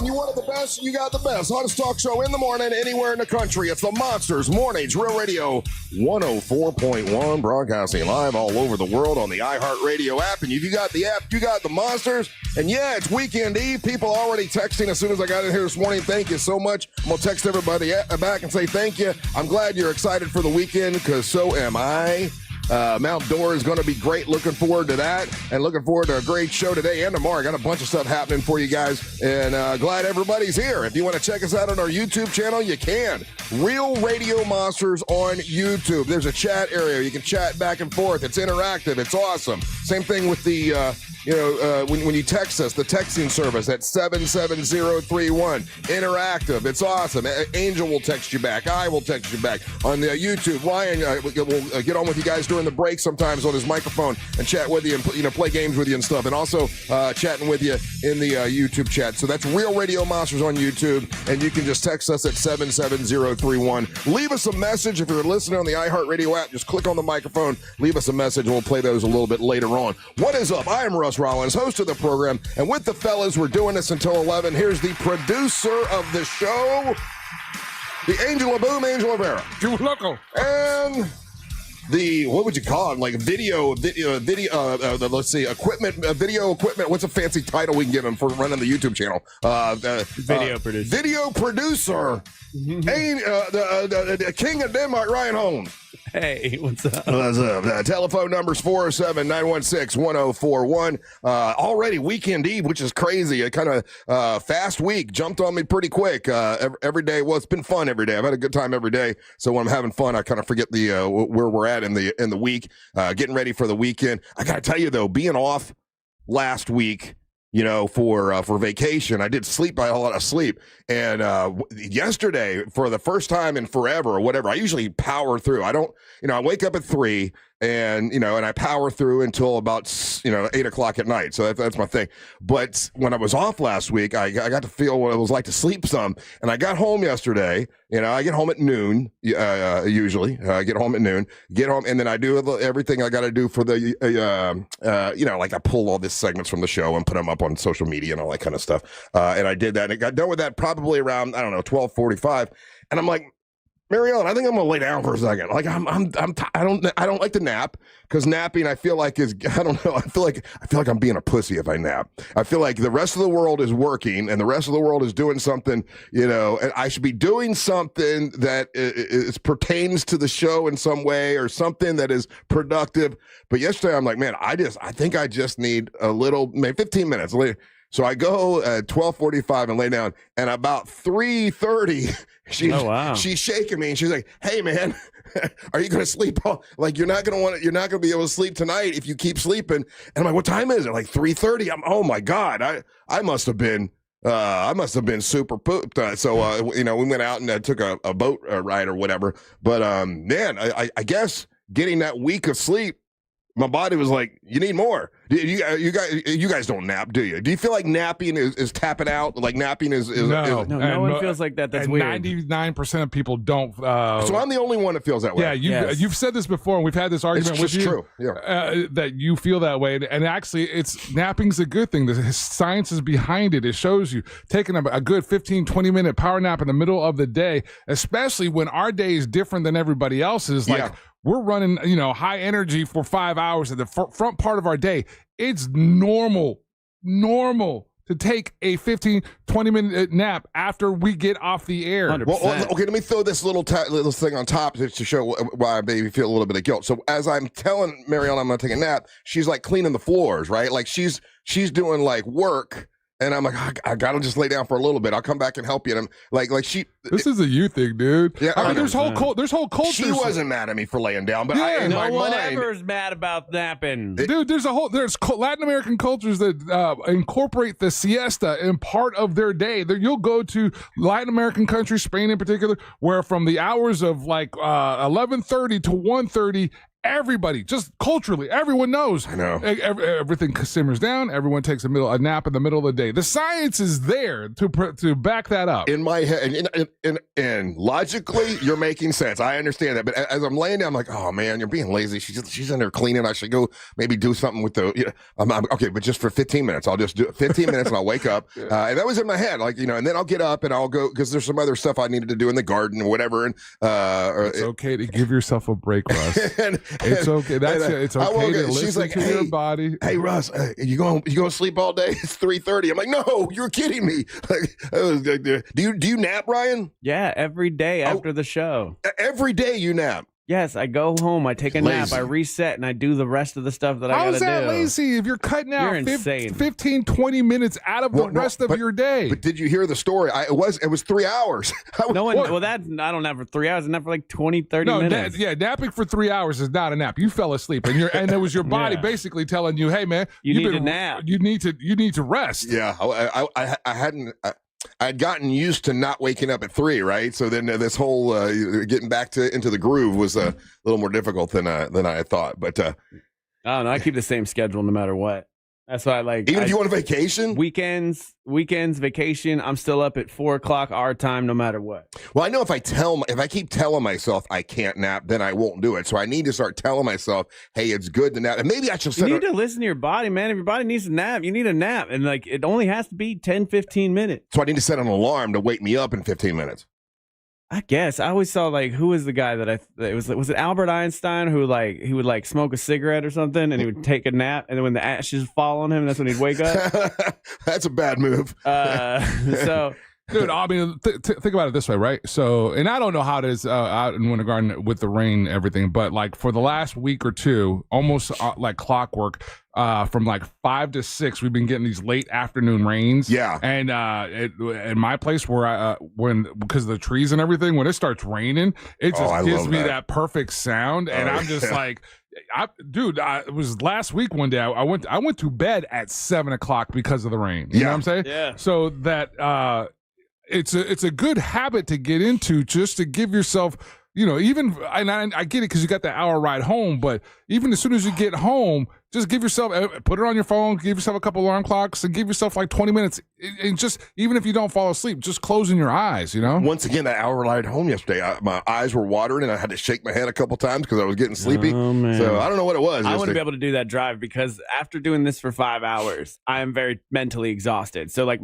When you wanted the best, you got the best. Hottest talk show in the morning, anywhere in the country. It's the Monsters Mornings Real Radio 104.1, broadcasting live all over the world on the iHeartRadio app. And if you got the app, you got the Monsters. And yeah, it's weekend eve. People already texting as soon as I got in here this morning. Thank you so much. I'm going to text everybody back and say thank you. I'm glad you're excited for the weekend, because so am I. Mount Dora is going to be great. Looking forward to that, and looking forward to a great show today and tomorrow. Got a bunch of stuff happening for you guys, and glad everybody's here. If you want to check us out on our YouTube channel, you can. Real Radio Monsters on YouTube. There's a chat area. You can chat back and forth. It's interactive. It's awesome. Same thing with the when you text us, the texting service at 77031. Interactive. It's awesome. Angel will text you back. I will text you back. On the YouTube, Ryan will get on with you guys during the break sometimes on his microphone and chat with you and play games with you and stuff. And also chatting with you in the YouTube chat. So that's Real Radio Monsters on YouTube. And you can just text us at 77031. Leave us a message. If you're listening on the iHeartRadio app, just click on the microphone. Leave us a message, and we'll play those a little bit later on. What is up? I am Russ Rollins, host of the program, and with the fellas, we're doing this until 11. Here's the producer of the show, the Angel of Boom, Angel of Vera. You're welcome. And the, what would you call it? Like video, let's see, equipment, video equipment. What's a fancy title we can give him for running the YouTube channel? Video producer. Video producer. The King of Denmark, Ryan Holmes. Hey, what's up? What's up? Telephone number's 407-916-1041. Already weekend eve, which is crazy. A kind of fast week. Jumped on me pretty quick. Every day. Well, it's been fun every day. I've had a good time every day. So when I'm having fun, I kind of forget the where we're at in the week. Getting ready for the weekend. I got to tell you though, being off last week, for vacation, I did sleep by a lot of sleep. And yesterday, for the first time in forever or whatever, I usually power through. I don't, I wake up at 3 and, and I power through until about, 8 o'clock at night. So that's my thing. But when I was off last week, I got to feel what it was like to sleep some. And I got home yesterday. I get home at noon, usually. I get home at noon, and then I do everything I got to do for the, like I pull all these segments from the show and put them up on social media and all that kind of stuff. And I did that, and I got done with that probably around, 12:45. And I'm like, Marielle, I think I'm gonna lay down for a second. Like I don't like to nap, because napping, I feel like I feel like I'm being a pussy if I nap. I feel like the rest of the world is working and the rest of the world is doing something, and I should be doing something that pertains to the show in some way, or something that is productive. But yesterday I'm like, man, I think I just need a little, maybe 15 minutes later. So I go at 12:45 and lay down, and about 3:30, she's shaking me, and she's like, "Hey, man, are you going to sleep? Like you're not going to be able to sleep tonight if you keep sleeping." And I'm like, "What time is it?" Like 3:30. Oh my God, I must have been super pooped. So we went out and took a boat ride or whatever. But man, I guess getting that week of sleep, my body was like, you need more. You guys don't nap, do you? Do you feel like napping is tapping out? Like napping is no one feels like that. That's weird. 99% of people don't. So I'm the only one that feels that way. Yeah, you've said this before, and we've had this argument with you. It's true. Yeah. That you feel that way, and actually, napping's a good thing. The science is behind it. It shows you taking a good 15-20 minute power nap in the middle of the day, especially when our day is different than everybody else's. Like we're running, high energy for 5 hours at the front part of our day. It's normal to take a 15-20 minute nap after we get off the air. 100%. Well, okay, let me throw this little thing on top to show why I maybe feel a little bit of guilt. So as I'm telling Marielle I'm going to take a nap, she's like cleaning the floors, right? Like she's doing like work. And I'm like, I gotta just lay down for a little bit. I'll come back and help you. And I'm like she. This is a you thing, dude. Yeah, I mean, there's whole culture. She wasn't mad at me for laying down, but no one ever is mad about napping, dude. There's Latin American cultures that incorporate the siesta in part of their day. You'll go to Latin American countries, Spain in particular, where from the hours of like 11:30 to 1:30. everybody, just culturally, everyone knows. I know. Everything simmers down. Everyone takes a nap in the middle of the day. The science is there to back that up. In my head, and logically, you're making sense. I understand that. But as I'm laying down, I'm like, oh, man, you're being lazy. She's in there cleaning. I should go maybe do something with the, I'm okay, but just for 15 minutes. I'll just do 15 minutes and I'll wake up. And that was in my head, like, and then I'll get up and I'll go, because there's some other stuff I needed to do in the garden or whatever. And it's okay to give yourself a break, Russ. It's okay. It's okay to listen to your body. Hey, Russ, you going to sleep all day? It's 3:30. I'm like, no, you're kidding me. Do you nap, Ryan? Yeah, every day after the show. Every day you nap. Yes, I go home, I take a nap, I reset, and I do the rest of the stuff that I gotta do. How's that lazy if you're cutting out 15, 20 minutes out of the rest of your day? But did you hear the story? It was 3 hours. I don't nap for 3 hours. I nap for like 20, 30 minutes. Napping for 3 hours is not a nap. You fell asleep, and it was your body basically telling you, hey, man, you need to nap. You need to rest. Yeah, I'd gotten used to not waking up at 3, right? So then this whole getting back into the groove was a little more difficult than I had thought. But I don't know. I keep the same schedule no matter what. That's why I like. Even if you want a vacation, weekends, vacation. I'm still up at 4 o'clock our time, no matter what. Well, I know if I keep telling myself I can't nap, then I won't do it. So I need to start telling myself, hey, it's good to nap. And maybe I should. You need to listen to your body, man. If your body needs a nap, you need a nap, and like it only has to be 10, 15 minutes. So I need to set an alarm to wake me up in 15 minutes. I guess I always saw like who was the guy that was it Albert Einstein who like he would like smoke a cigarette or something and he would take a nap and then when the ashes fall on him that's when he'd wake up. That's a bad move. So dude, I mean, think about it this way, right? So, and I don't know how it is out in Winter Garden with the rain and everything, but like for the last week or two, almost like clockwork, from like 5 to 6, we've been getting these late afternoon rains. Yeah. And in my place where because of the trees and everything, when it starts raining, it just gives me that perfect sound. And I'm just like, it was last week one day. I went to bed at 7 o'clock because of the rain. You know what I'm saying? Yeah. So that it's a good habit to get into just to give yourself, even, and I get it because you got the hour ride home, but even as soon as you get home, just give yourself, put it on your phone, give yourself a couple alarm clocks, and give yourself like 20 minutes. And just, even if you don't fall asleep, just closing your eyes, Once again, that hour ride home yesterday, my eyes were watering and I had to shake my head a couple times because I was getting sleepy. Oh, man. So I don't know what it was. I want to be able to do that drive because after doing this for 5 hours, I am very mentally exhausted. So like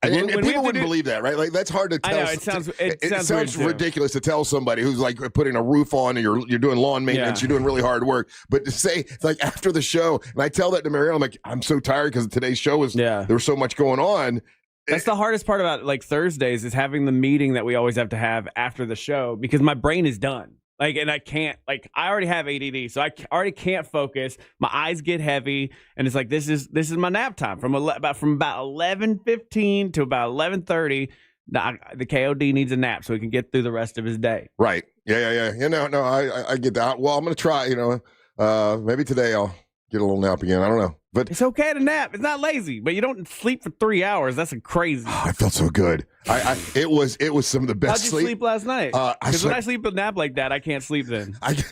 and people wouldn't believe that, right? Like that's hard to tell. I know, it sounds ridiculous to tell somebody who's like putting a roof on and you're doing lawn maintenance, you're doing really hard work. But to say like after the show, and I tell that to Marielle, I'm like, I'm so tired because today's show was there was so much going on. That's the hardest part about like Thursdays is having the meeting that we always have to have after the show because my brain is done. Like, and I can't, like, I already have ADD, so I already can't focus. My eyes get heavy, and it's like, this is my nap time from about 11:15 to about 11:30. The KOD needs a nap so he can get through the rest of his day. Right. Yeah. No, I get that. Well, I'm going to try, maybe today I'll get a little nap again. I don't know. But it's okay to nap. It's not lazy, but you don't sleep for 3 hours. That's crazy. Oh, I felt so good. It was some of the best sleep. How'd you sleep last night? Because when I sleep a nap like that, I can't sleep then. I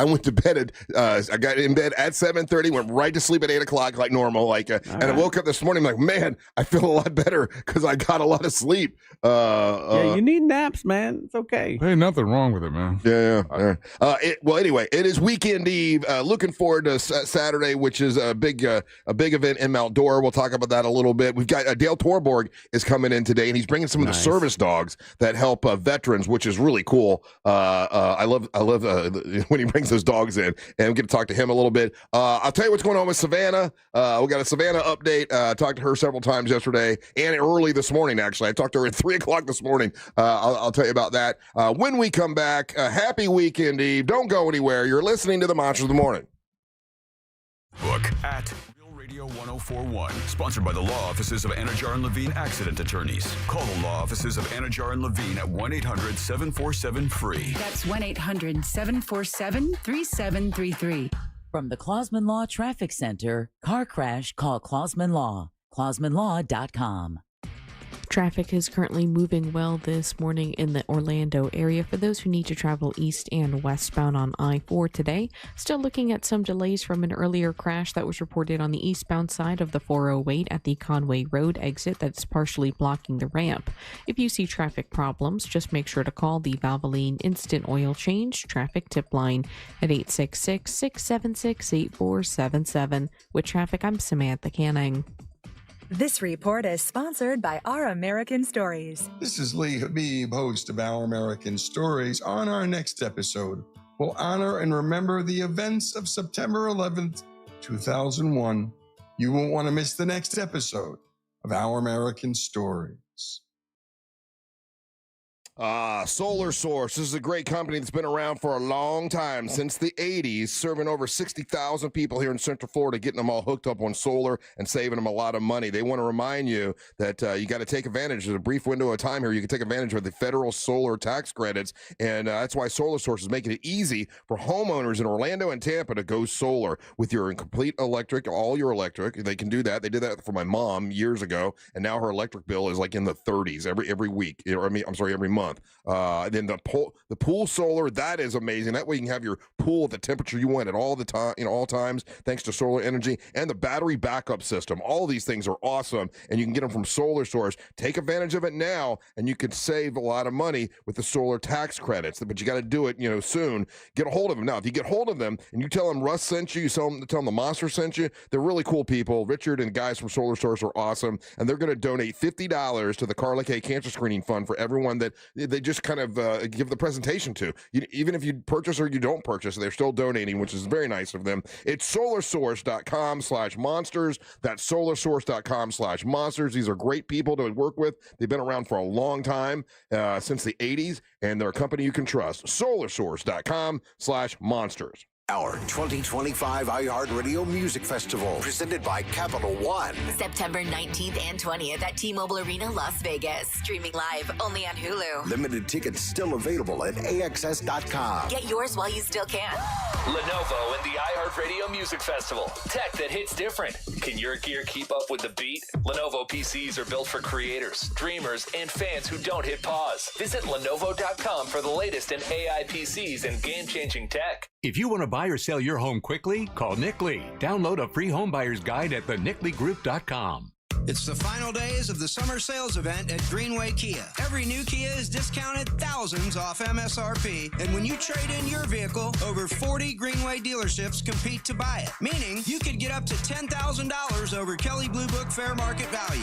went to bed I got in bed at 7:30, went right to sleep at 8 o'clock like normal. And I woke up this morning like, man, I feel a lot better because I got a lot of sleep. You need naps, man. It's okay. There ain't nothing wrong with it, man. Yeah. Well, anyway, it is weekend eve. Looking forward to Saturday, which is a big event in Mount Dora. We'll talk about that a little bit. We've got Dale Torborg is coming in today, and he's bringing some of the service dogs that help veterans, which is really cool. I love when he brings those dogs in, and we get to talk to him a little bit. I'll tell you what's going on with Savannah. We got a Savannah update. Talked to her several times yesterday and early this morning. Actually, I talked to her at 3 o'clock this morning. I'll tell you about that when we come back. Happy weekend eve. Don't go anywhere. You're listening to the Monster of the Morning. Book at Real Radio 1041, sponsored by the law offices of Anajar and Levine Accident Attorneys. Call the law offices of Anajar and Levine at 1-800-747-FREE. That's 1-800-747-3733. From the Clausman Law Traffic Center, car crash, call Clausman Law. ClausmanLaw.com. Traffic is currently moving well this morning in the Orlando area for those who need to travel east and westbound on I-4 today. Still looking at some delays from an earlier crash that was reported on the eastbound side of the 408 at the Conway Road exit that's partially blocking the ramp. If you see traffic problems, just make sure to call the Valvoline Instant Oil Change traffic tip line at 866-676-8477. With traffic, I'm Samantha Canning. This report is sponsored by Our American Stories. This is Lee Habib, host of Our American Stories. On our next episode, we'll honor and remember the events of September 11th, 2001. You won't want to miss the next episode of Our American Stories. Solar Source. This is a great company that's been around for a long time, since the 80s, serving over 60,000 people here in Central Florida, getting them all hooked up on solar and saving them a lot of money. They want to remind you that you got to take advantage. There's a brief window of time here. You can take advantage of the federal solar tax credits, and that's why Solar Source is making it easy for homeowners in Orlando and Tampa to go solar with your complete electric, all your electric. They can do that. They did that for my mom years ago, and now her electric bill is like in the 30s every week. Every month. Then the pool solar, that is amazing. That way you can have your pool at the temperature you want at all the time, all times, thanks to solar energy, and the battery backup system. All these things are awesome, and you can get them from Solar Source. Take advantage of it now, and you could save a lot of money with the solar tax credits. But you got to do it, soon. Get a hold of them now. If you get hold of them and you tell them Russ sent you, you tell them the Monster sent you. They're really cool people. Richard and the guys from Solar Source are awesome, and they're going to donate $50 to the Carla K Cancer Screening Fund for everyone that they just kind of give the presentation to. Even if you purchase or you don't purchase, they're still donating, which is very nice of them. It's solarsource.com/monsters. That's solarsource.com/monsters. These are great people to work with. They've been around for a long time, since the 80s, and they're a company you can trust. solarsource.com/monsters. Our 2025 iHeartRadio Music Festival, presented by Capital One. September 19th and 20th at T-Mobile Arena, Las Vegas. Streaming live only on Hulu. Limited tickets still available at AXS.com. Get yours while you still can. Lenovo and the iHeartRadio Music Festival. Tech that hits different. Can your gear keep up with the beat? Lenovo PCs are built for creators, dreamers, and fans who don't hit pause. Visit Lenovo.com for the latest in AI PCs and game-changing tech. If you want to buy or sell your home quickly, call Nick Lee. Download a free home buyer's guide at theNickLeeGroup.com. It's the final days of the summer sales event at Greenway Kia. Every new Kia is discounted thousands off MSRP, and when you trade in your vehicle, over 40 Greenway dealerships compete to buy it, meaning you could get up to $10,000 over Kelley Blue Book fair market value.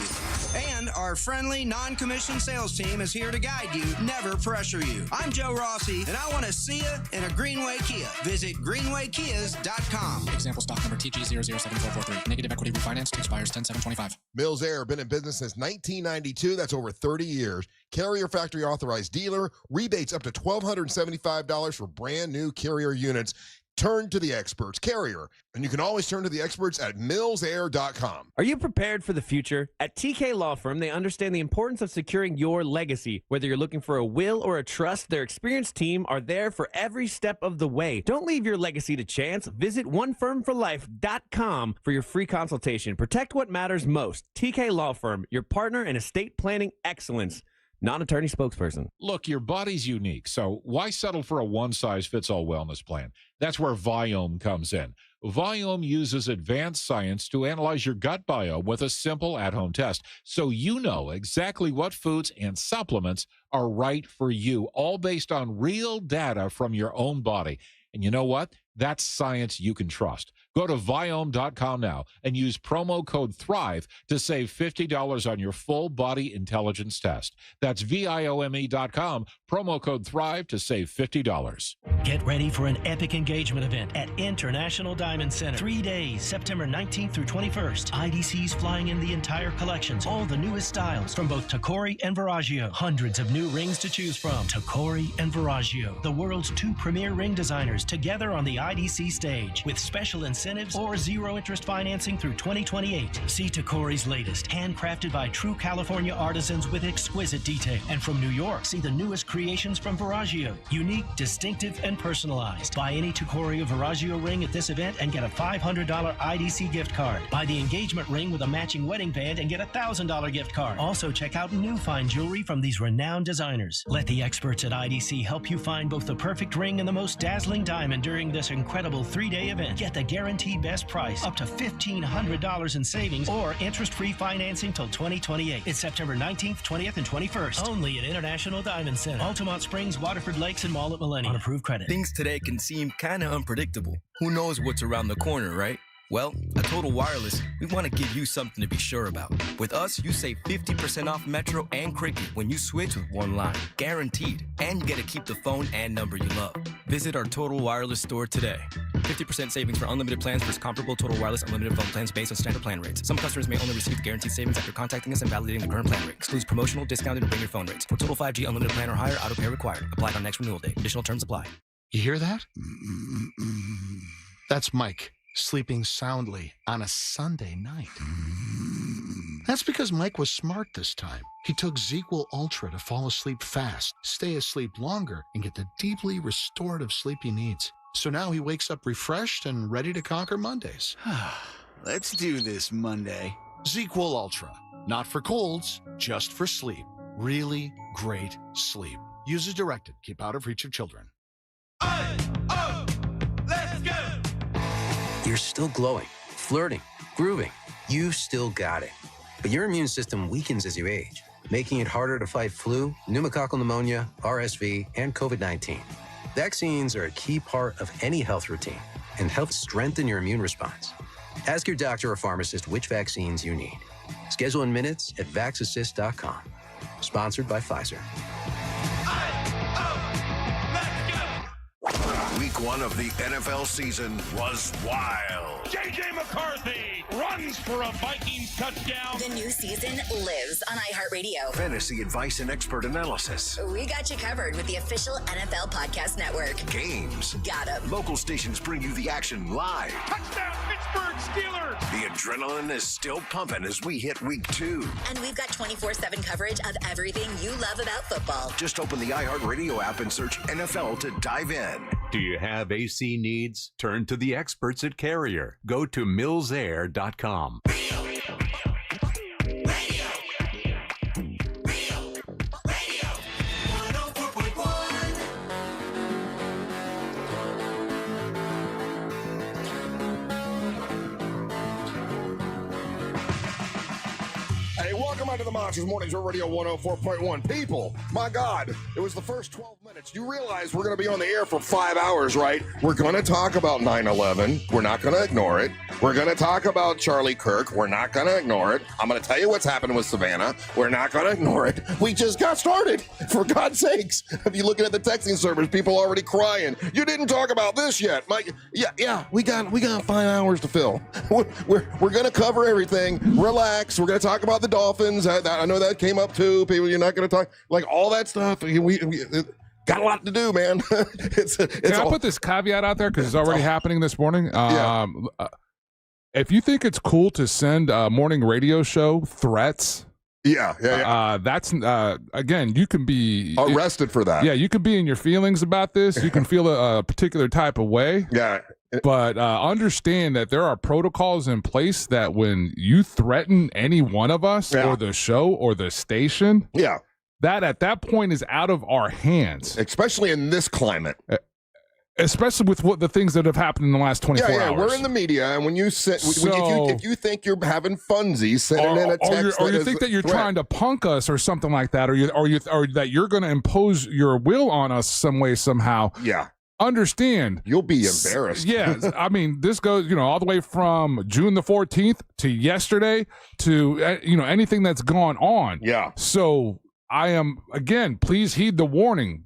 And our friendly, non-commissioned sales team is here to guide you, never pressure you. I'm Joe Rossi, and I want to see you in a Greenway Kia. Visit greenwaykias.com. Example stock number TG007443. Negative equity refinanced. Expires 10/7/25. Mills Air, been in business since 1992. That's over 30 years. Carrier factory authorized dealer. Rebates up to $1,275 for brand new Carrier units. Turn to the experts. Carrier. And you can always turn to the experts at millsair.com. Are you prepared for the future? At TK Law Firm, they understand the importance of securing your legacy. Whether you're looking for a will or a trust, their experienced team are there for every step of the way. Don't leave your legacy to chance. Visit onefirmforlife.com for your free consultation. Protect what matters most. TK Law Firm, your partner in estate planning excellence. Non-attorney spokesperson. Look, your body's unique, so why settle for a one-size-fits-all wellness plan? That's where Viome comes in. Viome uses advanced science to analyze your gut biome with a simple at-home test, so you know exactly what foods and supplements are right for you, all based on real data from your own body. And you know what? That's science you can trust. Go to Viome.com now and use promo code THRIVE to save $50 on your full body intelligence test. That's Viome.com, promo code THRIVE to save $50. Get ready for an epic engagement event at International Diamond Center. 3 days, September 19th through 21st. IDC's flying in the entire collections, all the newest styles from both Tacori and Verragio. Hundreds of new rings to choose from. Tacori and Verragio, the world's two premier ring designers, together on the IDC stage with special incentives incentives, or zero interest financing through 2028. See Takori's latest, handcrafted by true California artisans with exquisite detail. And from New York, see the newest creations from Viraggio. Unique, distinctive, and personalized. Buy any Takori or Viraggio ring at this event and get a $500 IDC gift card. Buy the engagement ring with a matching wedding band and get a $1,000 gift card. Also, check out new fine jewelry from these renowned designers. Let the experts at IDC help you find both the perfect ring and the most dazzling diamond during this incredible 3-day event. Get the guaranteed best price, up to $1,500 in savings, or interest-free financing till 2028. It's September 19th, 20th, and 21st. Only at International Diamond Center, Altamont Springs, Waterford Lakes, and Mall at Millennium. On approved credit. Things today can seem kind of unpredictable. Who knows what's around the corner, right? Well, at Total Wireless, we want to give you something to be sure about. With us, you save 50% off Metro and Cricket when you switch with one line. Guaranteed. And you get to keep the phone and number you love. Visit our Total Wireless store today. 50% savings for unlimited plans versus comparable Total Wireless unlimited phone plans based on standard plan rates. Some customers may only receive guaranteed savings after contacting us and validating the current plan rate. Excludes promotional, discounted, and bring your phone rates. For Total 5G unlimited plan or higher, auto pay required. Applied on next renewal date. Additional terms apply. You hear that? That's Mike sleeping soundly on a Sunday night. That's because Mike was smart this time. He took ZQL Ultra to fall asleep fast, stay asleep longer, and get the deeply restorative sleep he needs. So now he wakes up refreshed and ready to conquer Mondays. Let's do this Monday. ZQL Ultra. Not for colds, just for sleep. Really great sleep. Use as directed. Keep out of reach of children. Let's go! You're still glowing, flirting, grooving. You still got it. But your immune system weakens as you age, making it harder to fight flu, pneumococcal pneumonia, RSV, and COVID-19. Vaccines are a key part of any health routine and help strengthen your immune response. Ask your doctor or pharmacist which vaccines you need. Schedule in minutes at vaxassist.com. Sponsored by Pfizer. Week 1 of the NFL season was wild. J.J. McCarthy runs for a Vikings touchdown. The new season lives on iHeartRadio. Fantasy advice and expert analysis. We got you covered with the official NFL Podcast Network. Games. Got 'em. Local stations bring you the action live. Touchdown, Pittsburgh Steelers. The adrenaline is still pumping as we hit week 2. And we've got 24/7 coverage of everything you love about football. Just open the iHeartRadio app and search NFL to dive in. Do you have AC needs? Turn to the experts at Carrier. Go to millsair.com. Welcome back to the Monsters Mornings Radio 104.1. People, my God, it was the first 12 minutes. You realize we're going to be on the air for 5 hours, right? We're going to talk about 9/11. We're not going to ignore it. We're going to talk about Charlie Kirk. We're not going to ignore it. I'm going to tell you what's happening with Savannah. We're not going to ignore it. We just got started, for God's sakes. If you're looking at the texting servers, people already crying. You didn't talk about this yet. Mike, yeah, we got 5 hours to fill. We're going to cover everything. Relax. We're going to talk about the Dolphins. I know that came up too. People, you're not going to talk like all that stuff. We got a lot to do, man. Can I put this caveat out there because it's already happening this morning? If you think it's cool to send a morning radio show threats, that's again, you can be arrested for that. Yeah, you can be in your feelings about this. You can feel a particular type of way. Yeah. But understand that there are protocols in place that when you threaten any one of us or the show or the station, that at that point is out of our hands. Especially in this climate. Especially with what the things that have happened in the last 24 hours. We're in the media, and when you if you think you're having funsies, send in a text. Or you think that you're trying to punk us or something like that, or that you're going to impose your will on us some way, somehow. Yeah. Understand. You'll be embarrassed. Yeah. I mean, this goes, all the way from June the 14th to yesterday to, anything that's gone on. Yeah. So I am, again, please heed the warning.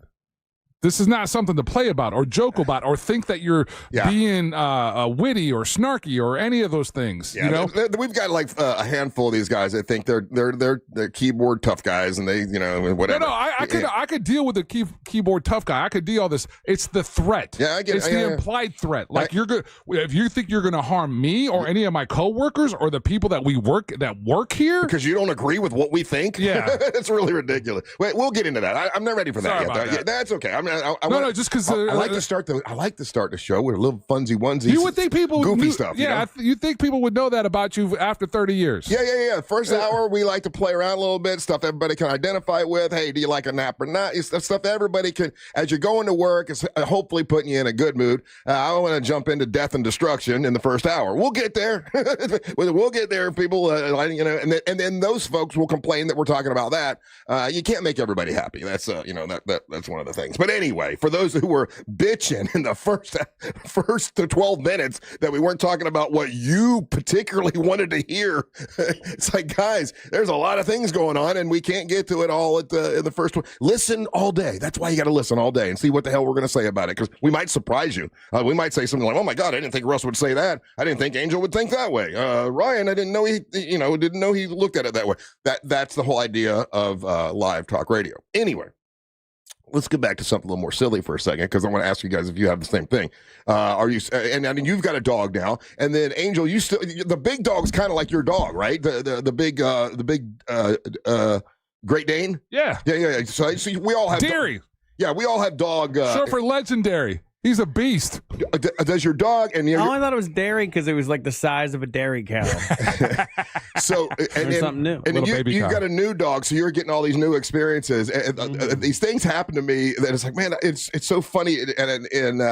This is not something to play about or joke about or think that you're being witty or snarky or any of those things. Yeah, you know, we've got like a handful of these guys. I think they're keyboard tough guys, and they whatever. No, I could deal with the keyboard tough guy. I could deal all this. It's the threat. Yeah, I get it's it. the implied threat. Like you're good. If you think you're going to harm me or any of my coworkers or the people that work here because you don't agree with what we think. Yeah, it's really ridiculous. Wait, we'll get into that. I'm not ready for that yet. Yeah, that's okay. Just because I like to start the show with a little funsy onesie. You would think people goofy stuff. Yeah, you think people would know that about you after 30 years. Yeah. First hour, we like to play around a little bit, stuff everybody can identify with. Hey, do you like a nap or not? It's stuff everybody can, as you're going to work, it's hopefully putting you in a good mood. I don't want to jump into death and destruction in the first hour. We'll get there. We'll get there, people. And then those folks will complain that we're talking about that. You can't make everybody happy. That's that's one of the things. But anyway, for those who were bitching in the first to 12 minutes that we weren't talking about what you particularly wanted to hear, it's like, guys, there's a lot of things going on, and we can't get to it all in the first one. Listen all day. That's why you got to listen all day and see what the hell we're going to say about it, because we might surprise you. We might say something like, "Oh my God, I didn't think Russ would say that. I didn't think Angel would think that way. Ryan, I didn't know he looked at it that way." That's the whole idea of live talk radio. Anyway, let's get back to something a little more silly for a second, because I want to ask you guys if you have the same thing. Are you? And I mean, you've got a dog now, and then Angel, the big dog's kind of like your dog, right? The big Great Dane. Yeah. So we all have Dairy. Yeah, we all have dog. Short for legendary. He's a beast. Does your dog? And I thought it was dairy because it was like the size of a dairy cow. So something new. And you got a new dog, so you're getting all these new experiences. And these things happen to me that it's like, man, it's so funny. And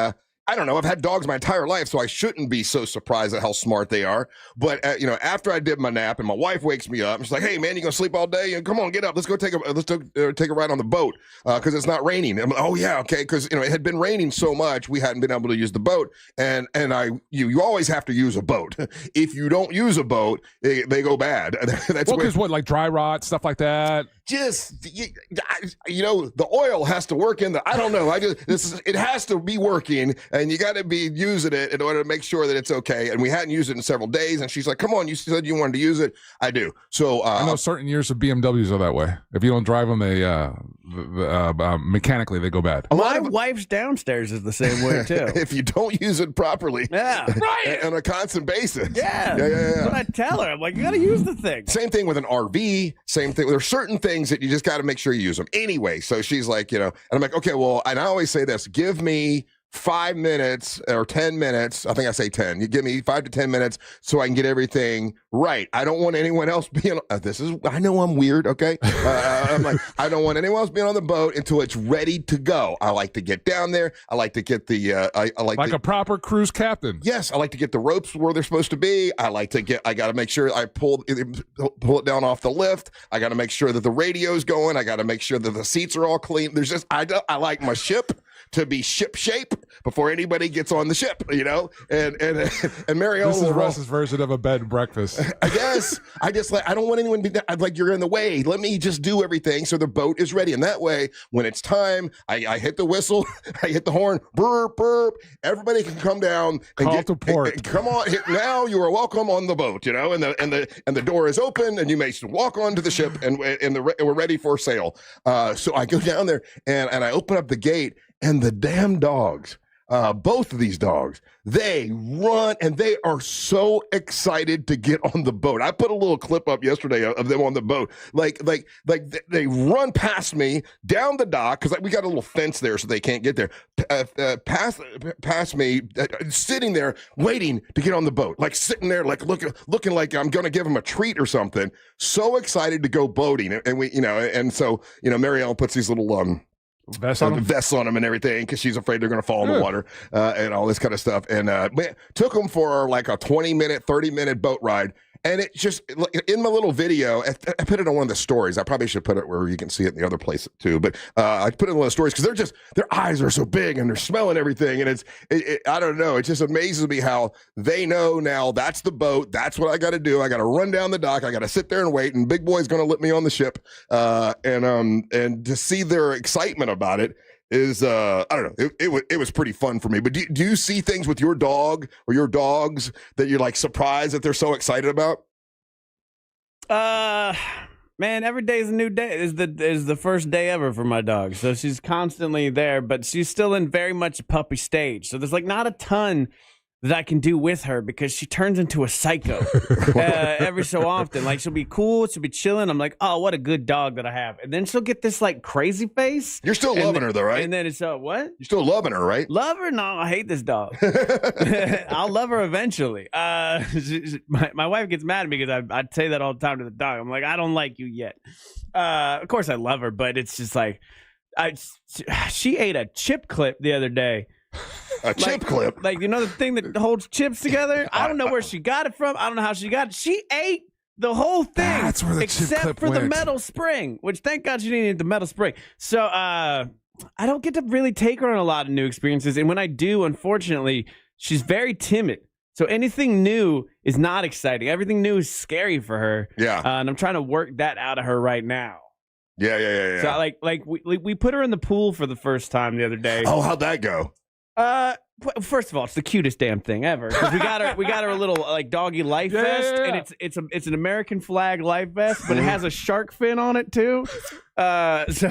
I don't know. I've had dogs my entire life, so I shouldn't be so surprised at how smart they are. But after I did my nap, and my wife wakes me up, and she's like, "Hey, man, you gonna sleep all day? And come on, get up. Let's go take a ride on the boat because it's not raining." I'm like, "Oh yeah, okay." Because it had been raining so much, we hadn't been able to use the boat. And you always have to use a boat. If you don't use a boat, they go bad. That's because like dry rot, stuff like that. Just the oil has to work in the. I don't know. It has to be working. And you got to be using it in order to make sure that it's okay. And we hadn't used it in several days. And she's like, "Come on, you said you wanted to use it." I do. So I know certain years of BMWs are that way. If you don't drive them, they mechanically they go bad. My wife's downstairs is the same way too. If you don't use it properly, right, on a constant basis. Yeah. That's what I tell her. I'm like, you got to use the thing. Same thing with an RV. Same thing. There's certain things that you just got to make sure you use them anyway. So she's like, and I'm like, okay, well, and I always say this: give me 5 minutes or 10 minutes. I think I say 10. You give me 5 to 10 minutes so I can get everything right. I don't want anyone else being, I know I'm weird. Okay. I'm like, I don't want anyone else being on the boat until it's ready to go. I like to get down there. I like to get a proper cruise captain. Yes. I like to get the ropes where they're supposed to be. I got to make sure I pull it down off the lift. I got to make sure that the radio's going. I got to make sure that the seats are all clean. I like my ship to be ship shape before anybody gets on the ship, and Marielle. This is Russ's version of a bed and breakfast. I guess I don't want anyone to be like, "You're in the way." Let me just do everything so the boat is ready, and that way, when it's time, I hit the whistle, I hit the horn, burp, burp. Everybody can come down and Call to port. Come on, now you are welcome on the boat, and the door is open, and you may walk onto the ship, and we're ready for sail. So I go down there and I open up the gate. And the damn dogs, both of these dogs, they run and they are so excited to get on the boat. I put a little clip up yesterday of them on the boat. Like they run past me down the dock because we got a little fence there so they can't get there. Past me, sitting there waiting to get on the boat, like sitting there, like looking like I'm going to give them a treat or something. So excited to go boating, and so Marielle puts these little vests on them and everything because she's afraid they're going to fall in the water and all this kind of stuff. And took them for like a 20-minute, 30-minute boat ride. And it just, in my little video, I put it on one of the stories. I probably should put it where you can see it in the other place too. But I put it in one of the stories because their eyes are so big and they're smelling everything. And I don't know. It just amazes me how they know now that's the boat. That's what I got to do. I got to run down the dock. I got to sit there and wait. And Big Boy's going to let me on the ship. And to see their excitement about it, is I don't know. It was pretty fun for me. But do you see things with your dog or your dogs that you're like surprised that they're so excited about? Man, every day is a new day. Is the first day ever for my dog. So she's constantly there, but she's still in very much a puppy stage. So there's like not a ton that I can do with her because she turns into a psycho every so often. Like she'll be cool, she'll be chilling. I'm like, oh, what a good dog that I have. And then she'll get this like crazy face. You're still loving her though, right? And then it's what? You're still loving her, right? Love her? No, I hate this dog. I'll love her eventually. My wife gets mad at me because I say that all the time to the dog. I'm like, I don't like you yet. Of course I love her, but it's just like she ate a chip clip the other day. A chip clip? Like, you know the thing that holds chips together? I don't know where she got it from. I don't know how she got it. She ate the whole thing. That's where the chip clip except for went. the metal spring, which thank God she didn't eat the metal spring. So I don't get to really take her on a lot of new experiences. And when I do, unfortunately, she's very timid. So anything new is not exciting. Everything new is scary for her. Yeah. And I'm trying to work that out of her right now. Yeah. So like we put her in the pool for the first time the other day. Oh, how'd that go? First of all, it's the cutest damn thing ever. 'Cause we got her a little like doggy life vest, and it's an American flag life vest, but it has a shark fin on it too. So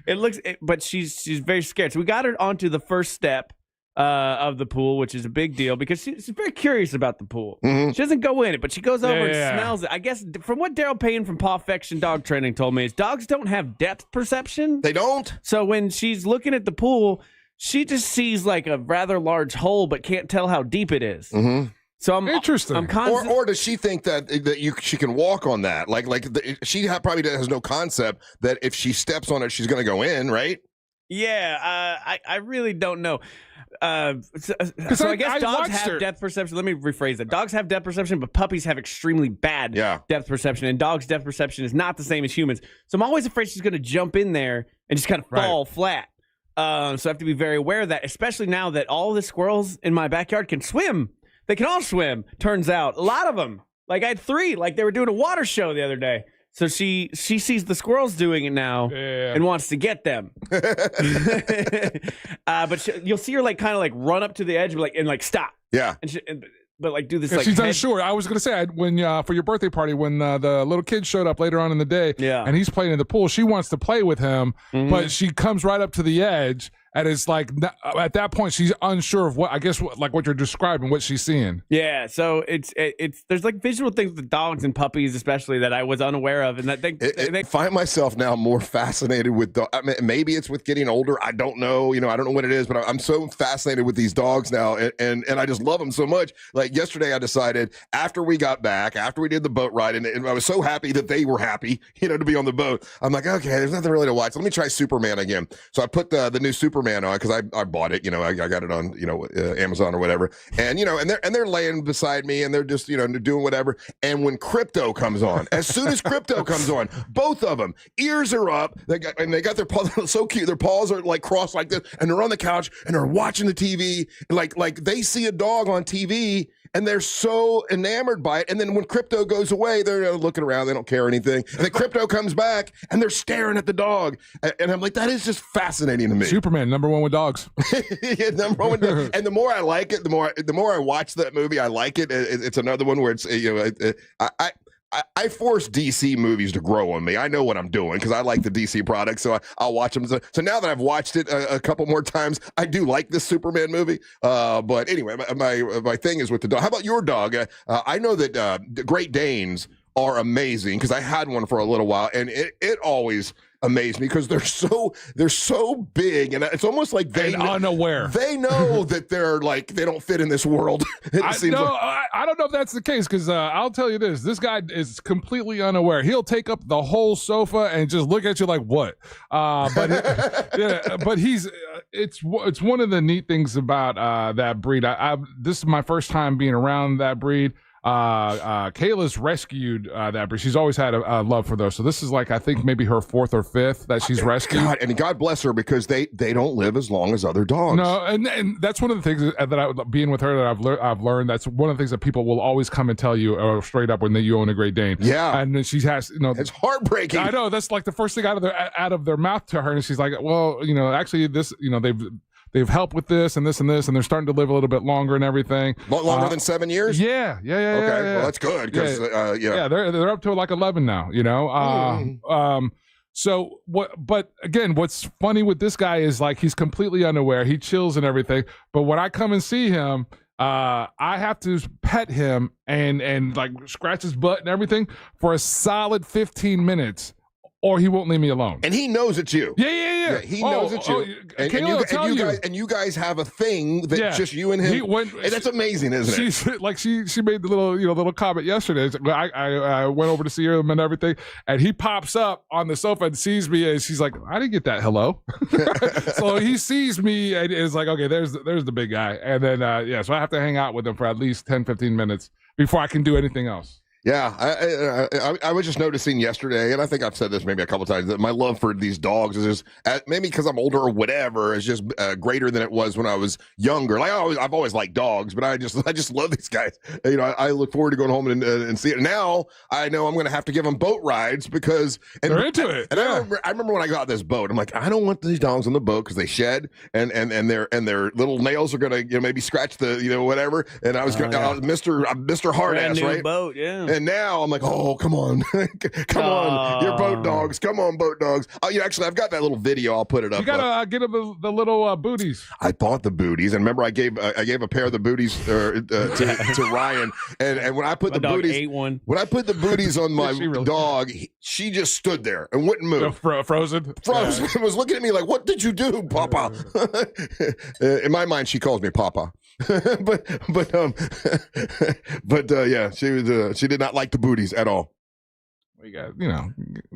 it looks, but she's very scared. So we got her onto the first step of the pool, which is a big deal because she's very curious about the pool. Mm-hmm. She doesn't go in it, but she goes over and smells it. I guess from what Daryl Payne from Pawfection Dog Training told me is dogs don't have depth perception. They don't. So when she's looking at the pool, she just sees like a rather large hole, but can't tell how deep it is. Mm-hmm. So I'm interesting. Or does she think that she can walk on that? She probably has no concept that if she steps on it, she's going to go in, right? Yeah, I really don't know. So I guess dogs have depth perception. Let me rephrase that. Dogs have depth perception, but puppies have extremely bad depth perception, and dogs' depth perception is not the same as humans. So I'm always afraid she's going to jump in there and just kind of fall flat. So I have to be very aware of that, especially now that all the squirrels in my backyard can swim. They can all swim, turns out. A lot of them. Like I had 3, like they were doing a water show the other day. So she sees the squirrels doing it now and wants to get them. But you'll see her like kind of like run up to the edge and stop. Yeah. But like do this like she's unsure. I was gonna say when for your birthday party when the little kid showed up later on in the day, and he's playing in the pool. She wants to play with him, but she comes right up to the edge, and it's like at that point she's unsure of what what you're describing, what she's seeing. Yeah, so it's there's like visual things with dogs and puppies especially that I was unaware of, and that they find myself now more fascinated with dogs. I mean, maybe it's with getting older. I don't know. I don't know what it is, but I'm so fascinated with these dogs now, and I just love them so much. Like yesterday, I decided after we got back, after we did the boat ride, and I was so happy that they were happy, to be on the boat. I'm like, okay, there's nothing really to watch. Let me try Superman again. So I put the new Superman on because I bought it. I got it on Amazon or whatever, and they're laying beside me and they're just doing whatever. And when Crypto comes on, as soon as Crypto comes on, both of them ears are up. They got their paws so cute. Their paws are like crossed like this, and they're on the couch and they're watching the TV. Like they see a dog on TV. And they're so enamored by it. And then when Crypto goes away, they're looking around. They don't care anything. And then Crypto comes back, and they're staring at the dog. And I'm like, that is just fascinating to me. Superman, #1 with dogs. Yeah, #1. And the more I like it, the more I watch that movie, I like it. It's another one where it's I force DC movies to grow on me. I know what I'm doing because I like the DC products, so I'll watch them. So now that I've watched it a couple more times, I do like this Superman movie. But anyway, my thing is with the dog. How about your dog? I know that Great Danes are amazing because I had one for a little while, and it always amazed me because they're so big, and it's almost like they unaware. They know that they don't fit in this world. I don't know if that's the case because I'll tell you this guy is completely unaware. He'll take up the whole sofa and just look at you like what? But he's it's one of the neat things about that breed. This is my first time being around that breed. Kayla's rescued that breed. She's always had a love for those. So this is like, I think maybe her 4th or 5th that she's rescued. God, and God bless her, because they don't live as long as other dogs. No, and that's one of the things that being with her that I've learned. That's one of the things that people will always come and tell you straight up when you own a Great Dane. Yeah, and then she has, it's heartbreaking. I know, that's like the first thing out of their mouth to her, and she's like, well, actually this, they've helped with this and this and this, and they're starting to live a little bit longer and everything. Longer than 7 years? Yeah. Okay, well, that's good, because they're up to like 11 now. So but again, what's funny with this guy is like he's completely unaware. He chills and everything, but when I come and see him, I have to pet him and like scratch his butt and everything for a solid 15 minutes. Or he won't leave me alone. And he knows it's you. Yeah. He knows it's you. And you guys have a thing that just you and him. And that's amazing, isn't it? She made the little comment yesterday. I went over to see him and everything, and he pops up on the sofa and sees me, and she's like, I didn't get that hello. So he sees me and is like, okay, there's the big guy. And then so I have to hang out with him for at least 10-15 minutes before I can do anything else. Yeah, I was just noticing yesterday, and I think I've said this maybe a couple times, that my love for these dogs is just, maybe because I'm older or whatever, is just greater than it was when I was younger. Like I've always liked dogs, but I just love these guys. I look forward to going home and see it. Now I know I'm going to have to give them boat rides because they're into it. And I remember when I got this boat, I'm like, I don't want these dogs on the boat because they shed and their little nails are going to maybe scratch the whatever. And I was Mr. Hard Ass, right? Boat, yeah. And now I'm like, oh, come on. Come on. You're boat dogs. Come on, boat dogs. Oh, actually, I've got that little video. I'll put it up. You got to get them the little booties. I bought the booties. And remember, I gave a pair of the booties to Ryan. And when I put when I put the booties on my dog, she just stood there and wouldn't move. Frozen. And was looking at me like, what did you do, Papa? In my mind, she calls me Papa. but she did not like the booties at all. We got you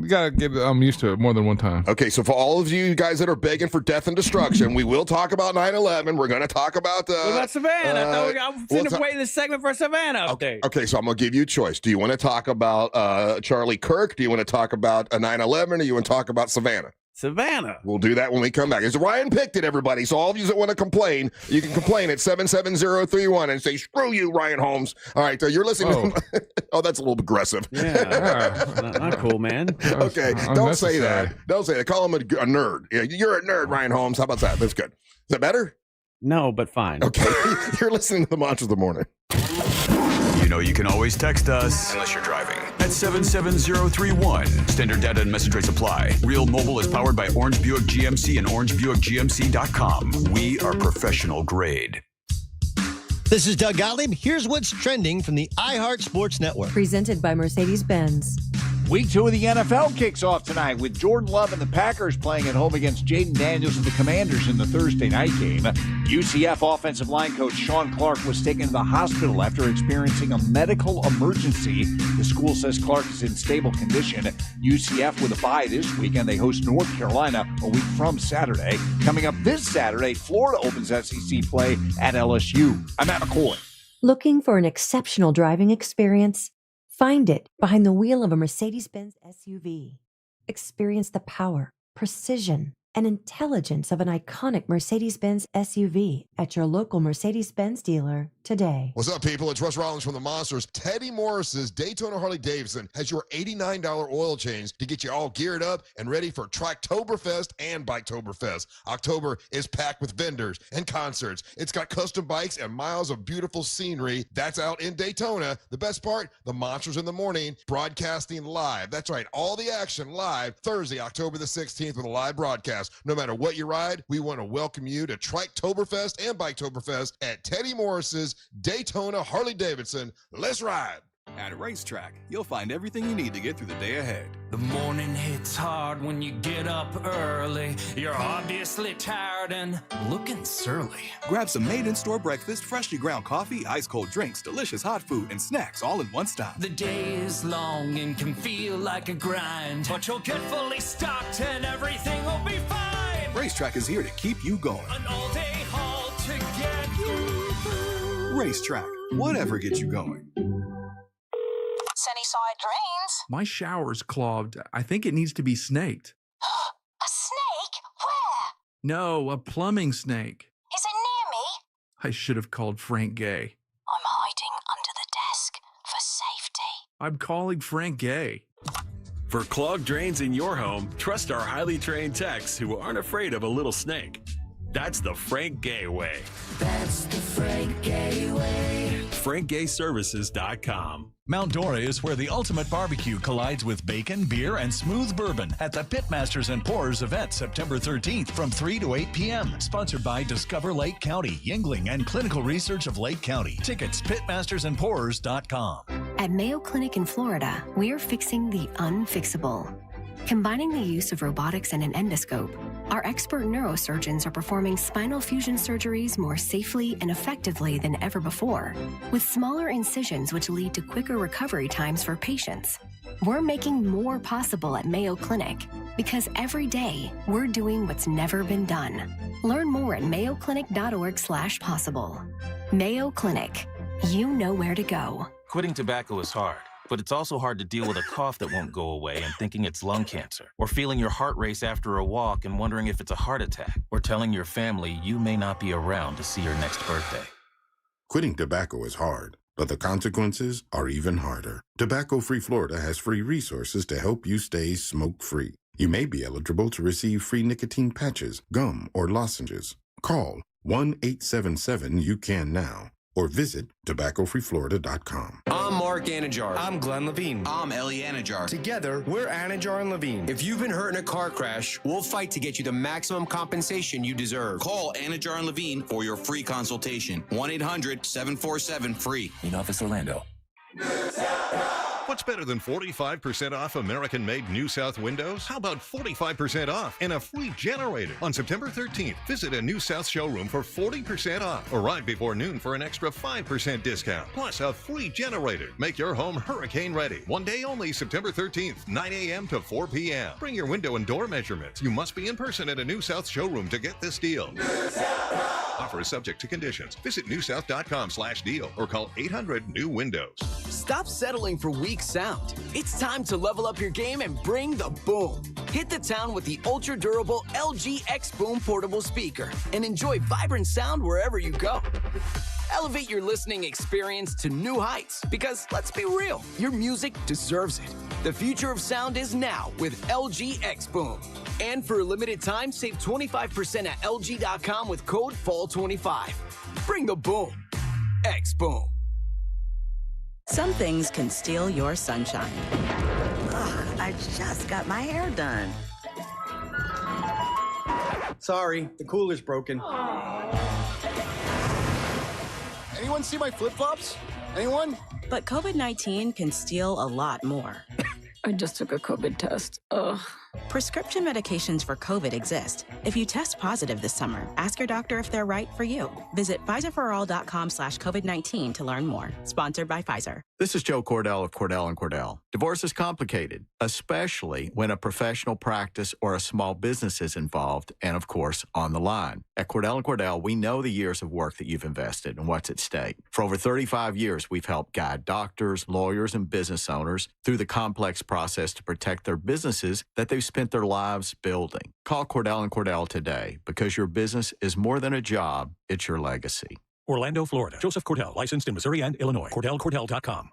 gotta get used to it more than one time. Okay, so for all of you guys that are begging for death and destruction, we will talk about 9/11. We're going to talk about what about Savannah? I'm waiting this segment for a Savannah update. Okay, so I'm going to give you a choice. Do you want to talk about Charlie Kirk? Do you want to talk about 9/11? Or do you want to talk about Savannah? Savannah. We'll do that when we come back. It's Ryan picked it, everybody. So all of you that want to complain, you can complain at 77031 and say, screw you, Ryan Holmes. All right, you're listening to... Oh, that's a little aggressive. Yeah, not cool, man. Okay, don't say that. Don't say that. Call him a nerd. Yeah, you're a nerd, Ryan Holmes. How about that? That's good. Is that better? No, but fine. Okay, you're listening to the Monsters of the Morning. You can always text us, unless you're driving, at 77031. Standard data and message rates apply. Real Mobile is powered by Orange Buick GMC and orangebuickgmc.com. We are professional grade. This is Doug Gottlieb. Here's what's trending from the iHeart Sports Network. Presented by Mercedes-Benz. Week 2 of the NFL kicks off tonight with Jordan Love and the Packers playing at home against Jaden Daniels and the Commanders in the Thursday night game. UCF offensive line coach Sean Clark was taken to the hospital after experiencing a medical emergency. The school says Clark is in stable condition. UCF with a bye this week, and they host North Carolina a week from Saturday. Coming up this Saturday, Florida opens SEC play at LSU. I'm Matt McCoy. Looking for an exceptional driving experience? Find it behind the wheel of a Mercedes-Benz SUV. Experience the power, precision, and intelligence of an iconic Mercedes-Benz SUV at your local Mercedes-Benz dealer today. What's up, people? It's Russ Rollins from the Monsters. Teddy Morris's Daytona Harley-Davidson has your $89 oil change to get you all geared up and ready for Triketoberfest and Biketoberfest. October is packed with vendors and concerts. It's got custom bikes and miles of beautiful scenery. That's out in Daytona. The best part, the Monsters in the Morning, broadcasting live. That's right, all the action live Thursday, October the 16th with a live broadcast. No matter what you ride, we want to welcome you to Triketoberfest and Biketoberfest at Teddy Morris's Daytona Harley-Davidson. Let's ride. At Racetrack, you'll find everything you need to get through the day ahead. The morning hits hard when you get up early. You're obviously tired and looking surly. Grab some made-in-store breakfast, freshly ground coffee, ice-cold drinks, delicious hot food, and snacks all in one stop. The day is long and can feel like a grind, but you'll get fully stocked and everything will be fine. Racetrack is here to keep you going. An all-day haul to get you through. Racetrack, whatever gets you going. My shower's clogged. I think it needs to be snaked. A snake? Where? No, a plumbing snake. Is it near me? I should have called Frank Gay. I'm hiding under the desk for safety. I'm calling Frank Gay. For clogged drains in your home, trust our highly trained techs who aren't afraid of a little snake. That's the Frank Gay way. That's the Frank Gay way. FrankGayServices.com. Mount Dora is where the ultimate barbecue collides with bacon, beer, and smooth bourbon at the Pitmasters and Pourers event September 13th from 3 to 8 p.m. Sponsored by Discover Lake County, Yingling, and Clinical Research of Lake County. Tickets, pitmastersandpourers.com. At Mayo Clinic in Florida, we're fixing the unfixable. Combining the use of robotics and an endoscope, our expert neurosurgeons are performing spinal fusion surgeries more safely and effectively than ever before, with smaller incisions which lead to quicker recovery times for patients. We're making more possible at Mayo Clinic because every day we're doing what's never been done. Learn more at mayoclinic.org/possible. Mayo Clinic. You know where to go. Quitting tobacco is hard, but it's also hard to deal with a cough that won't go away and thinking it's lung cancer, or feeling your heart race after a walk and wondering if it's a heart attack, or telling your family you may not be around to see your next birthday. Quitting tobacco is hard, but the consequences are even harder. Tobacco-Free Florida has free resources to help you stay smoke-free. You may be eligible to receive free nicotine patches, gum, or lozenges. Call 1-877-YOU-CAN-NOW. Or visit tobaccofreeflorida.com. I'm Mark Anajar. I'm Glenn Levine. I'm Ellie Anajar. Together, we're Anajar and Levine. If you've been hurt in a car crash, we'll fight to get you the maximum compensation you deserve. Call Anajar and Levine for your free consultation. 1-800-747-FREE. In Office Orlando. What's better than 45% off American-made New South windows? How about 45% off and a free generator? On September 13th, visit a New South showroom for 40% off. Arrive before noon for an extra 5% discount, plus a free generator. Make your home hurricane ready. One day only, September 13th, 9 a.m. to 4 p.m. Bring your window and door measurements. You must be in person at a New South showroom to get this deal. Offer is subject to conditions. Visit newsouth.com/deal or call 800-NEW-WINDOWS. Stop settling for weak sound. It's time to level up your game and bring the boom. Hit the town with the ultra-durable LG X Boom portable speaker and enjoy vibrant sound wherever you go. Elevate your listening experience to new heights because, let's be real, your music deserves it. The future of sound is now with LG X Boom. And for a limited time, save 25% at LG.com with code FALL25. Bring the boom. X Boom. Some things can steal your sunshine. Ugh, I just got my hair done. Sorry, the cooler's broken. Anyone see my flip-flops? Anyone? But COVID-19 can steal a lot more. I just took a COVID test. Ugh. Prescription medications for COVID exist. If you test positive this summer, ask your doctor if they're right for you. Visit PfizerForAll.com/COVID-19 to learn more. Sponsored by Pfizer. This is Joe Cordell of Cordell & Cordell. Divorce is complicated, especially when a professional practice or a small business is involved and, of course, on the line. At Cordell & Cordell, we know the years of work that you've invested and what's at stake. For over 35 years, we've helped guide doctors, lawyers, and business owners through the complex process to protect their businesses that they've spent their lives building. Call Cordell & Cordell today because your business is more than a job, it's your legacy. Orlando, Florida. Joseph Cordell, licensed in Missouri and Illinois. CordellCordell.com.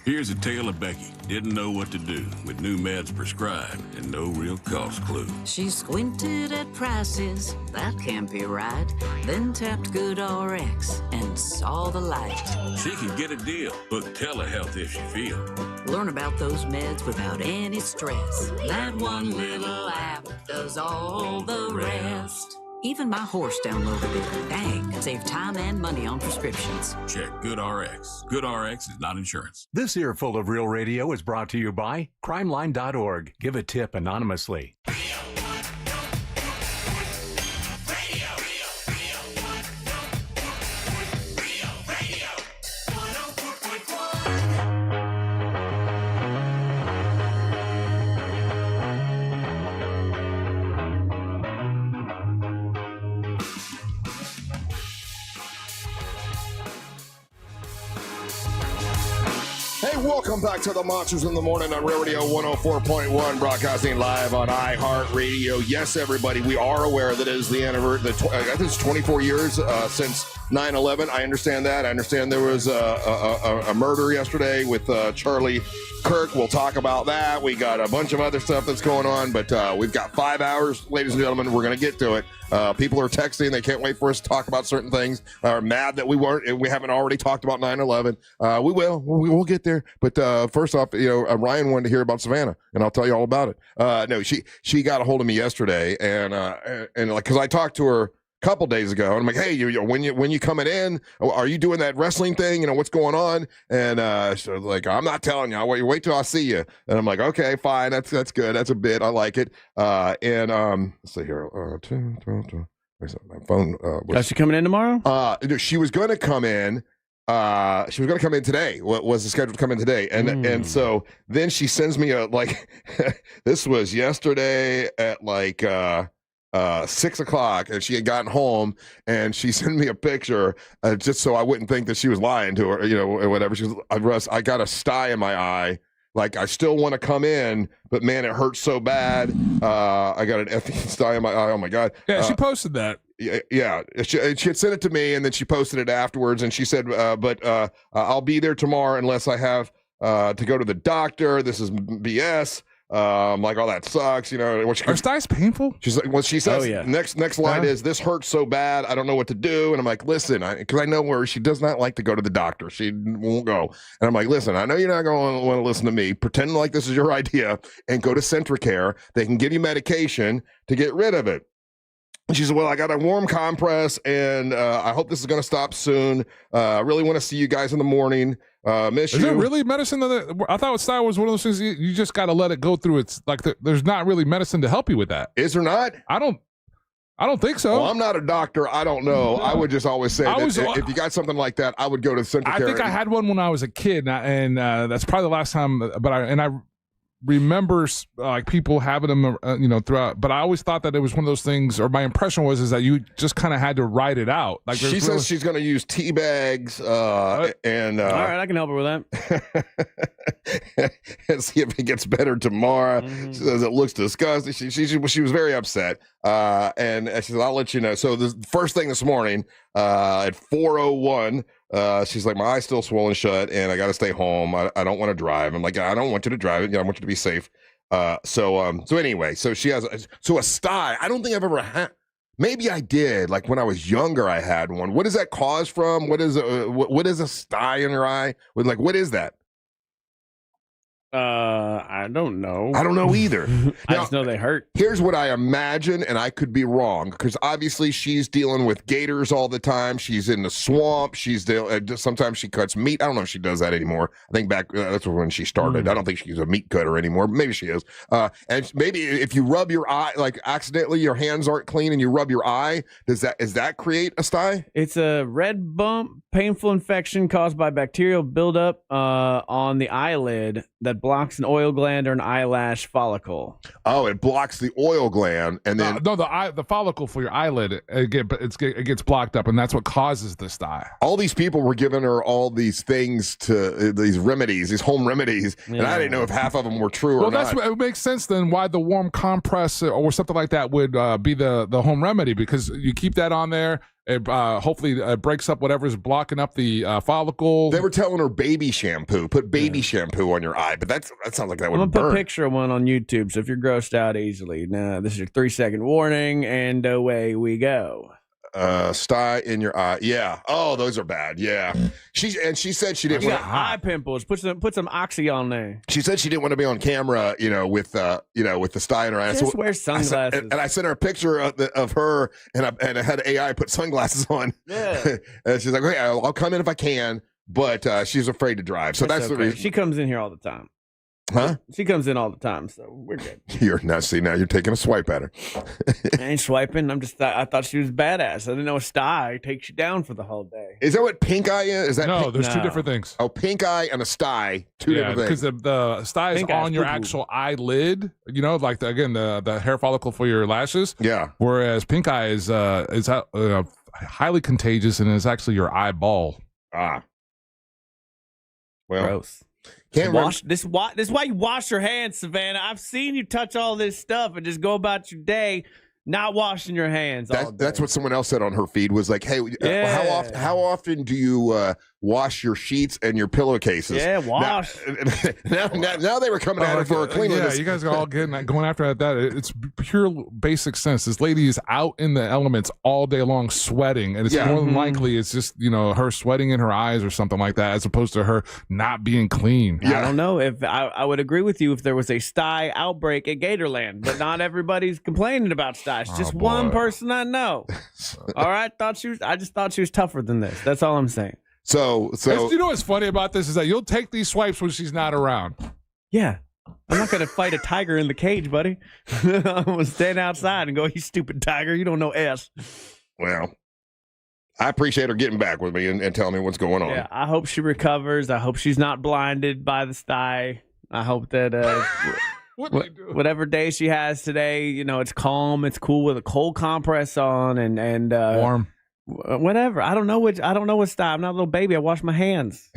Here's a tale of Becky. Didn't know what to do with new meds prescribed and no real cost clue. She squinted at prices, that can't be right. Then tapped GoodRx and saw the light. She can get a deal. Book telehealth if she feels. Learn about those meds without any stress. That one little app does all the rest. Even my horse downloaded it. Dang, save time and money on prescriptions. Check GoodRx. GoodRx is not insurance. This earful of Real Radio is brought to you by crimeline.org. Give a tip anonymously. welcome back to the Monsters in the Morning on Real Radio 104.1, broadcasting live on iHeartRadio. Yes, everybody, we are aware that it is the anniversary. I think it's 24 years since 9/11. I understand that. I understand there was a murder yesterday with Charlie Kirk. We'll talk about that. We got a bunch of other stuff that's going on, but we've got 5 hours, ladies and gentlemen. We're going to get to it. People are texting. They can't wait for us to talk about certain things. Are mad that we haven't already talked about 9/11. We will get there. But first off, Ryan wanted to hear about Savannah, and I'll tell you all about it. No, she got a hold of me yesterday, and like, because I talked to her couple days ago, and I'm like, hey, when you coming in, are you doing that wrestling thing? What's going on? And she was like, I'm not telling you. Wait till I see you. And I'm like, okay, fine. That's good. That's a bit. I like it. And let's see here. My phone. Is she coming in tomorrow? She was going to come in. She was going to come in today. What was the schedule to come in today? And so then she sends me this was yesterday at 6 o'clock, and she had gotten home, and she sent me a picture just so I wouldn't think that she was lying to her, or whatever. She was, Russ, I got a sty in my eye. Like, I still want to come in, but man, it hurts so bad. I got an effing sty in my eye. Oh my God. Yeah, she posted that. Yeah. She had sent it to me, and then she posted it afterwards, and she said, but I'll be there tomorrow unless I have to go to the doctor. This is BS. I'm like, oh, that sucks. Are sties painful? She's like, well, she says, oh, yeah. next line is, this hurts so bad, I don't know what to do. And I'm like, listen, because I know where she does not like to go to the doctor. She won't go. And I'm like, listen, I know you're not going to want to listen to me. Pretend like this is your idea and go to Centricare. They can give you medication to get rid of it. And she said, well, I got a warm compress, and I hope this is going to stop soon. I really want to see you guys in the morning. Miss you. Is it really medicine? I thought style was one of those things you just got to let it go through. It's like there's not really medicine to help you with that. Is there not? I don't think so. Well, I'm not a doctor. I don't know. I would just always say that if you got something like that, I would go to Centricare. I think I had one when I was a kid, and that's probably the last time. But I remember like people having them, throughout. But I always thought that it was one of those things, or my impression was that you just kind of had to write it out. Like she says she's going to use tea bags, and all right, I can help her with that. And see if it gets better tomorrow. Mm-hmm. She says it looks disgusting. She was very upset, and she said, I'll let you know. So the first thing this morning at 4:01. She's like, my eye's still swollen shut, and I got to stay home. I don't want to drive. I'm like, I don't want you to drive it. I want you to be safe. So anyway, so she has a sty. I don't think I've ever had. Maybe I did. Like when I was younger, I had one. What does that cause from? What is a sty in your eye? What is that? I don't know. I don't know either. I just know they hurt. Here's what I imagine, and I could be wrong, because obviously she's dealing with gators all the time. She's in the swamp. Sometimes she cuts meat. I don't know if she does that anymore. I think back that's when she started. I don't think she's a meat cutter anymore. Maybe she is. And maybe if you rub your eye, like accidentally, your hands aren't clean, and you rub your eye, does that create a sty? It's a red bump, painful infection caused by bacterial buildup on the eyelid that blocks an oil gland or an eyelash follicle. Oh, it blocks the oil gland, and then the follicle for your eyelid it gets blocked up, and that's what causes the sty. All these people were giving her all these things these remedies, these home remedies, and I didn't know if half of them were true or not. It makes sense then why the warm compress or something like that would be the home remedy, because you keep that on there. It hopefully breaks up whatever's blocking up the follicle. They were telling her baby shampoo. Put baby shampoo on your eye, but that sounds like that would burn. I'm going to put a picture of one on YouTube, so if you're grossed out easily, this is your 3-second warning, and away we go. Sty in your eye. Yeah. Oh, those are bad. Yeah. She said she didn't. You got eye pimples. Put some Oxy on there. She said she didn't want to be on camera, with the sty in her eye. Just wear sunglasses. And I sent her a picture of her, and I had AI put sunglasses on. Yeah. And she's like, okay, I'll come in if I can, but she's afraid to drive. So that's the reason. She comes in here all the time. Huh? She comes in all the time, so we're good. Now you're taking a swipe at her. I ain't swiping. I thought she was badass. I didn't know a sty takes you down for the whole day. Is that what pink eye is? There's two different things. Oh, pink eye and a sty, two different things. Because the sty is on your actual eyelid. Like the hair follicle for your lashes. Yeah. Whereas pink eye is highly contagious and is actually your eyeball. Ah. Well. Gross. Can't wash this. This is why you wash your hands, Savannah. I've seen you touch all this stuff and just go about your day not washing your hands. That's what someone else said on her feed was like, hey, how often do you wash your sheets and your pillowcases? Yeah, wash. Now they were coming at her for a cleanliness. Yeah, you guys are all going after that. It's pure basic sense. This lady is out in the elements all day long sweating, and it's more than likely it's just her sweating in her eyes or something like that, as opposed to her not being clean. I don't know if I would agree with you if there was a sty outbreak at Gatorland, but not everybody's complaining about sty. It's just one person I know. All right, I just thought she was tougher than this. That's all I'm saying. So you know what's funny about this is that you'll take these swipes when she's not around. Yeah. I'm not going to fight a tiger in the cage, buddy. I'm going to stand outside and go, you stupid tiger, you don't know S. Well, I appreciate her getting back with me and telling me what's going on. Yeah, I hope she recovers. I hope she's not blinded by the sty. I hope that whatever day she has today, it's calm, it's cool with a cold compress on and warm. Whatever. I don't know what sty. I'm not a little baby. I wash my hands.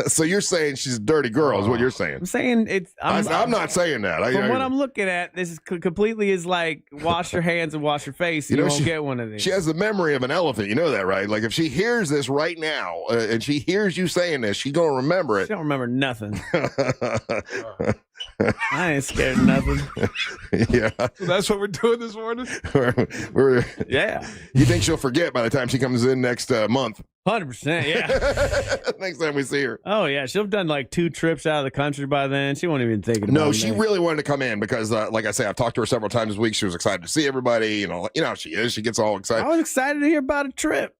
So you're saying she's a dirty girl is what you're saying. I'm saying I'm not saying that. From what I'm looking at, this is completely is like wash your hands and wash your face. You won't get one of these. She has the memory of an elephant. You know that, right? Like if she hears this right now and she hears you saying this, she's going to remember it. She don't remember nothing. I ain't scared of nothing. Yeah. So that's what we're doing this morning? Yeah. You think she'll forget by the time she comes in next month? 100%, yeah. Next time we see her. Oh, yeah. She'll have done like 2 trips out of the country by then. She won't even think about it. No, she really wanted to come in because, like I say, I've talked to her several times this week. She was excited to see everybody. You know how she is. She gets all excited. I was excited to hear about a trip.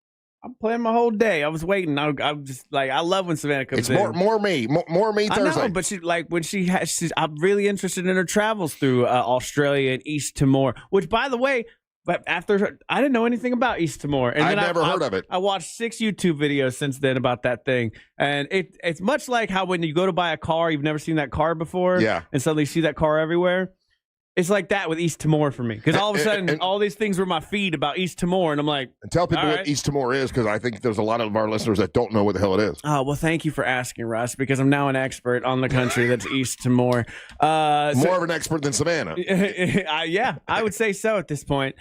I'm planning my whole day. I was waiting. I'm just like, I love when Savannah comes in. It's more me Thursday. I know, but I'm really interested in her travels through Australia and East Timor, which, by the way, but I didn't know anything about East Timor. And I'd never heard of it. I watched 6 YouTube videos since then about that thing. And it's much like how when you go to buy a car, you've never seen that car before. Yeah. And suddenly you see that car everywhere. It's like that with East Timor for me. Because all of a sudden, all these things were my feed about East Timor. And I'm like, and tell people what East Timor is, because I think there's a lot of our listeners that don't know what the hell it is. Oh, well, thank you for asking, Russ, because I'm now an expert on the country that's East Timor. More of an expert than Savannah. Yeah, I would say so at this point.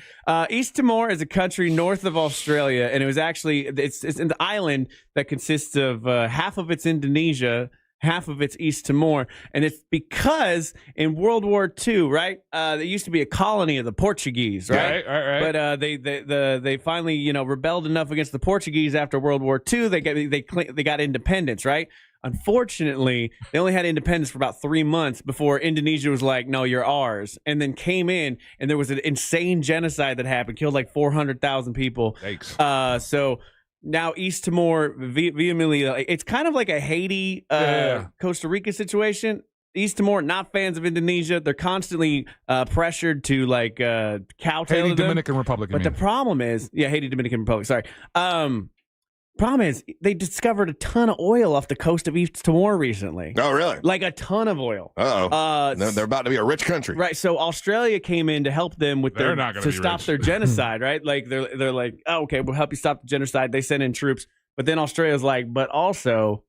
East Timor is a country north of Australia, and it was actually, it's an island that consists of half of it's Indonesia, half of it's East Timor, and it's because in World War II, right? There used to be a colony of the Portuguese, right? Right. But they finally rebelled enough against the Portuguese after World War II. They got independence, right? Unfortunately, they only had independence for about 3 months before Indonesia was like, "No, you're ours," and then came in, and there was an insane genocide that happened, killed like 400,000 people. Thanks. So. Now, East Timor, vehemently, it's kind of like a Haiti, Costa Rica situation. East Timor, not fans of Indonesia. They're constantly pressured to kowtow Haiti, to them. Dominican Republic. But the problem is, Haiti, Dominican Republic. Sorry. Problem is, they discovered a ton of oil off the coast of East Timor recently. Oh, really? Like a ton of oil. Uh-oh. They're about to be a rich country. Right. So Australia came in to help them with to stop their genocide, right? Like they're like, oh, okay, we'll help you stop the genocide. They sent in troops. But then Australia's like, but also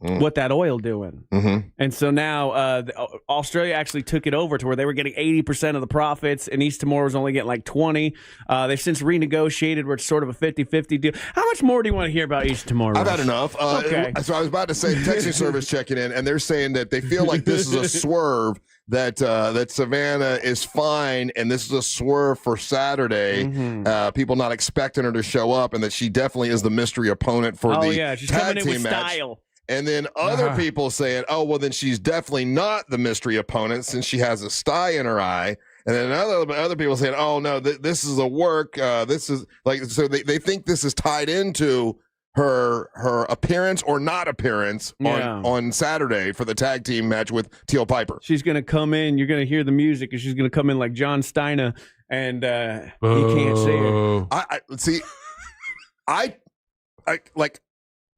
what that oil doing? Mm-hmm. And so now Australia actually took it over to where they were getting 80% of the profits, and East Timor was only getting like 20. They've since renegotiated where it's sort of a 50-50 deal. How much more do you want to hear about East Timor? I've had enough. Okay. So I was about to say, texting service checking in, and they're saying that they feel like this is a swerve, that Savannah is fine, and this is a swerve for Saturday. Mm-hmm. People not expecting her to show up, and that she definitely is the mystery opponent for the she's tag coming in team with match. style. And then other people saying, oh, well, then she's definitely not the mystery opponent since she has a sty in her eye. And then other people saying, oh, no, this is a work. This is like, so they think this is tied into her appearance or not appearance on Saturday for the tag team match with Teal Piper. She's going to come in. You're going to hear the music, and she's going to come in like John Steiner, and you can't see her.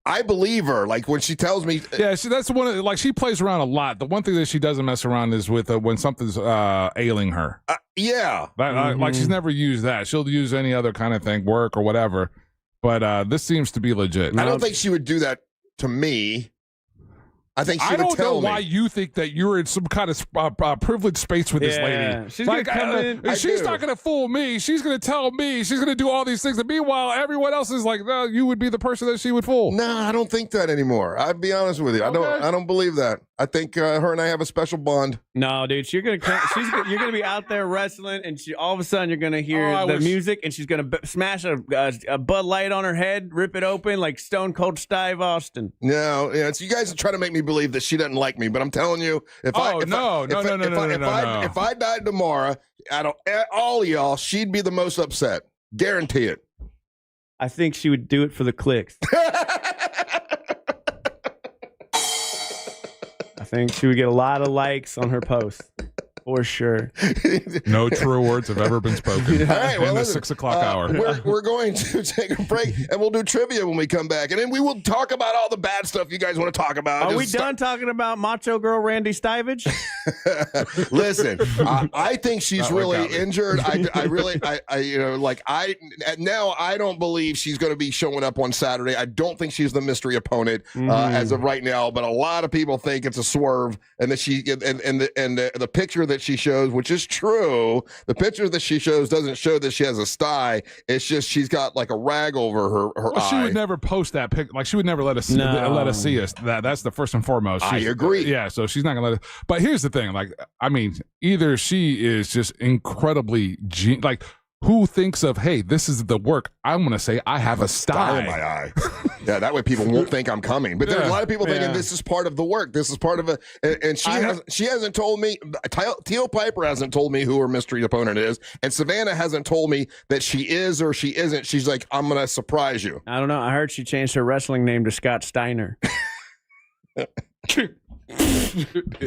I believe her. Like when she tells me, that's one. Like she plays around a lot. The one thing that she doesn't mess around is with when something's ailing her. Like she's never used that. She'll use any other kind of thing, work or whatever. But this seems to be legit. I don't think she would do that to me. I think I don't know why you think that you're in some kind of privileged space with this lady. She's gonna come in. She's not going to fool me. She's going to tell me. She's going to do all these things. And meanwhile, everyone else is like, no, you would be the person that she would fool. No, I don't think that anymore. I'll be honest with you. Okay. I don't believe that. I think her and I have a special bond. No, dude, you're gonna be out there wrestling, and all of a sudden you're gonna hear the music, and she's gonna smash a Bud Light on her head, rip it open like Stone Cold Steve Austin. No, so you guys are trying to make me believe that she doesn't like me, but I'm telling you, if I died tomorrow, out of all of y'all, she'd be the most upset. Guarantee it. I think she would do it for the clicks. I think she would get a lot of likes on her post. For sure. No true words have ever been spoken All right, well, in the 6 o'clock hour. We're going to take a break, and we'll do trivia when we come back. And then we will talk about all the bad stuff you guys want to talk about. Are we done talking about Macho Girl Randy Stivage? Listen, I think she's really injured. I don't believe she's going to be showing up on Saturday. I don't think she's the mystery opponent as of right now, but a lot of people think it's a swerve, and that the picture that she shows, which is true, the picture that she shows doesn't show that she has a sty. It's just she's got like a rag over her eye. She would never post that pic. Like, she would never let us see us. That's the first and foremost. I agree. Yeah, so she's not gonna let us. But here's the thing. Like, I mean, either she is just incredibly who thinks of, hey, this is the work, I'm going to say I have a sty in my eye. Yeah, that way people won't think I'm coming. But there's a lot of people thinking this is part of the work. This is part of it. And she hasn't told me, Teal Piper hasn't told me who her mystery opponent is. And Savannah hasn't told me that she is or she isn't. She's like, I'm going to surprise you. I don't know. I heard she changed her wrestling name to Scott Steiner.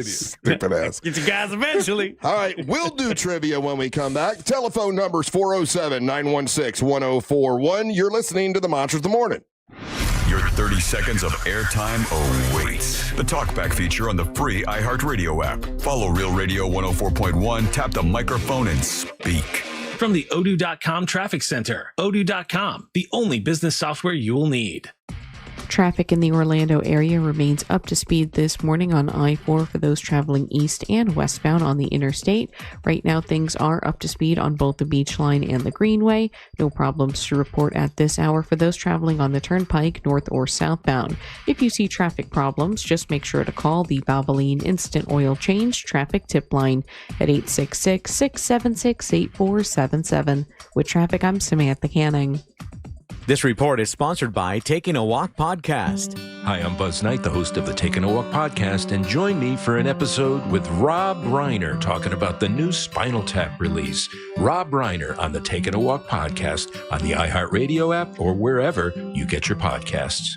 Stupid ass. Get you guys eventually. All right, we'll do trivia when we come back. Telephone numbers 407-916-1041. You're listening to the Monsters of the Morning. Your 30 seconds of airtime awaits. The Talkback feature on the free iHeartRadio app. Follow Real Radio 104.1, tap the microphone, and speak. From the Odoo.com Traffic Center. Odoo.com, the only business software you will need. Traffic in the Orlando area remains up to speed this morning on I-4 for those traveling east and westbound on the interstate. Right now, things are up to speed on both the Beach Line and the Greenway. No problems to report at this hour for those traveling on the Turnpike, north or southbound. If you see traffic problems, just make sure to call the Valvoline Instant Oil Change Traffic Tip Line at 866-676-8477. With traffic, I'm Samantha Canning. This report is sponsored by Taking a Walk Podcast. Hi, I'm Buzz Knight, the host of the Taking a Walk Podcast, and join me for an episode with Rob Reiner talking about the new Spinal Tap release. Rob Reiner on the Taking a Walk Podcast on the iHeartRadio app or wherever you get your podcasts.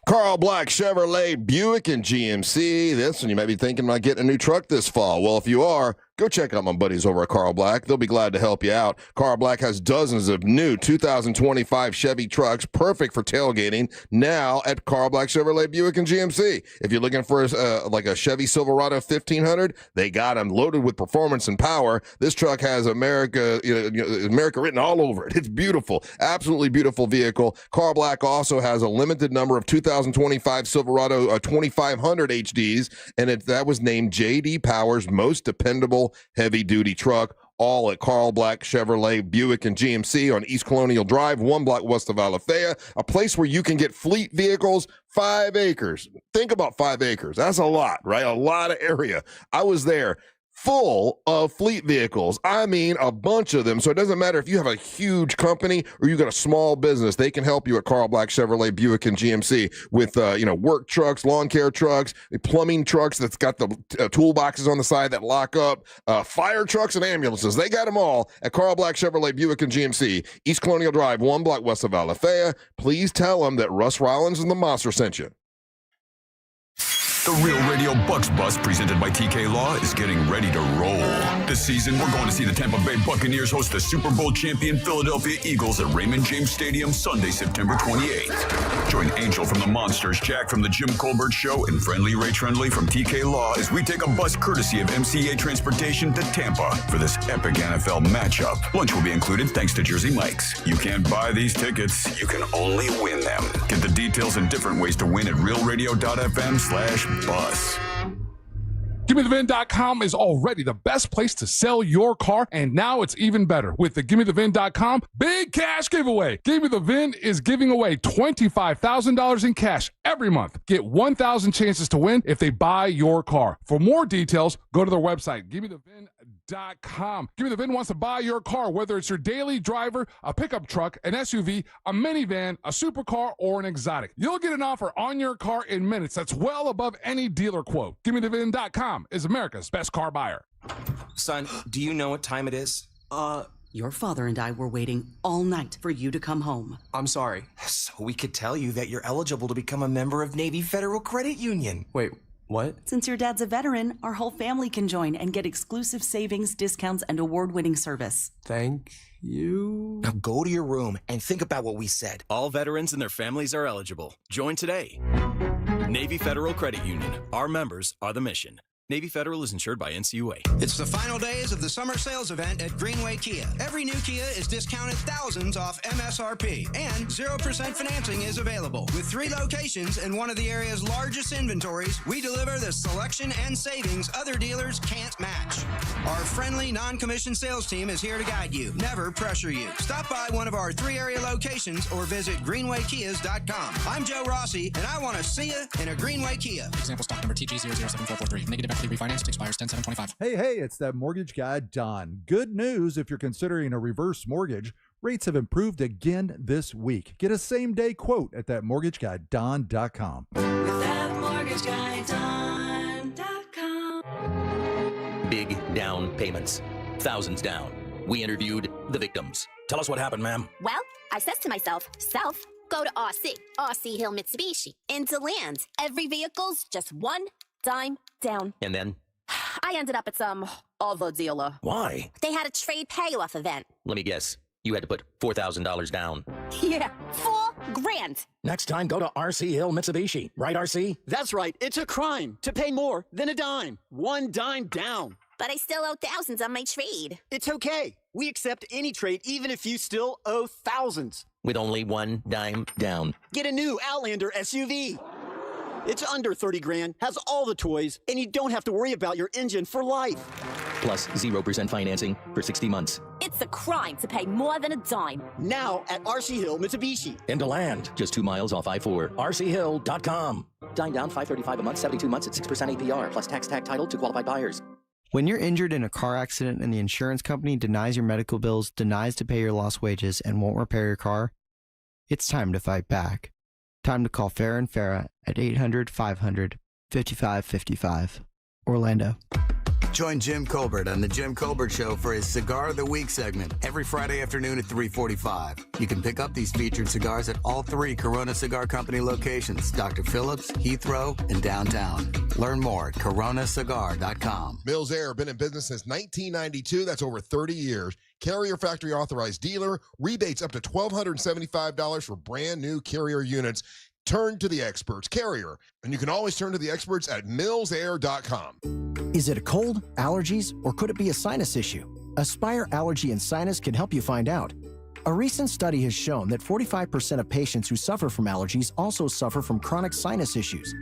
Carl Black, Chevrolet, Buick, and GMC. This one, you might be thinking about getting a new truck this fall. Well, if you are, go check out my buddies over at Carl Black. They'll be glad to help you out. Carl Black has dozens of new 2025 Chevy trucks, perfect for tailgating, now at Carl Black, Chevrolet, Buick, and GMC. If you're looking for like a Chevy Silverado 1500, they got them loaded with performance and power. This truck has America written all over it. It's beautiful, absolutely beautiful vehicle. Carl Black also has a limited number of 2025 Silverado 2500 HDs, and that was named J.D. Power's most dependable heavy-duty truck, all at Carl Black, Chevrolet, Buick, and GMC on East Colonial Drive, 1 block west of Alafaya, a place where you can get fleet vehicles, 5 acres. Think about 5 acres. That's a lot, right? A lot of area. I was there. Full of fleet vehicles. I mean, a bunch of them. So it doesn't matter if you have a huge company or you got a small business. They can help you at Carl Black, Chevrolet, Buick, and GMC with, work trucks, lawn care trucks, plumbing trucks that's got the toolboxes on the side that lock up, fire trucks and ambulances. They got them all at Carl Black, Chevrolet, Buick, and GMC. East Colonial Drive, 1 block west of Alafaya. Please tell them that Russ Rollins and the Monster sent you. The Real Radio Bucks Bus, presented by TK Law, is getting ready to roll. This season, we're going to see the Tampa Bay Buccaneers host the Super Bowl champion Philadelphia Eagles at Raymond James Stadium Sunday, September 28th. Join Angel from the Monsters, Jack from the Jim Colbert Show, and Friendly Ray Trendley from TK Law as we take a bus courtesy of MCA Transportation to Tampa for this epic NFL matchup. Lunch will be included thanks to Jersey Mike's. You can't buy these tickets, you can only win them. Get the details and different ways to win at realradio.fm/bus. GimmeTheVin.com is already the best place to sell your car, and now it's even better with the GimmeTheVin.com Big Cash Giveaway. Gimme the Vin is giving away $25,000 in cash every month. Get 1,000 chances to win if they buy your car. For more details, go to their website, GimmeTheVin.com. Gimme the Vin wants to buy your car, whether it's your daily driver, a pickup truck, an SUV, a minivan, a supercar, or an exotic. You'll get an offer on your car in minutes that's well above any dealer quote. GimmeTheVin.com is America's best car buyer. Son, do you know what time it is? Your father and I were waiting all night for you to come home. I'm sorry. So we could tell you that you're eligible to become a member of Navy Federal Credit Union. Wait, what? Since your dad's a veteran, our whole family can join and get exclusive savings, discounts, and award-winning service. Thank you. Now go to your room and think about what we said. All veterans and their families are eligible. Join today. Navy Federal Credit Union. Our members are the mission. Navy Federal is insured by NCUA. It's the final days of the summer sales event at Greenway Kia. Every new Kia is discounted thousands off MSRP, and 0% financing is available. With 3 locations and one of the area's largest inventories, we deliver the selection and savings other dealers can't match. Our friendly, non-commissioned sales team is here to guide you, never pressure you. Stop by one of our 3 area locations or visit greenwaykias.com. I'm Joe Rossi, and I want to see you in a Greenway Kia. Example stock number TG007443. Negative equity refinanced, expires 10/7/25. Hey, it's that mortgage guy, Don. Good news if you're considering a reverse mortgage. Rates have improved again this week. Get a same-day quote at thatmortgageguyDon.com. ThatmortgageguyDon.com. Big down payments. Thousands down. We interviewed the victims. Tell us what happened, ma'am. Well, I says to myself, go to RC Hill Mitsubishi, into Land. Every vehicle's just one dime down. And then? I ended up at some other dealer. Why? They had a trade payoff event. Let me guess. You had to put $4,000 down. Yeah, $4,000. Next time, go to RC Hill Mitsubishi. Right, RC? That's right. It's a crime to pay more than a dime. One dime down. But I still owe thousands on my trade. It's okay. We accept any trade, even if you still owe thousands. With only one dime down. Get a new Outlander SUV. It's under 30 grand, has all the toys, and you don't have to worry about your engine for life. Plus 0% financing for 60 months. It's a crime to pay more than a dime. Now at RC Hill Mitsubishi. Into Land, just 2 miles off I-4. RCHill.com. Dime down, $535 a month, 72 months at 6% APR, plus tax tag title to qualified buyers. When you're injured in a car accident and the insurance company denies your medical bills, denies to pay your lost wages, and won't repair your car, it's time to fight back. Time to call Farah & Farah at 800-500-5555. Orlando. Join Jim Colbert on The Jim Colbert Show for his Cigar of the Week segment every Friday afternoon at 3:45. You can pick up these featured cigars at all 3 Corona Cigar Company locations, Dr. Phillips, Heathrow, and downtown. Learn more at coronacigar.com. Mills Air, been in business since 1992. That's over 30 years. Carrier Factory Authorized Dealer. Rebates up to $1,275 for brand new Carrier units. Turn to the experts, Carrier. And you can always turn to the experts at millsair.com. Is it a cold, allergies, or could it be a sinus issue? Aspire Allergy and Sinus can help you find out. A recent study has shown that 45% of patients who suffer from allergies also suffer from chronic sinus issues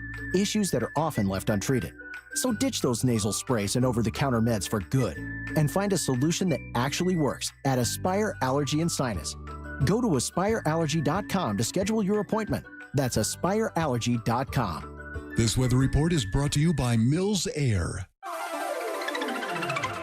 that are often left untreated. So ditch those nasal sprays and over-the-counter meds for good and find a solution that actually works at Aspire Allergy and Sinus. Go to aspireallergy.com to schedule your appointment. That's aspireallergy.com. This weather report is brought to you by Mills Air.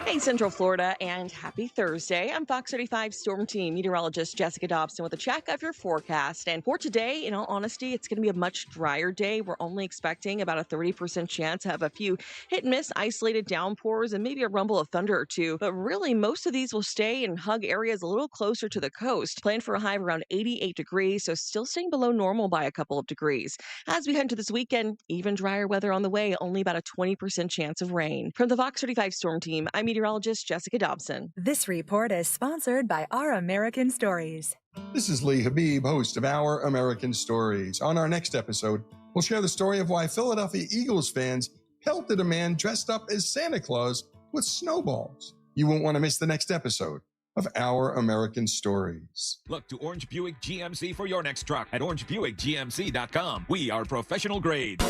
Hey, Hey, Central Florida, and happy Thursday. I'm Fox 35 Storm Team meteorologist Jessica Dobson with a check of your forecast. And for today, in all honesty, it's going to be a much drier day. We're only expecting about a 30% chance of a few hit and miss isolated downpours and maybe a rumble of thunder or two. But really, most of these will stay and hug areas a little closer to the coast. Plan for a high of around 88 degrees, so still staying below normal by a couple of degrees. As we head into this weekend, even drier weather on the way, only about a 20% chance of rain. From the Fox 35 Storm Team, I'm meteorologist Jessica Dobson. This report is sponsored by Our American Stories. This is Lee Habib, host of Our American Stories. On our next episode, we'll share the story of why Philadelphia Eagles fans pelted a man dressed up as Santa Claus with snowballs. You won't want to miss the next episode of Our American Stories. Look to Orange Buick GMC for your next truck at orangebuickgmc.com. We are professional grade.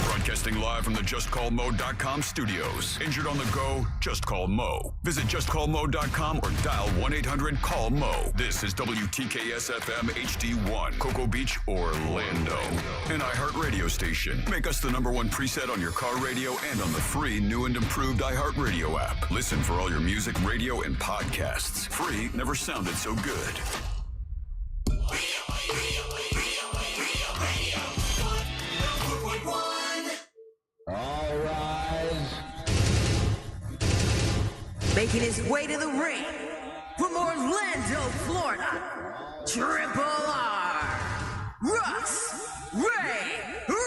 Broadcasting live from the JustCallMo.com studios. Injured on the go? Just call Mo. Visit JustCallMo.com or dial 1-800-CALL-MO. This is WTKS-FM HD1, Cocoa Beach, Orlando. An iHeartRadio station. Make us the #1 preset on your car radio and on the free new and improved iHeartRadio app. Listen for all your music, radio, and podcasts. Free never sounded so good. All rise. Making his way to the ring from Orlando, Florida, Triple R, Russ Ray Rollins.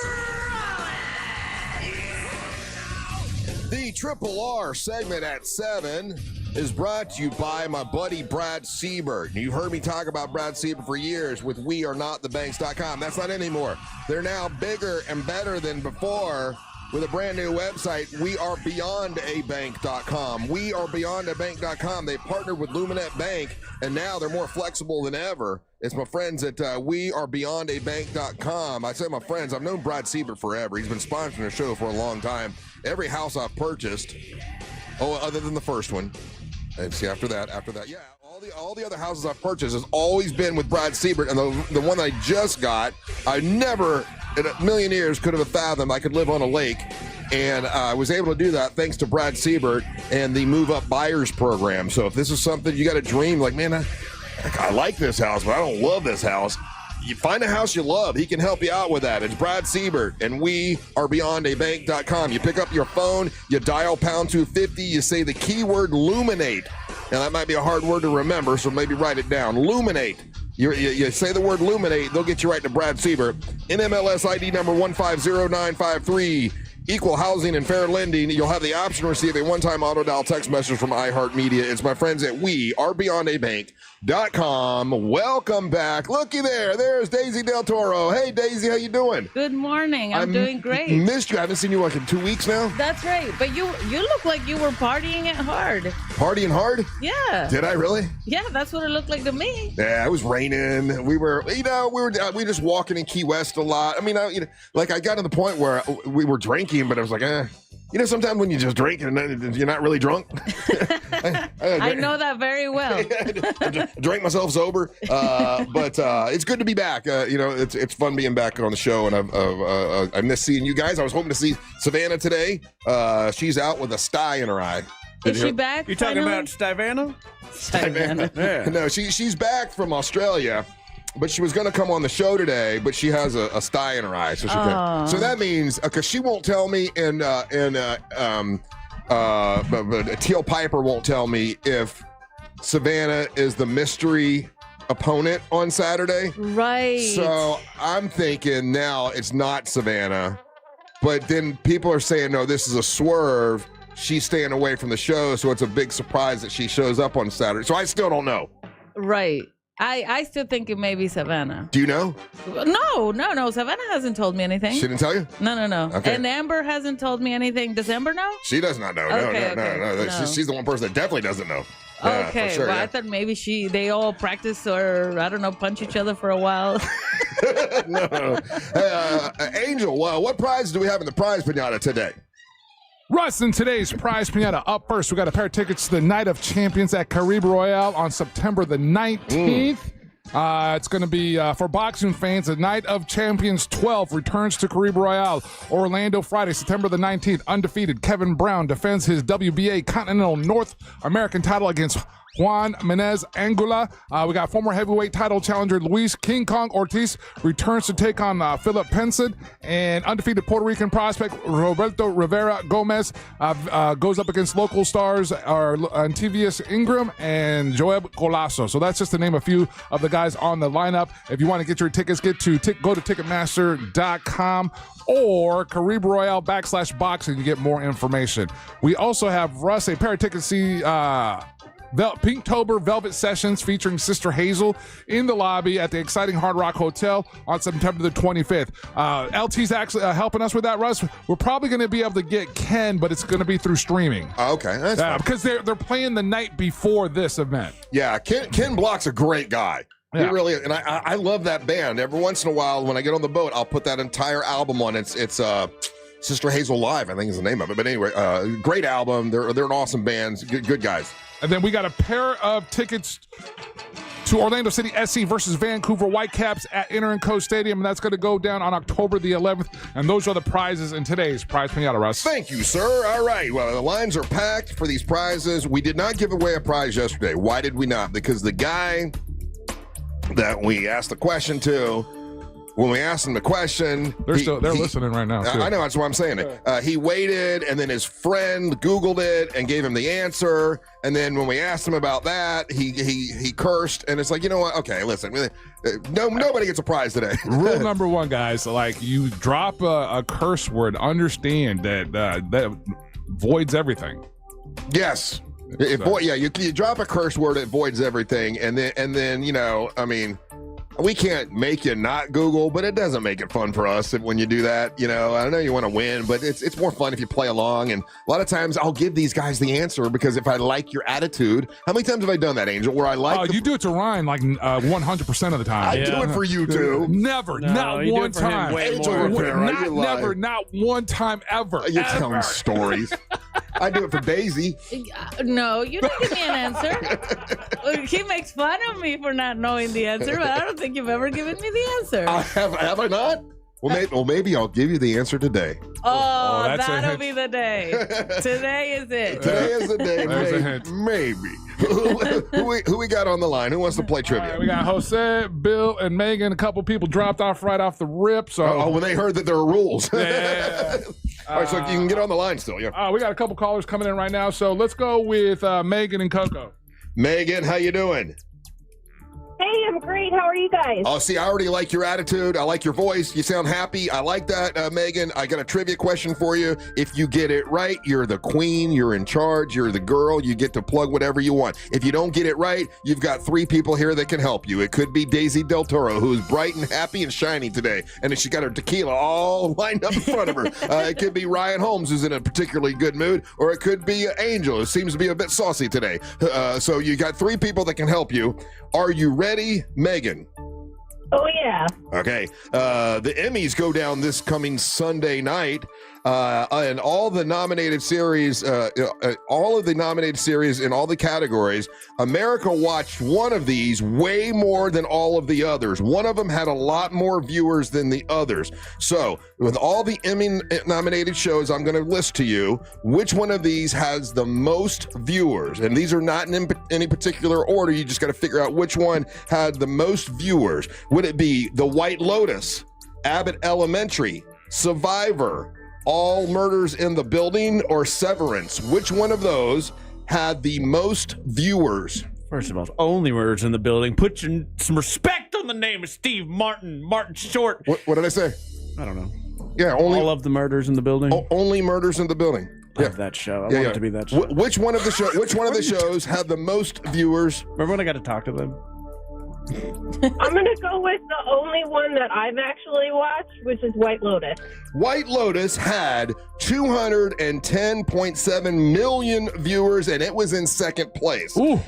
The Triple R segment at 7 is brought to you by my buddy Brad Siebert. You've heard me talk about Brad Siebert for years with wearenotthebanks.com. That's not anymore. They're now bigger and better than before with a brand new website, wearebeyondabank.com. Wearebeyondabank.com. They partnered with Luminette Bank, and now they're more flexible than ever. It's my friends at wearebeyondabank.com. I say my friends, I've known Brad Siebert forever. He's been sponsoring the show for a long time. Every house I've purchased, other than the first one, and see after that, yeah, all the other houses I've purchased has always been with Brad Siebert, and the one I just got, I never in a million years could have fathomed I could live on a lake, and I was able to do that thanks to Brad Siebert and the Move Up Buyers program. So if this is something you got a dream, like, man, I like this house, but I don't love this house. You find a house you love. He can help you out with that. It's Brad Siebert, and wearebeyondabank.com. You pick up your phone, you dial pound 250, you say the keyword Luminate. Now, that might be a hard word to remember, so maybe write it down. Luminate. You say the word Luminate, they'll get you right to Brad Siebert. NMLS ID number 150953. Equal housing and fair lending. You'll have the option to receive a one-time auto dial text message from iHeartMedia. It's my friends at wearebeyondabank.com. Welcome back. Looky there. There's Deisi Del Toro. Hey, Deisi, how you doing? Good morning. I'm doing great. Missed you. I haven't seen you like in 2 weeks now. That's right. But you look like you were partying it hard. Partying hard? Yeah. Did I really? Yeah, that's what it looked like to me. Yeah, it was raining. We were just walking in Key West a lot. I mean, I got to the point where we were drinking, but I was like, sometimes when you just drink and you're not really drunk. I know that very well. Drank myself sober, but it's good to be back. It's fun being back on the show, and I miss seeing you guys. I was hoping to see Savannah today. She's out with a sty in her eye. Is she back? You talking about Savannah? Savannah. Yeah. No, she's back from Australia. But she was going to come on the show today, but she has a sty in her eye, so she can't. So that means because she won't tell me, and Teal Piper won't tell me if Savannah is the mystery opponent on Saturday. Right. So I'm thinking now it's not Savannah, but then people are saying no, this is a swerve. She's staying away from the show, so it's a big surprise that she shows up on Saturday. So I still don't know. Right. I still think it may be Savannah. Do you know? No. Savannah hasn't told me anything. She didn't tell you? No. Okay. And Amber hasn't told me anything. Does Amber know? She does not know. Okay, No. She's the one person that definitely doesn't know. Yeah, okay, for sure, well, I thought maybe they all practice or, I don't know, punch each other for a while. No. Angel, what prize do we have in the prize pinata today? Russ, in today's prize pinata, up first, we got a pair of tickets to the Night of Champions at Caribe Royale on September the 19th. It's going to be for boxing fans. The Night of Champions 12 returns to Caribe Royale, Orlando, Friday, September the 19th. Undefeated Kevin Brown defends his WBA Continental North American title against Juan Menez Angula. We got former heavyweight title challenger Luis King Kong Ortiz returns to take on Philip Penson, and undefeated Puerto Rican prospect Roberto Rivera Gomez goes up against local stars Antivius Ingram and Joeb Colasso. So that's just to name a few of the guys on the lineup. If you want to get your tickets, go to Ticketmaster.com or Caribe Royale /boxing to get more information. We also have Russ a pair of tickets to see Pinktober Velvet Sessions featuring Sister Hazel in the lobby at the exciting Hard Rock Hotel on September the 25th. LT's actually helping us with that, Russ. We're probably going to be able to get Ken, but it's going to be through streaming. Okay, that's fine. Because they're playing the night before this event. Yeah, Ken Block's a great guy. Yeah. He really, and I love that band. Every once in a while, when I get on the boat, I'll put that entire album on. It's Sister Hazel Live, I think is the name of it. But anyway, great album. They're an awesome band. Good guys. And then we got a pair of tickets to Orlando City SC versus Vancouver Whitecaps at Inter & Co Stadium, and that's going to go down on October the 11th. And those are the prizes in today's Prize Pinata, Russ. Thank you, sir. All right. Well, the lines are packed for these prizes. We did not give away a prize yesterday. Why did we not? Because the guy that we asked the question to, when we asked him the question, they're listening right now. Too. I know, that's why I'm saying it. He waited, and then his friend Googled it and gave him the answer. And then when we asked him about that, he cursed. And it's like, you know what? Okay, listen, nobody gets a prize today. Rule number one, guys: like you drop a curse word, understand that voids everything. Yes. You drop a curse word, it voids everything. And then I mean, we can't make you not Google, but it doesn't make it fun for us when you do that. I know you want to win, but it's more fun if you play along. And a lot of times I'll give these guys the answer because if I like your attitude. How many times have I done that, Angel, where I like you do it to Ryan like 100% of the time. I do it for you too. Never, not one time. Not one time ever. You're telling stories. I do it for Deisi. No, you didn't give me an answer. He makes fun of me for not knowing the answer, but I don't think you've ever given me the answer. Have I not? Well, maybe I'll give you the answer today. That'll be the day. Today is it. Today is the day. Maybe. Who we got on the line? Who wants to play trivia? Right, we got Jose, Bill, and Megan. A couple people dropped off right off the rip. So when they heard that there are rules. Yeah. All right, so you can get on the line still. Yeah. We got a couple callers coming in right now. So let's go with Megan and Coco. Megan, how you doing? Hey, I'm great. How are you guys? Oh, see, I already like your attitude. I like your voice. You sound happy. I like that, Megan. I got a trivia question for you. If you get it right, you're the queen. You're in charge. You're the girl. You get to plug whatever you want. If you don't get it right, you've got 3 people here that can help you. It could be Deisi Del Toro, who's bright and happy and shiny today, and then she got her tequila all lined up in front of her. It could be Ryan Holmes, who's in a particularly good mood, or it could be Angel, who seems to be a bit saucy today. So you got 3 people that can help you. Are you ready, Megan? Oh, yeah. Okay. The Emmys go down this coming Sunday night. And all the nominated series, all of the nominated series in all the categories, America watched one of these way more than all of the others. One of them had a lot more viewers than the others. So with all the Emmy nominated shows, I'm going to list to you which one of these has the most viewers. And these are not in any particular order. You just got to figure out which one had the most viewers. Would it be The White Lotus, Abbott Elementary, Survivor, All Murders in the Building, or Severance? Which one of those had the most viewers? First of all, Only Murders in the Building. Put some respect on the name of Steve Martin Short. What did I say? I don't know. Yeah, all of the Murders in the Building. Only Murders in the Building. Love that show. I want it to be that show. Which one of the shows had the most viewers? Remember when I got to talk to them? I'm going to go with the only one that I've actually watched, which is White Lotus. White Lotus had 210.7 million viewers, and it was in second place. Who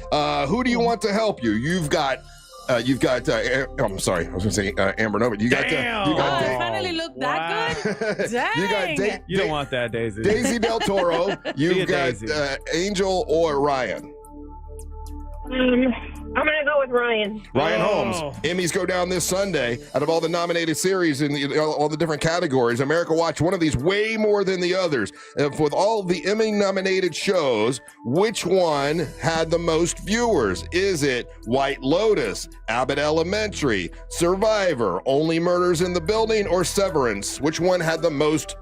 do you want to help you? You've got I'm sorry, I was going to say Amber Nova. You got it finally looked that good? Dang. You don't want that, Deisi. Deisi Del Toro. You've got Angel or Ryan. I'm going to go with with Ryan. Ryan Holmes. Emmys go down this Sunday. Out of all the nominated series in all the different categories, America watched one of these way more than the others. With all the Emmy-nominated shows, which one had the most viewers? Is it White Lotus, Abbott Elementary, Survivor, Only Murders in the Building, or Severance? Which one had the most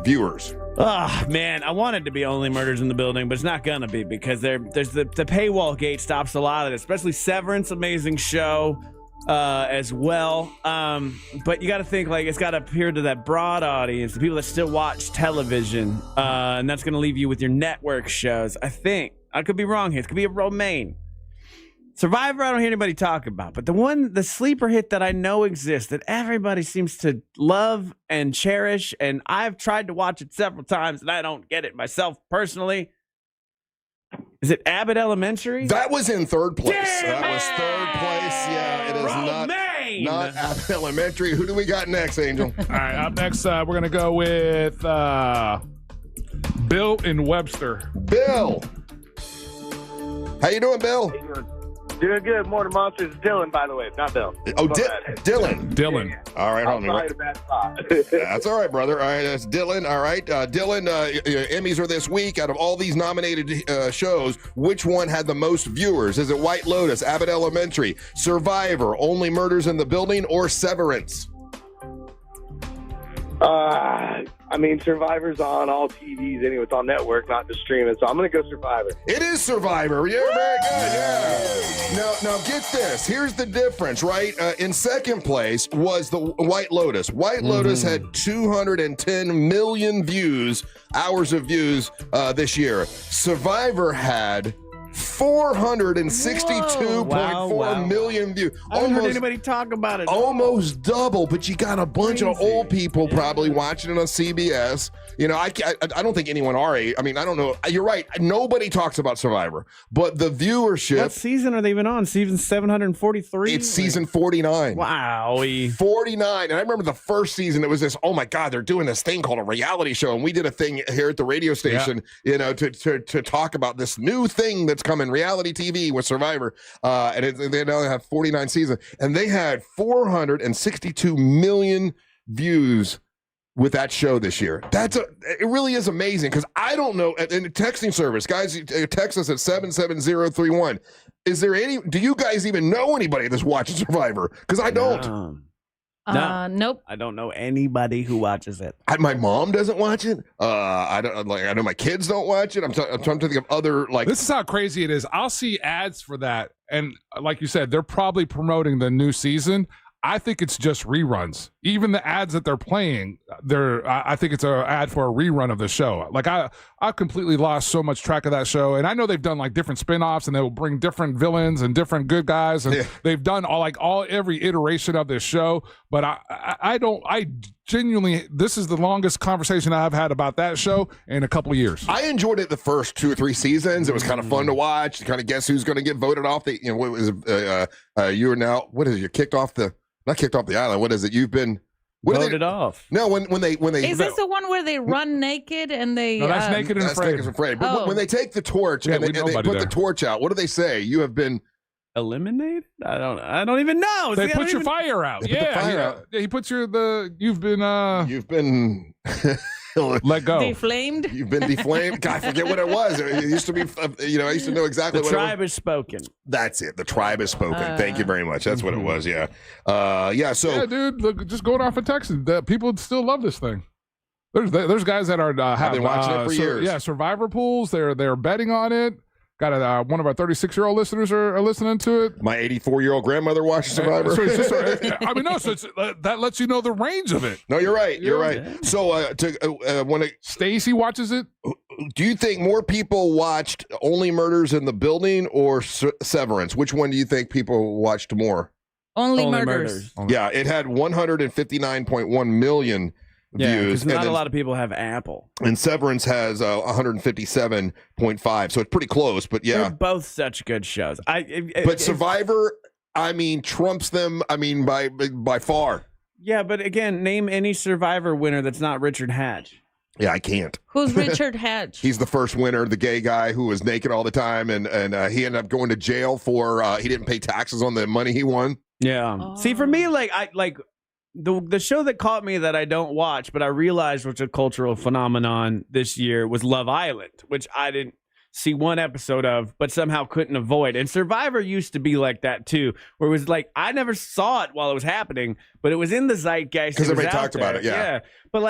viewers? Oh, man, I wanted to be Only Murders in the Building, but it's not going to be because there's the paywall gate stops a lot of it, especially Severance, amazing show as well. But you got to think, like, it's got to appeal to that broad audience, the people that still watch television, and that's going to leave you with your network shows. I think. I could be wrong here. It could be a Romaine. Survivor, I don't hear anybody talk about, but the sleeper hit that I know exists that everybody seems to love and cherish, and I've tried to watch it several times and I don't get it myself personally. Is it Abbott Elementary? That was in third place. That was third place. Yeah, it is not Abbott Elementary. Who do we got next, Angel? All right, up next, we're going to go with Bill in Webster. Bill. How you doing, Bill? Doing good. Morning Monsters. Dylan, by the way, not Bill. Oh, Dylan. Dylan. All right. I'm sorry, bad spot. That's all right, brother. All right, that's Dylan. All right. Dylan, Emmys are this week. Out of all these nominated shows, which one had the most viewers? Is it White Lotus, Abbott Elementary, Survivor, Only Murders in the Building, or Severance? I mean, Survivor's on all TVs anyway. It's on network, not just streaming. So I'm going to go Survivor. It is Survivor. You're very good. Yeah. Now get this. Here's the difference, right? In second place was the White Lotus. White Lotus had 210 million hours of views this year. Survivor had 462.4 million views. I haven't heard anybody talk about it. Almost double, but you got a bunch of old people probably watching it on CBS. You know, I don't think anyone our age. I mean, I don't know. You're right. Nobody talks about Survivor, but the viewership. What season are they even on? Season 743? It's season 49. Wow. 49. And I remember the first season, it was this, oh my God, they're doing this thing called a reality show. And we did a thing here at the radio station, you know, to talk about this new thing that's coming, reality TV with Survivor. And they now have 49 seasons. And they had 462 million views with that show this year. It really is amazing because I don't know. In the texting service, guys, text us at 77031. Do you guys even know anybody that's watching Survivor? Because I don't. No. Nope. I don't know anybody who watches it. My mom doesn't watch it. I know my kids don't watch it. I'm trying to think of other This is how crazy it is. I'll see ads for that, and like you said, they're probably promoting the new season. I think it's just reruns. Even the ads that they're playing, I think it's an ad for a rerun of the show. Like I completely lost so much track of that show. And I know they've done like different spinoffs and they will bring different villains and different good guys. And they've done every iteration of this show. But I genuinely, this is the longest conversation I've had about that show in a couple of years. I enjoyed it the first 2 or 3 seasons. It was kind of fun to watch. Kind of guess who's going to get voted off. What was you are now, what is it? You're kicked off not kicked off the island. What is it? You've been voted off. No, when they is this the one where they run naked and they? No, that's Naked and Afraid. Naked and Afraid. But when they take the torch and they put the torch out, what do they say? You have been eliminated. I don't even know. They put your fire out. He puts you've been let go. Deflamed? You've been deflamed. God, I forget what it was. It used to be, I used to know exactly what it was. The tribe has spoken. That's it. The tribe has spoken. Thank you very much. That's what it was. Yeah. So. Yeah, dude, look, just going off of Texas, people still love this thing. There's guys that are have been watching it for years. Yeah, Survivor pools. They're betting on it. Got one of our 36-year-old listeners are listening to it. My 84-year-old grandmother watches Survivor. So that lets you know the range of it. No, you're right. You're right. So when Stacy watches it, do you think more people watched Only Murders in the Building or Severance? Which one do you think people watched more? Only Murders. Yeah, it had 159.1 million views. Not a lot of people have Apple. And Severance has 157.5, so it's pretty close. But yeah, they're both such good shows. But Survivor, trumps them. By far. Yeah, but again, name any Survivor winner that's not Richard Hatch. Yeah, I can't. Who's Richard Hatch? He's the first winner, the gay guy who was naked all the time, and he ended up going to jail for he didn't pay taxes on the money he won. Yeah. See, for me, the show that caught me that I don't watch, but I realized was a cultural phenomenon this year was Love Island, which I didn't see one episode of, but somehow couldn't avoid. And Survivor used to be like that too, where it was like I never saw it while it was happening, but it was in the zeitgeist because everybody talked about it. Yeah. But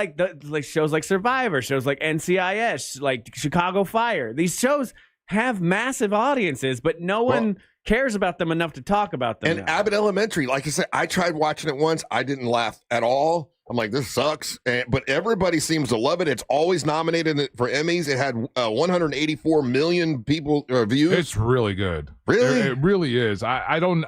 like shows like Survivor, shows like NCIS, like Chicago Fire, these shows have massive audiences, but no one cares about them enough to talk about them. And Abbott Elementary, like I said, I tried watching it once. I didn't laugh at all. I'm like, this sucks. But everybody seems to love it. It's always nominated for Emmys. It had 184 million people views. It's really good. Really? It really is. I don't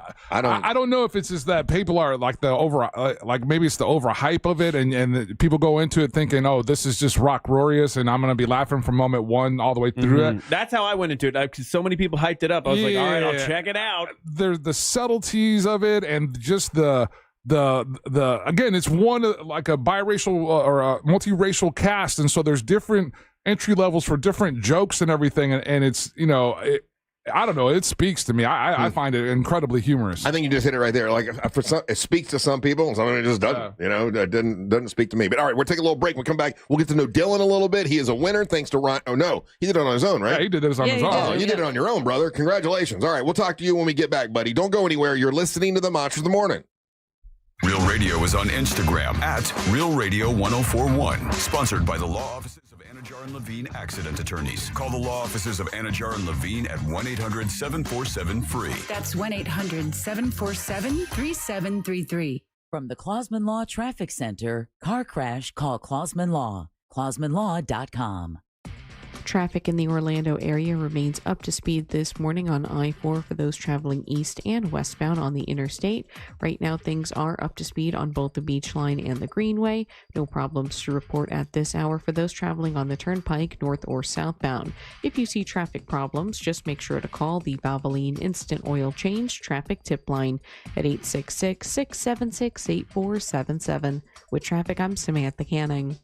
know if it's just that people are like maybe it's the overhype of it, and people go into it thinking, oh, this is just rock-roarious, and I'm going to be laughing from moment one all the way through it. That's how I went into it, because so many people hyped it up. I was like, all right, I'll check it out. There's the subtleties of it, and just the again, it's one like a biracial or a multiracial cast, and so there's different entry levels for different jokes and everything, and it's I don't know, it speaks to me. I find it incredibly humorous. I think you just hit it right there. Like for some, it speaks to some people, and some of it just doesn't. It doesn't speak to me. But all right, we'll take a little break. We'll come back. We'll get to know Dylan a little bit. He is a winner thanks to Ryan. Oh no, he did it on his own, right? Yeah, he did this on his own. Oh, you did it on your own, brother. Congratulations. All right, we'll talk to you when we get back, buddy. Don't go anywhere. You're listening to the Monsters of the Morning. Real Radio is on Instagram at Real Radio 1041. Sponsored by the law offices of Anajar and Levine Accident Attorneys. Call the law offices of Anajar and Levine at 1-800-747-FREE. That's 1-800-747-3733. From the Clausman Law Traffic Center, car crash, call Clausman Law. ClausmanLaw.com. Traffic in the Orlando area remains up to speed this morning on I-4 for those traveling east and westbound on the interstate. Right now, things are up to speed on both the Beach Line and the Greenway. No problems to report at this hour for those traveling on the Turnpike, north or southbound. If you see traffic problems, just make sure to call the Valvoline Instant Oil Change Traffic Tip Line at 866-676-8477. With traffic, I'm Samantha Canning.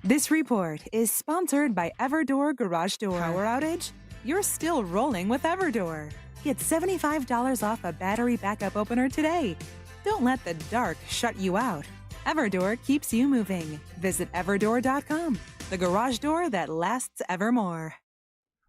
This report is sponsored by Everdoor Garage Door. Power outage? You're still rolling with Everdoor. Get $75 off a battery backup opener today. Don't let the dark shut you out. Everdoor keeps you moving. Visit everdoor.com, the garage door that lasts evermore.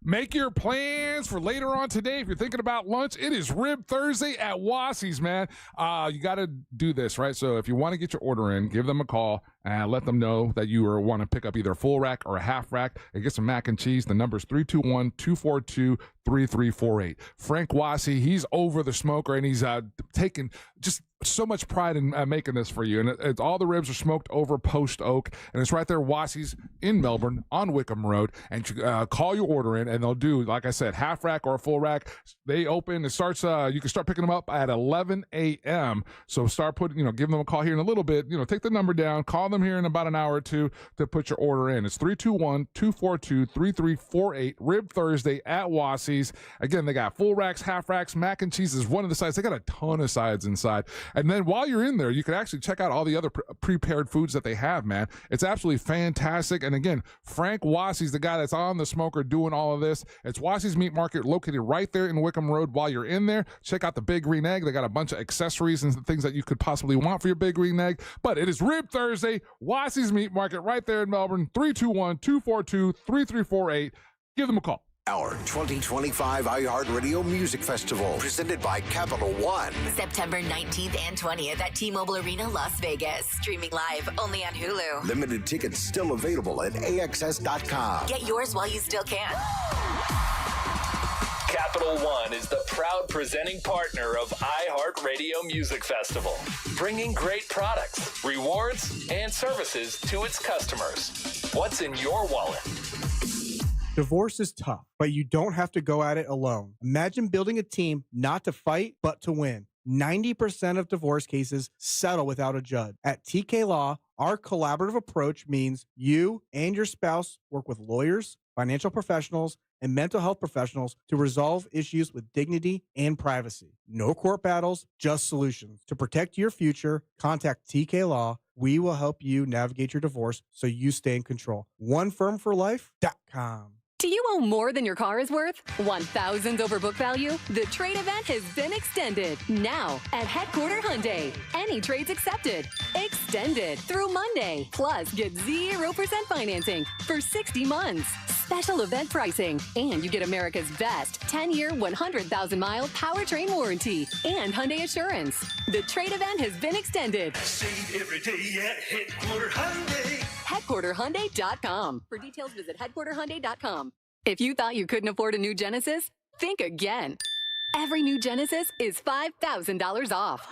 Make your plans for later on today. If you're thinking about lunch, it is Rib Thursday at Wassie's, man. You got to do this, right? So if you want to get your order in, give them a call and let them know that you want to pick up either a full rack or a half rack and get some mac and cheese. The number's 321-242-3348. Frank Wassie, he's over the smoker, and he's taking just so much pride in making this for you. And it's all the ribs are smoked over post oak, and it's right there, Wassie's in Melbourne on Wickham Road. And call your order in, and they'll do, like I said, half rack or a full rack. They open. It starts. You can start picking them up at 11 a.m. So start putting, give them a call here in a little bit. Take the number down. Call them here in about an hour or two to put your order in. It's 321-242-3348. Rib Thursday at Wassie's. Again, they got full racks, half racks, mac and cheese is one of the sides. They got a ton of sides inside. And then while you're in there, you can actually check out all the other prepared foods that they have, man. It's absolutely fantastic. And again, Frank Wassie's the guy that's on the smoker doing all of this. It's Wassie's Meat Market located right there in Wickham Road. While you're in there, check out the Big Green Egg. They got a bunch of accessories and things that you could possibly want for your Big Green Egg. But it is Rib Thursday, Wassie's Meat Market right there in Melbourne, 321-242-3348. Give them a call. Our 2025 iHeartRadio Music Festival, presented by Capital One. September 19th and 20th at T-Mobile Arena, Las Vegas. Streaming live only on Hulu. Limited tickets still available at AXS.com. Get yours while you still can. Capital One is the proud presenting partner of iHeartRadio Music Festival, bringing great products, rewards, and services to its customers. What's in your wallet? Divorce is tough, but you don't have to go at it alone. Imagine building a team not to fight, but to win. 90% of divorce cases settle without a judge. At TK Law, our collaborative approach means you and your spouse work with lawyers, financial professionals, and mental health professionals to resolve issues with dignity and privacy. No court battles, just solutions. To protect your future, contact TK Law. We will help you navigate your divorce so you stay in control. OneFirmForLife.com. Do you owe more than your car is worth? Want thousands over book value? The trade event has been extended. Now at Headquarter Hyundai. Any trades accepted. Extended through Monday. Plus, get 0% financing for 60 months. Special event pricing. And you get America's best 10-year, 100,000-mile powertrain warranty and Hyundai Assurance. The trade event has been extended. Save every day at Headquarter Hyundai. HeadquarterHyundai.com. For details, visit HeadquarterHyundai.com. If you thought you couldn't afford a new Genesis, think again. Every new Genesis is $5,000 off.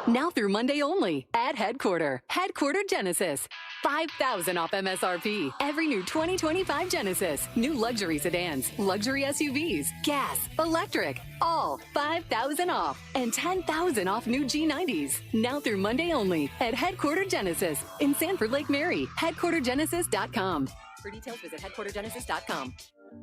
Now through Monday only at Headquarter Genesis. $5,000 off MSRP. Every new 2025 Genesis. New luxury sedans, luxury SUVs, gas, electric, all $5,000 off. And $10,000 off new G90s. Now through Monday only at Headquarter Genesis in Sanford Lake Mary. HeadquarterGenesis.com. For details, visit HeadquarterGenesis.com.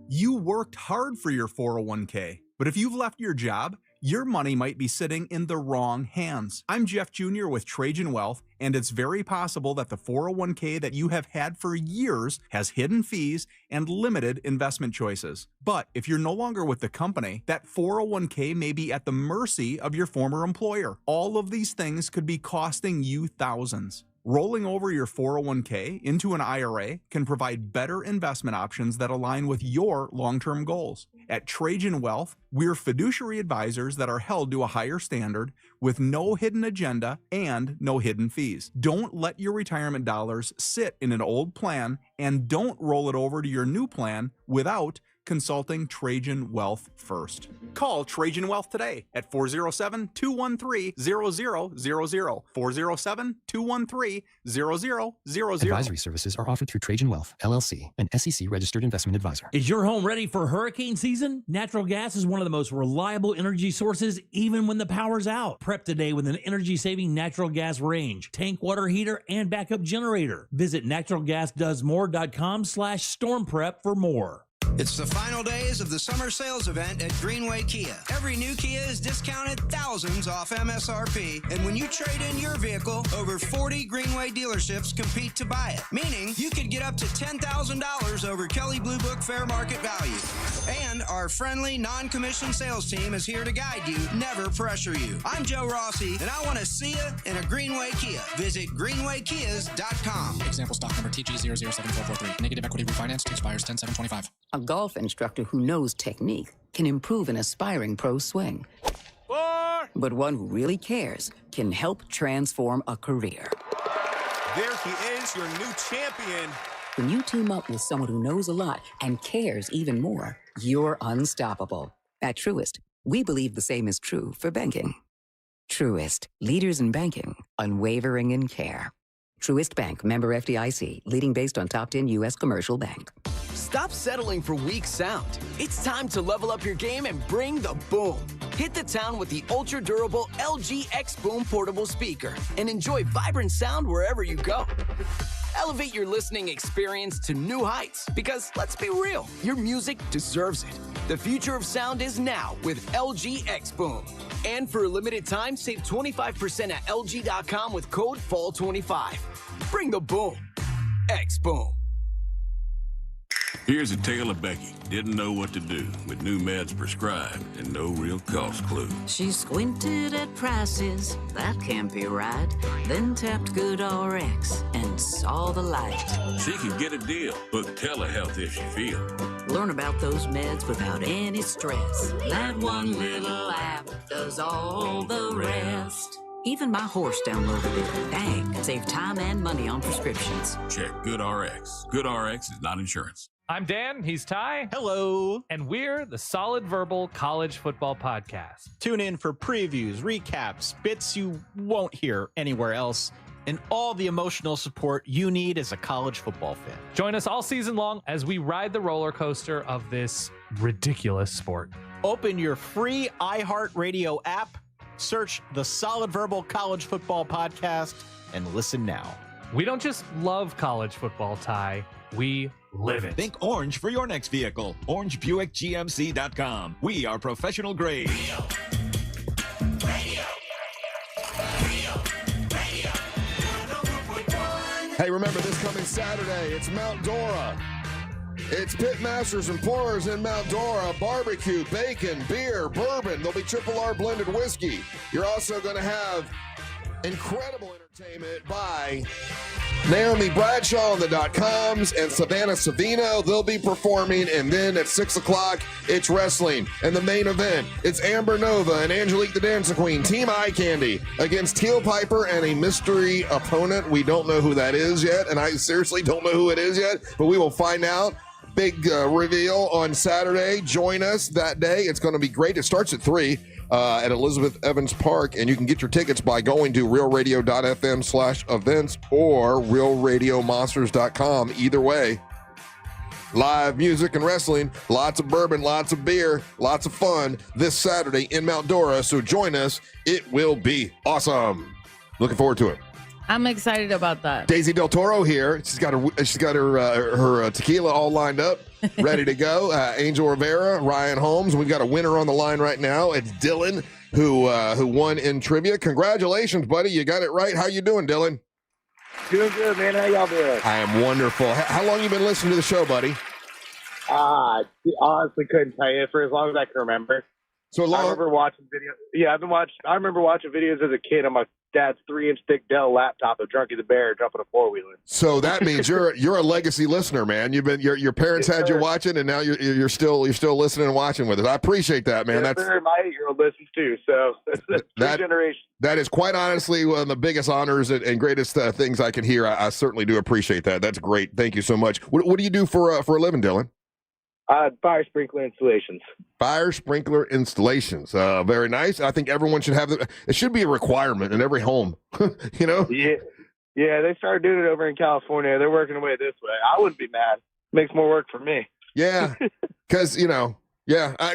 You worked hard for your 401k, but if you've left your job, your money might be sitting in the wrong hands. I'm Jeff Jr. with Trajan Wealth, and it's very possible that the 401k that you have had for years has hidden fees and limited investment choices. But if you're no longer with the company, that 401k may be at the mercy of your former employer. All of these things could be costing you thousands. Rolling over your 401k into an IRA can provide better investment options that align with your long-term goals. At Trajan Wealth, we're fiduciary advisors that are held to a higher standard with no hidden agenda and no hidden fees. Don't let your retirement dollars sit in an old plan, and don't roll it over to your new plan without consulting Trajan Wealth first. Call Trajan Wealth today at 407-213-0000, 407-213-0000. Advisory services are offered through Trajan Wealth, LLC, an SEC-registered investment advisor. Is your home ready for hurricane season? Natural gas is one of the most reliable energy sources even when the power's out. Prep today with an energy-saving natural gas range, tank water heater, and backup generator. Visit naturalgasdoesmore.com/storm prep for more. It's the final days of the summer sales event at Greenway Kia. Every new Kia is discounted thousands off MSRP, and when you trade in your vehicle, over 40 Greenway dealerships compete to buy it, meaning you could get up to $10,000 over Kelley Blue Book fair market value. And our friendly, non-commissioned sales team is here to guide you, never pressure you. I'm Joe Rossi, and I want to see you in a Greenway Kia. Visit greenwaykias.com. Example stock number TG007443. Negative equity refinance expires 10/7/25. A golf instructor who knows technique can improve an aspiring pro swing. But one who really cares can help transform a career. There he is, your new champion. When you team up with someone who knows a lot and cares even more, you're unstoppable. At Truist, we believe the same is true for banking. Truist, leaders in banking, unwavering in care. Truist Bank, member FDIC, leading based on top 10 U.S. commercial bank. Stop settling for weak sound. It's time to level up your game and bring the boom. Hit the town with the ultra-durable LG X Boom portable speaker and enjoy vibrant sound wherever you go. Elevate your listening experience to new heights because, let's be real, your music deserves it. The future of sound is now with LG X Boom. And for a limited time, save 25% at LG.com with code FALL25. Bring the boom. X Boom. Here's a tale of Becky. Didn't know what to do with new meds prescribed and no real cost clue. She squinted at prices, that can't be right. Then tapped GoodRx and saw the light. She could get a deal. Book telehealth if she feels. Learn about those meds without any stress. That one little app does all the rest. Even my horse downloaded it. Dang, save time and money on prescriptions. Check GoodRx. GoodRx is not insurance. I'm Dan, he's Ty. Hello. And we're the Solid Verbal College Football Podcast. Tune in for previews, recaps, bits you won't hear anywhere else, and all the emotional support you need as a college football fan. Join us all season long as we ride the roller coaster of this ridiculous sport. Open your free iHeartRadio app, search the Solid Verbal College Football Podcast, and listen now. We don't just love college football, Ty. We live it. Think orange for your next vehicle. OrangeBuickGMC.com. We are professional grade. Hey, remember this coming Saturday, it's Mount Dora. It's Pit Masters and Pourers in Mount Dora. Barbecue, bacon, beer, bourbon. There'll be Triple R blended whiskey. You're also going to have incredible entertainment by Naomi Bradshaw and the .coms and Savannah Savino. They'll be performing. And then at 6 o'clock, it's wrestling. And the main event, it's Amber Nova and Angelique the Dancing Queen, Team Eye Candy, against Teal Piper and a mystery opponent. We don't know who that is yet. And I seriously don't know who it is yet. But we will find out. Big reveal on Saturday. Join us that day. It's going to be great. It starts at 3 at Elizabeth Evans Park, and you can get your tickets by going to realradio.fm/events or realradiomonsters.com. Either way, live music and wrestling, lots of bourbon, lots of beer, lots of fun this Saturday in Mount Dora. So join us. It will be awesome. Looking forward to it. I'm excited about that. Daisy Del Toro here. She's got her tequila all lined up, ready to go. Angel Rivera, Ryan Holmes. We've got a winner on the line right now. It's Dylan, who won in trivia. Congratulations, buddy. You got it right. How you doing, Dylan? Doing good, man. How y'all doing? I am wonderful. How long you been listening to the show, buddy? Honestly couldn't tell you for as long as I can remember. So long. I remember watching videos. Yeah, I remember watching videos as a kid on my dad's 3-inch thick Dell laptop of Drunky the Bear jumping a four-wheeler. So that means you're a legacy listener, man. You've been your parents had you watching, and now you're still listening and watching with us. I appreciate that, man. Yes, sir. My 8-year-old listens too. So that's three generations. That is quite honestly one of the biggest honors and greatest things I can hear. I certainly do appreciate that. That's great. Thank you so much. What do you do for a living, Dylan? Fire sprinkler installations. Fire sprinkler installations. Very nice. I think everyone should have it. It should be a requirement in every home. You know? Yeah. They started doing it over in California. They're working away this way. I wouldn't be mad. Makes more work for me. Yeah, because of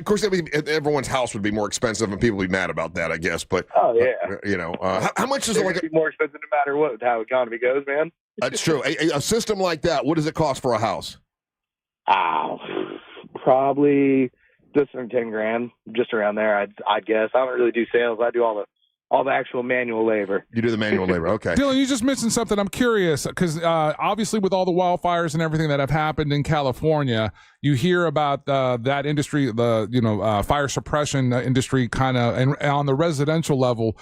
course, everyone's house would be more expensive, and people would be mad about that, I guess. But how much is it? Like be more expensive no matter what how economy goes, man. That's true. A system like that. What does it cost for a house? Probably just under $10,000, just around there. I guess I don't really do sales. I do all the actual manual labor. You do the manual labor, okay. Dylan, you just mentioned something. I'm curious because obviously with all the wildfires and everything that have happened in California, you hear about that industry, the fire suppression industry, kind of, and on the residential level,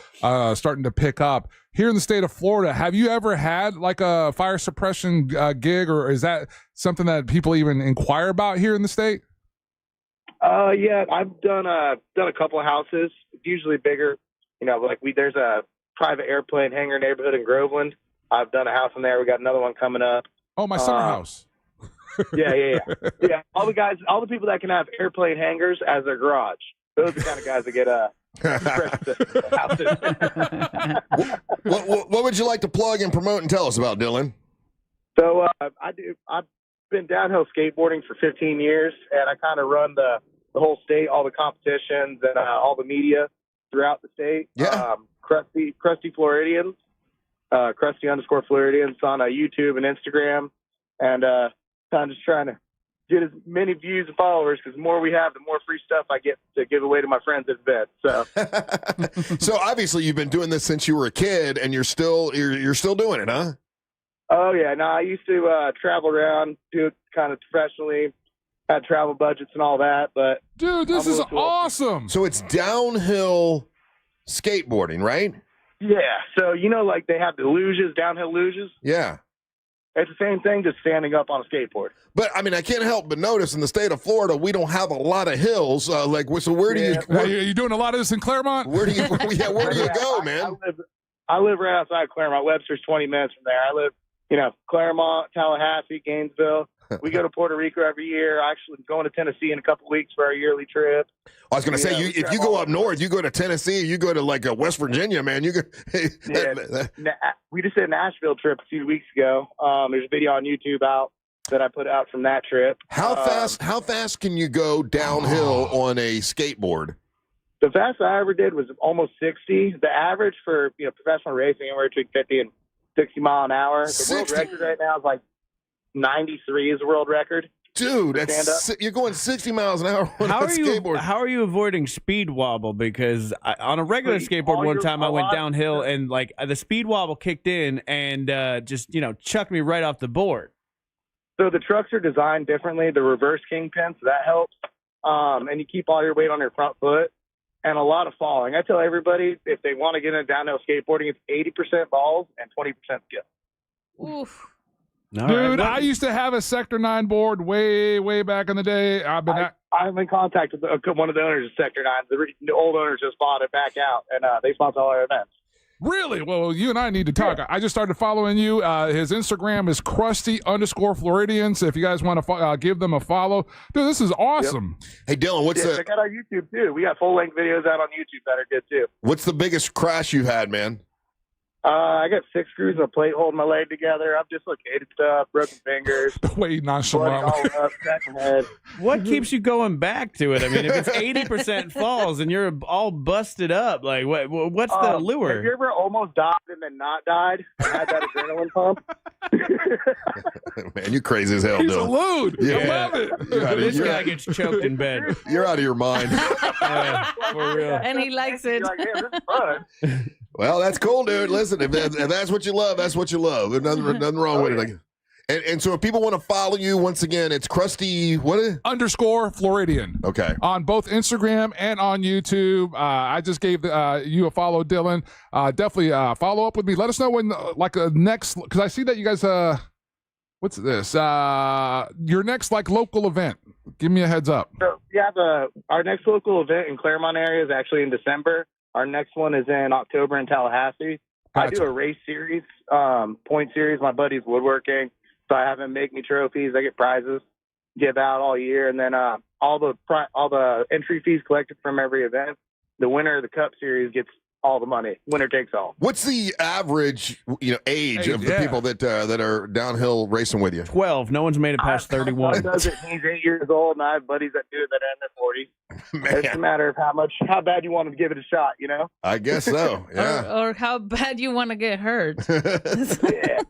starting to pick up. Here in the state of Florida, have you ever had like a fire suppression gig, or is that something that people even inquire about here in the state? Yeah, I've done a couple of houses, usually bigger. There's a private airplane hangar neighborhood in Groveland. I've done a house in there. We got another one coming up. Oh, my summer house. Yeah. All the people that can have airplane hangars as their garage. Those are the kind of guys that get What would you like to plug and promote and tell us about, Dylan? So I've been downhill skateboarding for 15 years, and I kind of run the whole state, all the competitions and all the media throughout the state. Yeah. Krusty Floridians, Krusty_Floridians on YouTube and Instagram, and I'm just trying to get as many views and followers, because the more we have, the more free stuff I get to give away to my friends at events. So, so obviously you've been doing this since you were a kid, and you're still doing it, huh? Oh yeah, no, I used to travel around, do it kind of professionally, had travel budgets and all that. But dude, this is awesome. So it's downhill skateboarding, right? Yeah. So like they have the luges, downhill luges. Yeah. It's the same thing, just standing up on a skateboard. But I mean, I can't help but notice in the state of Florida, we don't have a lot of hills. So where do you? Are you doing a lot of this in Claremont? Where do you? Where do you go, man? I live right outside Claremont. Webster's 20 minutes from there. I live, Claremont, Tallahassee, Gainesville. We go to Puerto Rico every year. Actually, going to Tennessee in a couple weeks for our yearly trip. I was going to say, if you go up north, you go to Tennessee, you go to West Virginia, man. You go. We just did a Nashville trip a few weeks ago. There's a video on YouTube out that I put out from that trip. How fast can you go downhill on a skateboard? The fastest I ever did was almost 60. The average for professional racing, anywhere between 50 and 60 mile an hour. The 60? world record right now is like 93 is the world record. Dude, you're going 60 miles an hour on a skateboard. How are you avoiding speed wobble? Because on a regular skateboard one time I went downhill and like the speed wobble kicked in and just chucked me right off the board. So the trucks are designed differently. The reverse kingpin, so that helps. And you keep all your weight on your front foot. And a lot of falling. I tell everybody if they want to get into downhill skateboarding, it's 80% balls and 20% skill. Oof. Dude, I used to have a Sector 9 board way back in the day. I'm in contact with one of the owners of Sector 9. The old owners just bought it back out, and they sponsor all our events. Really? Well, you and I need to talk. I just started following you. His Instagram is Krusty_Floridian. So if you guys want to give them a follow. Dude, this is awesome. Yep. Hey, Dylan, check out our YouTube, too. We got full-length videos out on YouTube that are good, too. What's the biggest crash you've had, man? I got 6 screws and a plate holding my leg together. I've dislocated stuff, broken fingers. The way nonchalant. What keeps you going back to it? I mean, if it's 80% falls and you're all busted up, like what's the lure? Have you ever almost died and then not died and had that adrenaline pump? Man, you're crazy as hell, He's Dylan. a lewd. Yeah. I love it. This guy gets choked in bed. You're out of your mind. For real. And he likes it. Like, hey, this is fun. Well, that's cool, dude. Listen, if that's what you love, that's what you love. There's nothing wrong with it. And so if people want to follow you, once again, it's Krusty, what is it? _Floridian. Okay. On both Instagram and on YouTube. I just gave you a follow, Dylan. Definitely follow up with me. Let us know when, next, because I see that you guys, what's this? Your next, local event. Give me a heads up. So, yeah, our next local event in Claremont area is actually in December. Our next one is in October in Tallahassee. I do a race series, point series. My buddy's woodworking, so I have him make me trophies. I get prizes, give out all year, and then all the entry fees collected from every event. The winner of the Cup series gets all the money. Winner takes all. What's the average age of the people that are downhill racing with you? 12. No one's made it past 31. He's 8 years old, and I have buddies that do it that are in their 40s. It's a matter of how bad you want to give it a shot, you know? I guess so, yeah. or how bad you want to get hurt. Yeah.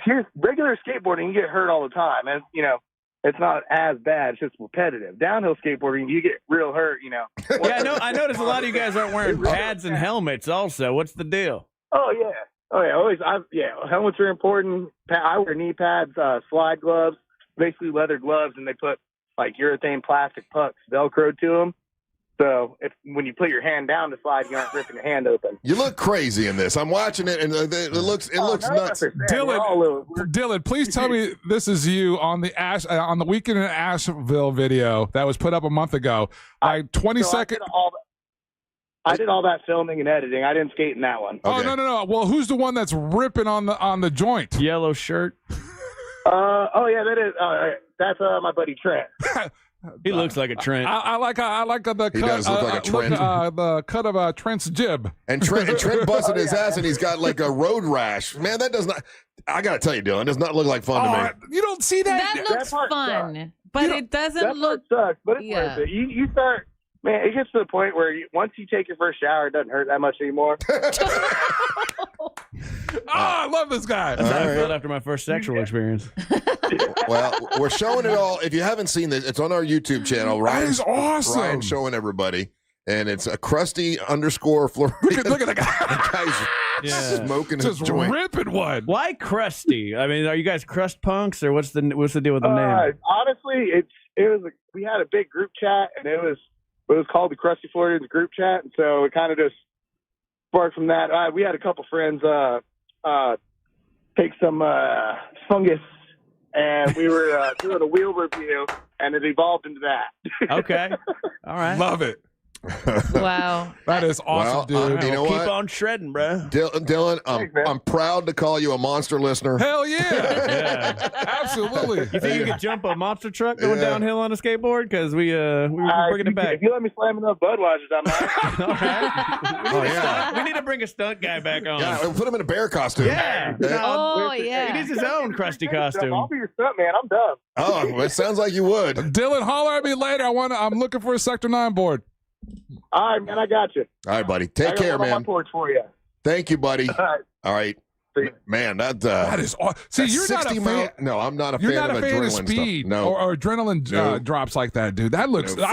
Here's regular skateboarding, you get hurt all the time, and, it's not as bad. It's just repetitive. Downhill skateboarding, you get real hurt, Yeah, I noticed a lot of you guys aren't wearing pads and helmets also. What's the deal? Oh, yeah. Always. Helmets are important. I wear knee pads, slide gloves, basically leather gloves, and they put, urethane plastic pucks Velcro to them. So when you put your hand down to slide, you aren't ripping your hand open. You look crazy in this. I'm watching it, and it looks nuts. Dylan, please tell me this is you on the Weekend in Asheville video that was put up a month ago. 20 seconds. I did all that filming and editing. I didn't skate in that one. Oh, no. Well, who's the one that's ripping on the joint? Yellow shirt. That is. That's my buddy Trent. He looks like a Trent. I like the cut. He does look like a Trent. The cut of Trent's jib. And Trent busted his ass, and he's got a road rash. Man, that does not. I gotta tell you, Dylan, it does not look like fun to me. You don't see that? That looks fun, but it doesn't look. Sucks, but it's worth it. You start. Man, it gets to the point where once you take your first shower, it doesn't hurt that much anymore. I love this guy. That's how I felt after my first sexual experience. Well, we're showing it all. If you haven't seen this, it's on our YouTube channel. Ryan's awesome. Ryan's showing everybody. And it's a Krusty_Floridian. Look at the guy. Guy's smoking just his joint. ripping one. Why Krusty? I mean, are you guys crust punks, or what's the deal with the name? Honestly, we had a big group chat, and it was called the Krusty Floridians group chat, and so it kind of just sparked from that. We had a couple friends take some fungus, and we were doing a wheel review, and it evolved into that. Okay. All right. Love it. Wow. That is awesome, dude. You know what? Keep on shredding, bro. Dylan, I'm proud to call you a monster listener. Hell yeah. Absolutely. You think you could jump a monster truck going downhill on a skateboard? Because we were bringing it back. If you let me slam enough Budweisers, I might. All right. We need to bring a stunt guy back on. Yeah, we'll put him in a bear costume. Yeah. Yeah. He needs his own Krusty costume. I'll be your stunt man. I'm done. Oh, well, it sounds like you would. Dylan, holler at me later. I'm looking for a Sector 9 board. All right, man. I got you. All right, buddy. Take care, I got one on man. my porch for you. Thank you, buddy. All right. All right. Man, that is see, you're not a fan. No, I'm not a You're fan not of a fan adrenaline of speed stuff. No. or adrenaline drops like that, dude. That looks. Nope.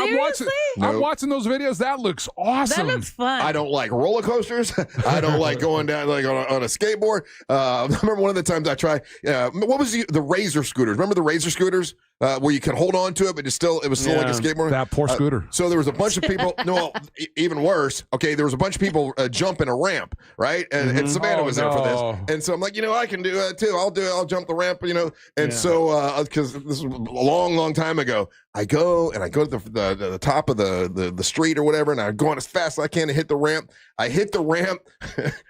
I'm watching those videos. That looks awesome. That looks fun. I don't like roller coasters. I don't like going down like on a skateboard. I remember one of the times I tried. What was the Razor scooters? Remember the Razor scooters where you could hold on to it, but it was still like a skateboard. That poor scooter. So there was a bunch of people. No, even worse. Okay, there was a bunch of people jumping a ramp, right? And Savannah was there for this, and so I'm like, I can do it too. I'll do it. I'll jump the ramp, And so because this was a long time ago, I go to the top of the street or whatever, and I'm going as fast as I can to hit the ramp. I hit the ramp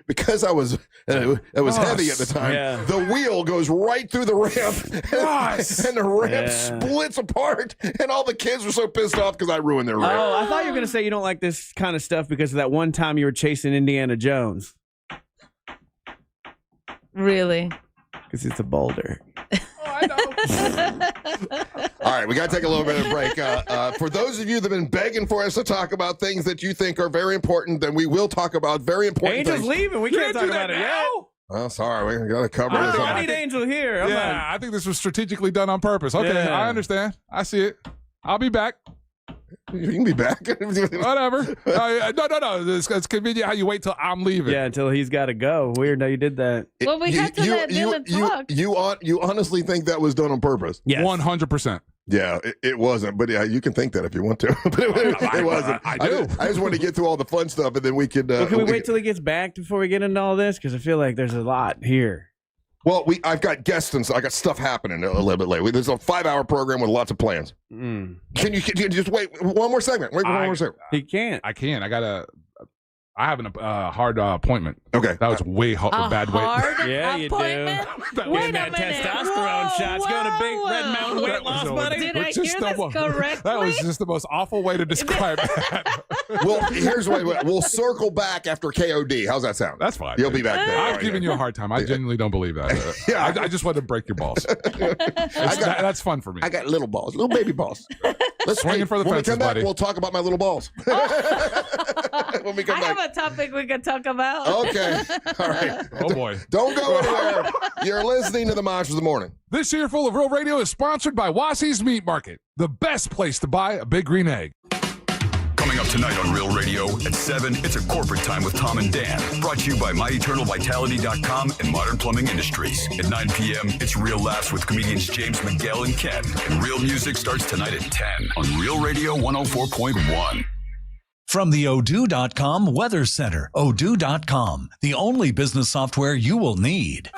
because it was heavy at the time. Yeah. The wheel goes right through the ramp, and the ramp splits apart, and all the kids were so pissed off because I ruined their ramp. Oh, I thought you were going to say you don't like this kind of stuff because of that one time you were chasing Indiana Jones. Really? Because it's a boulder. All right, we got to take a little bit of a break. For those of you that have been begging for us to talk about things that you think are very important, then we will talk about very important Angel's things. leaving. We can't talk about it yet. Oh, sorry. We got to cover this. I need Angel here. I think this was strategically done on purpose. Okay, I understand. I see it. I'll be back. You can be back. Whatever. No. It's convenient how you wait till I'm leaving. Yeah, until he's got to go. Weird how you did that. Well, we had to let Dylan talk. You honestly think that was done on purpose? Yes. 100%. Yeah, it wasn't. But yeah, you can think that if you want to. But it wasn't. I do. I just wanted to get through all the fun stuff, and then we could. Can we wait till he gets back before we get into all this? Because I feel like there's a lot here. Well, I've got guests and so I got stuff happening a little bit late. There's a 5-hour program with lots of plans. Can you just wait one more segment? Wait one more segment. He can't. I can. I have a hard appointment. Okay. That was way bad way. Yeah, you do. Wait a minute. Testosterone shots. Going to Big Red Mountain weight loss, buddy. Did I hear this correctly? That was just the most awful way to describe that. Well, here's what we'll circle back after KOD. How's that sound? That's fine. You'll be back there. I'm giving you a hard time. I genuinely don't believe that. Yeah. I just wanted to break your balls. That's fun for me. I got little balls, little baby balls. Let's swinging for the when fences, we come back, buddy. We'll talk about my little balls. When we come I back. have a topic we could talk about. Okay. All right. Oh, boy. Don't go anywhere. You're listening to the Monsters of the Morning. This year full of Real Radio is sponsored by Wassy's Meat Market, the best place to buy a big green egg. Coming up tonight on Real Radio at 7, it's a corporate time with Tom and Dan. Brought to you by MyEternalVitality.com and Modern Plumbing Industries. At 9 p.m., it's Real Laughs with comedians James McGill and Ken. And Real Music starts tonight at 10 on Real Radio 104.1. From the Odoo.com Weather Center, Odoo.com, the only business software you will need.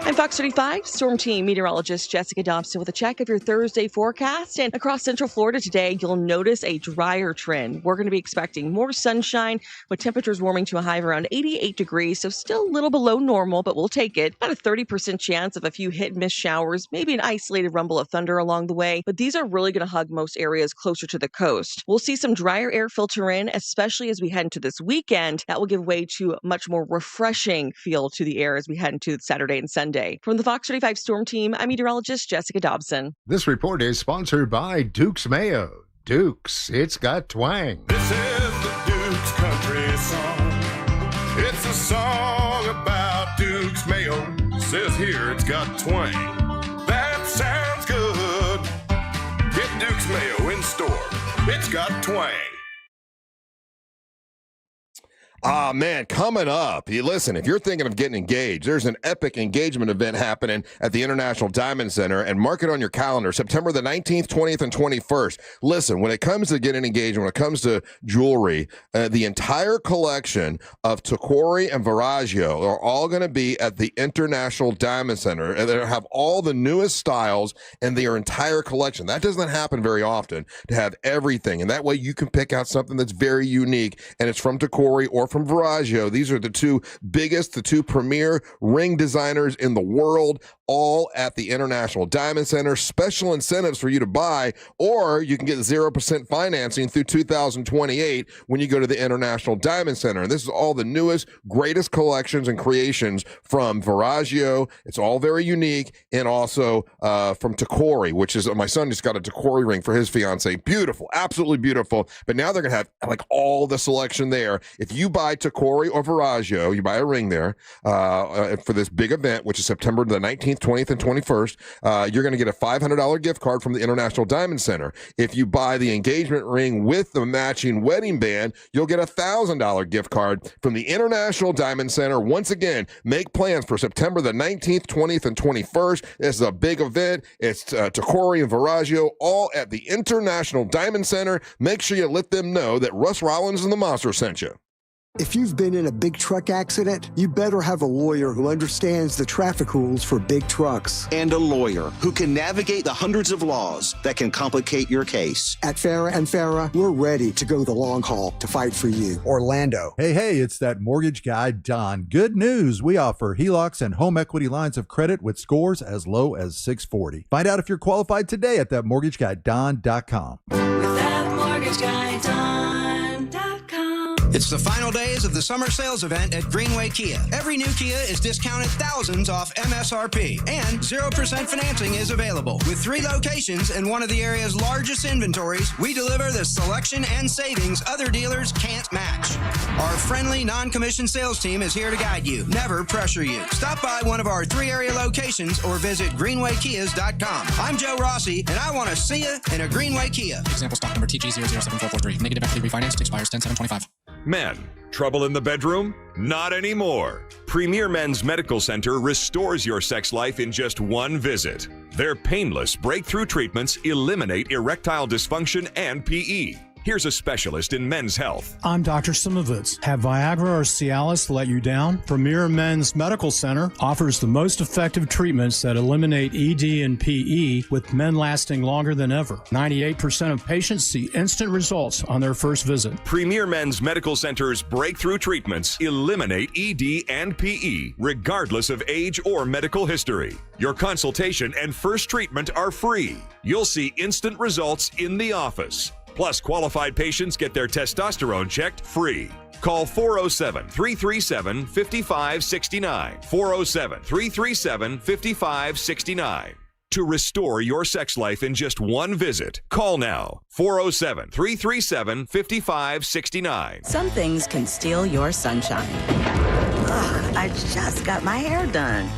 I'm Fox 35 Storm Team meteorologist Jessica Dobson with a check of your Thursday forecast. And across Central Florida today, you'll notice a drier trend. We're going to be expecting more sunshine with temperatures warming to a high of around 88 degrees. So still a little below normal, but we'll take it. About a 30% chance of a few hit and miss showers, maybe an isolated rumble of thunder along the way. But these are really going to hug most areas closer to the coast. We'll see some drier air filter in, especially as we head into this weekend. That will give way to a much more refreshing feel to the air as we head into Saturday and Sunday. From the Fox 35 Storm Team, I'm meteorologist Jessica Dobson. This report is sponsored by Duke's Mayo. Duke's, it's got twang. This is the Duke's country song. It's a song about Duke's Mayo. Says here it's got twang. That sounds good. Get Duke's Mayo in store. It's got twang. Ah, man, coming up. Listen, if you're thinking of getting engaged, there's an epic engagement event happening at the International Diamond Center, and mark it on your calendar, September the 19th, 20th, and 21st. Listen, when it comes to getting engaged, when it comes to jewelry, the entire collection of Tacori and Viraggio are all going to be at the International Diamond Center, and they'll have all the newest styles in their entire collection. That doesn't happen very often, to have everything, and that way you can pick out something that's very unique, and it's from Tacori or from Viraggio. These are the two premier ring designers in the world, all at the International Diamond Center. Special incentives for you to buy, or you can get 0% financing through 2028 when you go to the International Diamond Center. And this is all the newest, greatest collections and creations from Viraggio. It's all very unique, and also from Tacori, which is, my son just got a Tacori ring for his fiance. Beautiful, absolutely beautiful. But now they're going to have like all the selection there. If you buy buy Tacori or Viraggio, you buy a ring there for this big event, which is September the 19th, 20th, and 21st, you're going to get a $500 gift card from the International Diamond Center. If you buy the engagement ring with the matching wedding band, you'll get a $1,000 gift card from the International Diamond Center. Once again, make plans for September the 19th, 20th, and 21st. This is a big event. It's Tacori and Viraggio, all at the International Diamond Center. Make sure you let them know that Russ Rollins and the Monster sent you. If you've been in a big truck accident, you better have a lawyer who understands the traffic rules for big trucks. And a lawyer who can navigate the hundreds of laws that can complicate your case. At Farah & Farah, we're ready to go the long haul to fight for you. Orlando. Hey, it's that mortgage guy, Don. Good news. We offer HELOCs and home equity lines of credit with scores as low as 640. Find out if you're qualified today at thatmortgageguyDon.com. With that mortgage guy, Don.com. It's the final days of the summer sales event at Greenway Kia. Every new Kia is discounted thousands off MSRP, and 0% financing is available. With 3 locations and one of the area's largest inventories, we deliver the selection and savings other dealers can't match. Our friendly, non-commissioned sales team is here to guide you, never pressure you. Stop by one of our 3 area locations or visit greenwaykias.com. I'm Joe Rossi, and I want to see you in a Greenway Kia. Example stock number TG007443. Negative equity refinanced expires 10/7/25. Men, trouble in the bedroom? Not anymore. Premier Men's Medical Center restores your sex life in just one visit. Their painless breakthrough treatments eliminate erectile dysfunction and PE. Here's a specialist in men's health. I'm Dr. Simovitz. Have Viagra or Cialis let you down? Premier Men's Medical Center offers the most effective treatments that eliminate ED and PE, with men lasting longer than ever. 98% of patients see instant results on their first visit. Premier Men's Medical Center's breakthrough treatments eliminate ED and PE, regardless of age or medical history. Your consultation and first treatment are free. You'll see instant results in the office. Plus, qualified patients get their testosterone checked free. Call 407-337-5569. 407-337-5569. To restore your sex life in just one visit, call now. 407-337-5569. Some things can steal your sunshine. Ugh, I just got my hair done.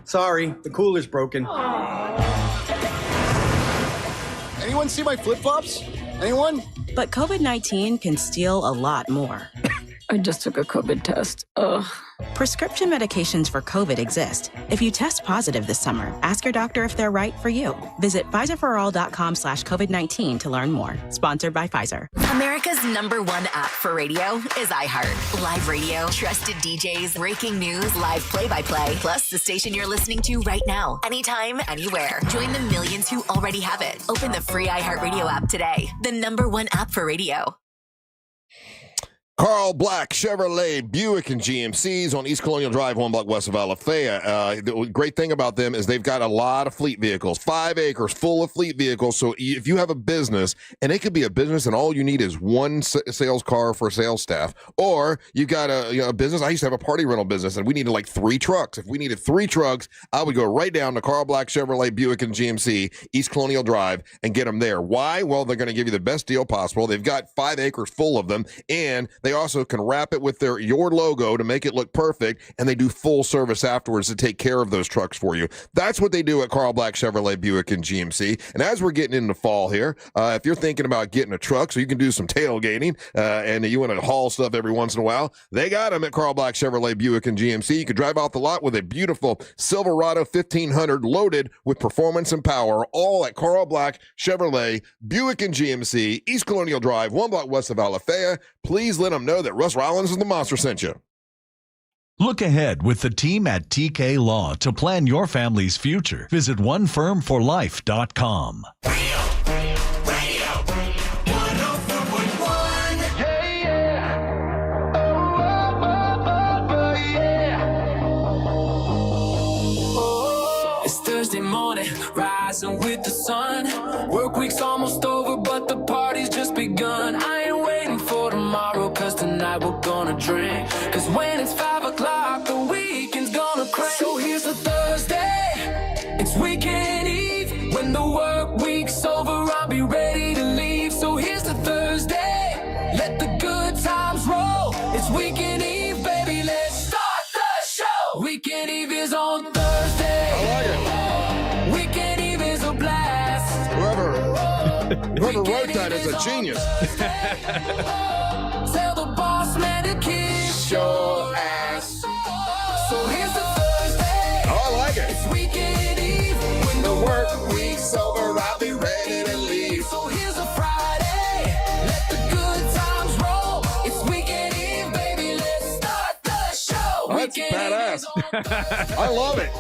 Sorry, the cooler's broken. Anyone see my flip-flops? Anyone? But COVID-19 can steal a lot more. I just took a COVID test. Ugh. Prescription medications for COVID exist. If you test positive this summer, ask your doctor if they're right for you. Visit PfizerForAll.com/COVID-19 to learn more. Sponsored by Pfizer. America's #1 app for radio is iHeart. Live radio, trusted DJs, breaking news, live play-by-play, plus the station you're listening to right now, anytime, anywhere. Join the millions who already have it. Open the free iHeart Radio app today. The #1 app for radio. Carl Black Chevrolet Buick and GMCs on East Colonial Drive, 1 block west of Alafaya. The great thing about them is they've got a lot of fleet vehicles, 5 acres full of fleet vehicles. So if you have a business, and it could be a business and all you need is one sales car for sales staff, or you got a business. I used to have a party rental business and we needed like 3 trucks. If we needed 3 trucks, I would go right down to Carl Black Chevrolet Buick and GMC, East Colonial Drive, and get them there. Why? Well, they're going to give you the best deal possible. They've got 5 acres full of them, and they also can wrap it with your logo to make it look perfect, and they do full service afterwards to take care of those trucks for you. That's what they do at Carl Black Chevrolet Buick and GMC. And as we're getting into fall here, if you're thinking about getting a truck so you can do some tailgating and you want to haul stuff every once in a while, they got them at Carl Black Chevrolet Buick and GMC. You can drive off the lot with a beautiful Silverado 1500 loaded with performance and power, all at Carl Black Chevrolet Buick and GMC, East Colonial Drive, 1 block west of Alafaya. Please let them know that Russ Rollins and the Monster sent you. Look ahead with the team at TK Law to plan your family's future. Visit onefirmforlife.com. It's Thursday morning, rising with the sun. Work week's almost over, but the party's just begun. I ain't waiting for tomorrow, cause tonight we're gonna drink. Cause when it's 5 o'clock, the weekend's gonna crank. So here's the Thursday, it's weekend eve. When the work week's over, I'll be ready to leave. So here's the Thursday, let the It's Weekend Eve, baby, let's start the show. Weekend Eve is on Thursday. I like it. Weekend Eve is a blast. Whoever wrote that is a genius. Tell the boss man to kiss your ass. So here's the Thursday. Oh, I like it. It's Weekend Eve. When the work week's over, I'll be ready to leave. So here's a Friday. Let the good times roll. It's Weekend Eve, baby. Let's start the show. That's Weekend Eve is badass. I love it.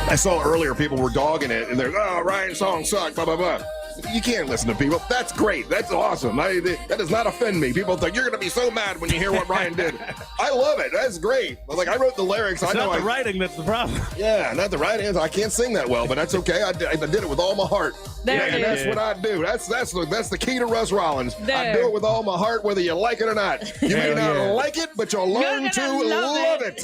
I saw earlier people were dogging it, and they're, oh, Ryan's song sucked, blah, blah, blah. You can't listen to people. That's great. That's awesome. That does not offend me. People think you're going to be so mad when you hear what Ryan did. I love it. That's great. Like, I wrote the lyrics. It's I know not the writing that's the problem. Yeah, not the writing. I can't sing that well, but that's okay. I did it with all my heart. And that's what I do. That's the key to Russ Rollins. I do it with all my heart, whether you like it or not. You may not like it, but you'll learn to love it.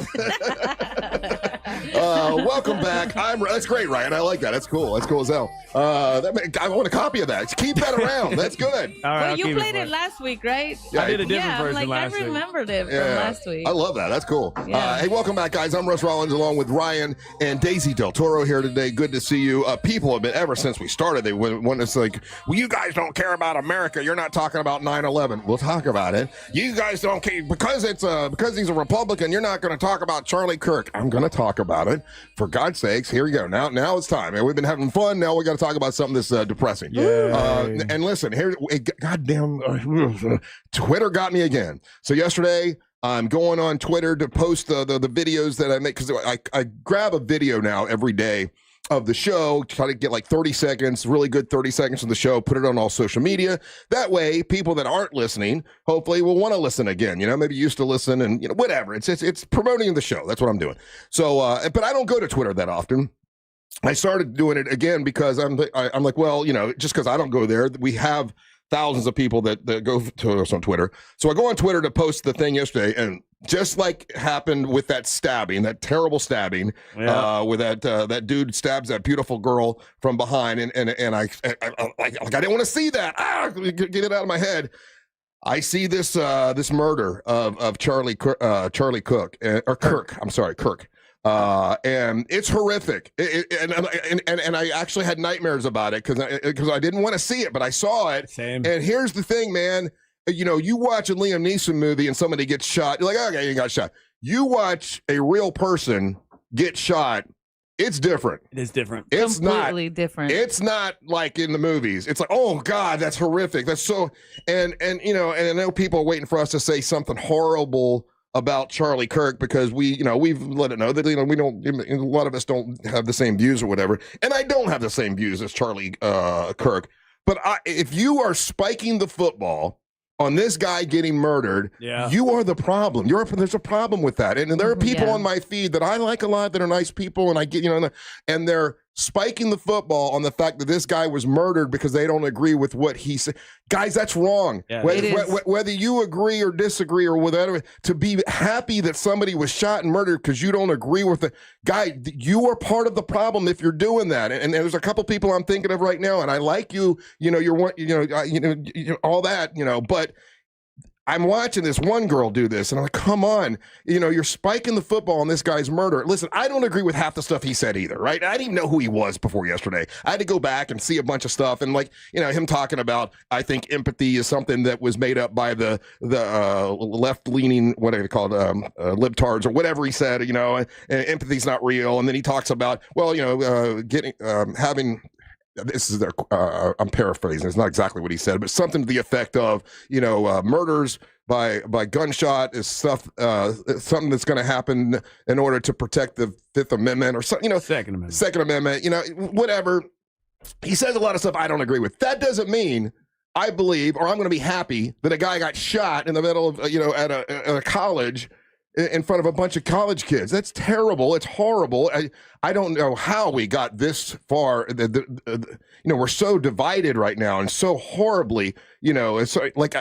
Welcome back. That's great, Ryan. I like that. That's cool. That's cool as hell. I want a copy of that. Keep that around. That's good. All right, well, you played it last week, right? Yeah, I did a different version like, last week. I remembered it from last week. I love that. That's cool. Yeah. Hey, welcome back, guys. I'm Russ Rollins along with Ryan and Deisi Del Toro here today. Good to see you. People have been, ever since we started, they want us like, well, you guys don't care about America. You're not talking about 9/11. We'll talk about it. You guys don't care because he's a Republican. You're not going to talk about Charlie Kirk. I'm going to talk about it. For God's sakes, here we go. Now it's time. We've been having fun. Now we got to talk about something that's depressing. And listen, here, goddamn, Twitter got me again. So yesterday, I'm going on Twitter to post the videos that I make, because I grab a video now every day of the show, try to get like 30 seconds, really good 30 seconds of the show, put it on all social media. That way, people that aren't listening, hopefully will want to listen again. Maybe used to listen and, whatever. It's promoting the show. That's what I'm doing. So, but I don't go to Twitter that often. I started doing it again because I'm like, well, just because I don't go there, we have thousands of people that go to us on Twitter. So I go on Twitter to post the thing yesterday, and just like happened with that stabbing, that terrible stabbing, where that dude stabs that beautiful girl from behind, and I didn't want to see that. Get it out of my head. I see this murder of Charlie Kirk. I'm sorry, Kirk. And it's horrific. And I actually had nightmares about it because I didn't want to see it, but I saw it. Same. And here's the thing, man. You watch a Liam Neeson movie and somebody gets shot. You're like, okay, you got shot. You watch a real person get shot. It's different. It is different. It's completely different. It's not like in the movies. It's like, oh God, that's horrific. That's so, and I know people are waiting for us to say something horrible about Charlie Kirk because we've let it know that we don't, a lot of us don't have the same views or whatever, and I don't have the same views as Charlie Kirk. But if you are spiking the football on this guy getting murdered, you are the problem. There's a problem with that, and there are people on my feed that I like a lot that are nice people, and I get and they're spiking the football on the fact that this guy was murdered because they don't agree with what he said. Guys, that's wrong. Yeah, whether you agree or disagree or whatever, to be happy that somebody was shot and murdered because you don't agree with it, guy, you are part of the problem if you're doing that. And there's a couple people I'm thinking of right now, and I like you. All that. But I'm watching this one girl do this, and I'm like, come on, you're spiking the football on this guy's murder. Listen, I don't agree with half the stuff he said either, right? I didn't even know who he was before yesterday. I had to go back and see a bunch of stuff, and him talking about, I think empathy is something that was made up by the left-leaning, what are they called, libtards or whatever he said, and empathy's not real. And then he talks about, having. This is I'm paraphrasing. It's not exactly what he said, but something to the effect of, murders by gunshot is stuff, something that's going to happen in order to protect the Fifth Amendment or something, Second Amendment, whatever. He says a lot of stuff I don't agree with. That doesn't mean I believe, or I'm going to be happy that a guy got shot in the middle of, at a college in front of a bunch of college kids. That's terrible. It's horrible. I don't know how we got this far. We're so divided right now and so horribly, it's like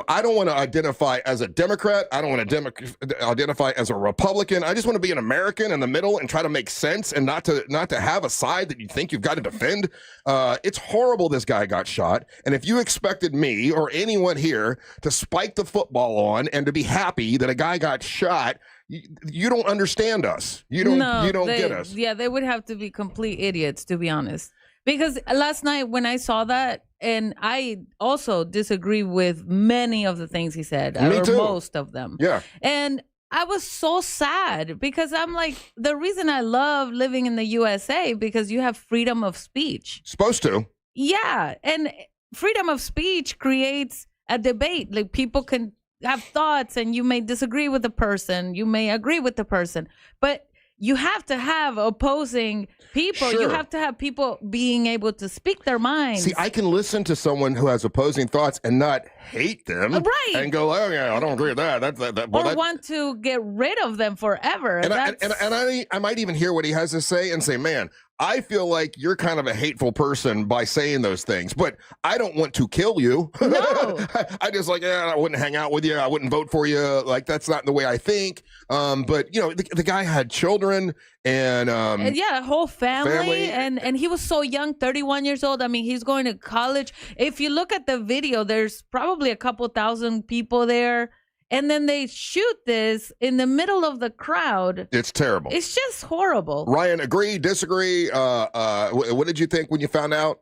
I don't want to identify as a Democrat. I don't want to identify as a Republican. I just want to be an American in the middle and try to make sense and not to have a side that you think you've got to defend. It's horrible this guy got shot. And if you expected me or anyone here to spike the football on and to be happy that a guy got shot, you don't understand us. You don't get us. Yeah, they would have to be complete idiots, to be honest. Because last night when I saw that, and I also disagree with many of the things he said, Me or too. most of them. Yeah. And I was so sad because I'm like, the reason I love living in the USA because you have freedom of speech. Supposed to. Yeah, and freedom of speech creates a debate. Like people can have thoughts, and you may disagree with the person, you may agree with the person, but you have to have opposing people. Sure. You have to have people being able to speak their minds. See, I can listen to someone who has opposing thoughts and not hate them, Right. And go, oh yeah, I don't agree with that. Want to get rid of them forever. And I might even hear what he has to say and say, man, I feel like you're kind of a hateful person by saying those things, but I don't want to kill you. No. I just I wouldn't hang out with you. I wouldn't vote for you. Like, that's not the way I think. But the guy had children and a whole family. And he was so young, 31 years old. I mean, he's going to college. If you look at the video, there's probably a couple thousand people there. And then they shoot this in the middle of the crowd. It's terrible. It's just horrible. Ryan, agree, disagree? What did you think when you found out?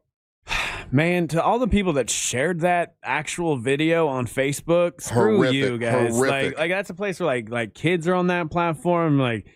Man, to all the people that shared that actual video on Facebook, screw Horrific, you guys. horrific. Like that's a place where like kids are on that platform. Like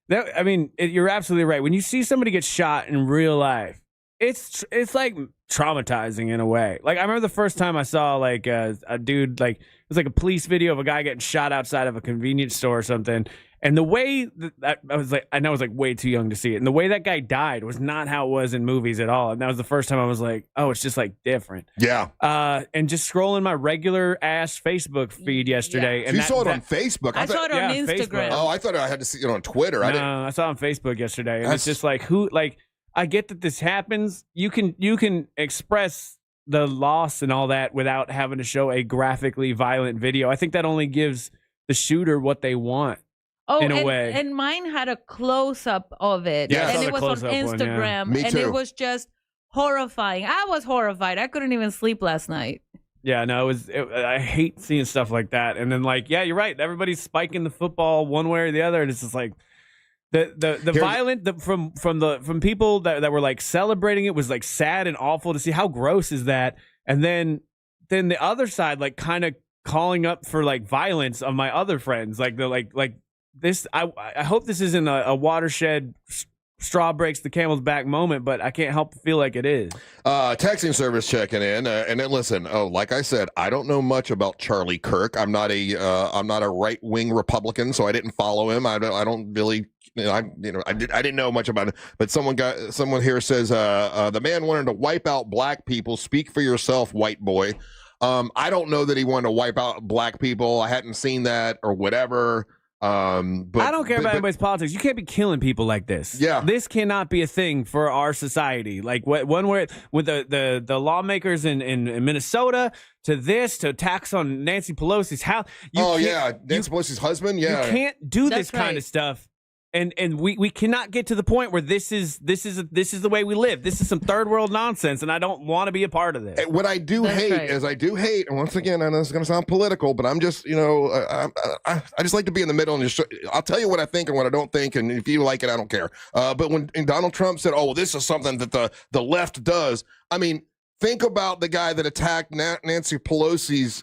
that. I mean, you're absolutely right. When you see somebody get shot in real life, it's like traumatizing in a way. Like I remember the first time I saw like a dude, like it was like a police video of a guy getting shot outside of a convenience store or something. And the way that I was like, I know I was like way too young to see it. And the way that guy died was not how it was in movies at all. And that was the first time I was like, oh, it's just like different. Yeah. And just scrolling my regular ass Facebook feed yesterday. Yeah. And you saw it on Facebook. I saw it on Instagram. Facebook. Oh, I thought I had to see it on Twitter. No, I saw it on Facebook yesterday. And That's- it's just like, I get that this happens. You can express the loss and all that without having to show a graphically violent video. I think that only gives the shooter what they want. Oh, in a way. And mine had a close up of it. Yeah, I and saw it the was on close-up one, yeah. Instagram. Me and too. it was just horrifying. I was horrified. I couldn't even sleep last night. Yeah, no, I hate seeing stuff like that. And then like, yeah, you're right. Everybody's spiking the football one way or the other, and it's just like the violent from people that were like celebrating it was like sad and awful to see. How gross is that? And then the other side like kind of calling up for like violence on my other friends, like the like this. I hope this isn't a watershed straw breaks the camel's back moment, but I can't help but feel like it is. Texting service checking in, and then listen. Oh, like I said, I don't know much about Charlie Kirk. I'm not a right wing Republican, so I didn't follow him. I don't really. I didn't know much about it. But someone here says the man wanted to wipe out black people. Speak for yourself, white boy. I don't know that he wanted to wipe out black people. I hadn't seen that or whatever. But I don't care about anybody's politics. You can't be killing people like this. Yeah, this cannot be a thing for our society. Like one where with the lawmakers in Minnesota to this to attacks on Nancy Pelosi's house. Nancy Pelosi's husband. Yeah, you can't do this kind of stuff. And we cannot get to the point where this is the way we live. This is some third world nonsense, and I don't want to be a part of this. What I do hate is and once again, I know it's going to sound political, but I'm just I just like to be in the middle and just I'll tell you what I think and what I don't think, and if you like it, I don't care. But when Donald Trump said, "Oh, this is something that the left does," I mean. Think about the guy that attacked Nancy Pelosi's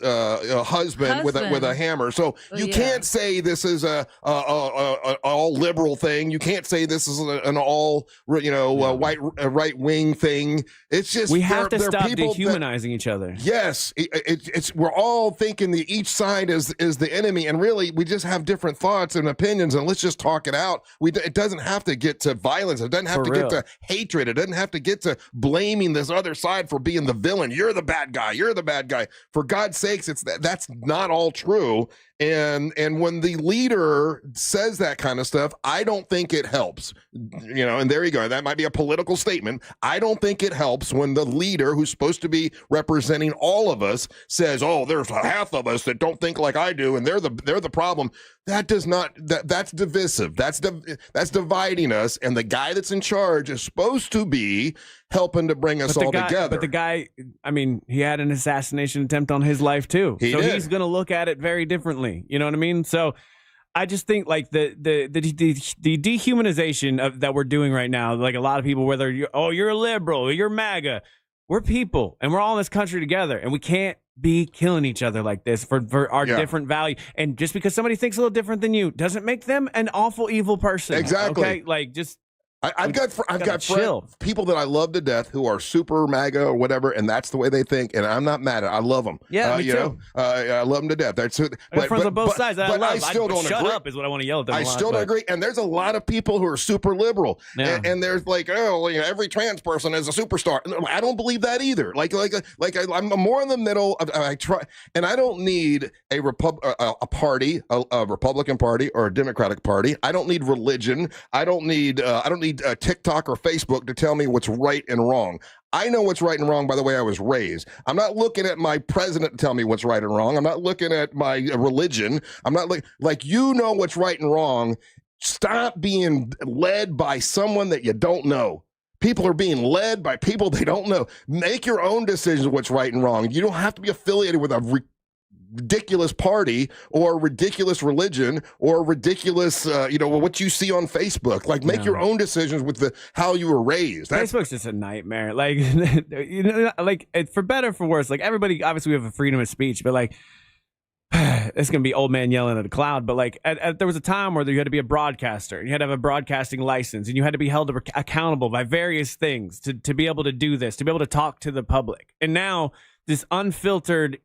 husband with a hammer. So you can't say this is a all liberal thing. You can't say this is an all white right wing thing. It's just we have to stop dehumanizing each other. Yes, it's we're all thinking that each side is the enemy, and really we just have different thoughts and opinions, and let's just talk it out. It doesn't have to get to violence. It doesn't have to get to hatred. It doesn't have to get to blaming this other side for being the villain. You're the bad guy. You're the bad guy. For God's sakes, that's not all true. And when the leader says that kind of stuff, I don't think it helps. And there you go. That might be a political statement. I don't think it helps when the leader, who's supposed to be representing all of us, says, "Oh, there's half of us that don't think like I do, and they're the problem." That does not. That's divisive. That's dividing us. And the guy that's in charge is supposed to be helping to bring us all together. But the guy, I mean, he had an assassination attempt on his life too. He's going to look at it very differently. You know what I mean? So I just think like the dehumanization that we're doing right now, like a lot of people, whether you're a liberal, or you're MAGA, we're people and we're all in this country together, and we can't be killing each other like this for our different value. And just because somebody thinks a little different than you doesn't make them an awful, evil person. Exactly. Okay? Like just. I've got people that I love to death who are super MAGA or whatever, and that's the way they think, and I'm not mad at it. I love them. Yeah, me too. I love them to death. That's friends on both sides. I still don't shut agree. up is what I want to yell at them. I still don't agree. And there's a lot of people who are super liberal, and there's like, every trans person is a superstar. I don't believe that either. I'm more in the middle. I try, and I don't need a party, a Republican Party or a Democratic Party. I don't need religion. I don't need TikTok or Facebook to tell me what's right and wrong. I know what's right and wrong by the way I was raised. I'm not looking at my president to tell me what's right and wrong. I'm not looking at my religion. I'm not like you know what's right and wrong. Stop being led by someone that you don't know. People are being led by people they don't know. Make your own decisions of what's right and wrong. You don't have to be affiliated with a ridiculous party or ridiculous religion or ridiculous what you see on Facebook. Like make your own decisions with how you were raised. Facebook's just a nightmare. Like for better or for worse, like everybody obviously we have a freedom of speech, but like it's gonna be old man yelling at a cloud. But like there was a time where you had to be a broadcaster, you had to have a broadcasting license, and you had to be held accountable by various things to be able to do this, to be able to talk to the public. And now this unfiltered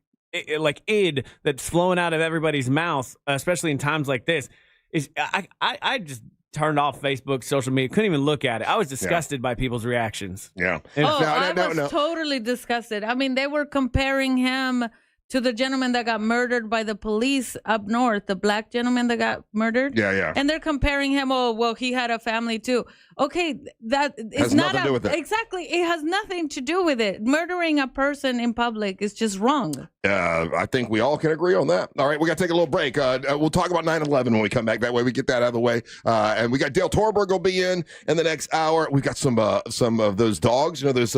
id that's flowing out of everybody's mouth, especially in times like this, is I just turned off Facebook, social media, couldn't even look at it. I was disgusted by people's reactions. Yeah. I was totally disgusted. I mean, they were comparing him to the gentleman that got murdered by the police up north, the black gentleman that got murdered. Yeah. And they're comparing him, he had a family too. Okay, that is has nothing to do with it. Exactly. It has nothing to do with it. Murdering a person in public is just wrong. I think we all can agree on that. All right, we got to take a little break. We'll talk about 9/11 when we come back. That way we get that out of the way. And we got Dale Torborg will be in the next hour. We got some of those dogs. Those.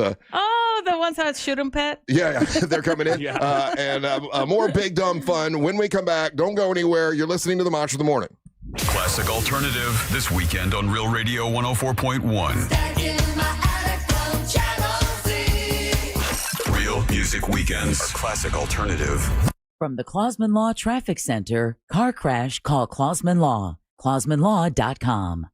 The ones that shoot 'em pet. Yeah, they're coming in. And more big dumb fun when we come back. Don't go anywhere. You're listening to the Monster of the Morning. Classic Alternative this weekend on Real Radio 104.1. Real Music Weekends are Classic Alternative. From the Clausman Law Traffic Center, car crash, call Clausman Law. ClausmanLaw.com.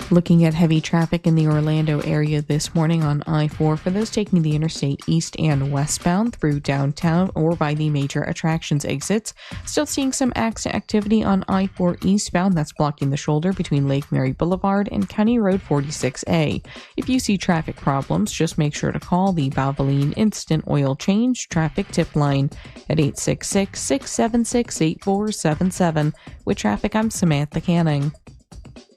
Looking at heavy traffic in the Orlando area this morning on I-4 for those taking the interstate east and westbound through downtown or by the major attractions exits. Still seeing some accident activity on I-4 eastbound that's blocking the shoulder between Lake Mary Boulevard and County Road 46A. If you see traffic problems, just make sure to call the Valvoline Instant Oil Change Traffic Tip Line at 866-676-8477. With traffic, I'm Samantha Canning.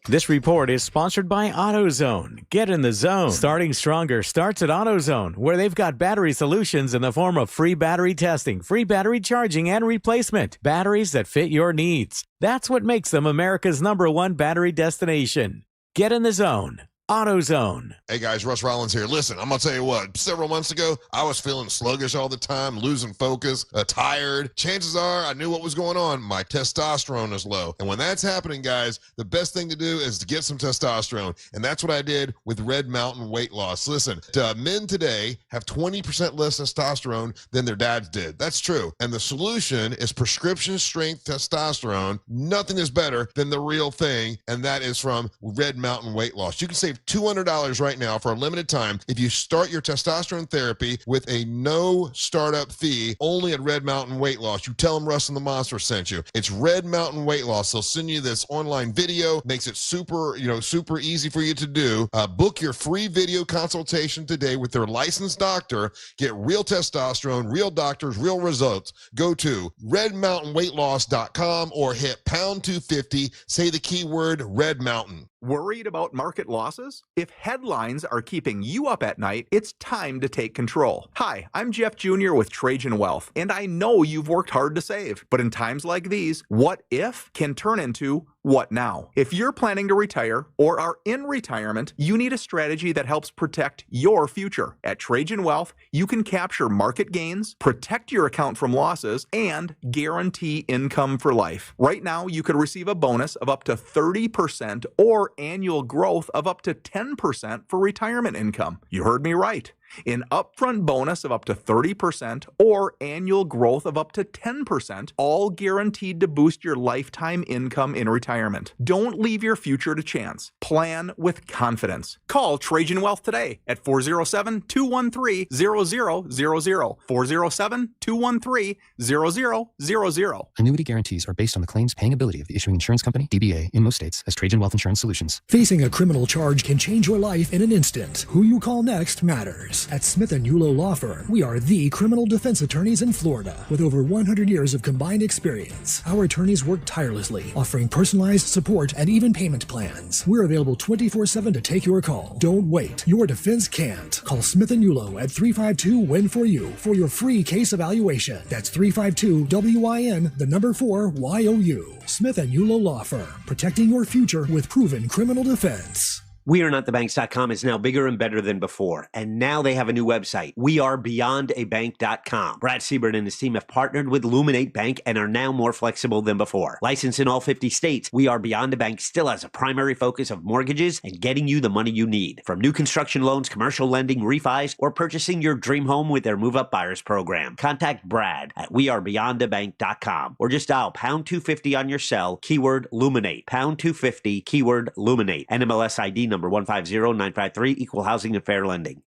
This report is sponsored by AutoZone. Get in the zone. Starting stronger starts at AutoZone, where they've got battery solutions in the form of free battery testing, free battery charging, and replacement. Batteries that fit your needs. That's what makes them America's #1 battery destination. Get in the zone. AutoZone. Hey guys, Russ Rollins here. Listen, I'm gonna tell you what, several months ago, I was feeling sluggish all the time, losing focus, tired. Chances are I knew what was going on. My testosterone is low. And when that's happening, guys, the best thing to do is to get some testosterone. And that's what I did with Red Mountain Weight Loss. Listen, men today have 20% less testosterone than their dads did. That's true. And the solution is prescription strength testosterone. Nothing is better than the real thing. And that is from Red Mountain Weight Loss. You can save save $200 right now for a limited time if you start your testosterone therapy with a no startup fee only at Red Mountain Weight Loss. You tell them Russ and the Monster sent you. It's Red Mountain Weight Loss. They'll send you this online video, makes it super easy for you to do. Book your free video consultation today with their licensed doctor. Get real testosterone, real doctors, real results. Go to redmountainweightloss.com or hit pound 250. Say the keyword Red Mountain. Worried about market losses? If headlines are keeping you up at night, it's time to take control. Hi, I'm Jeff Jr. with Trajan Wealth, and I know you've worked hard to save. But in times like these, what if can turn into what now? If you're planning to retire or are in retirement, you need a strategy that helps protect your future. At Trajan Wealth, you can capture market gains, protect your account from losses, and guarantee income for life. Right now, you could receive a bonus of up to 30% or annual growth of up to 10% for retirement income. You heard me right. An upfront bonus of up to 30% or annual growth of up to 10%, all guaranteed to boost your lifetime income in retirement. Don't leave your future to chance. Plan with confidence. Call Trajan Wealth today at 407-213-0000. 407-213-0000. Annuity guarantees are based on the claims paying ability of the issuing insurance company, DBA, in most states as Trajan Wealth Insurance Solutions. Facing a criminal charge can change your life in an instant. Who you call next matters. At Smith & Yulo Law Firm, we are the criminal defense attorneys in Florida. With over 100 years of combined experience, our attorneys work tirelessly, offering personalized support and even payment plans. We're available 24/7 to take your call. Don't wait. Your defense can't. Call Smith & Yulo at 352-WIN-FOR-YOU for your free case evaluation. That's 352-WIN-4-YOU. Smith & Yulo Law Firm, protecting your future with proven criminal defense. WeAreNotTheBanks.com is now bigger and better than before, and now they have a new website, WeAreBeyondABank.com. Brad Siebert and his team have partnered with Luminate Bank and are now more flexible than before. Licensed in all 50 states, We Are Beyond a Bank still has a primary focus of mortgages and getting you the money you need. From new construction loans, commercial lending, refis, or purchasing your dream home with their Move Up Buyers program. Contact Brad at WeAreBeyondABank.com or just dial pound 250 on your cell, keyword Luminate. Pound 250, keyword Luminate. NMLS ID number 150953, Equal Housing and Fair Lending.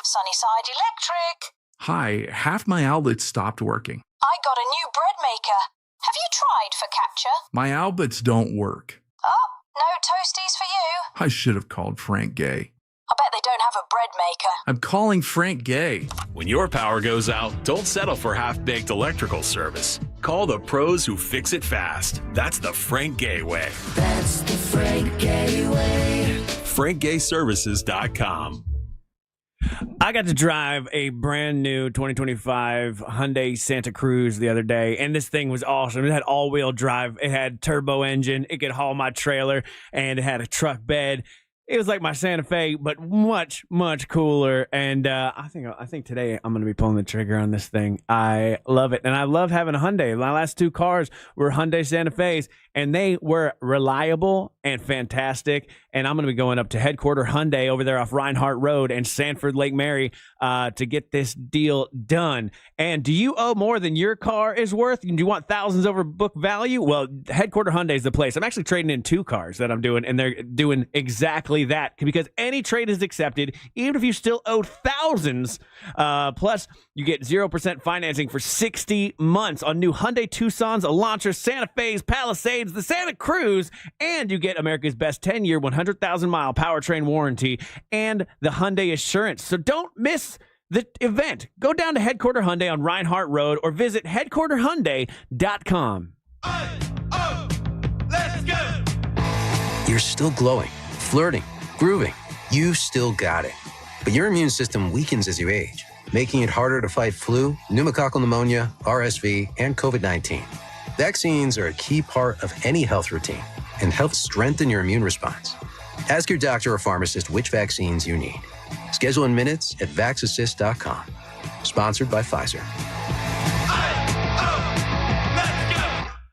Sunnyside Electric. Hi, half my outlets stopped working. I got a new bread maker. Have you tried Focaccia? My outlets don't work. Oh, no toasties for you. I should have called Frank Gay. I bet they don't have a bread maker. I'm calling Frank Gay. When your power goes out, don't settle for half-baked electrical service. Call the pros who fix it fast. That's the Frank Gay way. That's the Frank Gay way. FrankGayServices.com. I got to drive a brand new 2025 Hyundai Santa Cruz the other day, and this thing was awesome. It had all-wheel drive. It had turbo engine. It could haul my trailer, and it had a truck bed. It was like my Santa Fe, but much, much cooler. And I think today I'm going to be pulling the trigger on this thing. I love it. And I love having a Hyundai. My last two cars were Hyundai Santa Fe's, and they were reliable and fantastic. And I'm going to be going up to Headquarter Hyundai over there off Reinhardt Road and Sanford Lake Mary to get this deal done. And do you owe more than your car is worth? Do you want thousands over book value? Well, Headquarter Hyundai is the place. I'm actually trading in two cars that I'm doing, and they're doing exactly that, because any trade is accepted, even if you still owe thousands. Plus, you get 0% financing for 60 months on new Hyundai Tucsons, Elantras, Santa Fe's, Palisades, the Santa Cruz, and you get America's best 10-year, 100,000-mile powertrain warranty and the Hyundai Assurance. So don't miss the event. Go down to Headquarter Hyundai on Reinhardt Road or visit headquarterhyundai.com. Let's go! You're still glowing, flirting, grooving. You still got it. But your immune system weakens as you age, making it harder to fight flu, pneumococcal pneumonia, RSV, and COVID-19. Vaccines are a key part of any health routine and help strengthen your immune response. Ask your doctor or pharmacist which vaccines you need. Schedule in minutes at vaxassist.com. Sponsored by Pfizer.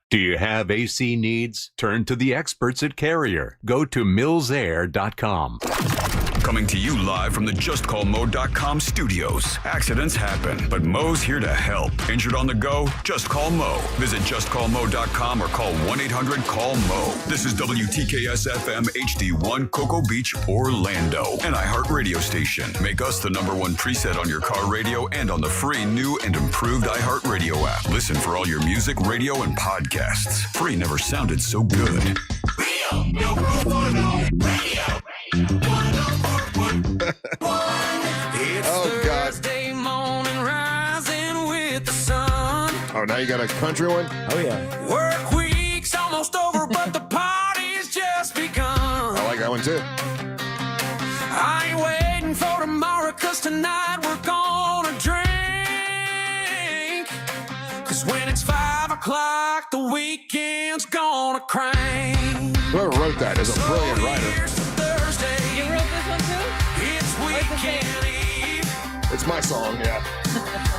Do you have AC needs? Turn to the experts at Carrier. Go to millsair.com. Coming to you live from the JustCallMo.com studios. Accidents happen, but Mo's here to help. Injured on the go? Just call Mo. Visit JustCallMo.com or call 1-800-CALL-MO. This is WTKS-FM HD1 Cocoa Beach, Orlando. An iHeart radio station. Make us the #1 preset on your car radio and on the free new and improved iHeart Radio app. Listen for all your music, radio, and podcasts. Free never sounded so good. Oh, God. Oh, now you got a country one? Oh, yeah. Work week's almost over, but the party's just begun. I like that one, too. I ain't waiting for tomorrow, cause tonight we're gonna drink. Cause when it's 5 o'clock, the weekend's gonna crank. Whoever wrote that is a brilliant writer. You wrote this one too? It's weekend eve. It's my song, yeah.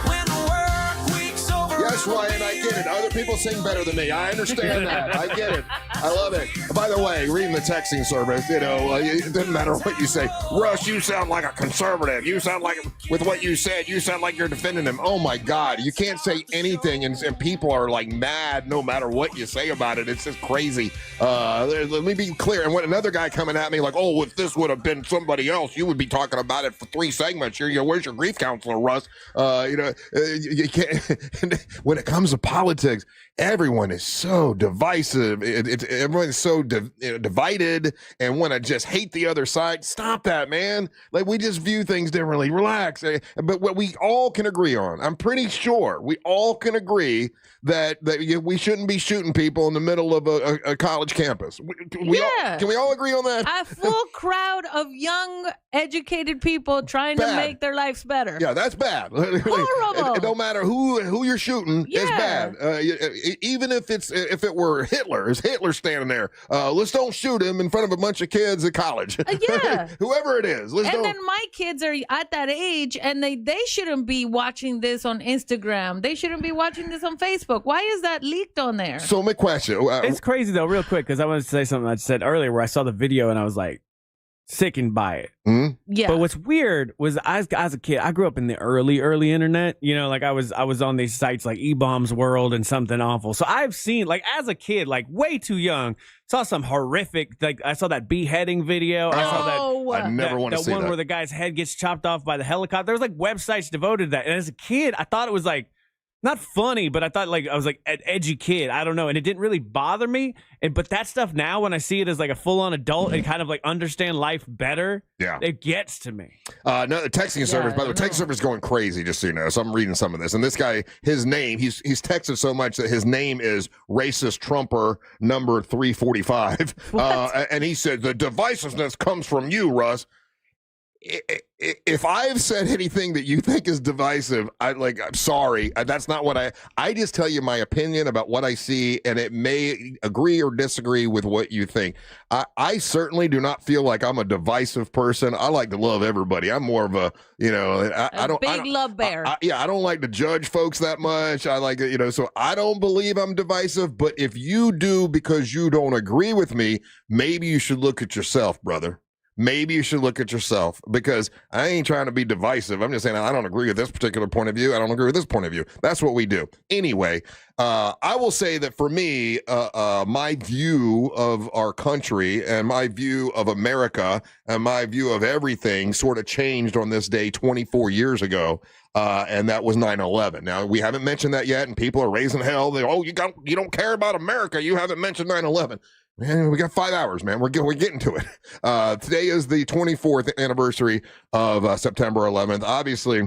When the work week's over. Yes, Ryan, I get it. Other people sing better than me. I understand that. I get it. I love it. By the way, reading the texting service, it doesn't matter what you say. Russ, you sound like a conservative. You sound like, with what you said, you sound like you're defending him. Oh, my God. You can't say anything, and people are, like, mad no matter what you say about it. It's just crazy. Let me be clear. And when another guy coming at me like, oh, if this would have been somebody else, you would be talking about it for 3 segments. Where's your grief counselor, Russ? You can't. When it comes to politics, everyone is so divisive. Everyone's so divided and want to just hate the other side. Stop that, man. Like, we just view things differently. Relax. But what we all can agree on, I'm pretty sure we all can agree that we shouldn't be shooting people in the middle of a college campus. Can we all agree on that? A full crowd of young, educated people trying to make their lives better. Yeah, that's bad. Horrible. It don't matter who you're shooting. It's bad. Even if it were Hitler, is Hitler standing there? Let's don't shoot him in front of a bunch of kids at college. Yeah. Whoever it is. Then my kids are at that age, and they shouldn't be watching this on Instagram. They shouldn't be watching this on Facebook. Why is that leaked on there? So my question. It's crazy, though, real quick, because I wanted to say something I said earlier where I saw the video and I was like, sickened by it. Mm-hmm. Yeah. But what's weird was as a kid, I grew up in the early internet. Like I was on these sites like E-Bombs World and Something Awful. So I've seen, like, as a kid, like way too young, saw some horrific, like I saw that beheading video. I saw that. I never want to see that one that. where the guy's head gets chopped off by the helicopter. There was like websites devoted to that. And as a kid, I thought it was like, not funny, but I thought I was like an edgy kid. I don't know. And it didn't really bother me. But that stuff now, when I see it as like a full-on adult and kind of like understand life better, it gets to me. No, the texting service, by the way, texting service is going crazy, just so you know. So I'm reading some of this. And this guy, his name, he's texted so much that his name is Racist Trumper number 345. And he said, the divisiveness comes from you, Russ. If I've said anything that you think is divisive, I'm sorry. That's not what I just tell you my opinion about what I see, and it may agree or disagree with what you think. I certainly do not feel like I'm a divisive person. I like to love everybody. I'm more of a, I don't love bear. I don't like to judge folks that much. I like, so I don't believe I'm divisive, but if you do because you don't agree with me, maybe you should look at yourself, brother. Maybe you should look at yourself, because I ain't trying to be divisive. I'm just saying I don't agree with this particular point of view. I don't agree with this point of view. That's what we do. Anyway, I will say that for me, my view of our country and my view of America and my view of everything sort of changed on this day 24 years ago. And that was 9/11. Now, we haven't mentioned that yet, and people are raising hell. You don't care about America. You haven't mentioned 9/11. Man, we got 5 hours, man. We're getting to it. Today is the 24th anniversary of September 11th. Obviously,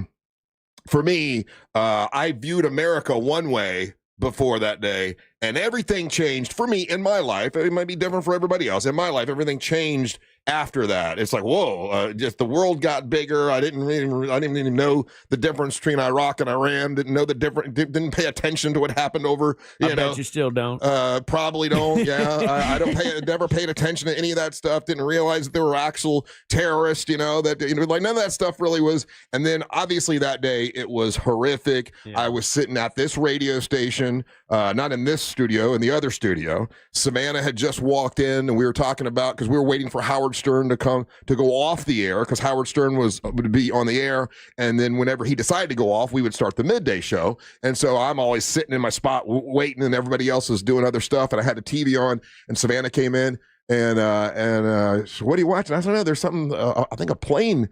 for me, I viewed America one way before that day, and everything changed for me in my life. It might be different for everybody else. In my life, everything changed after that. It's like, whoa, just the world got bigger. I didn't even know the difference between Iraq and Iran. Didn't pay attention to what happened over, I bet you still don't. Probably don't. Yeah. Never paid attention to any of that stuff. Didn't realize that there were actual terrorists, none of that stuff really was. And then obviously that day it was horrific. Yeah. I was sitting at this radio station, not in this studio, in the other studio. Savannah had just walked in, and we were talking about, because we were waiting for Howard Howard Stern to go off the air, because Howard Stern would be on the air, and then whenever he decided to go off, we would start the midday show. And so I'm always sitting in my spot waiting, and everybody else is doing other stuff, and I had the TV on, and Savannah came in, and so what are you watching? I said, no, there's something, I think a plane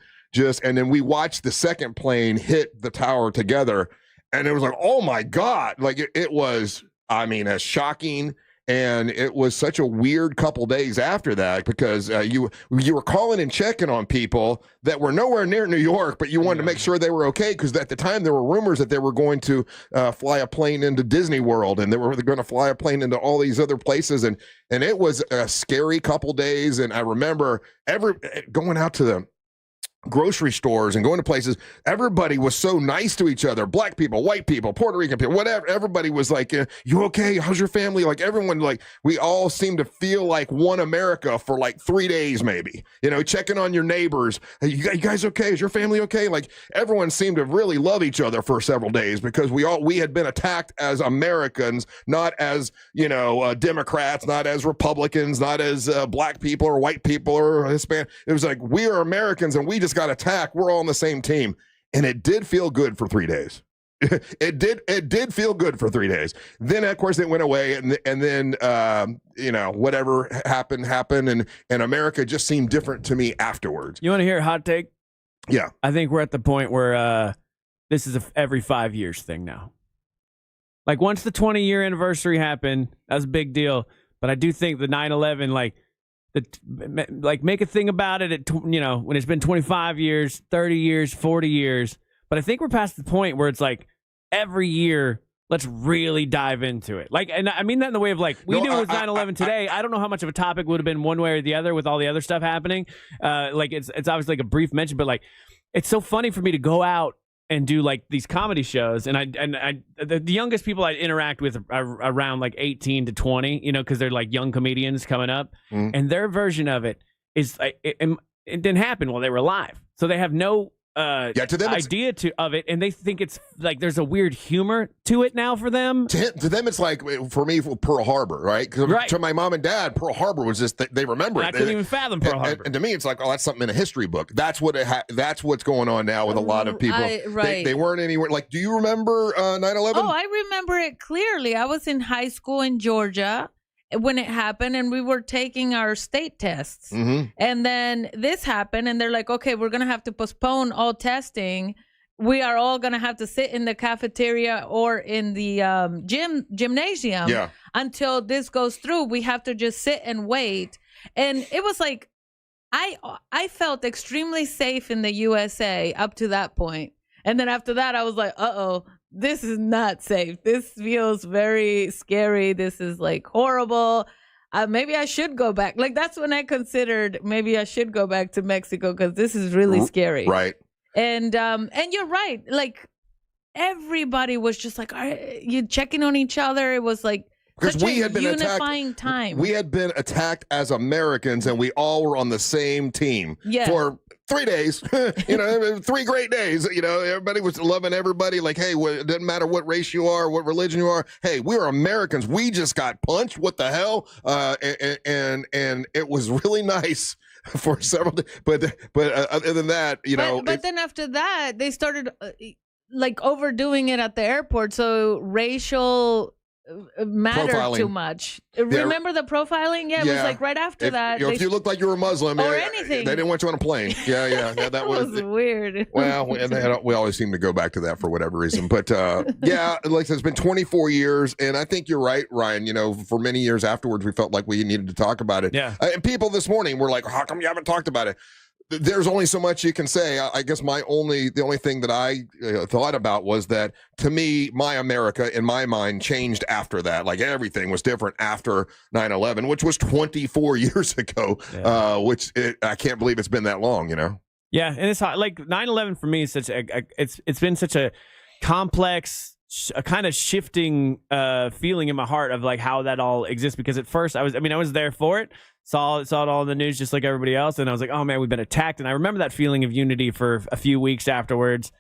and then we watched the second plane hit the tower together, and it was like, oh my God, like it was, I mean, as shocking. And it was such a weird couple days after that, because you were calling and checking on people that were nowhere near New York, but you wanted to make sure they were okay, because at the time there were rumors that they were going to fly a plane into Disney World, and they were going to fly a plane into all these other places, and it was a scary couple days. And I remember going out to the grocery stores and going to places, everybody was so nice to each other. Black people, white people, Puerto Rican people, whatever. Everybody was like, you okay? How's your family? Like everyone, like we all seemed to feel like one America for like 3 days, maybe, checking on your neighbors. Hey, you guys okay? Is your family okay? Like everyone seemed to really love each other for several days, because we had been attacked as Americans, not as, Democrats, not as Republicans, not as black people or white people or Hispanic. It was like, we are Americans, and we just got attacked. We're all on the same team. And it did feel good for 3 days. It did feel good for 3 days. Then of course it went away, and then whatever happened, and America just seemed different to me afterwards. You want to hear a hot take? Yeah. I think we're at the point where this is a every 5 years thing now. Like once the 20-year anniversary happened, that was a big deal. But I do think the 9/11, make a thing about it at when it's been 25 years, 30 years, 40 years. But I think we're past the point where it's like every year, let's really dive into it. Like, and I mean that in the way of like, we knew it was 9/11 today. I don't know how much of a topic would have been one way or the other with all the other stuff happening. It's obviously like a brief mention, but like, it's so funny for me to go out and do like these comedy shows, and the youngest people I interact with are around like 18 to 20, because they're like young comedians coming up, and their version of it is like it didn't happen while they were alive, so they have no to them idea of it, and they think it's like there's a weird humor to it now for them. To them, it's like, for me, Pearl Harbor, right? Right. To my mom and dad, Pearl Harbor was just, they remember it. I couldn't even fathom Pearl Harbor. And to me, it's like, oh, that's something in a history book. That's what that's what's going on now with a lot of people. Right. They weren't anywhere. Like, do you remember 9/11? Oh, I remember it clearly. I was in high school in Georgia when it happened, and we were taking our state tests. Mm-hmm. And then this happened, and they're like, okay, we're going to have to postpone all testing. We are all going to have to sit in the cafeteria or in the gymnasium until this goes through. We have to just sit and wait. And it was like, I felt extremely safe in the USA up to that point. And then after that, I was like, uh-oh, this is not safe. This feels very scary. This is like horrible. Maybe I should go back. Like, that's when I considered maybe I should go back to Mexico, because this is really scary. Right. And you're right. Like, everybody was just like, you checking on each other. It was like, because we had been unifying time. We had been attacked as Americans, and we all were on the same team for 3 days. 3 great days. Everybody was loving everybody. Like, hey, it doesn't matter what race you are, what religion you are. Hey, we're Americans. We just got punched. What the hell? And it was really nice for several days. But other than that, But then after that, they started like overdoing it at the airport. So racial mattered profiling. Too much. Remember the profiling? Yeah, it was like right after that. If you looked like you were Muslim or anything, they didn't want you on a plane. Yeah, that was weird. Well, we always seem to go back to that for whatever reason. But like it's been 24 years, and I think you're right, Ryan. For many years afterwards, we felt like we needed to talk about it. Yeah. And people this morning were like, "How come you haven't talked about it?" There's only so much you can say. I guess the only thing that I thought about was that, to me, my America in my mind changed after that. Like, everything was different after 9/11, which was 24 years ago. I can't believe it's been that long. Yeah, and it's hot. Like 9/11 for me is such it's been such a complex, a kind of shifting feeling in my heart of like how that all exists. Because at first I was there for it. Saw it all in the news just like everybody else, and I was like, oh man, we've been attacked. And I remember that feeling of unity for a few weeks afterwards.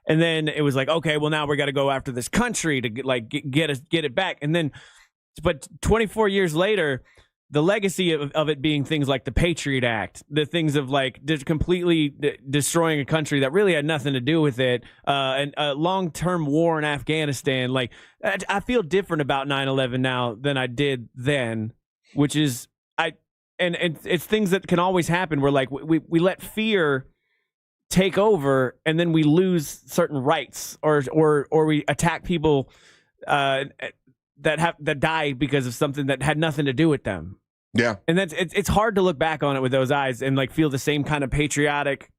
And then it was like, okay, well now we got to go after this country to get it back. And then, but 24 years later, the legacy of it being things like the Patriot Act, the things of like completely destroying a country that really had nothing to do with it, and a long-term war in Afghanistan. Like, I feel different about 9/11 now than I did then, which is and it's things that can always happen where like we let fear take over and then we lose certain rights or we attack people that die because of something that had nothing to do with them. Yeah. And it's hard to look back on it with those eyes and like feel the same kind of patriotic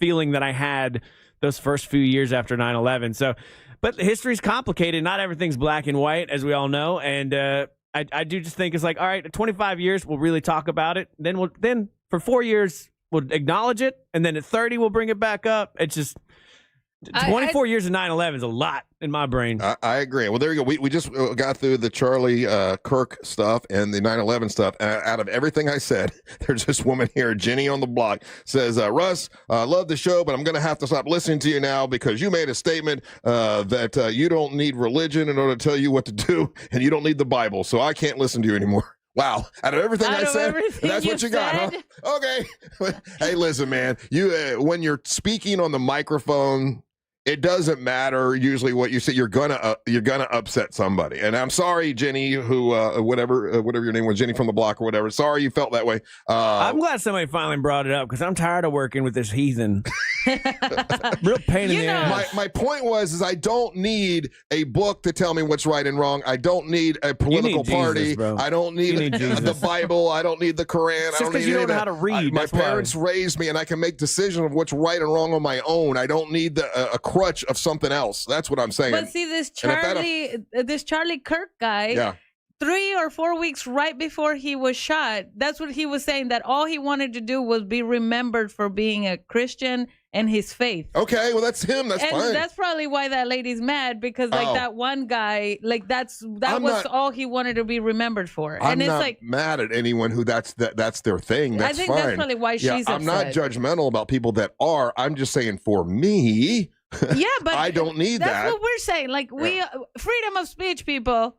feeling that I had those first few years after 9/11. So, but history's complicated. Not everything's black and white, as we all know. And I do just think it's like, all right, 25 years, we'll really talk about it. Then for 4 years, we'll acknowledge it. And then at 30, we'll bring it back up. It's just 24 years of 9/11 is a lot in my brain. I agree. Well, there you go. We just got through the Charlie Kirk stuff and the 9/11 stuff. Out of everything I said, there's this woman here, Jenny on the block, says, Russ, love the show, but I'm going to have to stop listening to you now because you made a statement that you don't need religion in order to tell you what to do, and you don't need the Bible, so I can't listen to you anymore. Wow. Out of everything I said, that's what you got, huh? Okay. Hey, listen, man, you when you're speaking on the microphone, it doesn't matter usually what you say. You're gonna upset somebody. And I'm sorry, Jenny, who whatever your name was, Jenny from the block or whatever. Sorry you felt that way. I'm glad somebody finally brought it up because I'm tired of working with this heathen. Real pain in the ass. My point was I don't need a book to tell me what's right and wrong. I don't need a political party. Jesus, I don't need the Bible. I don't need the Quran. Just because you don't know how to read. My parents raised me, and I can make decisions of what's right and wrong on my own. I don't need a crutch of something else. That's what I'm saying. But see, this Charlie Kirk guy, yeah. 3 or 4 weeks right before he was shot, that's what he was saying, that all he wanted to do was be remembered for being a Christian and his faith. Okay, well, that's him. That's fine. And that's probably why that lady's mad, because like that one guy, like that was all he wanted to be remembered for. I'm and it's not like mad at anyone who that's their thing. That's I think fine. that's probably why she's upset. I'm not judgmental about people that are. I'm just saying for me, yeah, but I don't need that. That's what we're saying. Like we freedom of speech, people.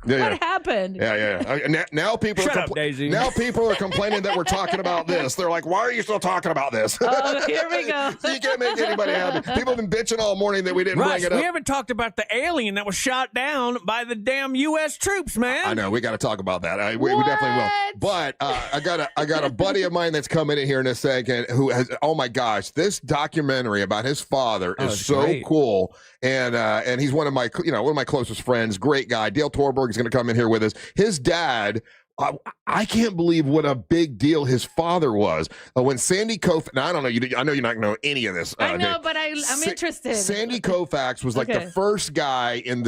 What happened? Yeah. Now people Shut up, Deisi. Now people are complaining that we're talking about this. They're like, "Why are you still talking about this?" Oh, here we go. So you can't make anybody happy. People have been bitching all morning that we didn't Russ, bring it up. we haven't talked about the alien that was shot down by the damn U.S. troops, man. I know we got to talk about that. We definitely will. But I got a buddy of mine that's coming in here in a second who has. Oh my gosh, this documentary about his father is so great. cool. And he's one of my closest friends. Great guy. Dale Torborg is going to come in here with us. His dad. I can't believe what a big deal his father was. When Sandy Koufax, now I don't know, I know you're not going to know any of this. I know, but I'm interested. Sandy Koufax was like the first guy in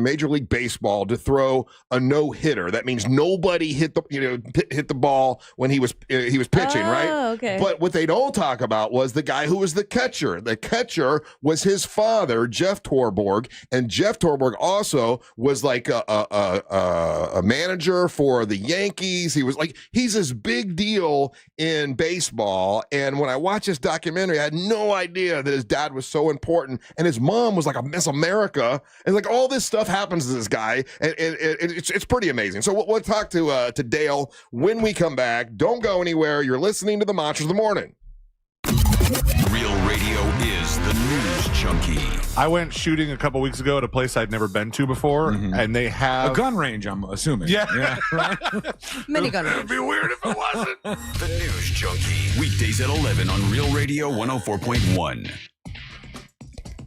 Major League Baseball to throw a no-hitter. That means nobody hit the ball when he was pitching, right? Okay. But what they don't talk about was the guy who was the catcher. The catcher was his father, Jeff Torborg, and Jeff Torborg also was like a manager for the Yankees. He's this big deal in baseball. And when I watched this documentary, I had no idea that his dad was so important. And his mom was like a Miss America. And like all this stuff happens to this guy. And it's pretty amazing. So we'll talk to Dale when we come back. Don't go anywhere. You're listening to the Monsters of the Morning. Real radio is the news junkie. I went shooting a couple weeks ago at a place I'd never been to before, and they have a gun range, I'm assuming. Yeah. Minigun range. It'd be weird if it wasn't. The news junkie. Weekdays at 11 on Real Radio 104.1.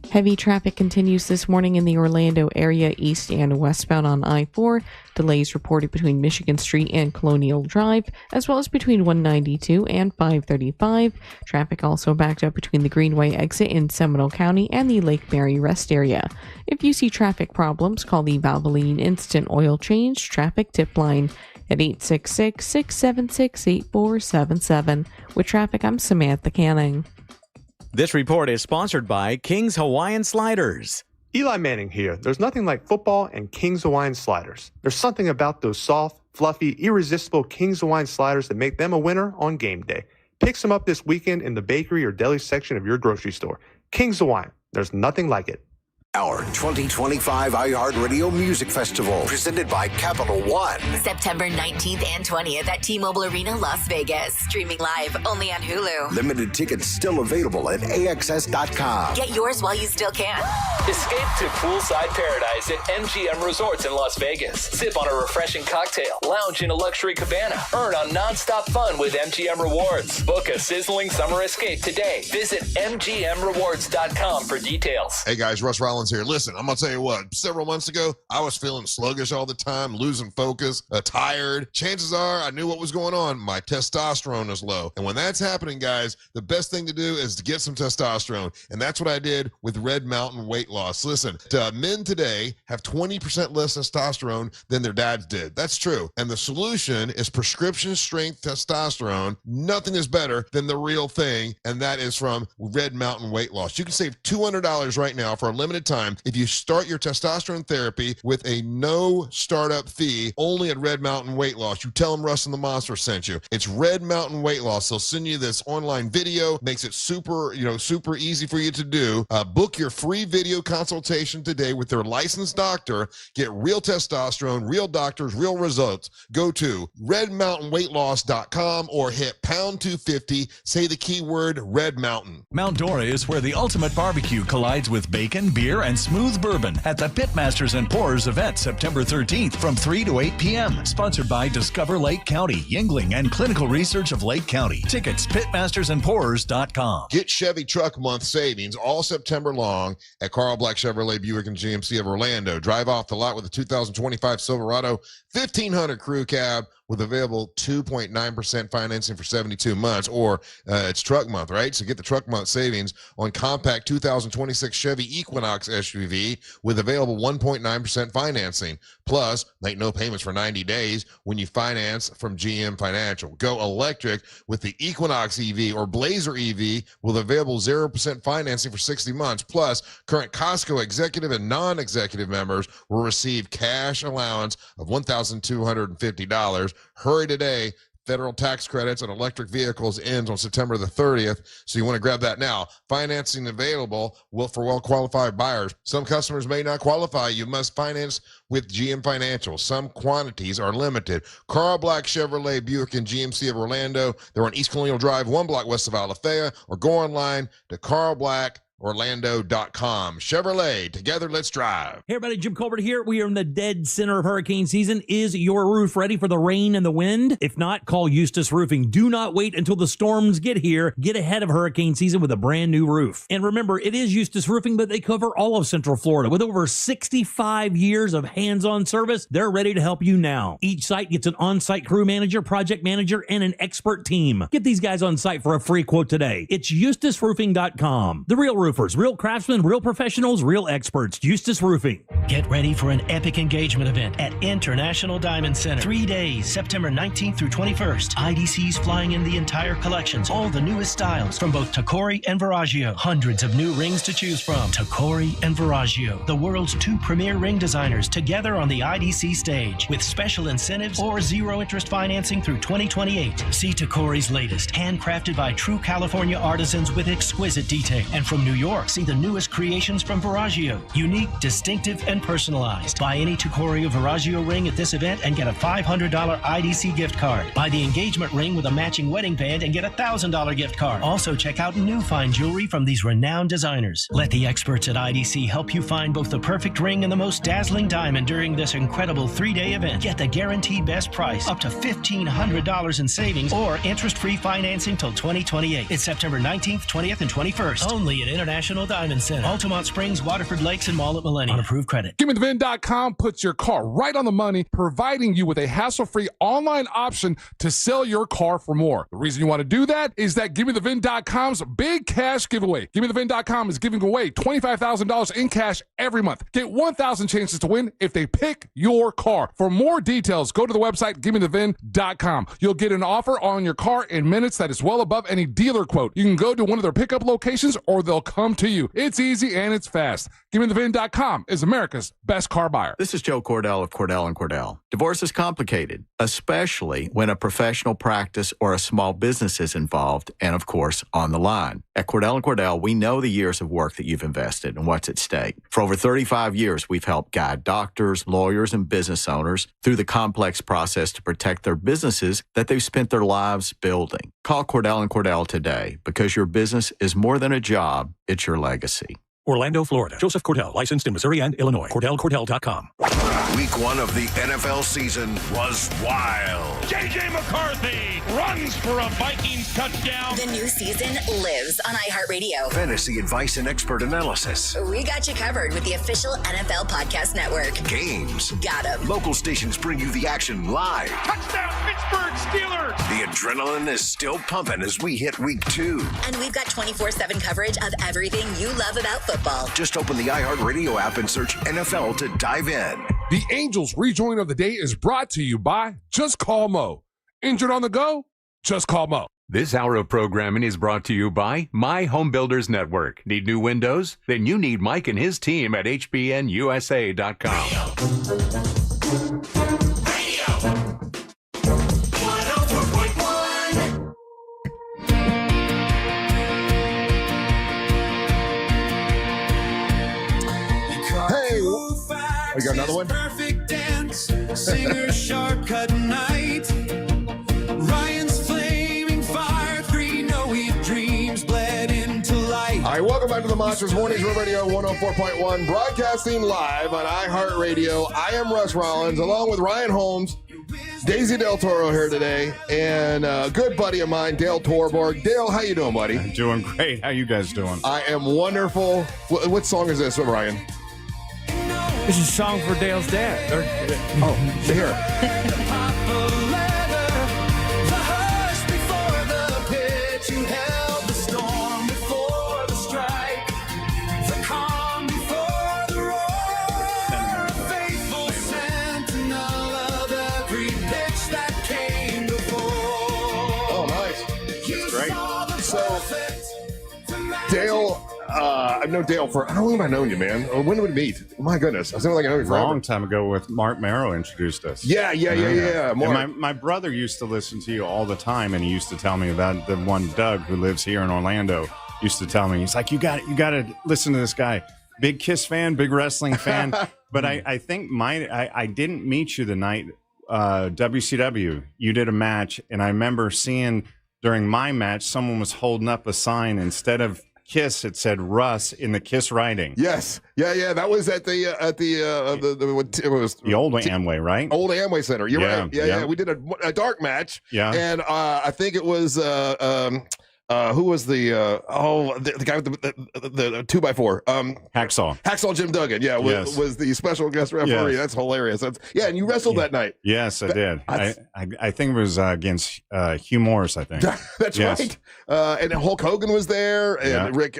Heavy traffic continues this morning in the Orlando area, east and westbound on I-4. Delays reported between Michigan Street and Colonial Drive, as well as between 192 and 535. Traffic also backed up between the Greenway exit in Seminole County and the Lake Mary rest area. If you see traffic problems, call the Valvoline Instant Oil Change Traffic Tip Line at 866-676-8477. With traffic, I'm Samantha Canning. This report is sponsored by King's Hawaiian Sliders. Eli Manning here. There's nothing like football and King's Hawaiian Sliders. There's something about those soft, fluffy, irresistible King's Hawaiian Sliders that make them a winner on game day. Pick some up this weekend in the bakery or deli section of your grocery store. King's Hawaiian. There's nothing like it. Our 2025 iHeartRadio Music Festival, presented by Capital One. September 19th and 20th at T-Mobile Arena, Las Vegas. Streaming live only on Hulu. Limited tickets still available at AXS.com. Get yours while you still can. Escape to poolside paradise at MGM Resorts in Las Vegas. Sip on a refreshing cocktail. Lounge in a luxury cabana. Earn on nonstop fun with MGM Rewards. Book a sizzling summer escape today. Visit MGMRewards.com for details. Hey guys, Russ Rollins here. Listen, I'm going to tell you what, several months ago, I was feeling sluggish all the time, losing focus, tired. Chances are I knew what was going on. My testosterone is low. And when that's happening, guys, the best thing to do is to get some testosterone. And that's what I did with Red Mountain Weight Loss. Listen, men today have 20% less testosterone than their dads did. That's true. And the solution is prescription strength testosterone. Nothing is better than the real thing. And that is from Red Mountain Weight Loss. You can save $200 right now for a limited time if you start your testosterone therapy with a no startup fee only at Red Mountain Weight Loss. You tell them Russ and the Monster sent you. It's Red Mountain Weight Loss. They'll send you this online video, makes it super easy for you to do. Book your free video consultation today with their licensed doctor. Get real testosterone, real doctors, real results. Go to redmountainweightloss.com or hit pound 250. Say the keyword Red Mountain. Mount Dora is where the ultimate barbecue collides with bacon, beer, and smooth bourbon at the Pitmasters and Pourers event September 13th from 3 to 8 p.m. Sponsored by Discover Lake County, Yingling, and Clinical Research of Lake County. Tickets, pitmastersandpourers.com. Get Chevy Truck Month savings all September long at Carl Black Chevrolet Buick and GMC of Orlando. Drive off the lot with a 2025 Silverado 1500 crew cab with available 2.9% financing for 72 months, or it's truck month, right? So get the truck month savings on compact 2026 Chevy Equinox SUV with available 1.9% financing. Plus, make no payments for 90 days when you finance from GM Financial. Go electric with the Equinox EV or Blazer EV with available 0% financing for 60 months. Plus, current Costco executive and non-executive members will receive cash allowance of $1,250. Hurry today. Federal tax credits on electric vehicles ends on September the 30th, so you want to grab that now. Financing available for well-qualified buyers. Some customers may not qualify. You must finance with GM Financial. Some quantities are limited. Carl Black Chevrolet Buick and GMC of Orlando. They're on East Colonial Drive, 1 block west of Alafaya, or go online to carlblackorlando.com. Chevrolet, together let's drive. Hey everybody, Jim Colbert here. We are in the dead center of hurricane season. Is your roof ready for the rain and the wind? If not, call Eustace Roofing. Do not wait until the storms get here. Get ahead of hurricane season with a brand new roof. And remember, it is Eustace Roofing, but they cover all of Central Florida. With over 65 years of hands-on service, they're ready to help you now. Each site gets an on-site crew manager, project manager, and an expert team. Get these guys on site for a free quote today. It's eustaceroofing.com. The real roofers, real craftsmen, real professionals, real experts. Eustace Roofing. Get ready for an epic engagement event at International Diamond Center. 3 days, September 19th through 21st. IDC's flying in the entire collections, all the newest styles from both Tacori and Verragio. Hundreds of new rings to choose from. Tacori and Verragio, the world's 2 premier ring designers, together on the IDC stage with special incentives or zero interest financing through 2028. See Tacori's latest, handcrafted by true California artisans with exquisite detail. And from New York, see the newest creations from Verragio. Unique, distinctive, and personalized. Buy any Tacori or Verragio ring at this event and get a $500 IDC gift card. Buy the engagement ring with a matching wedding band and get a $1,000 gift card. Also, check out new fine jewelry from these renowned designers. Let the experts at IDC help you find both the perfect ring and the most dazzling diamond during this incredible 3-day event. Get the guaranteed best price, up to $1,500 in savings, or interest-free financing till 2028. It's September 19th, 20th, and 21st. Only at International Diamond Center. Altamont Springs, Waterford Lakes, and Mall at Millennium. On approved credit. GiveMeTheVin.com puts your car right on the money, providing you with a hassle-free online option to sell your car for more. The reason you want to do that is that GiveMeTheVin.com's big cash giveaway. GiveMeTheVin.com is giving away $25,000 in cash every month. Get 1,000 chances to win if they pick your car. For more details, go to the website GiveMeTheVin.com. You'll get an offer on your car in minutes that is well above any dealer quote. You can go to one of their pickup locations, or they'll come to you. It's easy and it's fast. GiveMeTheVIN.com is America's best car buyer. This is Joe Cordell of Cordell & Cordell. Divorce is complicated, especially when a professional practice or a small business is involved and, of course, on the line. At Cordell & Cordell, we know the years of work that you've invested and what's at stake. For over 35 years, we've helped guide doctors, lawyers, and business owners through the complex process to protect their businesses that they've spent their lives building. Call Cordell & Cordell today because your business is more than a job, it's your legacy. Orlando, Florida. Joseph Cordell, licensed in Missouri and Illinois. CordellCordell.com. Week 1 of the NFL season was wild. J.J. McCarthy runs for a Vikings touchdown. The new season lives on iHeartRadio. Fantasy advice and expert analysis. We got you covered with the official NFL Podcast Network. Games. Got 'em. Local stations bring you the action live. Touchdown, Pittsburgh Steelers. The adrenaline is still pumping as we hit week 2. And we've got 24/7 coverage of everything you love about football. Just open the iHeartRadio app and search NFL to dive in. The Angels rejoin of the day is brought to you by Just Call Mo. Injured on the go? Just call Mo. This hour of programming is brought to you by My Home Builders Network. Need new windows? Then you need Mike and his team at hbnusa.com. We got another one? Perfect dance, singer sharp cut night. Ryan's flaming fire, 3 no-eat dreams bled into light. All right, welcome back to the Monsters Mornings Real Radio 104.1, broadcasting live on iHeartRadio. I am Russ Rollins, along with Ryan Holmes, Daisy Del Toro here today, and a good buddy of mine, Dale Torborg. Dale, how you doing, buddy? I'm doing great. How you guys doing? I am wonderful. What song is this, Ryan? This is a song for Dale's dad. Here. Oh, nice. That's great. So, Dale, I've known Dale for, how long have I known you, man? When did we meet? My goodness. I feel like I know you A forever. long time ago with Mark Merrow introduced us. Yeah. And Mark. my brother used to listen to you all the time, and he used to tell me about the one Doug who lives here in Orlando used to tell me, he's like, you got to listen to this guy. Big Kiss fan, big wrestling fan. But I think I didn't meet you the night WCW. You did a match, and I remember seeing during my match, someone was holding up a sign instead of Kiss, it said Russ in the Kiss writing. Yes. Yeah. That was at the it was the old Amway, right? Old Amway Center. You're right. Yeah. We did a dark match. Yeah. And I think it was who was the guy with the 2x4? Hacksaw Jim Duggan. Yeah, was the special guest referee. Yes. That's hilarious. And you wrestled that night. Yes, I did. I think it was against Hugh Morris. I think that's right. And Hulk Hogan was there, and Rick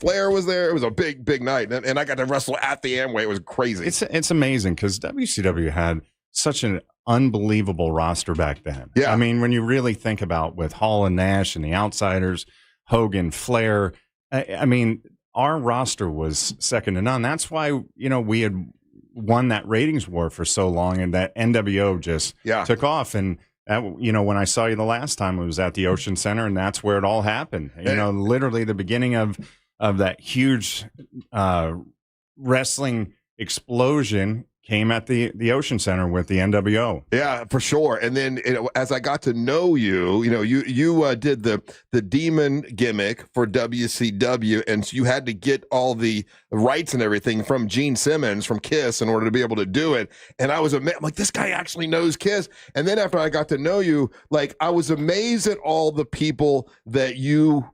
Flair was there. It was a big night, and I got to wrestle at the Amway. It was crazy. It's amazing because WCW had such an unbelievable roster back then. Yeah. I mean, when you really think about with Hall and Nash and the Outsiders, Hogan, Flair, I mean, our roster was second to none. That's why, we had won that ratings war for so long, and that NWO just took off. And that, when I saw you the last time, it was at the Ocean Center, and that's where it all happened. Literally the beginning of that huge wrestling explosion came at the Ocean Center with the NWO. Yeah, for sure. And then as I got to know you, you did the demon gimmick for WCW, and so you had to get all the rights and everything from Gene Simmons from Kiss in order to be able to do it. And I was amazed. I'm like, this guy actually knows Kiss. And then after I got to know you, I was amazed at all the people that you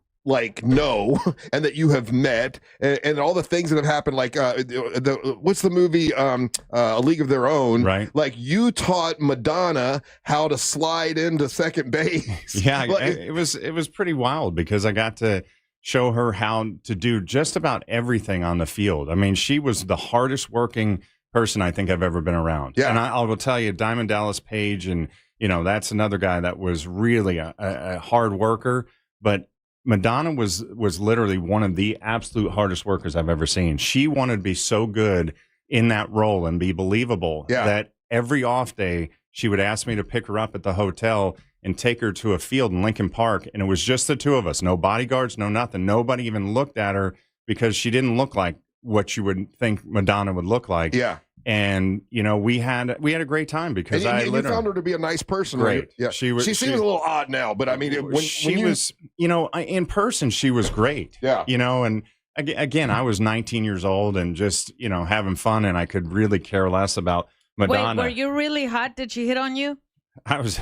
know and that you have met, and all the things that have happened, what's the movie A League of Their Own, right? You taught Madonna how to slide into second base. Yeah. It was pretty wild because I got to show her how to do just about everything on the field. I mean, she was the hardest working person I think I've ever been around. Yeah. And I will tell you, Diamond Dallas Page, and that's another guy that was really a hard worker, but Madonna was literally one of the absolute hardest workers I've ever seen. She wanted to be so good in that role and be believable that every off day she would ask me to pick her up at the hotel and take her to a field in Lincoln Park. And it was just the two of us, no bodyguards, no nothing. Nobody even looked at her because she didn't look like what you would think Madonna would look like. Yeah. And, you know, we had a great time because and you found her to be a nice person. Great. Right? Yeah. She seems a little odd now, but I mean, she was, you know, in person, she was great. Yeah. You know, and again, I was 19 years old and just, you know, having fun, and I could really care less about Madonna. Wait, were you really hot? Did she hit on you? I was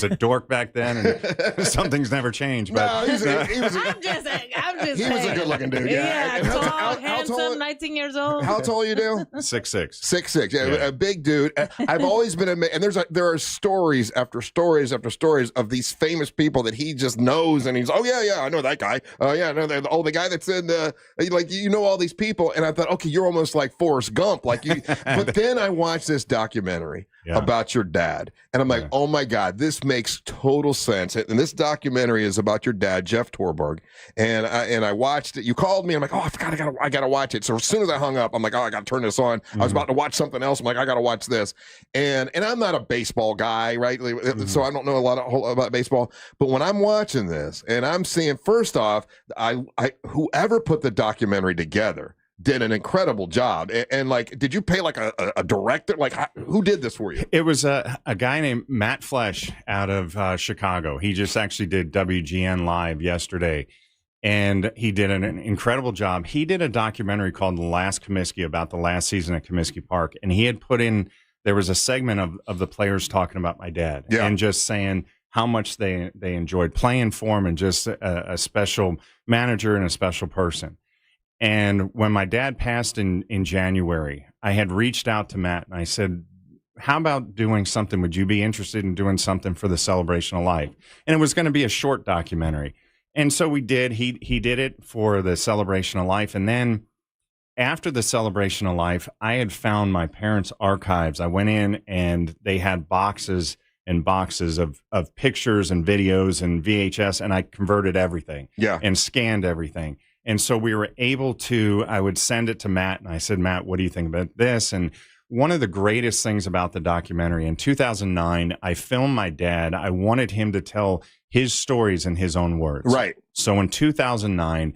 a dork back then, and some things never change. But I'm just saying. He was a good-looking dude. Yeah, And tall, handsome, 19 years old. How tall are you, Dale? 6'6". 6'6". Yeah, a big dude. I've always been amazed, and there are stories after stories after stories of these famous people that he just knows, and he's I know that guy. The guy that's in all these people, and I thought, okay, you're almost like Forrest Gump, like you. But then I watched this documentary about your dad, and I'm like, oh my God, this makes total sense. And this documentary is about your dad, Jeff Torborg, and I watched it. You called me. I'm like, oh, I forgot, I gotta watch it. So as soon as I hung up, I'm like, oh, I gotta turn this on. I was about to watch something else. I'm like, I gotta watch this. And I'm not a baseball guy, right? So I don't know a lot about baseball. But when I'm watching this, and I'm seeing, first off, whoever put the documentary together did an incredible job. And like, did you pay like a director? Like, who did this for you? It was a guy named Matt Flesh out of Chicago. He just actually did WGN Live yesterday, and he did an incredible job. He did a documentary called The Last Comiskey about the last season at Comiskey Park, and he had put in, there was a segment of the players talking about my dad and just saying how much they enjoyed playing for him, and just a special manager and a special person. And when my dad passed in January, I had reached out to Matt and I said, how about doing something? Would you be interested in doing something for the Celebration of Life? And it was going to be a short documentary. And so we did. He did it for the Celebration of Life. And then after the Celebration of Life, I had found my parents' archives. I went in and they had boxes and boxes of pictures and videos and VHS, and I converted everything and scanned everything. And so we were able to, I would send it to Matt, and I said, Matt, what do you think about this? And one of the greatest things about the documentary, in 2009, I filmed my dad. I wanted him to tell his stories in his own words. Right. So in 2009,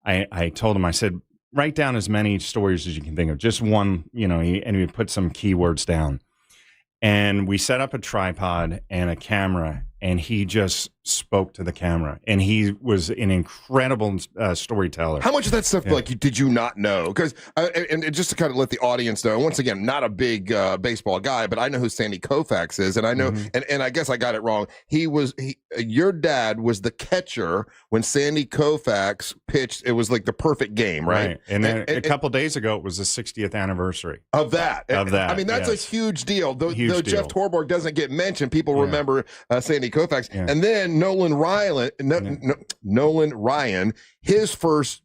I told him, I said, write down as many stories as you can think of, just one, and he put some keywords down. And we set up a tripod and a camera, and he just spoke to the camera. And he was an incredible storyteller. How much of that stuff, did you not know? Because, and just to kind of let the audience know, once again, not a big baseball guy, but I know who Sandy Koufax is, and I know, and I guess I got it wrong. Your dad was the catcher when Sandy Koufax pitched. It was like the perfect game, right? And then a couple days ago, it was the 60th anniversary of that. I mean, that's a huge deal. Though Jeff Torborg doesn't get mentioned, people remember Sandy Koufax. Yeah. And then Nolan Ryan, his first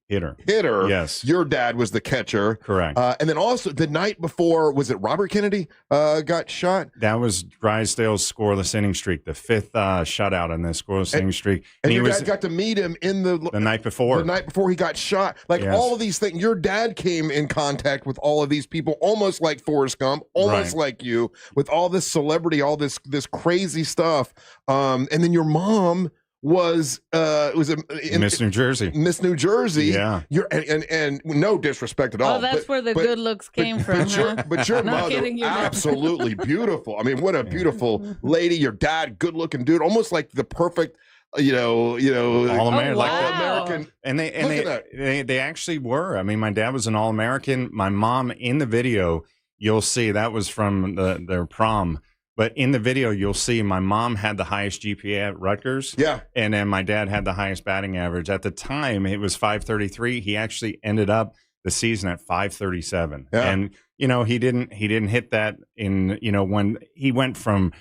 hitter. Yes. Your dad was the catcher. Correct. And then also the night before, was it Robert Kennedy got shot? That was Drysdale's scoreless inning streak, the fifth shutout in the scoreless inning streak. And your dad got to meet him in the night before. The night before he got shot. All of these things. Your dad came in contact with all of these people, almost like Forrest Gump, almost like you, with all this celebrity, all this crazy stuff. And then your mom was Miss New Jersey. Miss New Jersey. Yeah. And no disrespect at all. Oh, that's where the good looks came from. But your mother, absolutely beautiful. I mean, what a beautiful lady. Your dad, good looking dude, almost like the perfect, all American, American. And they actually were. I mean, my dad was an All-American. My mom, in the video, you'll see that was from their prom. But in the video, you'll see my mom had the highest GPA at Rutgers. Yeah. And then my dad had the highest batting average. At the time, it was 533. He actually ended up the season at 537. Yeah. And, he didn't hit that when he went from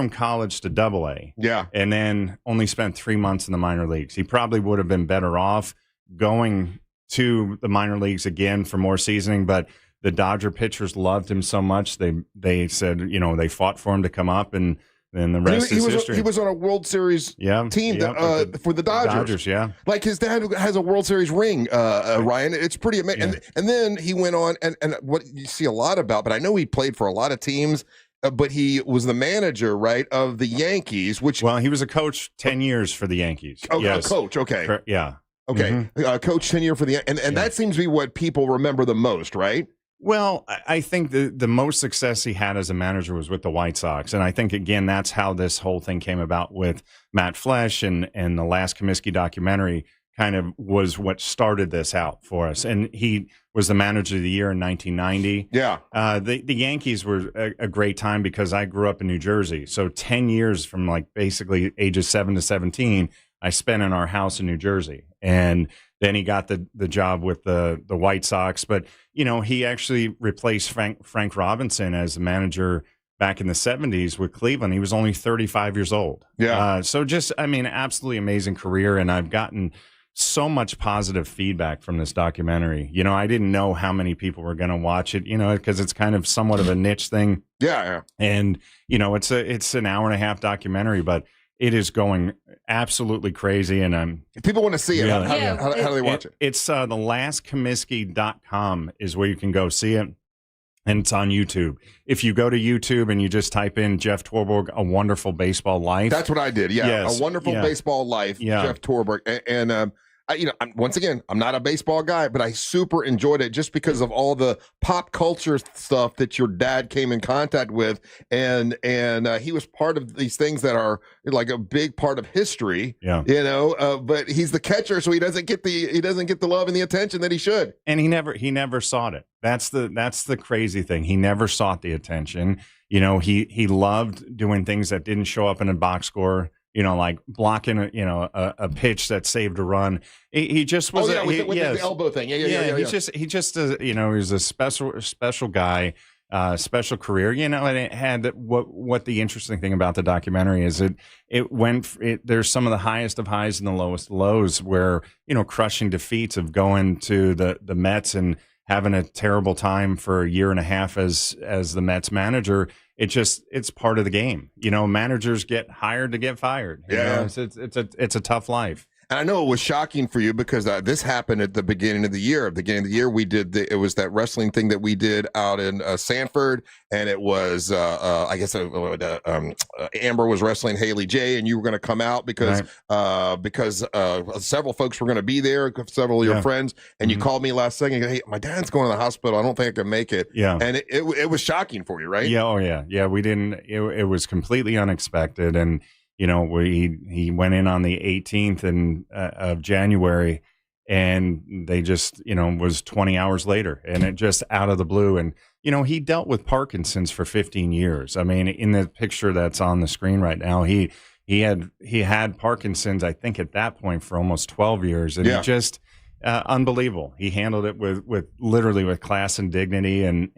college to AA. Yeah. And then only spent 3 months in the minor leagues. He probably would have been better off going to the minor leagues again for more seasoning, but the Dodger pitchers loved him so much. They said, they fought for him to come up, and And the rest is history. He was on a World Series team for the Dodgers. Like his dad has a World Series ring, Ryan. It's pretty amazing. And then he went on, and what you see a lot about, but I know he played for a lot of teams, but he was the manager, right, of the Yankees, Well, he was a coach 10 years for the Yankees. Oh, yes. A coach, okay. Yeah. Okay. Coach 10 year for the and that seems to be what people remember the most, right? Well, I think the most success he had as a manager was with the White Sox. And I think, again, that's how this whole thing came about with Matt Flesch and the last Comiskey documentary kind of was what started this out for us. And he was the manager of the year in 1990. Yeah. The Yankees were a great time because I grew up in New Jersey. So 10 years from like basically ages 7 to 17, I spent in our house in New Jersey. And then he got the job with the White Sox. But, you know, he actually replaced Frank Robinson as the manager back in the 70s with Cleveland. He was only 35 years old. Yeah. So just, I mean, absolutely amazing career. And I've gotten so much positive feedback from this documentary. You know, I didn't know how many people were going to watch it, you know, because it's kind of somewhat of a niche thing. Yeah. And, you know, it's an hour and a half documentary, but it is going absolutely crazy. And if people want to see it, how do they watch it? It's thelastcomiskey.com is where you can go see it. And it's on YouTube. If you go to YouTube and you just type in Jeff Torborg, A Wonderful Baseball Life. That's what I did. Yeah. Yes. A Wonderful Baseball Life, Jeff Torborg. And you know, once again, I'm not a baseball guy, but I super enjoyed it just because of all the pop culture stuff that your dad came in contact with, and he was part of these things that are like a big part of history. Yeah, you know, but he's the catcher, so he doesn't get the love and the attention that he should. And he never sought it. That's the crazy thing. He never sought the attention. You know, he loved doing things that didn't show up in a box score. You know, like blocking a pitch that saved a run. He just was with the elbow thing. Yeah. He just you know, he was a special guy, special career. You know, and it had what the interesting thing about the documentary is there's some of the highest of highs and the lowest lows where, you know, crushing defeats of going to the Mets and having a terrible time for a year and a half as the Mets manager. It's part of the game. You know, managers get hired to get fired. You know, it's a tough life. And I know it was shocking for you because this happened at the beginning of the year. At the beginning of the year, we did it was that wrestling thing that we did out in Sanford, and it was I guess Amber was wrestling Haley J, and you were going to come out because several folks were going to be there, several of your friends, and you called me last second. Hey, my dad's going to the hospital. I don't think I can make it. Yeah, and it was shocking for you, right? Yeah. Oh yeah. We didn't. It was completely unexpected, and. You know, he went in on the 18th of January, and they just, you know, was 20 hours later, and it just out of the blue. And, you know, he dealt with Parkinson's for 15 years. I mean, in the picture that's on the screen right now, he had Parkinson's, I think, at that point for almost 12 years, and he just unbelievable. He handled it with literally with class and dignity, and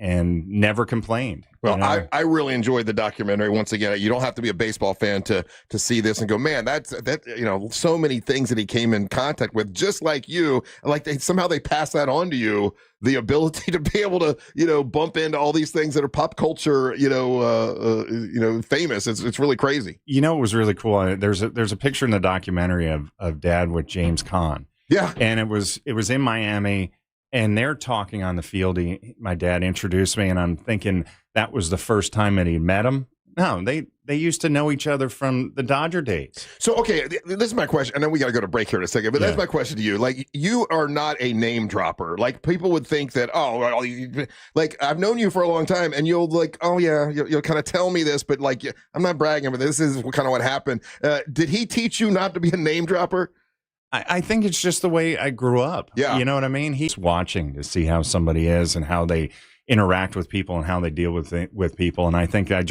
never complained. Well, you know? I really enjoyed the documentary. Once again, you don't have to be a baseball fan to see this and go, man, that you know, so many things that he came in contact with, just like you, like somehow they pass that on to you, the ability to be able to, you know, bump into all these things that are pop culture, you know, famous. It's really crazy. You know, it was really cool. There's a picture in the documentary of Dad with James Caan. Yeah, and it was in Miami. And they're talking on the field. My dad introduced me, and I'm thinking that was the first time that he met him. No, they used to know each other from the Dodger days. So, okay, this is my question. I know we got to go to break here in a second, but that's my question to you. Like, you are not a name dropper. Like, people would think that, like, I've known you for a long time, and you'll like, you'll kind of tell me this, but like, I'm not bragging, but this is kind of what happened. Did he teach you not to be a name dropper? I think it's just the way I grew up. Yeah. You know what I mean? He's watching to see how somebody is and how they interact with people and how they deal with people. And I think I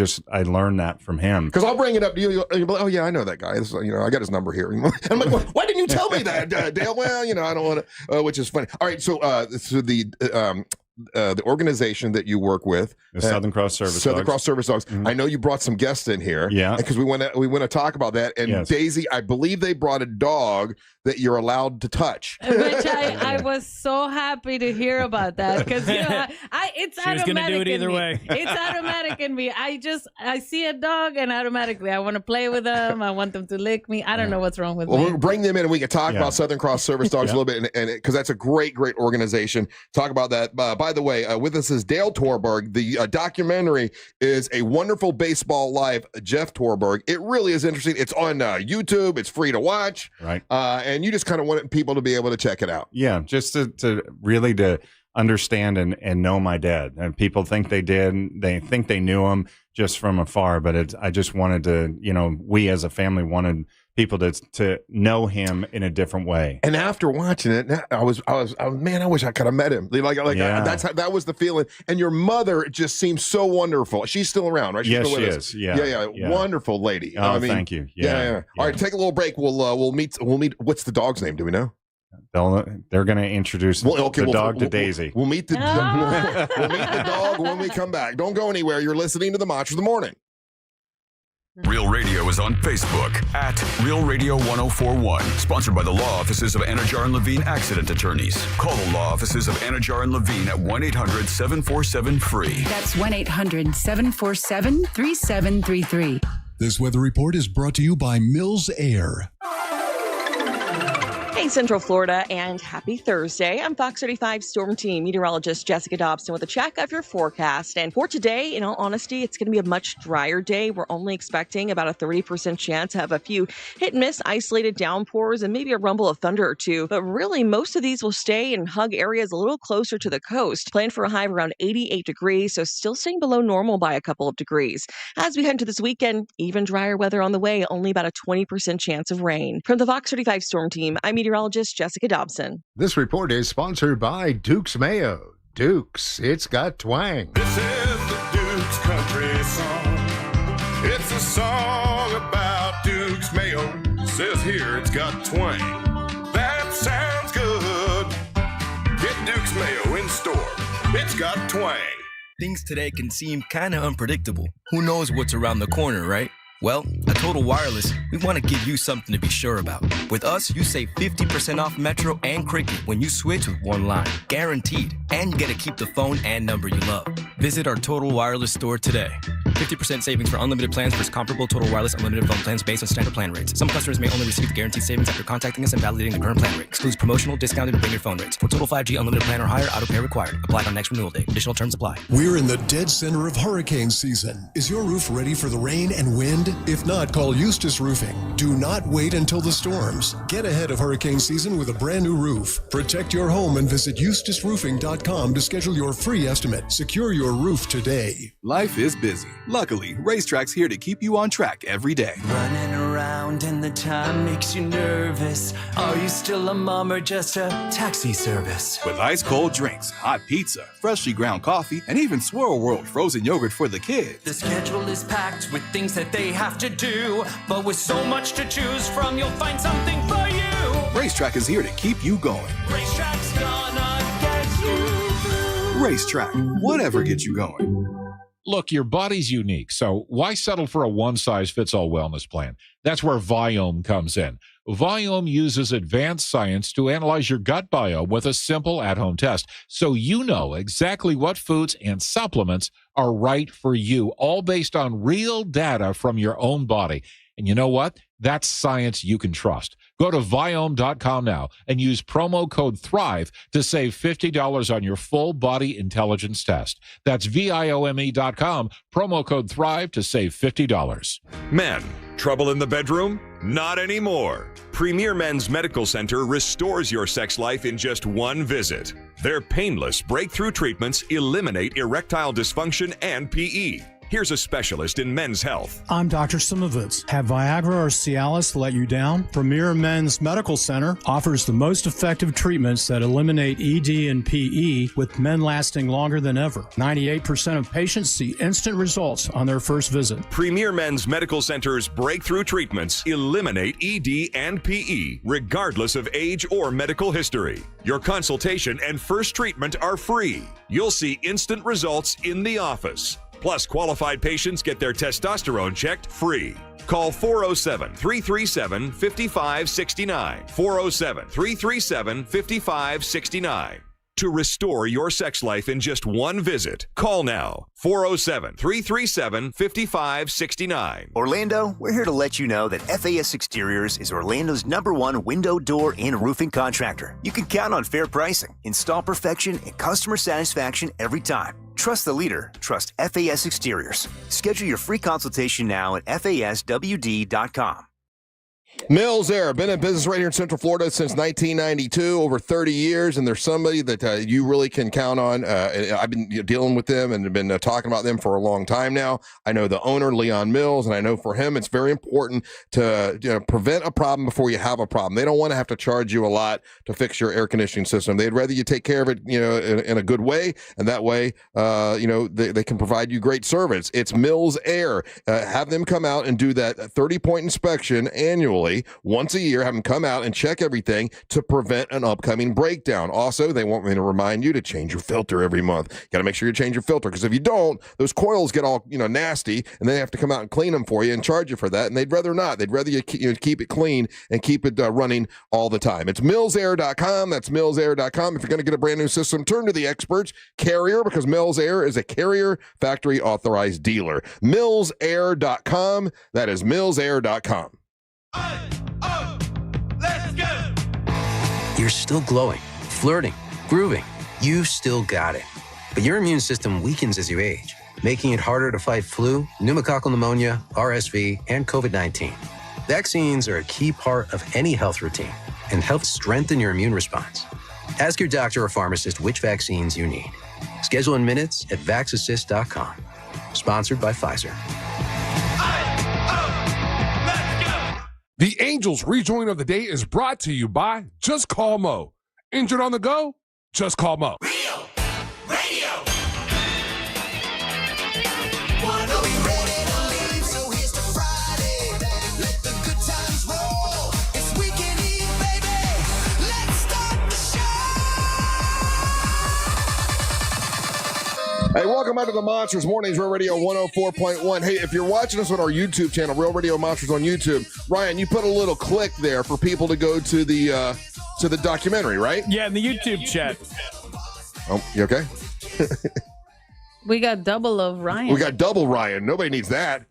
learned that from him. Because I'll bring it up to you. You'll be like, oh, yeah, I know that guy. You know, I got his number here. I'm like, why didn't you tell me that, Dale? Well, you know, I don't want to, which is funny. All right. So the organization that you work with, the Southern Cross Service Dogs. Mm-hmm. I know you brought some guests in here, because we want to talk about that. And Deisi, I believe they brought a dog that you're allowed to touch. Which I was so happy to hear about that because it's she was automatic gonna do it either in me. way. It's automatic in me. I see a dog and automatically I want to play with them. I want them to lick me. I don't know what's wrong with me. We'll bring them in and we can talk about Southern Cross Service Dogs a little bit, and because that's a great organization. Talk about that. By the way, with us is Dale Torborg. The documentary is A Wonderful Baseball Life, Jeff Torborg. It really is interesting. It's on YouTube. It's free to watch. Right. And you just kind of want people to be able to check it out. Yeah, just to really to understand and know my dad. And people think they did. They think they knew him just from afar. But I just wanted to, we as a family wanted people to know him in a different way. And after watching it, I was man, I wish I could have met him. That was the feeling. And your mother just seems so wonderful. She's still around, right? She's Yes, still she with is. us. Yeah. Wonderful lady. Oh, thank you. Yeah. All right, take a little break. We'll meet. What's the dog's name? Do we know? They're going to introduce the dog to Deisi. We'll meet the we'll meet the dog when we come back. Don't go anywhere. You're listening to the Match of the Morning. Real Radio is on Facebook at Real Radio 1041. Sponsored by the law offices of Anajar and Levine Accident Attorneys. Call the law offices of Anajar and Levine at 1-800-747-FREE. That's 1-800-747-3733. This weather report is brought to you by Mills Air. Hey, Central Florida, and happy Thursday. I'm Fox 35 Storm Team meteorologist Jessica Dobson with a check of your forecast. And for today, in all honesty, it's going to be a much drier day. We're only expecting about a 30% chance of a few hit and miss isolated downpours and maybe a rumble of thunder or two. But really, most of these will stay and hug areas a little closer to the coast. Plan for a high of around 88 degrees, so still staying below normal by a couple of degrees. As we head into this weekend, even drier weather on the way, only about a 20% chance of rain. From the Fox 35 Storm Team, I'm meteorologist Jessica Dobson. This report is sponsored by Duke's Mayo. Duke's, it's got twang. This is the Duke's country song. It's a song about Duke's Mayo. Says here it's got twang. That sounds good. Get Duke's Mayo in store. It's got twang. Things today can seem kind of unpredictable. Who knows what's around the corner, right? Well, at Total Wireless, we want to give you something to be sure about. With us, you save 50% off Metro and Cricket when you switch with one line. Guaranteed. And you get to keep the phone and number you love. Visit our Total Wireless store today. 50% savings for unlimited plans versus comparable Total Wireless unlimited phone plans based on standard plan rates. Some customers may only receive the guaranteed savings after contacting us and validating the current plan rate. Excludes promotional, discounted, and bring your phone rates. For Total 5G unlimited plan or higher, auto pay required. Applied on next renewal date. Additional terms apply. We're in the dead center of hurricane season. Is your roof ready for the rain and wind? If not, call Eustace Roofing. Do not wait until the storms. Get ahead of hurricane season with a brand new roof. Protect your home and visit eustaceroofing.com to schedule your free estimate. Secure your roof today. Life is busy. Luckily, Racetrack's here to keep you on track every day. Running around and the time makes you nervous. Are you still a mom or just a taxi service? With ice cold drinks, hot pizza, freshly ground coffee, and even Swirl World frozen yogurt for the kids. The schedule is packed with things that they have to do, but with so much to choose from, you'll find something for you. Racetrack is here to keep you going. Racetrack's gonna get you through. Racetrack, whatever gets you going. Look, your body's unique, so why settle for a one-size-fits-all wellness plan? That's where Viome comes in. Viome uses advanced science to analyze your gut biome with a simple at-home test, so you know exactly what foods and supplements are right for you, all based on real data from your own body. And you know what? That's science you can trust. Go to Viome.com now and use promo code THRIVE to save $50 on your full body intelligence test. That's Viome.com, promo code THRIVE to save $50. Men, trouble in the bedroom? Not anymore. Premier Men's Medical Center restores your sex life in just one visit. Their painless breakthrough treatments eliminate erectile dysfunction and PE. Here's a specialist in men's health. I'm Dr. Simovitz. Have Viagra or Cialis let you down? Premier Men's Medical Center offers the most effective treatments that eliminate ED and PE, with men lasting longer than ever. 98% of patients see instant results on their first visit. Premier Men's Medical Center's breakthrough treatments eliminate ED and PE, regardless of age or medical history. Your consultation and first treatment are free. You'll see instant results in the office. Plus, qualified patients get their testosterone checked free. Call 407-337-5569. 407-337-5569. To restore your sex life in just one visit, call now. 407-337-5569. Orlando, we're here to let you know that FAS Exteriors is Orlando's #1 window, door, and roofing contractor. You can count on fair pricing, install perfection, and customer satisfaction every time. Trust the leader. Trust FAS Exteriors. Schedule your free consultation now at faswd.com. Mills Air, been in business right here in Central Florida since 1992, over 30 years, and there's somebody that you really can count on. I've been dealing with them and been talking about them for a long time now. I know the owner, Leon Mills, and I know for him it's very important to prevent a problem before you have a problem. They don't want to have to charge you a lot to fix your air conditioning system. They'd rather you take care of it, in a good way, and that way, they can provide you great service. It's Mills Air. Have them come out and do that 30-point inspection annually. Once a year, have them come out and check everything to prevent an upcoming breakdown. Also, they want me to remind you to change your filter every month. Got to make sure you change your filter, because if you don't, those coils get all nasty, and they have to come out and clean them for you and charge you for that. And they'd rather not. They'd rather you keep it clean and keep it running all the time. It's millsair.com. That's millsair.com. If you're going to get a brand new system, turn to the experts, Carrier, because Mills Air is a Carrier factory authorized dealer. Millsair.com. That is millsair.com. You're still glowing, flirting, grooving. You still got it. But your immune system weakens as you age, making it harder to fight flu, pneumococcal pneumonia, RSV, and COVID-19. Vaccines are a key part of any health routine and help strengthen your immune response. Ask your doctor or pharmacist which vaccines you need. Schedule in minutes at vaxassist.com. Sponsored by Pfizer. The Angels rejoin of the day is brought to you by Just Call Mo. Injured on the go? Just call Mo. Real Radio. Hey, welcome back to the Monsters Mornings, Real Radio 104.1. Hey, if you're watching us on our YouTube channel, Real Radio Monsters on YouTube, Ryan, you put a little click there for people to go to the documentary, right? Yeah, in the YouTube chat. Oh, you okay? We got double of Ryan. We got double Ryan. Nobody needs that.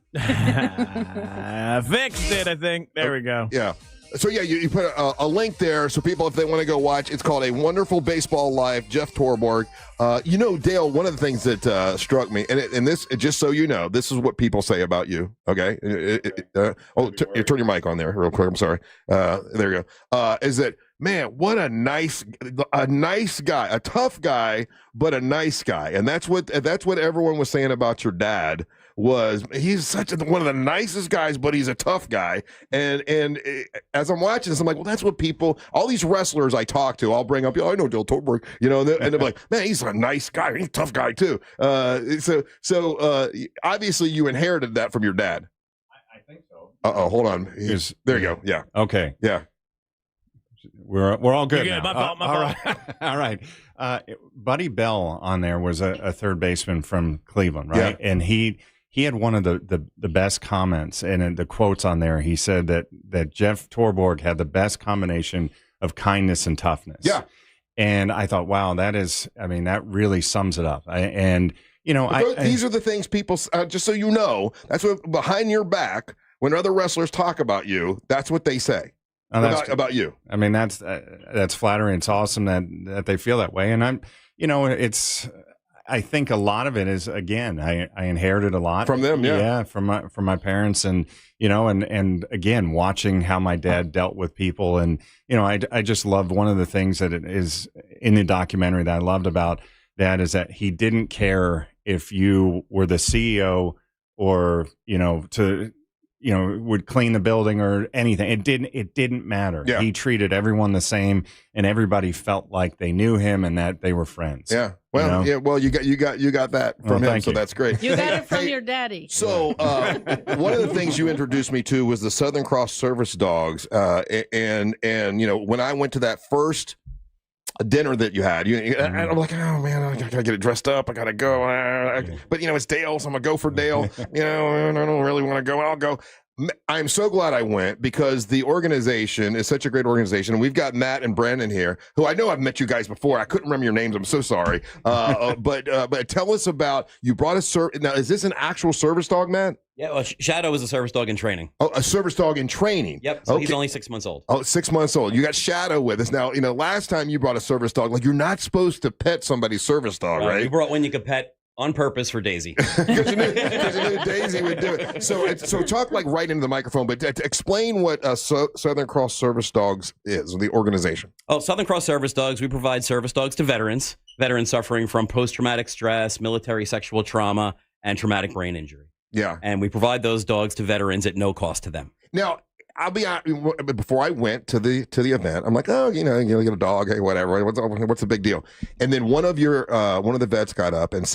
Fixed it, I think. There we go. Yeah. So, yeah, you put a link there so people, if they want to go watch, it's called A Wonderful Baseball Life, Jeff Torborg. Dale, one of the ththings that struck me, and this, just so you know, this is what people say about you, okay? Turn your mic on there real quick. I'm sorry. There you go. Is that, man, what a nice guy, a tough guy, but a nice guy. And that's what everyone was saying about your dad. He's one of the nicest guys, but he's a tough guy. And as I'm watching this, I'm like, well, that's what all these wrestlers I talk to, I'll bring up, I know Dale Torborg, and they're like, man, he's a nice guy. He's a tough guy too. So obviously you inherited that from your dad. I think so. Hold on. There you go. Yeah. Okay. Yeah. We're all good. You're good. Now. My fault. All right. Buddy Bell on there was a third baseman from Cleveland, right? Yeah. And he had one of the best comments, and in the quotes on there, he said that Jeff Torborg had the best combination of kindness and toughness. Yeah. And I thought, wow, that really sums it up. These are the things people, just so you know, that's what behind your back, when other wrestlers talk about you, that's what they say about you. I mean, that's flattering. It's awesome that they feel that way. And I think a lot of it is, again, I inherited a lot from them. Yeah. From my parents, and, and again, watching how my dad dealt with people. And, I just loved one of the things that it is in the documentary that I loved about Dad is that he didn't care if you were the CEO or, would clean the building or anything. It didn't matter. Yeah. He treated everyone the same, and everybody felt like they knew him and that they were friends. Yeah. Well, yeah. Well, you got that from him, so you. that's great. You got it from your daddy. So one of the things you introduced me to was the Southern Cross Service Dogs, and when I went to that first dinner that you had, and I'm like, oh man, I gotta get it dressed up. I gotta go, but it's Dale, so I'm gonna go for Dale. I don't really want to go. I'll go. I'm so glad I went because the organization is such a great organization. And we've got Matt and Brandon here, who I know I've met you guys before. I couldn't remember your names. I'm so sorry. But tell us about, you brought now, is this an actual service dog, Matt? Yeah, well, Shadow is a service dog in training. Oh, a service dog in training. Yep, so he's only 6 months old. Oh, 6 months old. You got Shadow with us. Now, last time you brought a service dog, like you're not supposed to pet somebody's service dog, right? We brought one you could pet on purpose for Deisi. Because you knew Deisi would do it. So talk like right into the microphone, but explain what Southern Cross Service Dogs is, the organization. Oh, Southern Cross Service Dogs, we provide service dogs to veterans suffering from post-traumatic stress, military sexual trauma, and traumatic brain injury. Yeah. And we provide those dogs to veterans at no cost to them. Now, I'll be honest, before I went to the event, I'm like, oh, you get a dog, hey, whatever. What's the big deal? And then one of the vets got up and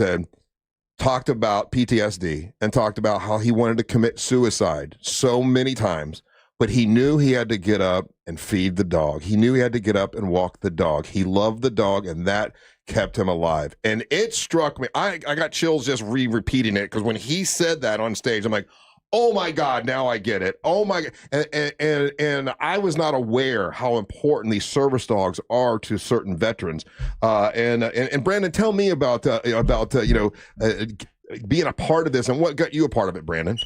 talked about PTSD and talked about how he wanted to commit suicide so many times, but he knew he had to get up and feed the dog. He knew he had to get up and walk the dog. He loved the dog, and that kept him alive. And it struck me. I got chills just repeating it, because when he said that on stage, I'm like, oh my God, now I get it. Oh my God. And I was not aware how important these service dogs are to certain veterans. And Brandon, tell me about being a part of this and what got you a part of it, Brandon.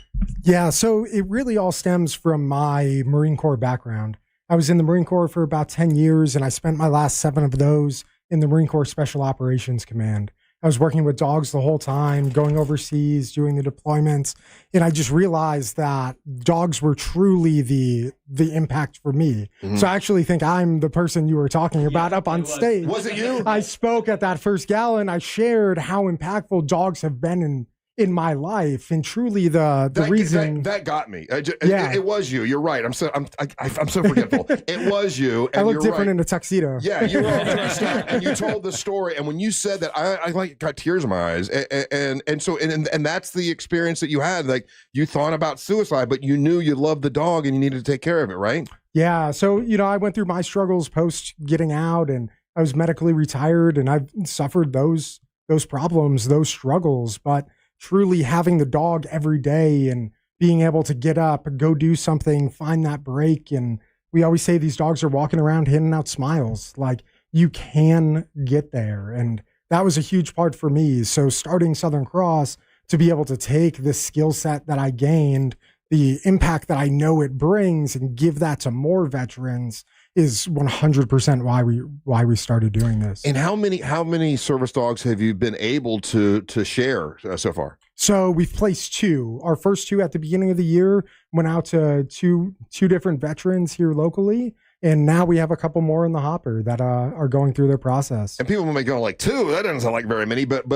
Yeah, so it really all stems from my Marine Corps background. I was in the Marine Corps for about 10 years, and I spent my last 7 of those in the Marine Corps Special Operations Command. I was working with dogs the whole time, going overseas, doing the deployments, and I just realized that dogs were truly the impact for me. Mm-hmm. So I actually think I'm the person you were talking about up on stage. Was it you? I spoke at that first gala, and I shared how impactful dogs have been in my life, and truly the reason that got me. It was you. You're right. I'm so forgetful. It was you. And I look you're different right. in a tuxedo. Yeah, you were all dressed up, and you told the story. And when you said that, I like got tears in my eyes. And that's the experience that you had. Like, you thought about suicide, but you knew you loved the dog and you needed to take care of it, right? Yeah. So I went through my struggles post getting out, and I was medically retired, and I've suffered those problems, those struggles, but truly having the dog every day and being able to get up, go do something, find that break. And we always say these dogs are walking around handing out smiles. Like, you can get there. And that was a huge part for me. So starting Southern Cross, to be able to take this skill set that I gained, the impact that I know it brings, and give that to more veterans is 100% why we started doing this. And how many service dogs have you been able to share so far? So we've placed 2. Our first 2 at the beginning of the year went out to two different veterans here locally, and now we have a couple more in the hopper that are going through their process. And people may go like, 2? That doesn't sound like very many. But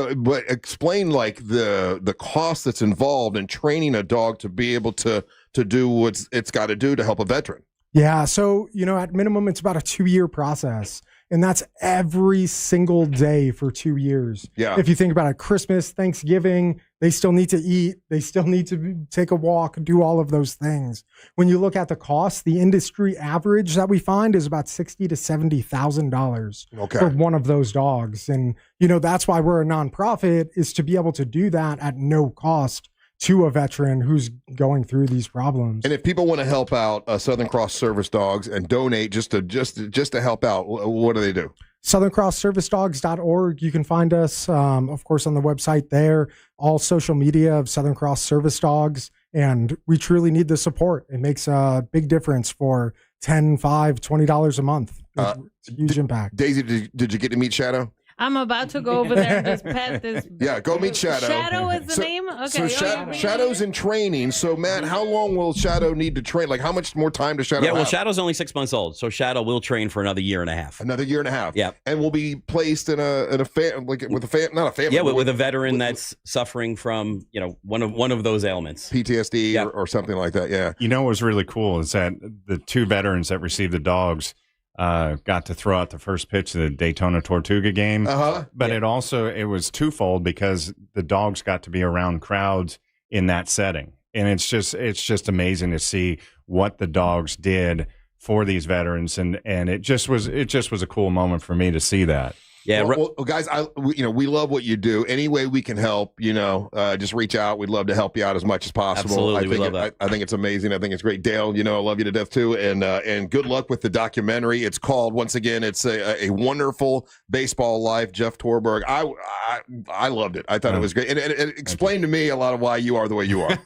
explain like the cost that's involved in training a dog to be able to do what it's got to do to help a veteran. Yeah. So, at minimum, it's about a 2-year process. And that's every single day for 2 years. Yeah. If you think about it, Christmas, Thanksgiving, they still need to eat. They still need to take a walk, do all of those things. When you look at the cost, the industry average that we find is about $60,000 to $70,000 for one of those dogs. And, that's why we're a nonprofit, is to be able to do that at no cost to a veteran who's going through these problems. And if people want to help out Southern Cross Service Dogs and donate just to help out, what do they do? SouthernCrossServiceDogs.org. You can find us, of course, on the website there, all social media of Southern Cross Service Dogs. And we truly need the support. It makes a big difference for $10, $5, $20 a month. It's a huge impact. Deisi, did you get to meet Shadow? I'm about to go over there and just pet this. Yeah, go meet Shadow. Shadow is the name? Okay. So Shadow's in training. So, Matt, how long will Shadow need to train? Like, how much more time does Shadow have? Shadow's only 6 months old, so Shadow will train for another year and a half. Another year and a half? Yeah. And will be placed in a not a family. Yeah, with a veteran that's suffering from, one of those ailments. PTSD or something like that, yeah. What was really cool is that the 2 veterans that received the dogs got to throw out the first pitch of the Daytona Tortuga game. But it was twofold, because the dogs got to be around crowds in that setting. And it's just amazing to see what the dogs did for these veterans. And it just was a cool moment for me to see that. Yeah, well, guys, we love what you do. Any way we can help, just reach out. We'd love to help you out as much as possible. Absolutely, we love that. I think it's amazing. I think it's great. Dale, I love you to death too. And good luck with the documentary. It's called, once again, it's a Wonderful Baseball Life. Jeff Torborg. I loved it. I thought it was great, and it explained to me a lot of why you are the way you are.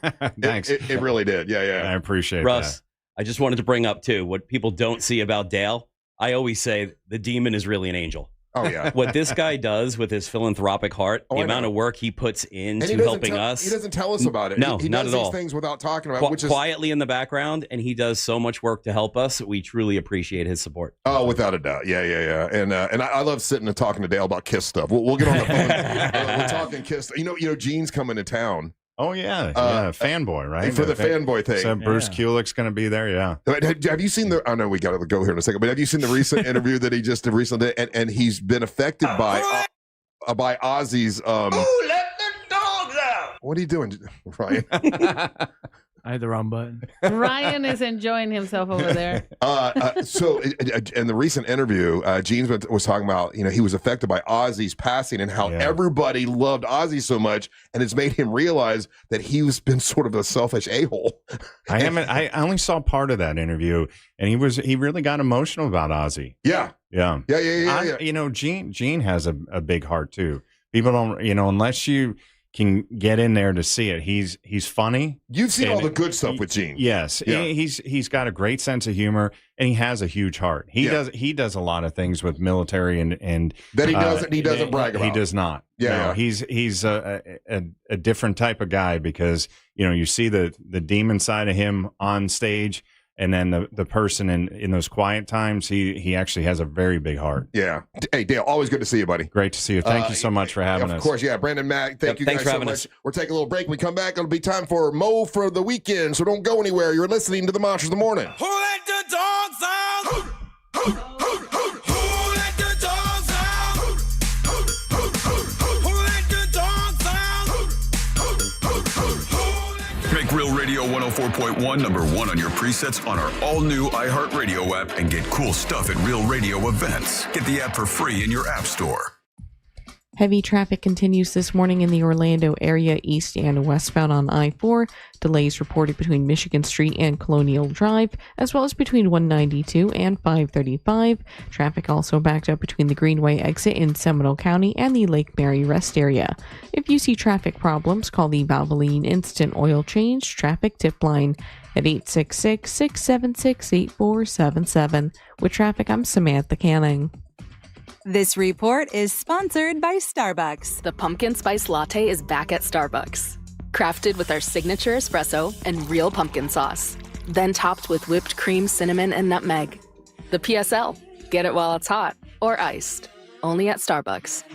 Thanks. It really did. Yeah. I appreciate Russ, that. I just wanted to bring up too what people don't see about Dale. I always say the demon is really an angel. Oh, yeah. What this guy does with his philanthropic heart, the amount of work he puts into helping us. He doesn't tell us about it. No, he not does at these all. things without talking about it, which is quietly in the background, and he does so much work to help us. We truly appreciate his support. Oh, without a doubt. Yeah. And I love sitting and talking to Dale about Kiss stuff. We'll get on the phone. We're talking Kiss. Gene's coming to town. Oh, yeah. Fanboy, right? For the fanboy thing. So Bruce Kulick's going to be there, yeah. Have you seen I know we got to go here in a second, but have you seen the recent interview that he just recently did? And he's been affected by Ozzy's... Who let the dogs out? What are you doing, Ryan? I had the wrong button. Ryan is enjoying himself over there. So in the recent interview, Gene was talking about, he was affected by Ozzy's passing and how everybody loved Ozzy so much, and it's made him realize that he's been sort of a selfish a-hole. I only saw part of that interview, and he really got emotional about Ozzy. Yeah. Gene has a big heart too. People don't, unless you can get in there to see it. He's funny. You've seen all the good stuff with Gene. Yes. Yeah. He's got a great sense of humor, and he has a huge heart. He does a lot of things with military and that he doesn't brag about. He does not. Yeah. He's a different type of guy, because you see the demon side of him on stage, and then the person in those quiet times, he actually has a very big heart. Yeah. Hey, Dale, always good to see you, buddy. Great to see you. Thank you so much for having us. Of course, yeah. Brandon, Mac, thank you guys so much. We're taking a little break. When we come back, it'll be time for Mo for the weekend, so don't go anywhere. You're listening to the Monsters of the Morning. Who let the dogs out? Who let the dogs out? Who let the dogs out? Make Real Radio 104.1 number one on your presets on our all-new iHeartRadio app and get cool stuff at Real Radio events. Get the app for free in your app store. Heavy traffic continues this morning in the Orlando area, east and westbound on I-4. Delays reported between Michigan Street and Colonial Drive, as well as between 192 and 535. Traffic also backed up between the Greenway exit in Seminole County and the Lake Mary rest area. If you see traffic problems, call the Valvoline Instant Oil Change Traffic Tip Line at 866-676-8477. With traffic, I'm Samantha Canning. This report is sponsored by Starbucks. The pumpkin spice latte is back at Starbucks. Crafted with our signature espresso and real pumpkin sauce. Then topped with whipped cream, cinnamon, and nutmeg. The PSL. Get it while it's hot or iced. Only at Starbucks.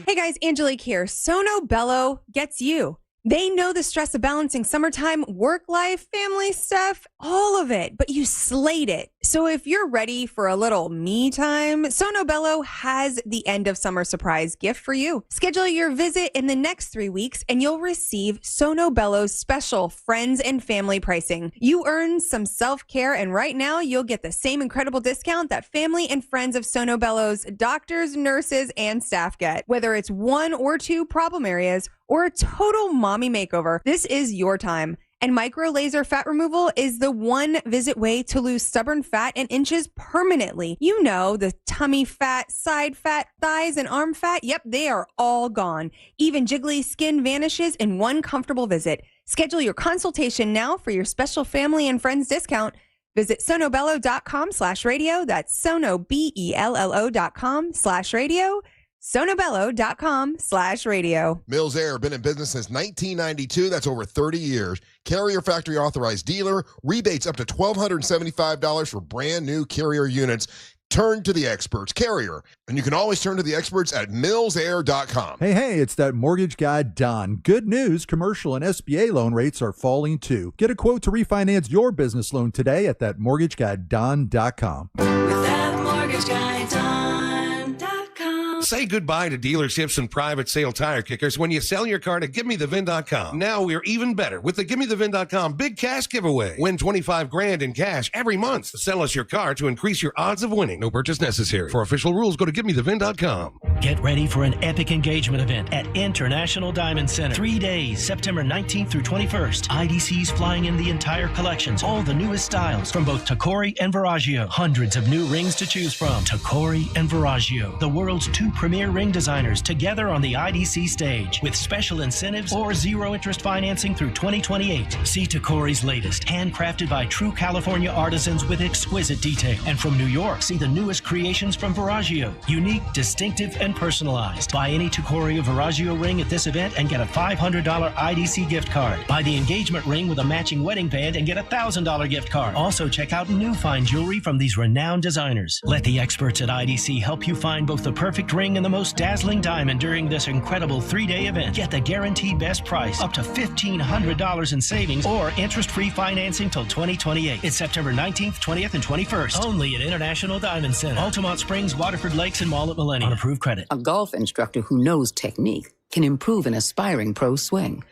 Hey guys, Angelique here. Sono Bello gets you. They know the stress of balancing summertime, work life, family stuff, all of it, but you slayed it. So if you're ready for a little me time, Sono Bello has the end of summer surprise gift for you. Schedule your visit in the next 3 weeks and you'll receive Sono Bello's special friends and family pricing. You earn some self-care, and right now you'll get the same incredible discount that family and friends of Sono Bello's doctors, nurses, and staff get. Whether it's 1 or 2 problem areas or a total mommy makeover, this is your time. And micro laser fat removal is the one visit way to lose stubborn fat and inches permanently. You know, the tummy fat, side fat, thighs, and arm fat. Yep, they are all gone. Even jiggly skin vanishes in one comfortable visit. Schedule your consultation now for your special family and friends discount. Visit sonobello.com/radio. That's sonobello.com/radio. sonobello.com/radio. Mills Air, been in business since 1992. That's over 30 years. Carrier factory authorized dealer. Rebates up to $1,275 for brand new Carrier units. Turn to the experts. Carrier. And you can always turn to the experts at millsair.com. Hey, it's that mortgage guy, Don. Good news, commercial and SBA loan rates are falling too. Get a quote to refinance your business loan today at thatmortgageguyDon.com. With that mortgage guy, Don.com. Say goodbye to dealerships and private sale tire kickers when you sell your car to GiveMeTheVin.com. Now we're even better with the GiveMeTheVin.com big cash giveaway. Win $25,000 in cash every month. Sell us your car to increase your odds of winning. No purchase necessary. For official rules, go to GiveMeTheVin.com. Get ready for an epic engagement event at International Diamond Center. 3 days, September 19th through 21st. IDC's flying in the entire collections, all the newest styles from both Tacori and Verragio. Hundreds of new rings to choose from. Tacori and Verragio, the world's 2 premier ring designers, together on the IDC stage with special incentives or zero interest financing through 2028. See Tacori's latest, handcrafted by true California artisans with exquisite detail. And from New York, see the newest creations from Verragio. Unique, distinctive, and personalized. Buy any Tacori or Verragio ring at this event and get a $500 IDC gift card. Buy the engagement ring with a matching wedding band and get a $1,000 gift card. Also check out new fine jewelry from these renowned designers. Let the experts at IDC help you find both the perfect ring and the most dazzling diamond during this incredible 3-day event. Get the guaranteed best price, up to $1,500 in savings, or interest-free financing till 2028. It's September 19th, 20th, and 21st. Only at International Diamond Center. Altamont Springs, Waterford Lakes, and Mall at Millennium. On approved credit. A golf instructor who knows technique can improve an aspiring pro's swing.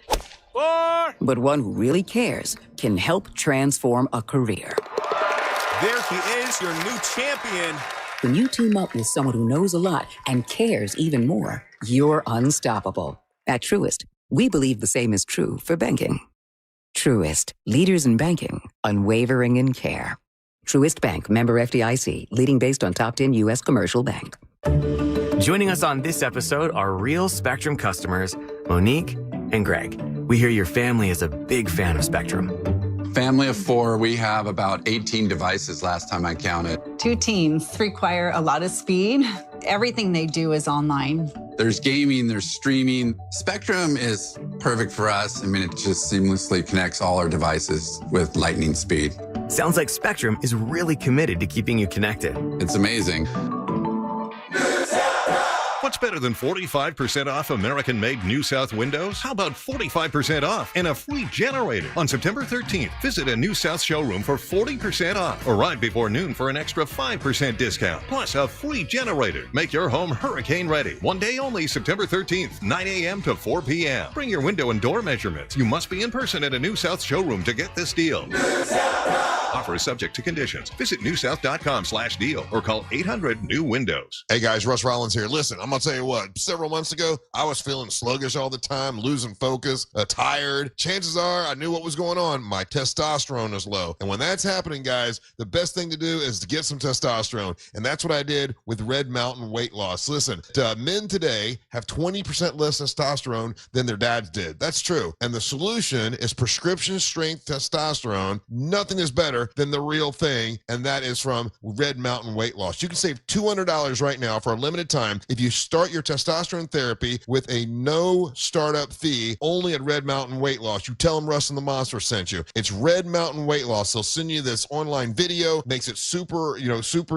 But one who really cares can help transform a career. There he is, your new champion. When you team up with someone who knows a lot and cares even more, you're unstoppable. At Truist, we believe the same is true for banking. Truist, leaders in banking, unwavering in care. Truist Bank, member FDIC, leading based on top 10 U.S. commercial bank. Joining us on this episode are real Spectrum customers, Monique and Greg. We hear your family is a big fan of Spectrum. Family of 4, we have about 18 devices last time I counted. 2 teams require a lot of speed. Everything they do is online. There's gaming, there's streaming. Spectrum is perfect for us. I mean, it just seamlessly connects all our devices with lightning speed. Sounds like Spectrum is really committed to keeping you connected. It's amazing. What's better than 45% off American-made New South windows? How about 45% off and a free generator? On September 13th, visit a New South showroom for 40% off. Arrive before noon for an extra 5% discount, plus a free generator. Make your home hurricane ready. One day only, September 13th, 9 a.m. to 4 p.m. Bring your window and door measurements. You must be in person at a New South showroom to get this deal. Offer is subject to conditions. Visit newsouth.com/deal or call 800-NEW-WINDOWS. Hey guys, Russ Rollins here. Listen, I'm going to tell you what, several months ago, I was feeling sluggish all the time, losing focus, tired. Chances are I knew what was going on. My testosterone is low. And when that's happening, guys, the best thing to do is to get some testosterone. And that's what I did with Red Mountain Weight Loss. Listen, men today have 20% less testosterone than their dads did. That's true. And the solution is prescription strength testosterone. Nothing is better than the real thing, and that is from Red Mountain Weight Loss. You can save $200 right now for a limited time if you start your testosterone therapy with a no startup fee only at Red Mountain Weight Loss. You tell them Russ and the Monster sent you. It's Red Mountain Weight Loss. They'll send you this online video, makes it super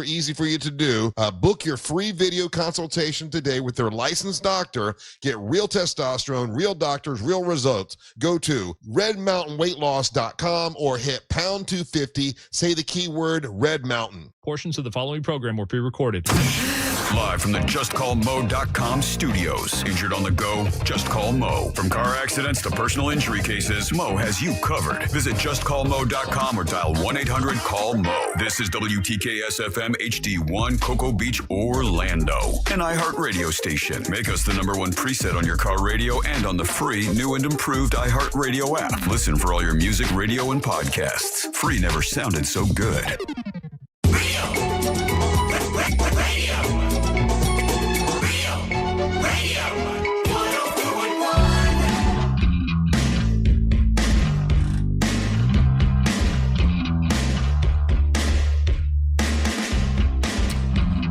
easy for you to do. Book your free video consultation today with their licensed doctor. Get real testosterone, real doctors, real results. Go to redmountainweightloss.com or hit pound 250. Say the keyword Red Mountain. Portions of the following program were pre-recorded. Live from the JustCallMo.com studios. Injured on the go? Just call Mo. From car accidents to personal injury cases, Mo has you covered. Visit JustCallMo.com or dial 1-800-CALL-MO. This is WTKS-FM HD1, Cocoa Beach, Orlando. An iHeartRadio station. Make us the #1 preset on your car radio and on the free, new and improved iHeartRadio app. Listen for all your music, radio, and podcasts. Free never sounded so good.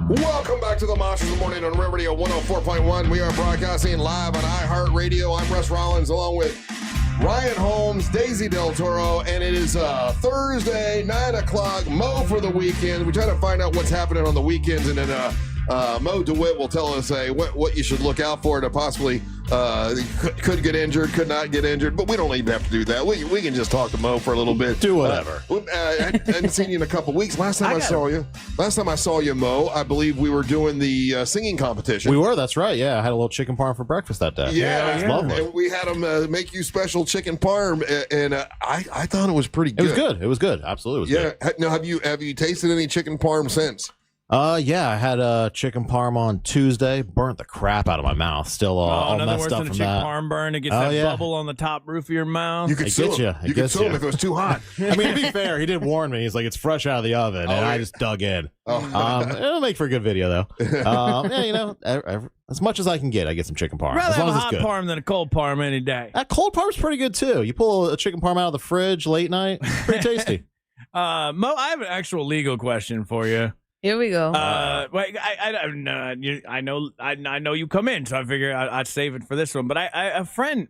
Welcome back to the Monsters of the Morning on Real Radio 104.1. We are broadcasting live on iHeartRadio. I'm Russ Rollins along with Ryan Holmes, Daisy Del Toro, and it is Thursday, 9 o'clock, Mo for the weekend. We try to find out what's happening on the weekends, and then Mo DeWitt will tell us what you should look out for to possibly could get injured, could not get injured, but we don't even have to do that. We can just talk to Mo for a little bit. Do whatever. I hadn't seen you in a couple weeks. Last time I saw you, Mo, I believe we were doing the singing competition. We were, that's right. Yeah, I had a little chicken parm for breakfast that day. Yeah, it was lovely. And we had them make you special chicken parm, and I thought it was pretty good. It was good. Absolutely. It was good. Now, have you tasted any chicken parm since? Yeah, I had a chicken parm on Tuesday. Burnt the crap out of my mouth. Still all nothing messed worse up than a from chicken that. parm burn. It gets that bubble on the top roof of your mouth. You could sue him. You could sue him if it was too hot. I mean, to be fair, he did warn me. He's like, it's fresh out of the oven, and I just dug in. It'll make for a good video, though. As much as I can get, I get some chicken parm. Rather as long have a as hot it's good. parm than a cold parm any day. That cold parm's pretty good too. You pull a chicken parm out of the fridge late night, pretty tasty. Mo, I have an actual legal question for you. Here we go. Wait, I know you come in, so I figure I'd save it for this one. But a friend,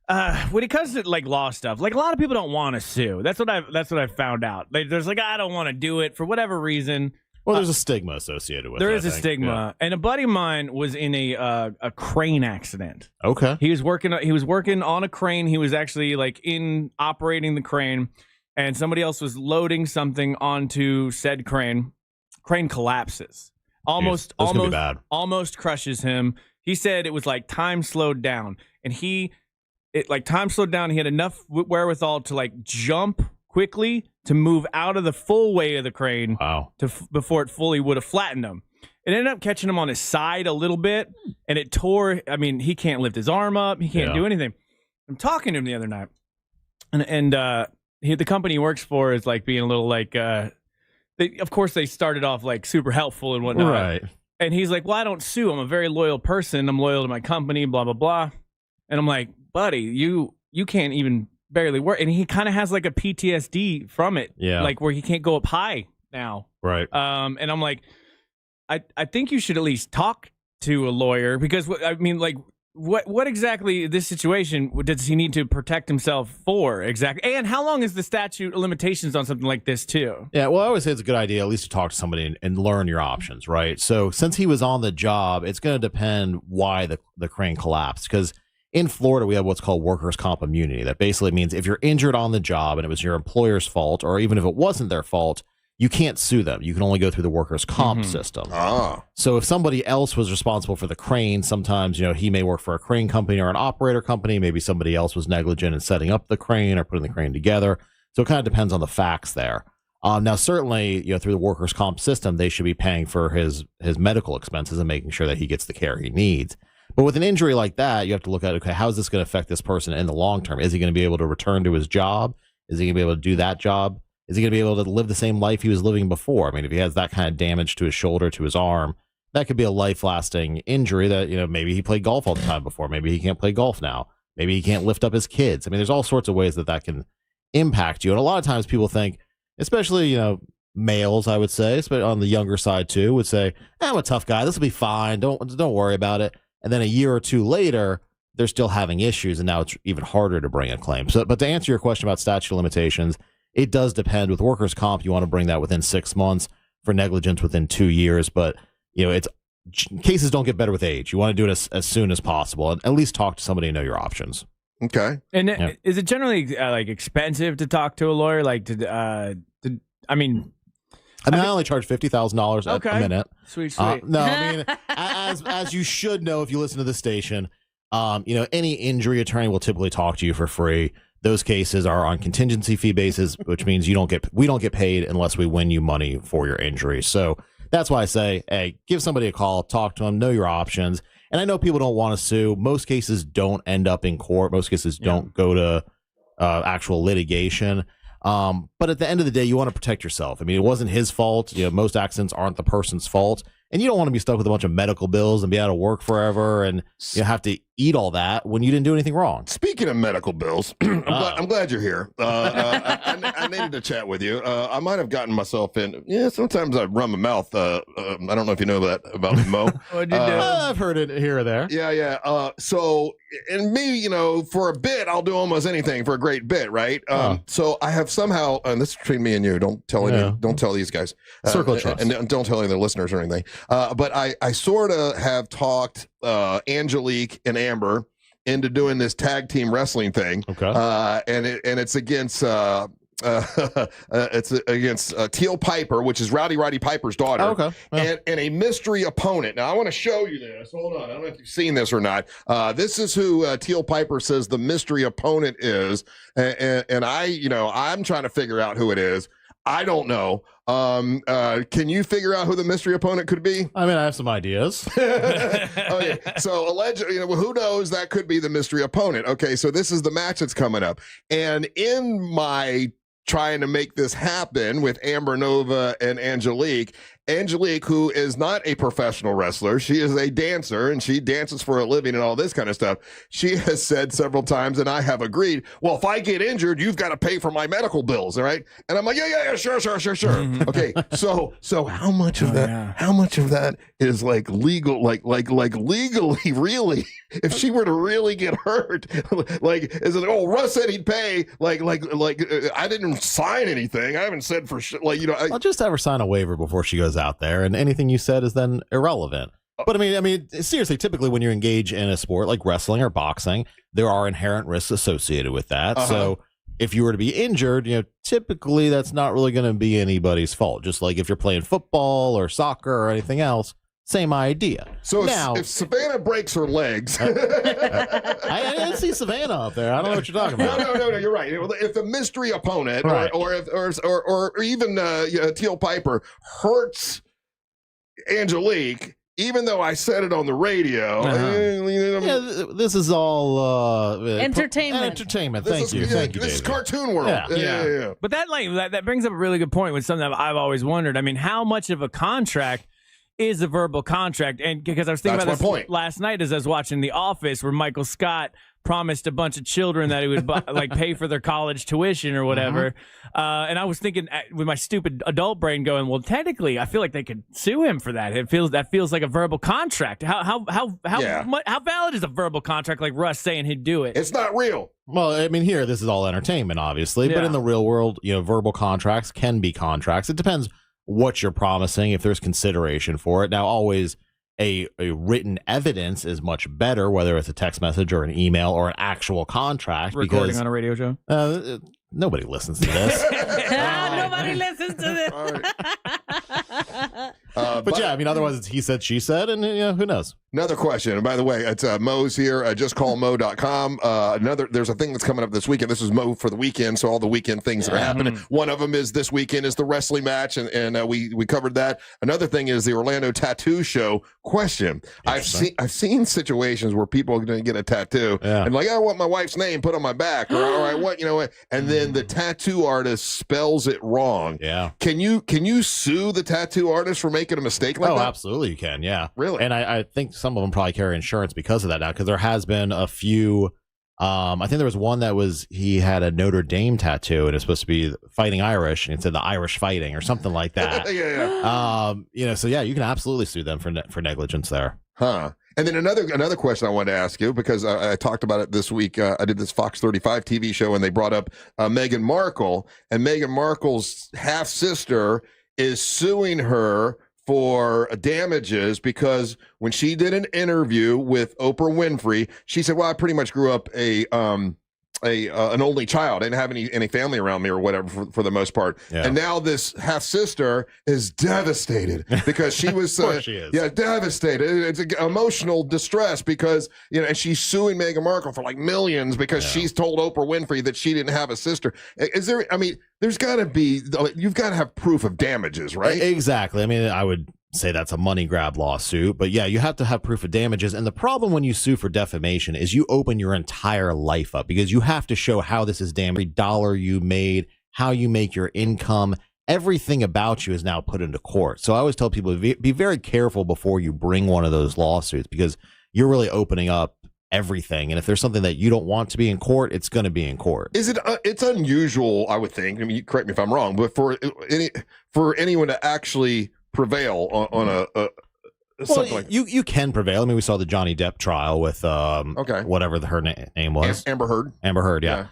when it comes to like law stuff, like a lot of people don't want to sue. That's what I found out. Like, there's like I don't want to do it for whatever reason. Well, there's a stigma associated with it. There is a stigma, and a buddy of mine was in a crane accident. Okay, he was working on a crane. He was actually like operating the crane, and somebody else was loading something onto said crane. Crane collapses. Almost crushes him. He said it was like time slowed down, and time slowed down. He had enough wherewithal to like jump quickly to move out of the full weight of the crane. Wow. Before it fully would have flattened him. It ended up catching him on his side a little bit, and it tore. I mean, he can't lift his arm up. He can't do anything. I'm talking to him the other night, and the company he works for is like being a little like. Of course, they started off like super helpful and whatnot. Right. And he's like, well, I don't sue. I'm a very loyal person. I'm loyal to my company, blah, blah, blah. And I'm like, buddy, you can't even barely work. And he kind of has like a PTSD from it. Yeah. Like where he can't go up high now. Right. And I'm like, I think you should at least talk to a lawyer because, I mean, like, what exactly this situation does he need to protect himself for exactly? And how long is the statute of limitations on something like this too? Yeah, well, I always say it's a good idea at least to talk to somebody and learn your options, right? So since he was on the job, it's going to depend why the crane collapsed. Because in Florida, we have what's called workers' comp immunity. That basically means if you're injured on the job and it was your employer's fault, or even if it wasn't their fault, you can't sue them. You can only go through the workers' comp system. So if somebody else was responsible for the crane, sometimes, he may work for a crane company or an operator company. Maybe somebody else was negligent in setting up the crane or putting the crane together. So it kind of depends on the facts there. Now, certainly, through the workers' comp system, they should be paying for his medical expenses and making sure that he gets the care he needs. But with an injury like that, you have to look at, okay, how is this going to affect this person in the long term? Is he going to be able to return to his job? Is he going to be able to do that job? Is he going to be able to live the same life he was living before? I mean, if he has that kind of damage to his shoulder, to his arm, that could be a life-lasting injury that, maybe he played golf all the time before. Maybe he can't play golf now. Maybe he can't lift up his kids. I mean, there's all sorts of ways that can impact you. And a lot of times people think, especially, males, I would say, especially on the younger side too, would say, I'm a tough guy. This will be fine. Don't worry about it. And then a year or two later, they're still having issues. And now it's even harder to bring a claim. So, but to answer your question about statute of limitations, it does depend. With workers' comp, you want to bring that within 6 months. For negligence, within 2 years. But cases don't get better with age. You want to do it as soon as possible, and at least talk to somebody and know your options. Okay. And is it generally like expensive to talk to a lawyer? Like I only charge $50,000 a minute. Sweet. No, I mean, as you should know if you listen to the station, any injury attorney will typically talk to you for free. Those cases are on contingency fee basis, which means we don't get paid unless we win you money for your injury. So that's why I say, hey, give somebody a call, talk to them, know your options. And I know people don't want to sue. Most cases don't end up in court. Most cases don't go to actual litigation. But at the end of the day, you want to protect yourself. I mean, it wasn't his fault. Most accidents aren't the person's fault. And you don't want to be stuck with a bunch of medical bills and be out of work forever and have to eat all that when you didn't do anything wrong. Speaking of medical bills, I'm glad you're here. I needed to chat with you. I might have gotten myself in. Yeah, sometimes I run my mouth. I don't know if you know that about me, Mo. What'd you do? I've heard it here or there. Yeah. So, and me, for a bit, I'll do almost anything for a great bit, right? So I have somehow, and this is between me and you. Don't tell don't tell these guys. Circle of trust. And don't tell any of the listeners or anything. But I sort of have talked Angelique and Amber into doing this tag team wrestling thing. Okay. And it's against Teal Piper, which is Rowdy Piper's daughter. Oh, okay. Yeah. And a mystery opponent. Now I want to show you this. Hold on. I don't know if you've seen this or not. This is who Teal Piper says the mystery opponent is. And I'm trying to figure out who it is. I don't know. Can you figure out who the mystery opponent could be? I mean, I have some ideas. Okay, so allegedly, who knows? That could be the mystery opponent. Okay, so this is the match that's coming up, and in my trying to make this happen with Amber Nova and Angelique, who is not a professional wrestler, she is a dancer and she dances for a living and all this kind of stuff. She has said several times, and I have agreed, well, if I get injured, you've got to pay for my medical bills, all right? And I'm like, yeah, sure. Okay, so how much of that? How much of that is like legal, like legally, really? If she were to really get hurt, like, is it? Oh, Russ said he'd pay. Like, I didn't sign anything. I haven't said for sure. I'll just have her sign a waiver before she goes out there, and anything you said is then irrelevant. But I mean, seriously, typically when you engage in a sport like wrestling or boxing, there are inherent risks associated with that. So if you were to be injured, typically that's not really going to be anybody's fault. Just like if you're playing football or soccer or anything else, same idea. So now, if Savannah breaks her legs, I didn't see Savannah up there. I don't know what you're talking about. No, you're right. If the mystery opponent, right, or even Teal Piper hurts Angelique, even though I said it on the radio, this is all entertainment. Entertainment. Thank you. Thank you. This is cartoon world. Yeah. But that brings up a really good point with something that I've always wondered. I mean, how much of a contract is a verbal contract? And because I was thinking about this last night as I was watching The Office, where Michael Scott promised a bunch of children that he would pay for their college tuition or whatever. And I was thinking with my stupid adult brain going, well, technically, I feel like they could sue him for that. That feels like a verbal contract. How valid is a verbal contract like Russ saying he'd do it? It's not real. Well, I mean, here, this is all entertainment, obviously. But in the real world, verbal contracts can be contracts. It depends what you're promising, if there's consideration for it. Now, always a written evidence is much better, whether it's a text message or an email or an actual contract. Recording because on a radio show? Nobody listens to this. Nobody listens to this. But yeah, I mean, otherwise it's he said, she said, and who knows? Another question, and by the way, it's Mo's here, justcallmo.com. There's a thing that's coming up this weekend. This is Mo for the weekend, so all the weekend things that are happening. One of them is this weekend is the wrestling match, and we covered that. Another thing is the Orlando Tattoo Show. Question: I've seen situations where people are going to get a tattoo and like, I want my wife's name put on my back, or I want and then the tattoo artist spells it wrong. Yeah. Can you sue the tattoo artist for making a mistake like that? Oh, absolutely, you can. Yeah. Really? And I think some of them probably carry insurance because of that now, because there has been a few. I think there was one that he had a Notre Dame tattoo, and it's supposed to be Fighting Irish, and it said the Irish Fighting or something like that. So yeah, you can absolutely sue them for negligence there. Huh. And then another question I wanted to ask you, because I talked about it this week. I did this Fox 35 TV show, and they brought up Meghan Markle, and Meghan Markle's half sister is suing her for damages because when she did an interview with Oprah Winfrey, she said, well, I pretty much grew up an only child. I didn't have any family around me or whatever for the most part. Yeah. And now this half sister is devastated because she was she is. Devastated. It's emotional distress because and she's suing Meghan Markle for like millions because she's told Oprah Winfrey that she didn't have a sister. Is there? I mean, there's got to be. You've got to have proof of damages, right? Exactly. I mean, I would say that's a money grab lawsuit, but yeah, you have to have proof of damages. And the problem when you sue for defamation is you open your entire life up because you have to show how this is damaged. Every dollar you made, how you make your income, everything about you is now put into court. So I always tell people be very careful before you bring one of those lawsuits because you're really opening up everything. And if there's something that you don't want to be in court, it's going to be in court. Is it? It's unusual, I would think. I mean, correct me if I'm wrong, but for anyone to actually prevail on a something like you can prevail. I mean, we saw the Johnny Depp trial with whatever her name was, Amber Heard. Amber Heard, yeah.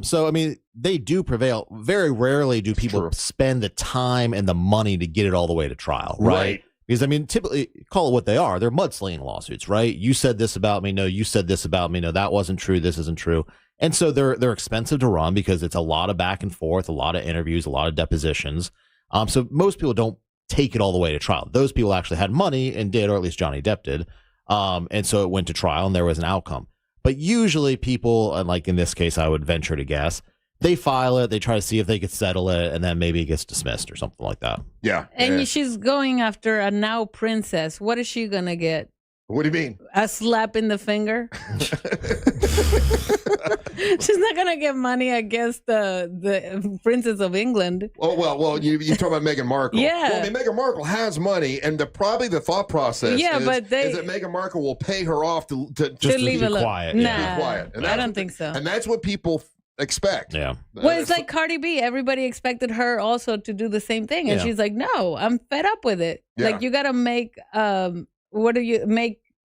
So I mean, they do prevail. Very rarely do people spend the time and the money to get it all the way to trial, right? Because I mean, typically, call it what they are. They're mudslinging lawsuits, right? You said this about me. No, you said this about me. No, that wasn't true. This isn't true. And so they're expensive to run because it's a lot of back and forth, a lot of interviews, a lot of depositions. So most people don't take it all the way to trial. Those people actually had money and did, or at least Johnny Depp did. And so it went to trial and there was an outcome. But usually people, and like in this case, I would venture to guess, they file it, they try to see if they could settle it, and then maybe it gets dismissed or something like that. Yeah. And she's going after a now princess. What is she going to get? What do you mean? A slap in the finger? She's not going to get money against the Princess of England. Oh, well, you talk about Meghan Markle. Yeah. Well, I mean, Meghan Markle has money, and probably the thought process is that Meghan Markle will pay her off to leave it quiet. Nah, be quiet. And I don't think so. And that's what people expect. Yeah. Well, it's like Cardi B. Everybody expected her also to do the same thing. And she's like, no, I'm fed up with it. Yeah. Like, you got to make,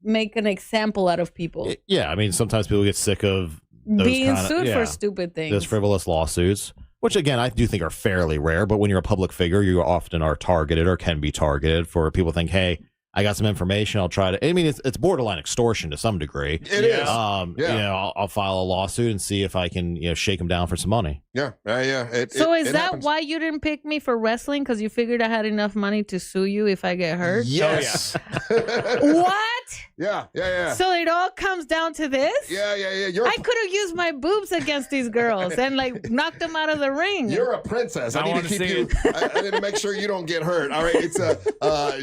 make an example out of people. Yeah, I mean, sometimes people get sick of being sued for stupid things. Those frivolous lawsuits, which again, I do think are fairly rare. But when you're a public figure, you often are targeted or can be targeted for people think, hey, I got some information. I'll try to. I mean, it's borderline extortion to some degree. It is. You know, I'll file a lawsuit and see if I can, shake them down for some money. Yeah, yeah. So is that why you didn't pick me for wrestling? Because you figured I had enough money to sue you if I get hurt? Yes. What? Yeah. So it all comes down to this? Yeah. I could have used my boobs against these girls and knocked them out of the ring. You're a princess. I need to keep you. I need to make sure you don't get hurt. All right. It's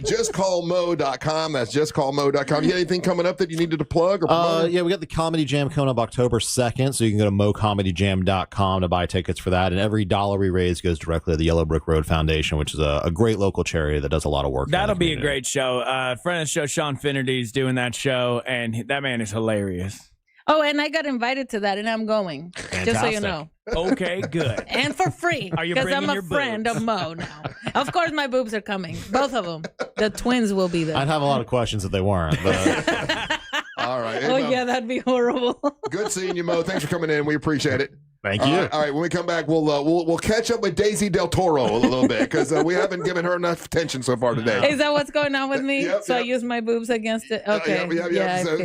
justcallmo.com. That's justcallmo.com. You got anything coming up that you needed to plug or promote? Yeah, we got the Comedy Jam coming up October 2nd, so you can go to mocomedyjam.com to buy tickets for that. And every dollar we raise goes directly to the Yellow Brick Road Foundation, which is a great local charity that does a lot of work. That'll be a great show. Friend of the show, Sean Finnerty's doing that show, and that man is hilarious. Oh, and I got invited to that, and I'm going. Fantastic. Just so you know. Okay, good. And for free. Are you because bringing I'm your a friend of Mo now. Of course, my boobs are coming. Both of them. The twins will be there. I'd have a lot of questions if they weren't. But... All right. Hey, Mo, yeah, that'd be horrible. Good seeing you, Mo. Thanks for coming in. We appreciate it. Thank you. All right. When we come back, we'll catch up with Deisi Del Toro a little bit because we haven't given her enough attention so far today. Is that what's going on with me? I use my boobs against it? Okay. Yeah. So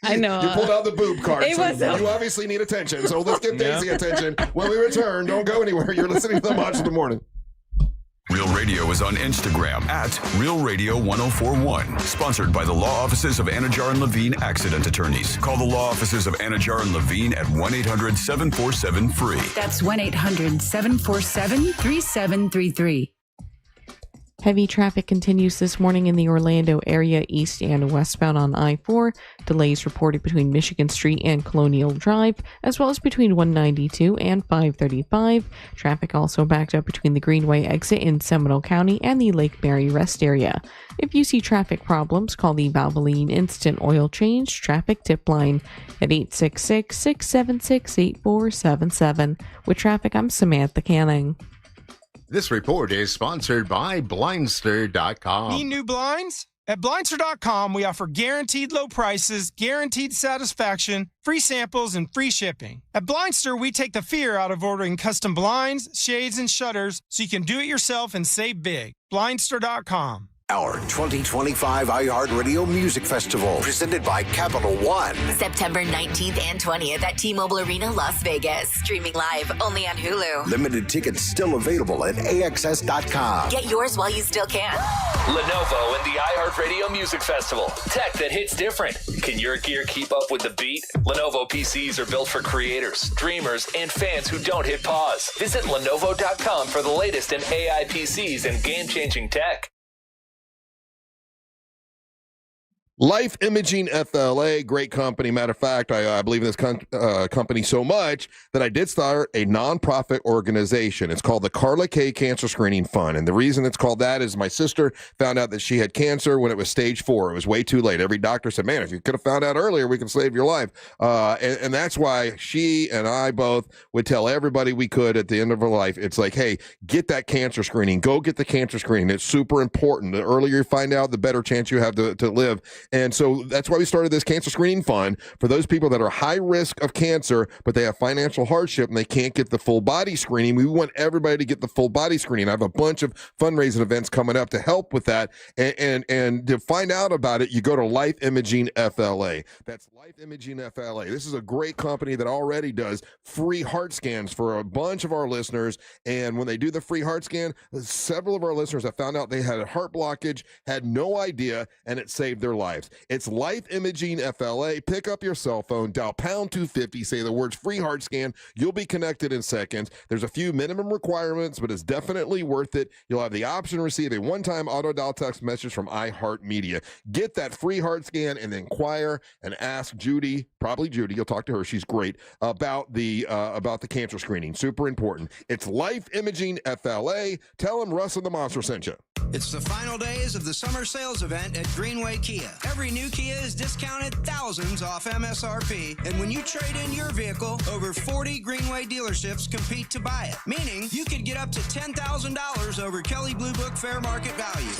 I know. You pulled out the boob card. You obviously need attention. So let's give Deisi attention. When we return, don't go anywhere. You're listening to The Monch in the Morning. Real Radio is on Instagram at Real Radio 1041. Sponsored by the law offices of Anajar and Levine Accident Attorneys. Call the law offices of Anajar and Levine at 1-800-747-FREE. That's 1-800-747-3733. Heavy traffic continues this morning in the Orlando area, east and westbound on I-4. Delays reported between Michigan Street and Colonial Drive, as well as between 192 and 535. Traffic also backed up between the Greenway exit in Seminole County and the Lake Mary rest area. If you see traffic problems, call the Valvoline Instant Oil Change Traffic Tip Line at 866-676-8477. With traffic, I'm Samantha Canning. This report is sponsored by Blindster.com. Need new blinds? At Blindster.com, we offer guaranteed low prices, guaranteed satisfaction, free samples, and free shipping. At Blindster, we take the fear out of ordering custom blinds, shades, and shutters so you can do it yourself and save big. Blindster.com. Our 2025 iHeartRadio Music Festival, presented by Capital One. September 19th and 20th at T-Mobile Arena, Las Vegas. Streaming live only on Hulu. Limited tickets still available at AXS.com. Get yours while you still can. Lenovo and the iHeartRadio Music Festival. Tech that hits different. Can your gear keep up with the beat? Lenovo PCs are built for creators, dreamers, and fans who don't hit pause. Visit Lenovo.com for the latest in AI PCs and game-changing tech. Life Imaging FLA, great company. Matter of fact, I believe in this company so much that I did start a nonprofit organization. It's called the Carla K Cancer Screening Fund. And the reason it's called that is my sister found out that she had cancer when it was stage 4. It was way too late. Every doctor said, man, if you could have found out earlier, we could save your life. And that's why she and I both would tell everybody we could at the end of her life. It's like, hey, get that cancer screening. Go get the cancer screening. It's super important. The earlier you find out, the better chance you have to live. And so that's why we started this cancer screening fund for those people that are high risk of cancer, but they have financial hardship and they can't get the full body screening. We want everybody to get the full body screening. I have a bunch of fundraising events coming up to help with that. And to find out about it, you go to Life Imaging FLA. That's Life Imaging FLA. This is a great company that already does free heart scans for a bunch of our listeners. And when they do the free heart scan, several of our listeners have found out they had a heart blockage, had no idea, and it saved their lives. It's Life Imaging FLA. Pick up your cell phone, dial pound 250, say the words free heart scan. You'll be connected in seconds. There's a few minimum requirements, but it's definitely worth it. You'll have the option to receive a one-time auto dial text message from iHeartMedia. Get that free heart scan and inquire and ask Judy, probably Judy, you'll talk to her, she's great, about the cancer screening. Super important. It's Life Imaging FLA. Tell them Russ and the Monster sent you. It's the final days of the summer sales event at Greenway Kia. Every new Kia is discounted thousands off MSRP, and when you trade in your vehicle, over 40 Greenway dealerships compete to buy it, meaning you could get up to $10,000 over Kelley Blue Book fair market value.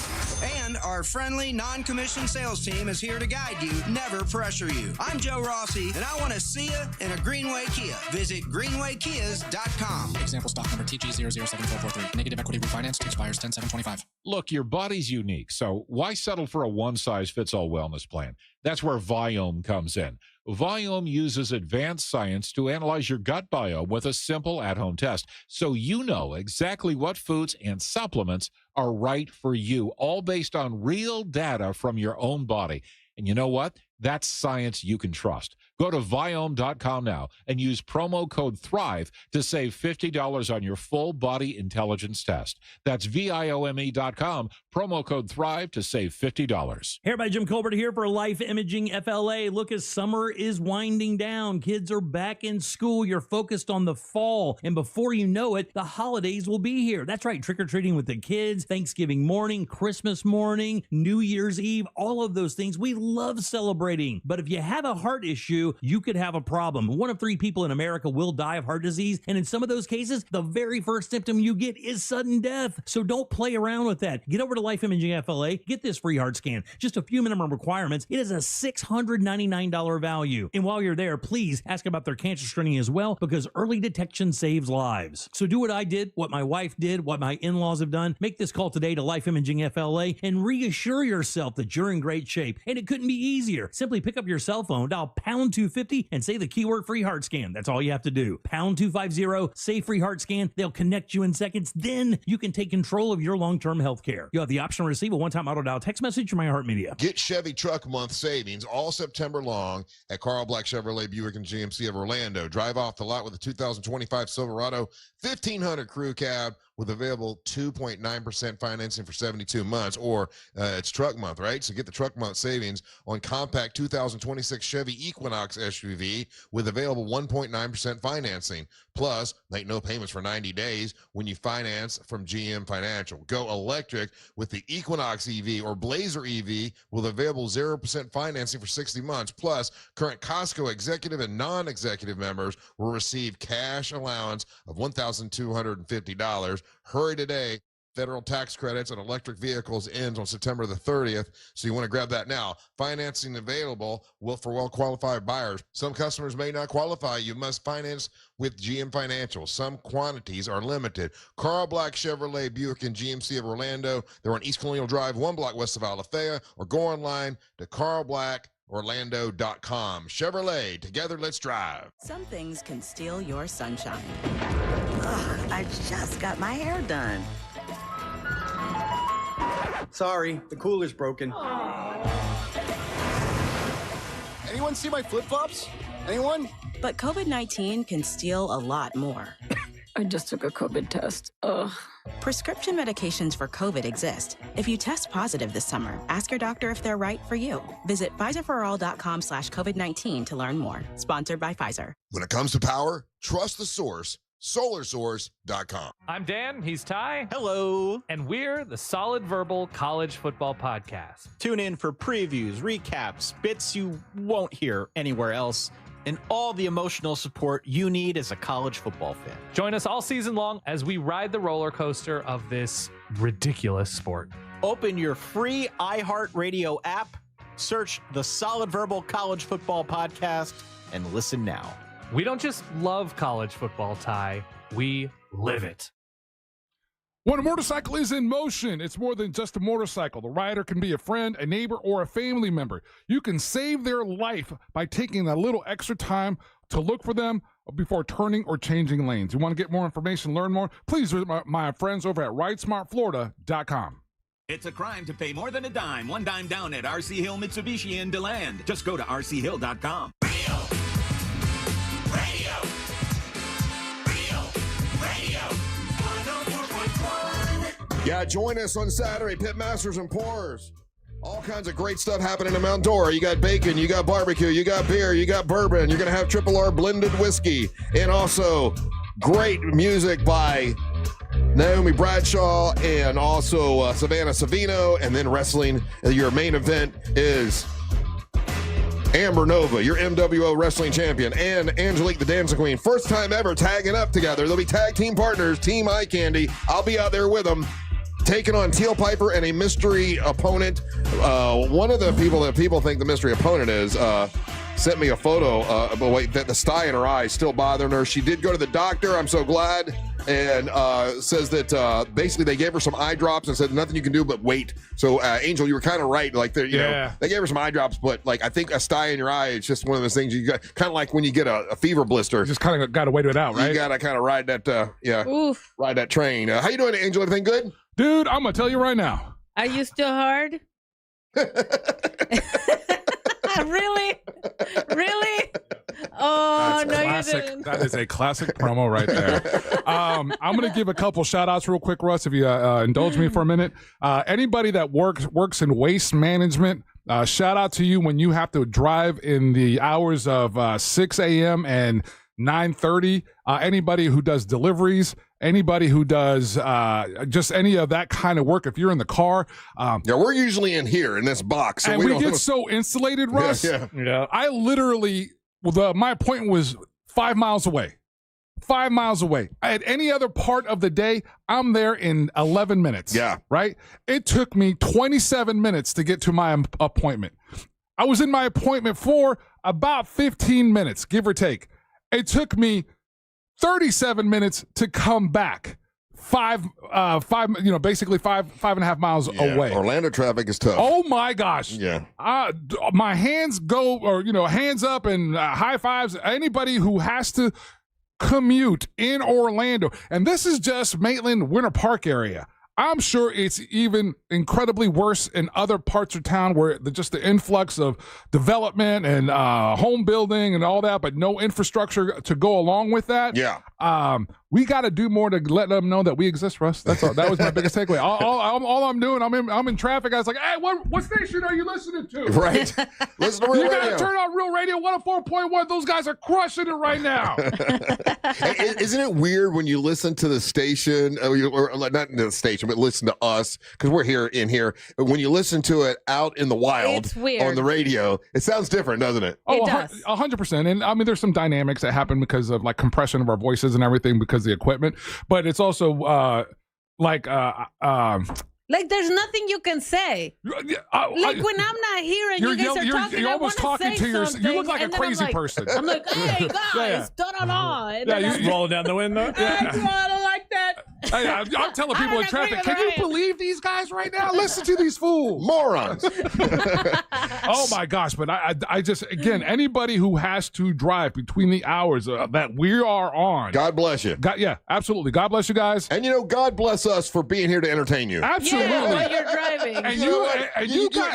And our friendly, non-commissioned sales team is here to guide you, never pressure you. I'm Joe Rossi, and I want to see you in a Greenway Kia. Visit greenwaykias.com. Example stock number TG007443. Negative equity refinanced. Expires 10/7/25. Look, your body's unique, so why settle for a one-size-fits-all wellness plan? That's where Viome comes in. Viome uses advanced science to analyze your gut biome with a simple at-home test, so you know exactly what foods and supplements are right for you, all based on real data from your own body. And you know what? That's science you can trust. Go to Viome.com now and use promo code THRIVE to save $50 on your full body intelligence test. That's Viome.com, promo code THRIVE to save $50. Hey, everybody, Jim Colbert here for Life Imaging FLA. Look, as summer is winding down, kids are back in school. You're focused on the fall, and before you know it, the holidays will be here. That's right, trick-or-treating with the kids, Thanksgiving morning, Christmas morning, New Year's Eve, all of those things. We love celebrating. But if you have a heart issue, you could have a problem. 1 of 3 people in America will die of heart disease, and in some of those cases, the very first symptom you get is sudden death. So don't play around with that. Get over to Life Imaging FLA, get this free heart scan. Just a few minimum requirements. It is a $699 value. And while you're there, please ask about their cancer screening as well, because early detection saves lives. So do what I did, what my wife did, what my in-laws have done. Make this call today to Life Imaging FLA and reassure yourself that you're in great shape. And it couldn't be easier. Simply pick up your cell phone, dial pound 250, and say the keyword free heart scan. That's all you have to do. Pound 250, say free heart scan. They'll connect you in seconds. Then you can take control of your long-term health care. You'll have the option to receive a one-time auto dial text message from iHeartMedia. Get Chevy Truck Month savings all September long at Carl Black Chevrolet Buick and GMC of Orlando. Drive off the lot with a 2025 Silverado 1500 crew cab with available 2.9% financing for 72 months, or it's truck month, right? So get the truck month savings on compact 2026 Chevy Equinox SUV with available 1.9% financing. Plus, make no payments for 90 days when you finance from GM Financial. Go electric with the Equinox EV or Blazer EV with available 0% financing for 60 months. Plus, current Costco executive and non-executive members will receive cash allowance of $1,250. Hurry today. Federal tax credits on electric vehicles ends on September the 30th, so you want to grab that now. Financing available for well-qualified buyers. Some customers may not qualify. You must finance with GM Financial. Some quantities are limited. Carl Black Chevrolet Buick and GMC of Orlando. They're on East Colonial Drive, 1 block west of Alafaya, or go online to carlblackorlando.com. Chevrolet, together let's drive. Some things can steal your sunshine. Ugh, I just got my hair done. Sorry, the cooler's broken. Anyone see my flip-flops? Anyone? But COVID-19 can steal a lot more. I just took a COVID test. Ugh. Prescription medications for COVID exist. If you test positive this summer, ask your doctor if they're right for you. Visit PfizerForAll.com/COVID-19 to learn more. Sponsored by Pfizer. When it comes to power, trust the source. SolarSource.com. I'm Dan. He's Ty. Hello. And we're the Solid Verbal College Football Podcast. Tune in for previews, recaps, bits you won't hear anywhere else, and all the emotional support you need as a college football fan. Join us all season long as we ride the roller coaster of this ridiculous sport. Open your free iHeartRadio app, search the Solid Verbal College Football Podcast, and listen now. We don't just love college football, Ty. We live it. When a motorcycle is in motion, it's more than just a motorcycle. The rider can be a friend, a neighbor, or a family member. You can save their life by taking a little extra time to look for them before turning or changing lanes. You want to get more information, learn more? Please visit my friends over at RideSmartFlorida.com. It's a crime to pay more than a dime. One dime down at RC Hill Mitsubishi in DeLand. Just go to rchill.com. Yeah, join us on Saturday, Pitmasters and Pours. All kinds of great stuff happening in Mount Dora. You got bacon, you got barbecue, you got beer, you got bourbon. You're going to have Triple R blended whiskey. And also great music by Naomi Bradshaw and also Savannah Savino. And then wrestling, your main event is Amber Nova, your MWO wrestling champion, and Angelique the Dancing Queen. First time ever tagging up together. They'll be tag team partners, Team Eye Candy. I'll be out there with them, taking on Teal Piper and a mystery opponent. One of the people that people think the mystery opponent is sent me a photo, but wait, that the sty in her eye is still bothering her. She did go to the doctor. I'm so glad. And says that basically they gave her some eye drops and said nothing you can do but wait. So Angel, you were kind of right. Like you know, they gave her some eye drops, but like I think a sty in your eye is just one of those things you got, kind of like when you get a fever blister. You just kind of got to wait it out, right? You got to kind of ride that, ride that train. How you doing, Angel? Everything good? Dude, I'm gonna tell you right now. Are you still hard? Really? Oh, no, you didn't. That is a classic promo right there. I'm going to give a couple shout outs real quick, Russ, if you indulge me for a minute. Anybody that works in waste management, shout out to you when you have to drive in the hours of 6 a.m. and 9:30. Anybody who does deliveries, anybody who does just any of that kind of work, if you're in the car. Yeah, we're usually in here in this box. So and we get so insulated, Russ. Yeah. I literally, my appointment was 5 miles away. 5 miles away. At any other part of the day, I'm there in 11 minutes. Yeah. Right? It took me 27 minutes to get to my appointment. I was in my appointment for about 15 minutes, give or take. It took me 37 minutes to come back. Basically five and a half miles away. Orlando traffic is tough. Oh my gosh. Yeah. My hands go, or hands up and high fives. Anybody who has to commute in Orlando, and this is just Maitland Winter Park area. I'm sure it's even incredibly worse in other parts of town where just the influx of development and home building and all that, but no infrastructure to go along with that. Yeah. We got to do more to let them know that we exist, Russ. That's all. That was my biggest takeaway. All I'm doing, I'm in traffic. I was like, hey, what station are you listening to? Right. Listen to Real Radio. You got to turn on Real Radio 104.1. Those guys are crushing it right now. Hey, isn't it weird when you listen to the station, or not the station, but listen to us, because we're here in here. When you listen to it out in the wild on the radio, it sounds different, doesn't it? It does. 100%. And I mean, there's some dynamics that happen because of like compression of our voices and everything because of the equipment. But it's also like there's nothing you can say. Like when I'm not here and you guys are talking, you're almost talking to yourself. You look like a crazy person. I'm like, hey guys, da-da-da. Yeah, you rolling down the window. I don't like that. Hey, I'm telling people in traffic, can you believe these guys right now? Listen to these fools. Morons. Oh, my gosh. But I just, again, anybody who has to drive between the hours that we are on. God bless you. Yeah, absolutely. God bless you guys. And, God bless us for being here to entertain you. Absolutely. Yeah, while you're driving. And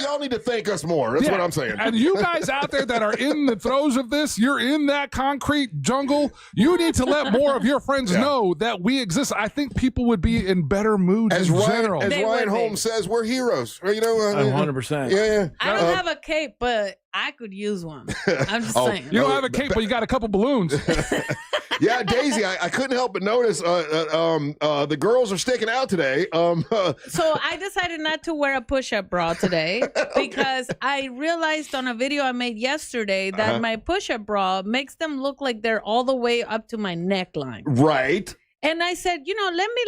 y'all need to thank us more. That's what I'm saying. And you guys out there that are in the throes of this, you're in that concrete jungle, you need to let more of your friends know that we exist. I think people would be in better moods in general. As Ryan Holmes says, we're heroes. 100%. Yeah. I don't have a cape, but I could use one. I'm just saying. You don't have a cape, but you got a couple balloons. Yeah, Deisi, I couldn't help but notice the girls are sticking out today. So I decided not to wear a push-up bra today because I realized on a video I made yesterday that my push-up bra makes them look like they're all the way up to my neckline. Right. And I said,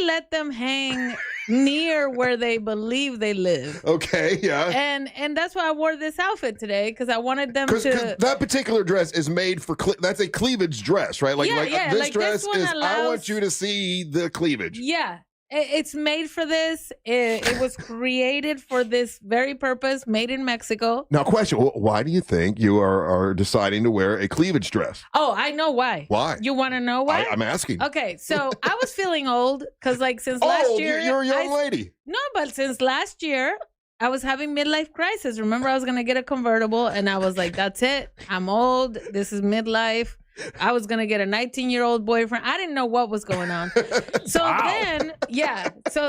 let them hang near where they believe they live. Okay, yeah. And that's why I wore this outfit today, because I wanted them to. Because that particular dress is made for that's a cleavage dress, right? This dress is. I want you to see the cleavage. Yeah. It's made for this. It was created for this very purpose, made in Mexico. Now, question, why do you think you are deciding to wear a cleavage dress? Oh, I know why. Why? You want to know why? I'm asking. Okay, so I was feeling old because since last year. You're a young lady. No, but since last year, I was having midlife crisis. Remember, I was going to get a convertible, and I was like, that's it. I'm old. This is midlife. I was going to get a 19-year-old boyfriend. I didn't know what was going on. So then.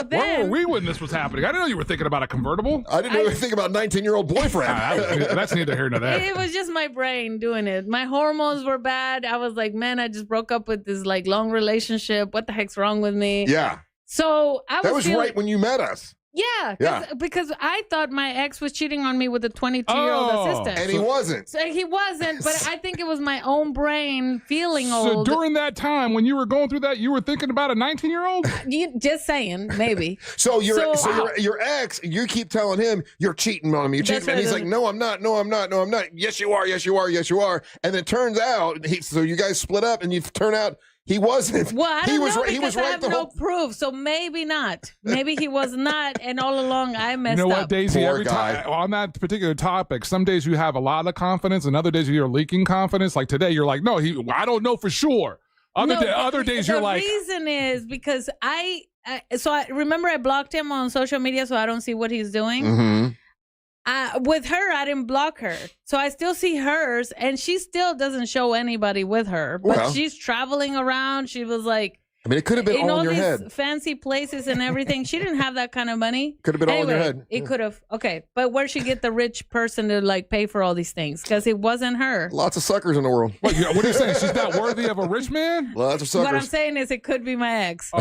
Where were we when this was happening? I didn't know you were thinking about a convertible. I didn't know you were thinking about a 19-year-old boyfriend. That's neither here nor there. It was just my brain doing it. My hormones were bad. I was like, man, I just broke up with this long relationship. What the heck's wrong with me? Yeah. So That was right when you met us. Yeah, because I thought my ex was cheating on me with a 22-year-old assistant. And he wasn't. So he wasn't, but I think it was my own brain feeling old. So during that time, when you were going through that, you were thinking about a 19-year-old? Just saying, maybe. So your ex, you keep telling him, you're cheating on me. You're cheating. And he's like, no, I'm not. No, I'm not. No, I'm not. Yes, you are. Yes, you are. Yes, you are. And it turns out, so you guys split up and you turn out, he wasn't. Well, I don't know he was I right have no proof, so maybe not. Maybe he was not, and all along I messed up. You know what, Deisi? Every time on that particular topic, some days you have a lot of confidence, and other days you're leaking confidence. Like today, you're like, no, I don't know for sure. Other days you're like. The reason is because I remember I blocked him on social media, so I don't see what he's doing. Mm-hmm. With her, I didn't block her. So I still see hers, and she still doesn't show anybody with her. But she's traveling around. She was like, it could have been all in your head. In all these fancy places and everything. She didn't have that kind of money. Could have been all in your head. It could have. Okay. But where'd she get the rich person to pay for all these things? Because it wasn't her. Lots of suckers in the world. What are you saying? She's not worthy of a rich man? Lots of suckers. What I'm saying is it could be my ex.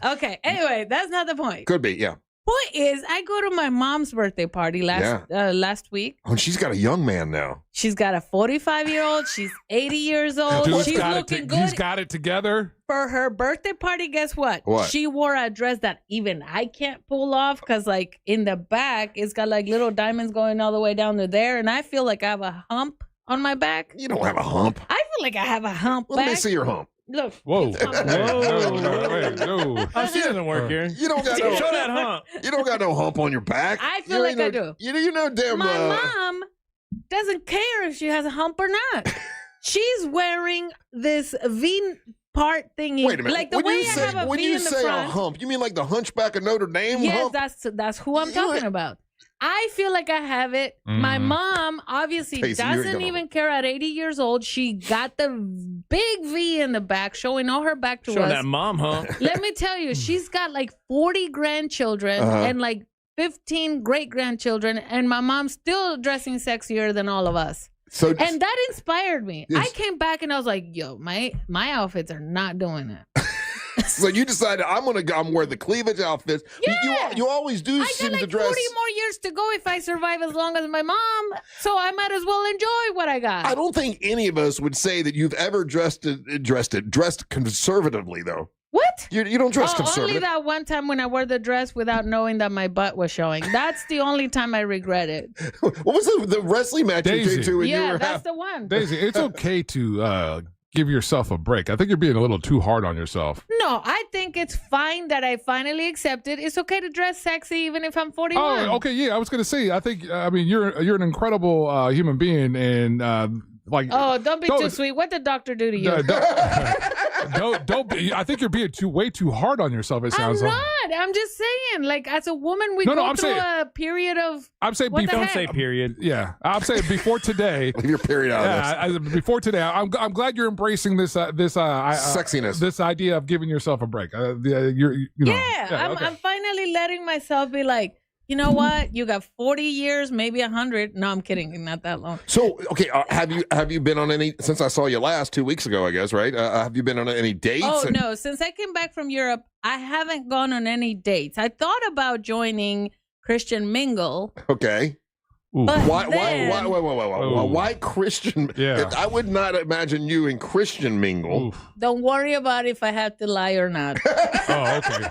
Okay. Anyway, that's not the point. Could be, yeah. Point is, I go to my mom's birthday party last week. Oh, and she's got a young man now. She's got a 45-year-old. She's 80 years old. She's looking good. He's got it together. For her birthday party, guess what? What? She wore a dress that even I can't pull off because, in the back, it's got little diamonds going all the way down to there, and I feel like I have a hump on my back. You don't have a hump. I feel like I have a hump. Let me see your hump. Look. Whoa. No. Oh, she doesn't work here. You don't got show that hump. You don't got no hump on your back. I feel like I do. You know damn My mom doesn't care if she has a hump or not. She's wearing this V part thingy. Wait a minute. Like the way I have a when V you in the say front. a hump, you mean like the Hunchback of Notre Dame yes, hump? that's who I'm talking about. I feel like I have it. My mom obviously doesn't even care at 80 years old. She got the big V in the back, showing all her back to us. Show that mom, huh? Let me tell you, she's got 40 grandchildren and 15 great-grandchildren, and my mom's still dressing sexier than all of us. And that inspired me. I came back and I was like, yo, my outfits are not doing it. So you decided I'm gonna wear the cleavage outfits. Yeah. You always do seem to dress. 40 more years to go if I survive as long as my mom. So I might as well enjoy what I got. I don't think any of us would say that you've ever dressed conservatively, though. What? You don't dress conservative. Only that one time when I wore the dress without knowing that my butt was showing. That's the only time I regret it. What was the wrestling match you came to? Yeah, that's the one. Deisi, it's okay to give yourself a break. I think you're being a little too hard on yourself. No, I think it's fine that I finally accepted. It's okay to dress sexy even if I'm 41. Oh, okay, yeah. I was gonna say. I think. I mean, you're an incredible human being, and like. Oh, don't be too sweet. What did the doctor do to you? Don't be. I think you're being way too hard on yourself. It sounds. I'm not. I'm just saying. Like as a woman, we go through a period of. I'm saying don't say period. Yeah, I'm saying before today. Leave your period out of this. Before today, I'm glad you're embracing this sexiness, this idea of giving yourself a break. I'm finally letting myself be like, you know what? You got 40 years, maybe 100. No, I'm kidding. Not that long. So, okay, have you been on any, since I saw you last 2 weeks ago, I guess, right? Have you been on any dates? Oh, no. Since I came back from Europe, I haven't gone on any dates. I thought about joining Christian Mingle. Okay. But why Christian? Yeah. I would not imagine you in Christian Mingle. Oof. Don't worry about if I have to lie or not. Oh, okay.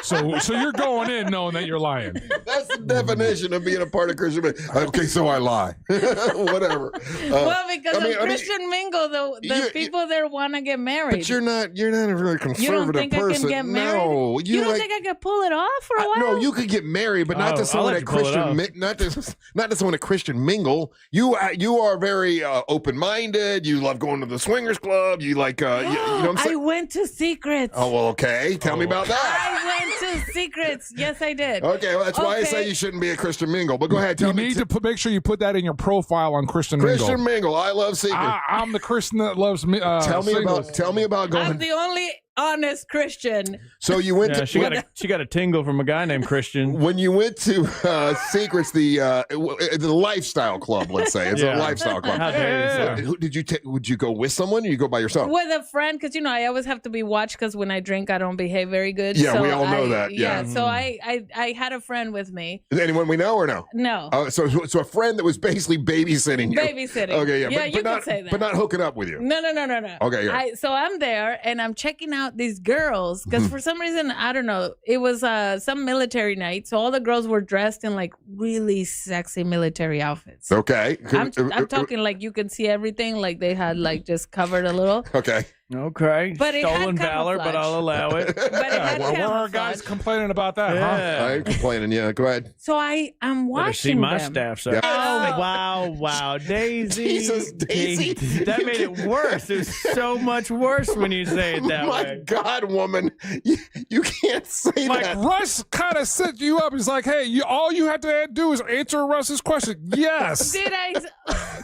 So you're going in knowing that you're lying. That's the definition of being a part of Christian Mingle. Okay, so I lie. Whatever. Well, because Christian Mingle, the people there want to get married. But you're not a really conservative person. You don't think I can get married? No. You don't think I could pull it off for a while? No, you could get married, but not to someone at Christian. Not to someone at Christian Mingle. You are very open-minded. You love going to the swingers club. You like you know what I'm saying? I went to Secrets. Oh well, okay. Tell me about that. I went to Secrets. Yes, I did. Okay, well, that's why I say you shouldn't be a Christian Mingle. But go ahead. You need to make sure you put that in your profile on Christian Mingle. Christian Mingle. I love Secrets. I'm the Christian that loves me. Tell me about going. I'm the only honest Christian. So you went to she got a tingle from a guy named Christian. When you went to Secrets, the lifestyle club, let's say it's a lifestyle club. How dare you, sir. Would you go with someone or you go by yourself? With a friend, because I always have to be watched because when I drink I don't behave very good. Yeah, so we all know that. Yeah. So I had a friend with me. Is anyone we know or no? No. So a friend that was basically babysitting you. Babysitting. Okay, yeah. Yeah, you can say that. But not hooking up with you. No. Okay, yeah. So I'm there and I'm checking out these girls because for some reason, I don't know, it was some military night. So all the girls were dressed in like really sexy military outfits. Okay. I'm talking like you could see everything, like they had like just covered a little. Okay. But stolen valor, but I'll allow it. Where are guys complaining about that? Yeah. Huh? I ain't complaining. Yeah, go ahead. So I'm watching see my them. staff, sir. Yeah. Oh wow, Daisy. Jesus, Daisy. That made it worse. It was so much worse when you say it that My way. God, woman, you can't say Like that. Russ kind of set you up. He's like, hey, all you have to do is answer Russ's question. Yes. Did I?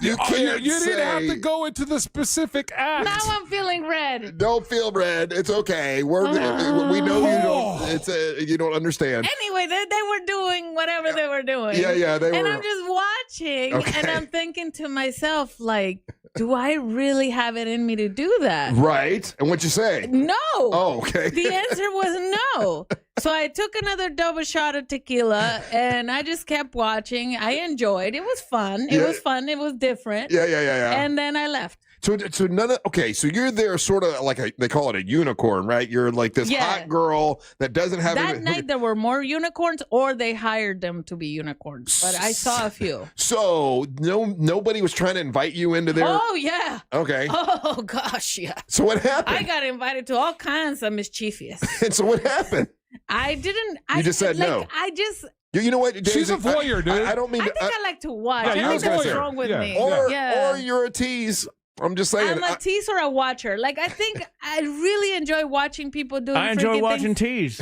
You can't You didn't have say- to go into the specific act. Now I'm feeling red. Don't feel red. It's okay. We know you don't. You don't understand. Anyway, they were doing whatever they were doing. Yeah, they and were. I'm just watching, Okay. and I'm thinking to myself, like, do I really have it in me to do that? Right. And what'd you say? No. Oh, okay. The answer was no. So I took another double shot of tequila, and I just kept watching. I enjoyed. It was fun. It was fun. It was different. Yeah. And then I left. So none of so you're there sort of like they call it a unicorn, right? You're like this hot girl that doesn't have that night there were more unicorns, or they hired them to be unicorns. But I saw a few. So nobody was trying to invite you into their. Oh yeah. Okay. Oh gosh, yeah. So what happened? I got invited to all kinds of mischievous. And so what happened? I didn't. You just said no. I just. You know what? Daisy, She's a voyeur, dude. I don't mean. I think I like to watch. Yeah, I you're think a that's voyeur. wrong with me. Or you're a tease. I'm just saying. I'm a tease or a watcher. Like I think I really enjoy watching people do. I enjoy watching tease.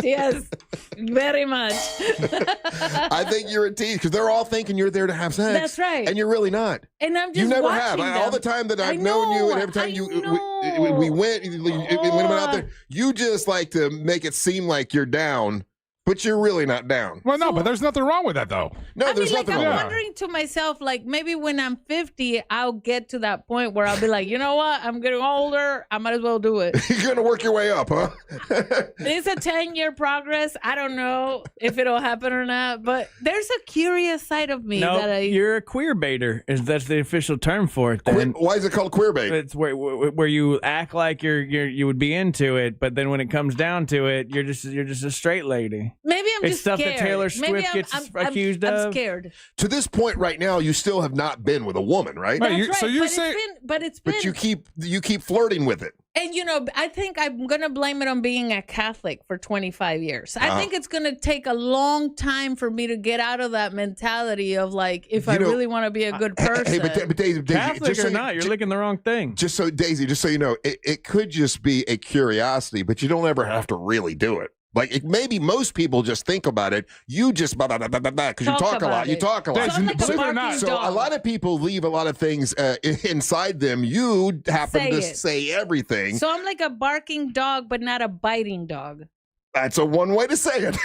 Yes, very much. I think you're a tease because they're all thinking you're there to have sex. That's right. And you're really not. And I'm just you never watching have. them. All the time that I've known you, and every time we went, when we went out there, you just like to make it seem like you're down. But you're really not down. Well, no, but there's nothing wrong with that, though. No, there's nothing wrong. I'm wondering to myself, like, maybe when I'm 50, I'll get to that point where I'll be like, you know what? I'm getting older. I might as well do it. You're going to work your way up, huh? It's a 10-year progress. I don't know if it'll happen or not, but there's a curious side of me that you're a queer baiter. That's the official term for it. Then. Why is it called queer bait? It's where you act like you would be into it, but then when it comes down to it, you're just a straight lady. me. Maybe I'm It's just stuff scared. that Taylor Maybe Swift gets accused I'm of. scared. To this point right now, you still have not been with a woman, right? That's right. So you're saying, but you keep flirting with it. And I think I'm gonna blame it on being a Catholic for 25 years. I think it's gonna take a long time for me to get out of that mentality of like, if I really want to be a good person. Hey, but Daisy, Catholic or not, you're licking the wrong thing. Daisy, just so you know, it could just be a curiosity, but you don't ever have to really do it. Like maybe most people just think about it. You just because you talk a lot. You talk a lot. Believe it or not, so a lot of people leave a lot of things inside them. You happen to say everything. So I'm like a barking dog, but not a biting dog. That's a one way to say it.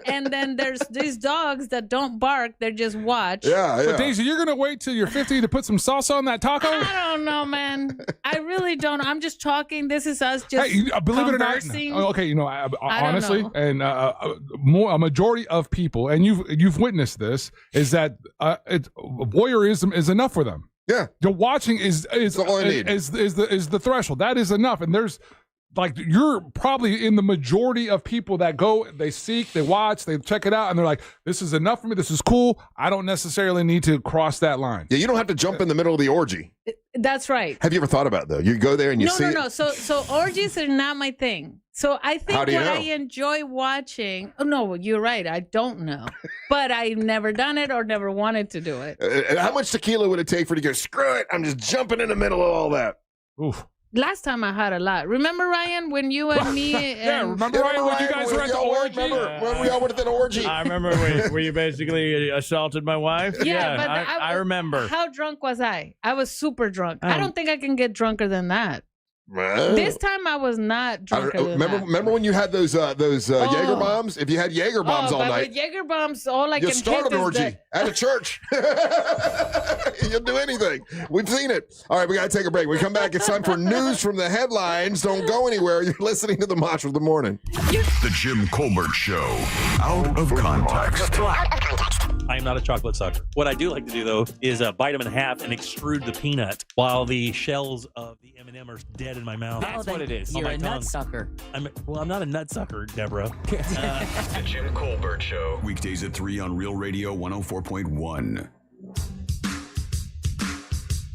and then there's these dogs that don't bark; they just watch. Yeah. So Daisy, you're gonna wait till you're 50 to put some salsa on that taco? I don't know, man. I really don't. I'm just talking. This is us just believe it or not. Okay, honestly, and a majority of people, and you've witnessed this, is that voyeurism is enough for them. Yeah, the watching is all I need. Is the threshold. That is enough, and there's. Like you're probably in the majority of people that go, they seek, they watch, they check it out, and they're like, "This is enough for me. This is cool. I don't necessarily need to cross that line." Yeah, you don't have to jump in the middle of the orgy. That's right. Have you ever thought about it, though? You go there and you see. No. So orgies are not my thing. So I think what I enjoy watching. Oh no, you're right. I don't know, but I've never done it or never wanted to do it. How much tequila would it take for you to go? Screw it! I'm just jumping in the middle of all that. Oof. Last time I had a lot. Remember, Ryan, when you and me? Remember Ryan when you guys were at the orgy? When we all went to that orgy? I remember where you basically assaulted my wife. Yeah, but I remember. How drunk was I? I was super drunk. I don't think I can get drunker than that. This time I was not drunker than that. Remember when you had those Jaeger bombs? If you had Jaeger bombs all night, with Jaeger bombs, all I can start hit an is orgy at a church. You'll do anything. We've seen it. All right, we got to take a break. When we come back, it's time for news from the headlines. Don't go anywhere. You're listening to the Mantra of the Morning. The Jim Colbert Show. Out of context. I am not a chocolate sucker. What I do like to do, though, is bite them in half and extrude the peanut while the shells of the M&M are dead in my mouth. That's what it is. You're a nut sucker. I'm not a nut sucker, Deborah. The Jim Colbert Show. Weekdays at 3 on Real Radio 104.1.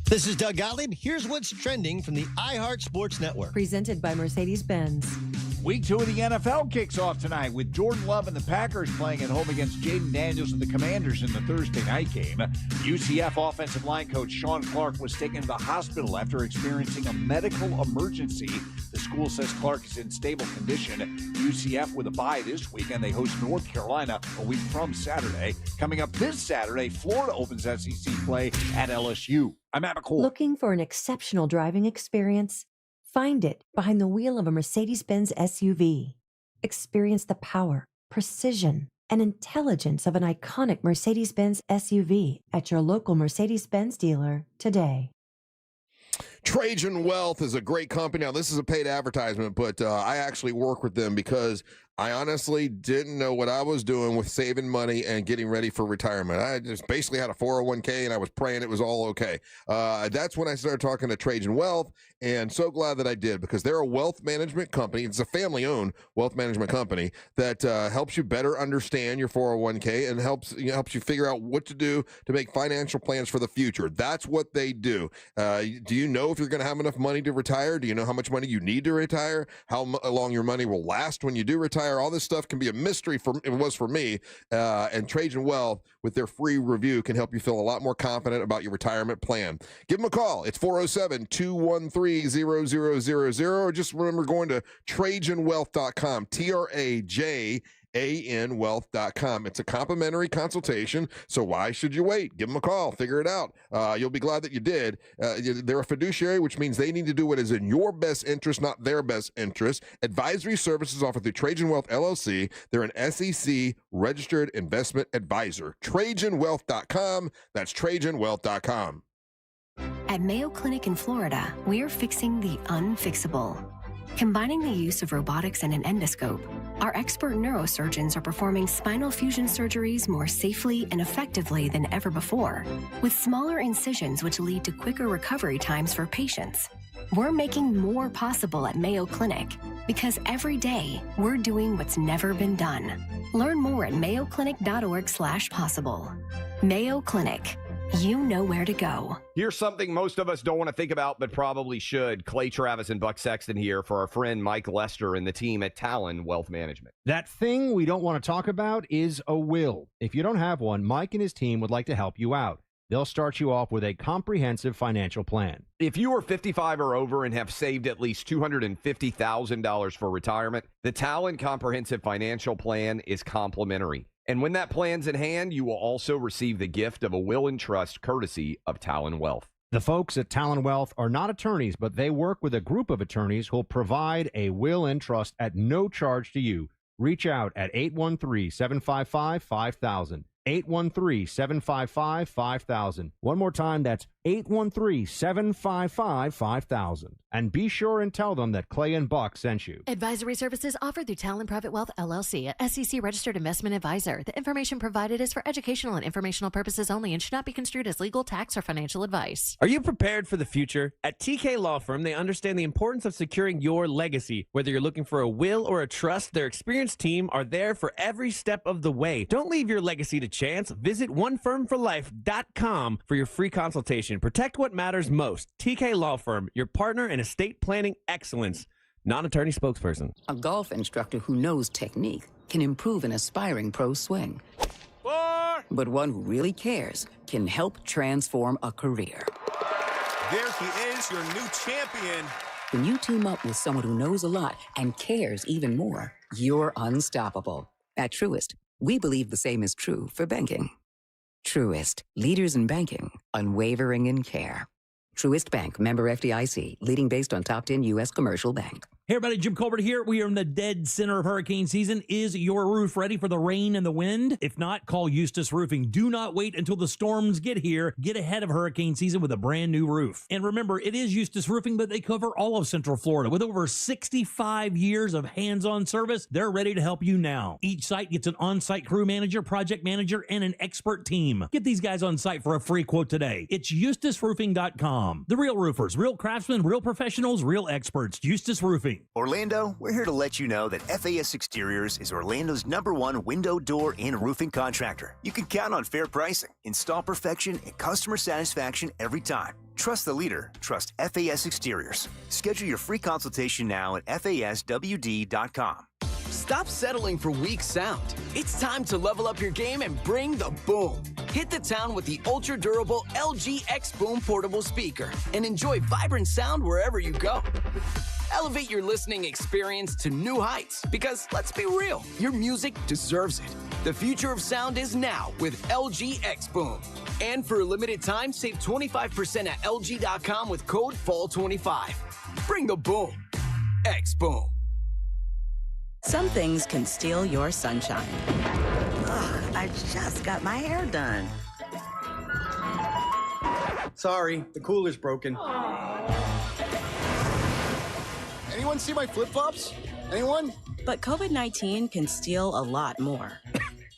This is Doug Gottlieb. Here's what's trending from the iHeart Sports Network. Presented by Mercedes-Benz. Week 2 of the NFL kicks off tonight with Jordan Love and the Packers playing at home against Jaden Daniels and the Commanders in the Thursday night game. UCF offensive line coach Sean Clark was taken to the hospital after experiencing a medical emergency. The school says Clark is in stable condition. UCF with a bye this week, and they host North Carolina a week from Saturday. Coming up this Saturday, Florida opens SEC play at LSU. I'm Matt McCoy. Looking for an exceptional driving experience? Find it behind the wheel of a Mercedes-Benz SUV. Experience the power, precision, and intelligence of an iconic Mercedes-Benz SUV at your local Mercedes-Benz dealer today. Trajan Wealth is a great company. Now, this is a paid advertisement, but I actually work with them because I honestly didn't know what I was doing with saving money and getting ready for retirement. I just basically had a 401k and I was praying it was all okay. That's when I started talking to Trajan Wealth, and so glad that I did, because they're a wealth management company. It's a family-owned wealth management company that helps you better understand your 401k and helps you figure out what to do to make financial plans for the future. That's what they do. Do you know if you're going to have enough money to retire? Do you know how much money you need to retire? How long your money will last when you do retire? All this stuff can be a mystery it was for me. And Trajan Wealth, with their free review, can help you feel a lot more confident about your retirement plan. Give them a call. It's 407-213-0000. Or just remember going to TrajanWealth.com. TrajanWealth.com. It's a complimentary consultation, so why should you wait? Give them a call. Figure it out. You'll be glad that you did. They're a fiduciary, which means they need to do what is in your best interest, not their best interest. Advisory services offered through Trajan Wealth, LLC. They're an SEC-registered investment advisor. TrajanWealth.com. That's TrajanWealth.com. At Mayo Clinic in Florida, we're fixing the unfixable. Combining the use of robotics and an endoscope, our expert neurosurgeons are performing spinal fusion surgeries more safely and effectively than ever before, with smaller incisions which lead to quicker recovery times for patients. We're making more possible at Mayo Clinic. Because every day, we're doing what's never been done. Learn more at mayoclinic.org/possible. Mayo Clinic. You know where to go. Here's something most of us don't want to think about, but probably should. Clay Travis and Buck Sexton here for our friend Mike Lester and the team at Talon Wealth Management. That thing we don't want to talk about is a will. If you don't have one, Mike and his team would like to help you out. They'll start you off with a comprehensive financial plan. If you are 55 or over and have saved at least $250,000 for retirement, the Talon Comprehensive Financial Plan is complimentary. And when that plan's in hand, you will also receive the gift of a will and trust courtesy of Talon Wealth. The folks at Talon Wealth are not attorneys, but they work with a group of attorneys who'll provide a will and trust at no charge to you. Reach out at 813-755-5000. 813-755-5000. One more time, that's 813-755-5000. And be sure and tell them that Clay and Buck sent you. Advisory services offered through Talon Private Wealth, LLC, a SEC registered investment advisor. The information provided is for educational and informational purposes only and should not be construed as legal, tax, or financial advice. Are you prepared for the future? At TK Law Firm, they understand the importance of securing your legacy. Whether you're looking for a will or a trust, their experienced team are there for every step of the way. Don't leave your legacy to chance. Visit onefirmforlife.com for your free consultation. Protect what matters most. TK Law Firm, your partner in estate planning excellence. Non-attorney spokesperson. A golf instructor who knows technique can improve an aspiring pro's swing. But one who really cares can help transform a career. There he is, your new champion. When you team up with someone who knows a lot and cares even more, you're unstoppable. At Truist, we believe the same is true for banking. Truist, leaders in banking, unwavering in care. Truist Bank, member FDIC, leading based on top 10 U.S. commercial bank. Hey everybody, Jim Colbert here. We are in the dead center of hurricane season. Is your roof ready for the rain and the wind? If not, call Eustace Roofing. Do not wait until the storms get here. Get ahead of hurricane season with a brand new roof. And remember, it is Eustace Roofing, but they cover all of Central Florida. With over 65 years of hands-on service, they're ready to help you now. Each site gets an on-site crew manager, project manager, and an expert team. Get these guys on site for a free quote today. It's eustaceroofing.com. The real roofers, real craftsmen, real professionals, real experts. Eustace Roofing. Orlando, we're here to let you know that FAS Exteriors is Orlando's #1 window, door, and roofing contractor. You can count on fair pricing, install perfection, and customer satisfaction every time. Trust the leader. Trust FAS Exteriors. Schedule your free consultation now at faswd.com. Stop settling for weak sound. It's time to level up your game and bring the boom. Hit the town with the ultra-durable LG X Boom portable speaker and enjoy vibrant sound wherever you go. Elevate your listening experience to new heights because, let's be real, your music deserves it. The future of sound is now with LG X Boom. And for a limited time, save 25% at LG.com with code FALL25. Bring the boom. X Boom. Some things can steal your sunshine. Ugh, I just got my hair done. Sorry, the cooler's broken. Anyone see my flip-flops? Anyone? But COVID-19 can steal a lot more.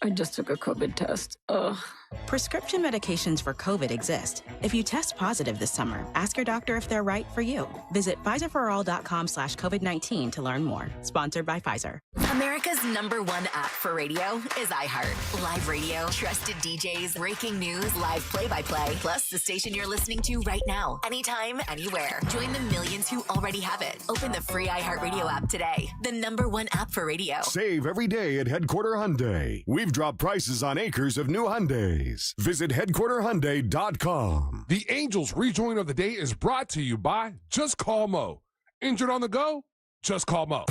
I just took a COVID test. Ugh. Prescription medications for COVID exist. If you test positive this summer, ask your doctor if they're right for you. Visit PfizerForAll.com/COVID-19 to learn more. Sponsored by Pfizer. America's #1 app for radio is iHeart. Live radio, trusted DJs, breaking news, live play-by-play, plus the station you're listening to right now, anytime, anywhere. Join the millions who already have it. Open the free iHeart Radio app today. The #1 app for radio. Save every day at Headquarter Hyundai. We've dropped prices on acres of new Hyundais. Visit headquarterhyundai.com. The Angels rejoin of the day is brought to you by Just Call Mo. Injured on the go? Just call Mo.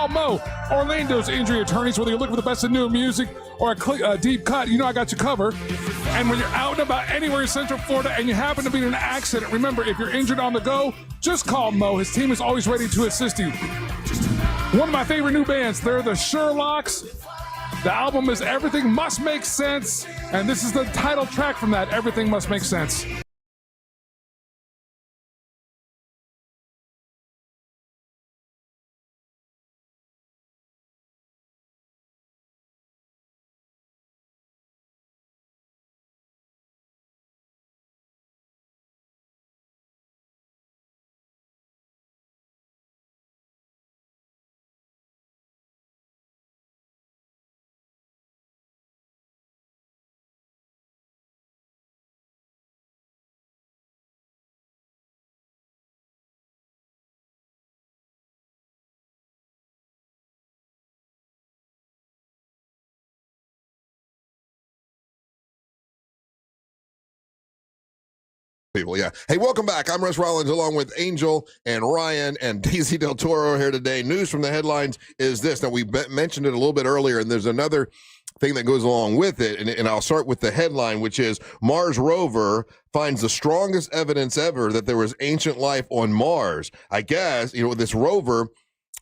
Call Mo, Orlando's injury attorneys. Whether you're looking for the best in new music or a deep cut, you know I got you covered. And when you're out and about anywhere in Central Florida and you happen to be in an accident, remember, if you're injured on the go, just call Mo. His team is always ready to assist you. One of my favorite new bands, they're the Sherlocks. The album is Everything Must Make Sense, and this is the title track from that, Everything Must Make Sense. People, yeah. Hey, welcome back. I'm Russ Rollins along with Angel and Ryan and Deisi Del Toro here today. News from the headlines is this. Now, we mentioned it a little bit earlier, and there's another thing that goes along with it, and I'll start with the headline, which is Mars rover finds the strongest evidence ever that there was ancient life on Mars. I guess, this rover,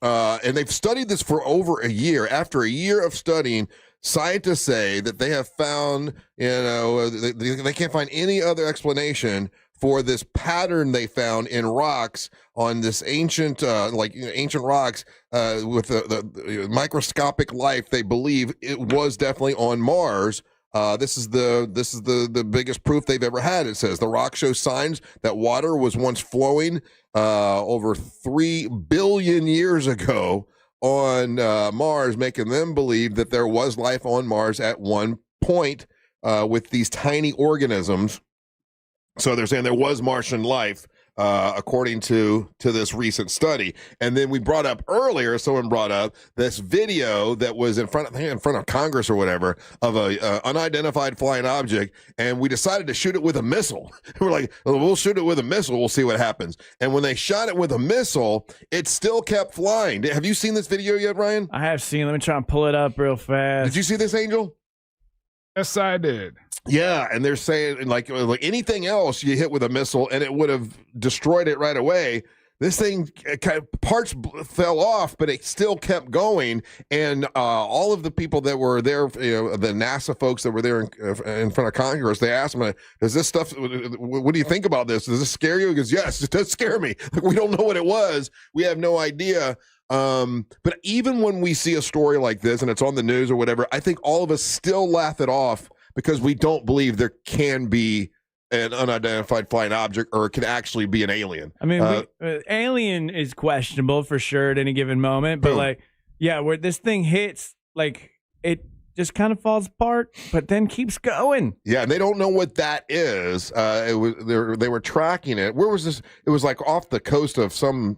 and they've studied this for over a year. After a year of studying, scientists say that they have found, they can't find any other explanation for this pattern they found in rocks on this ancient, ancient rocks with the microscopic life. They believe it was definitely on Mars. This is the biggest proof they've ever had. It says the rock shows signs that water was once flowing over 3 billion years ago on Mars, making them believe that there was life on Mars at one point with these tiny organisms. So they're saying there was Martian life, according to this recent study. And then we brought up earlier, someone brought up this video that was in front of Congress or whatever of a unidentified flying object, and we decided to shoot it with a missile. We're like, we'll shoot it with a missile, we'll see what happens. And when they shot it with a missile, it still kept flying. Have you seen this video yet, Ryan? I have seen. Let me try and pull it up real fast. Did you see this, Angel? Yes, I did. Yeah, and they're saying like anything else you hit with a missile and it would have destroyed it right away. This thing, parts fell off, but it still kept going. And all of the people that were there, the NASA folks that were there in front of Congress, they asked them, "Does this stuff? What do you think about this? Does this scare you?" He goes, "Yes, it does scare me. We don't know what it was. We have no idea." But even when we see a story like this and it's on the news or whatever, I think all of us still laugh it off because we don't believe there can be an unidentified flying object or it can actually be an alien. I mean, alien is questionable for sure at any given moment, but where this thing hits, it just kind of falls apart, but then keeps going. Yeah, and they don't know what that is. They were tracking it. Where was this? It was like off the coast of some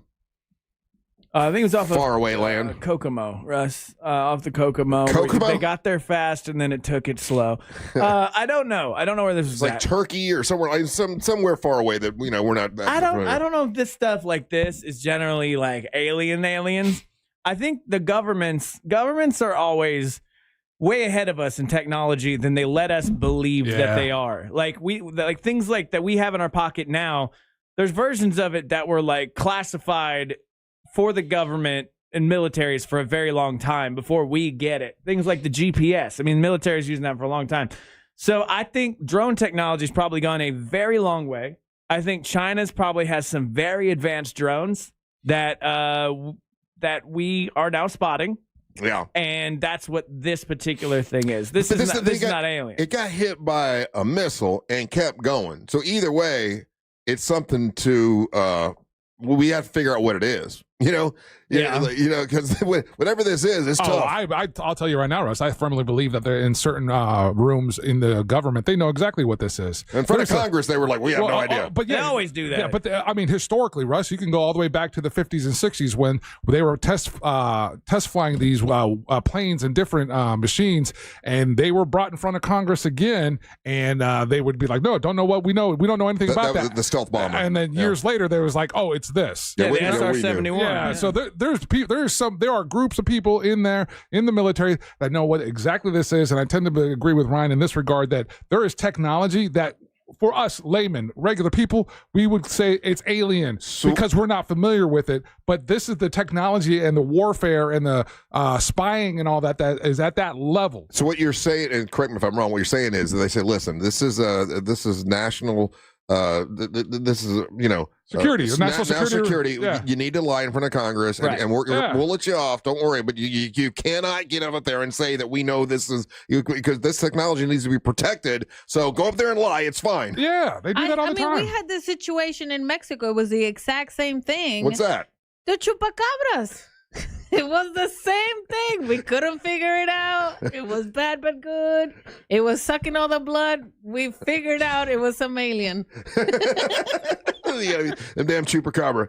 I think it was off faraway land. Kokomo, Russ, off the Kokomo. Kokomo? They got there fast, and then it took it slow. I don't know. I don't know where this was like at. Turkey or somewhere, somewhere far away that we're not. I don't know if this stuff like this is generally like aliens. I think the governments are always way ahead of us in technology than they let us believe that they are. Like things like that we have in our pocket now. There's versions of it that were like classified for the government and militaries for a very long time before we get it. Things like the GPS. I mean, the military's using that for a long time. So I think drone technology's probably gone a very long way. I think China's probably has some very advanced drones that we are now spotting. Yeah. And that's what this particular thing is. This is not alien. It got hit by a missile and kept going. So either way, it's something to we have to figure out what it is. Because whatever this is, it's tough. I'll tell you right now, Russ. I firmly believe that they're in certain rooms in the government. They know exactly what this is. In front of Congress, they were like, "We have no idea." But they always do that. Yeah, but I mean, historically, Russ, you can go all the way back to the 50s and 60s when they were test flying these planes and different machines, and they were brought in front of Congress again, and they would be like, "No, don't know what we know. We don't know anything about that." The stealth bomber. And then years later, there was like, "Oh, it's this." Yeah, the SR-71. Yeah. So there are groups of people in there in the military that know what exactly this is, and I tend to agree with Ryan in this regard that there is technology that, for us laymen, regular people, we would say it's alien because we're not familiar with it. But this is the technology and the warfare and the spying and all that is at that level. So what you're saying, and correct me if I'm wrong, what you're saying is they say, listen, this is national. This is security, national security. Yeah. You need to lie in front of Congress, and we'll let you off. Don't worry, but you cannot get up there and say that we know this is because this technology needs to be protected. So go up there and lie. It's fine. Yeah, they do that all the time. We had this situation in Mexico. It was the exact same thing. What's that? The chupacabras. It was the same thing. We couldn't figure it out. It was bad but good. It was sucking all the blood. We figured out it was some alien. The damn chupacabra.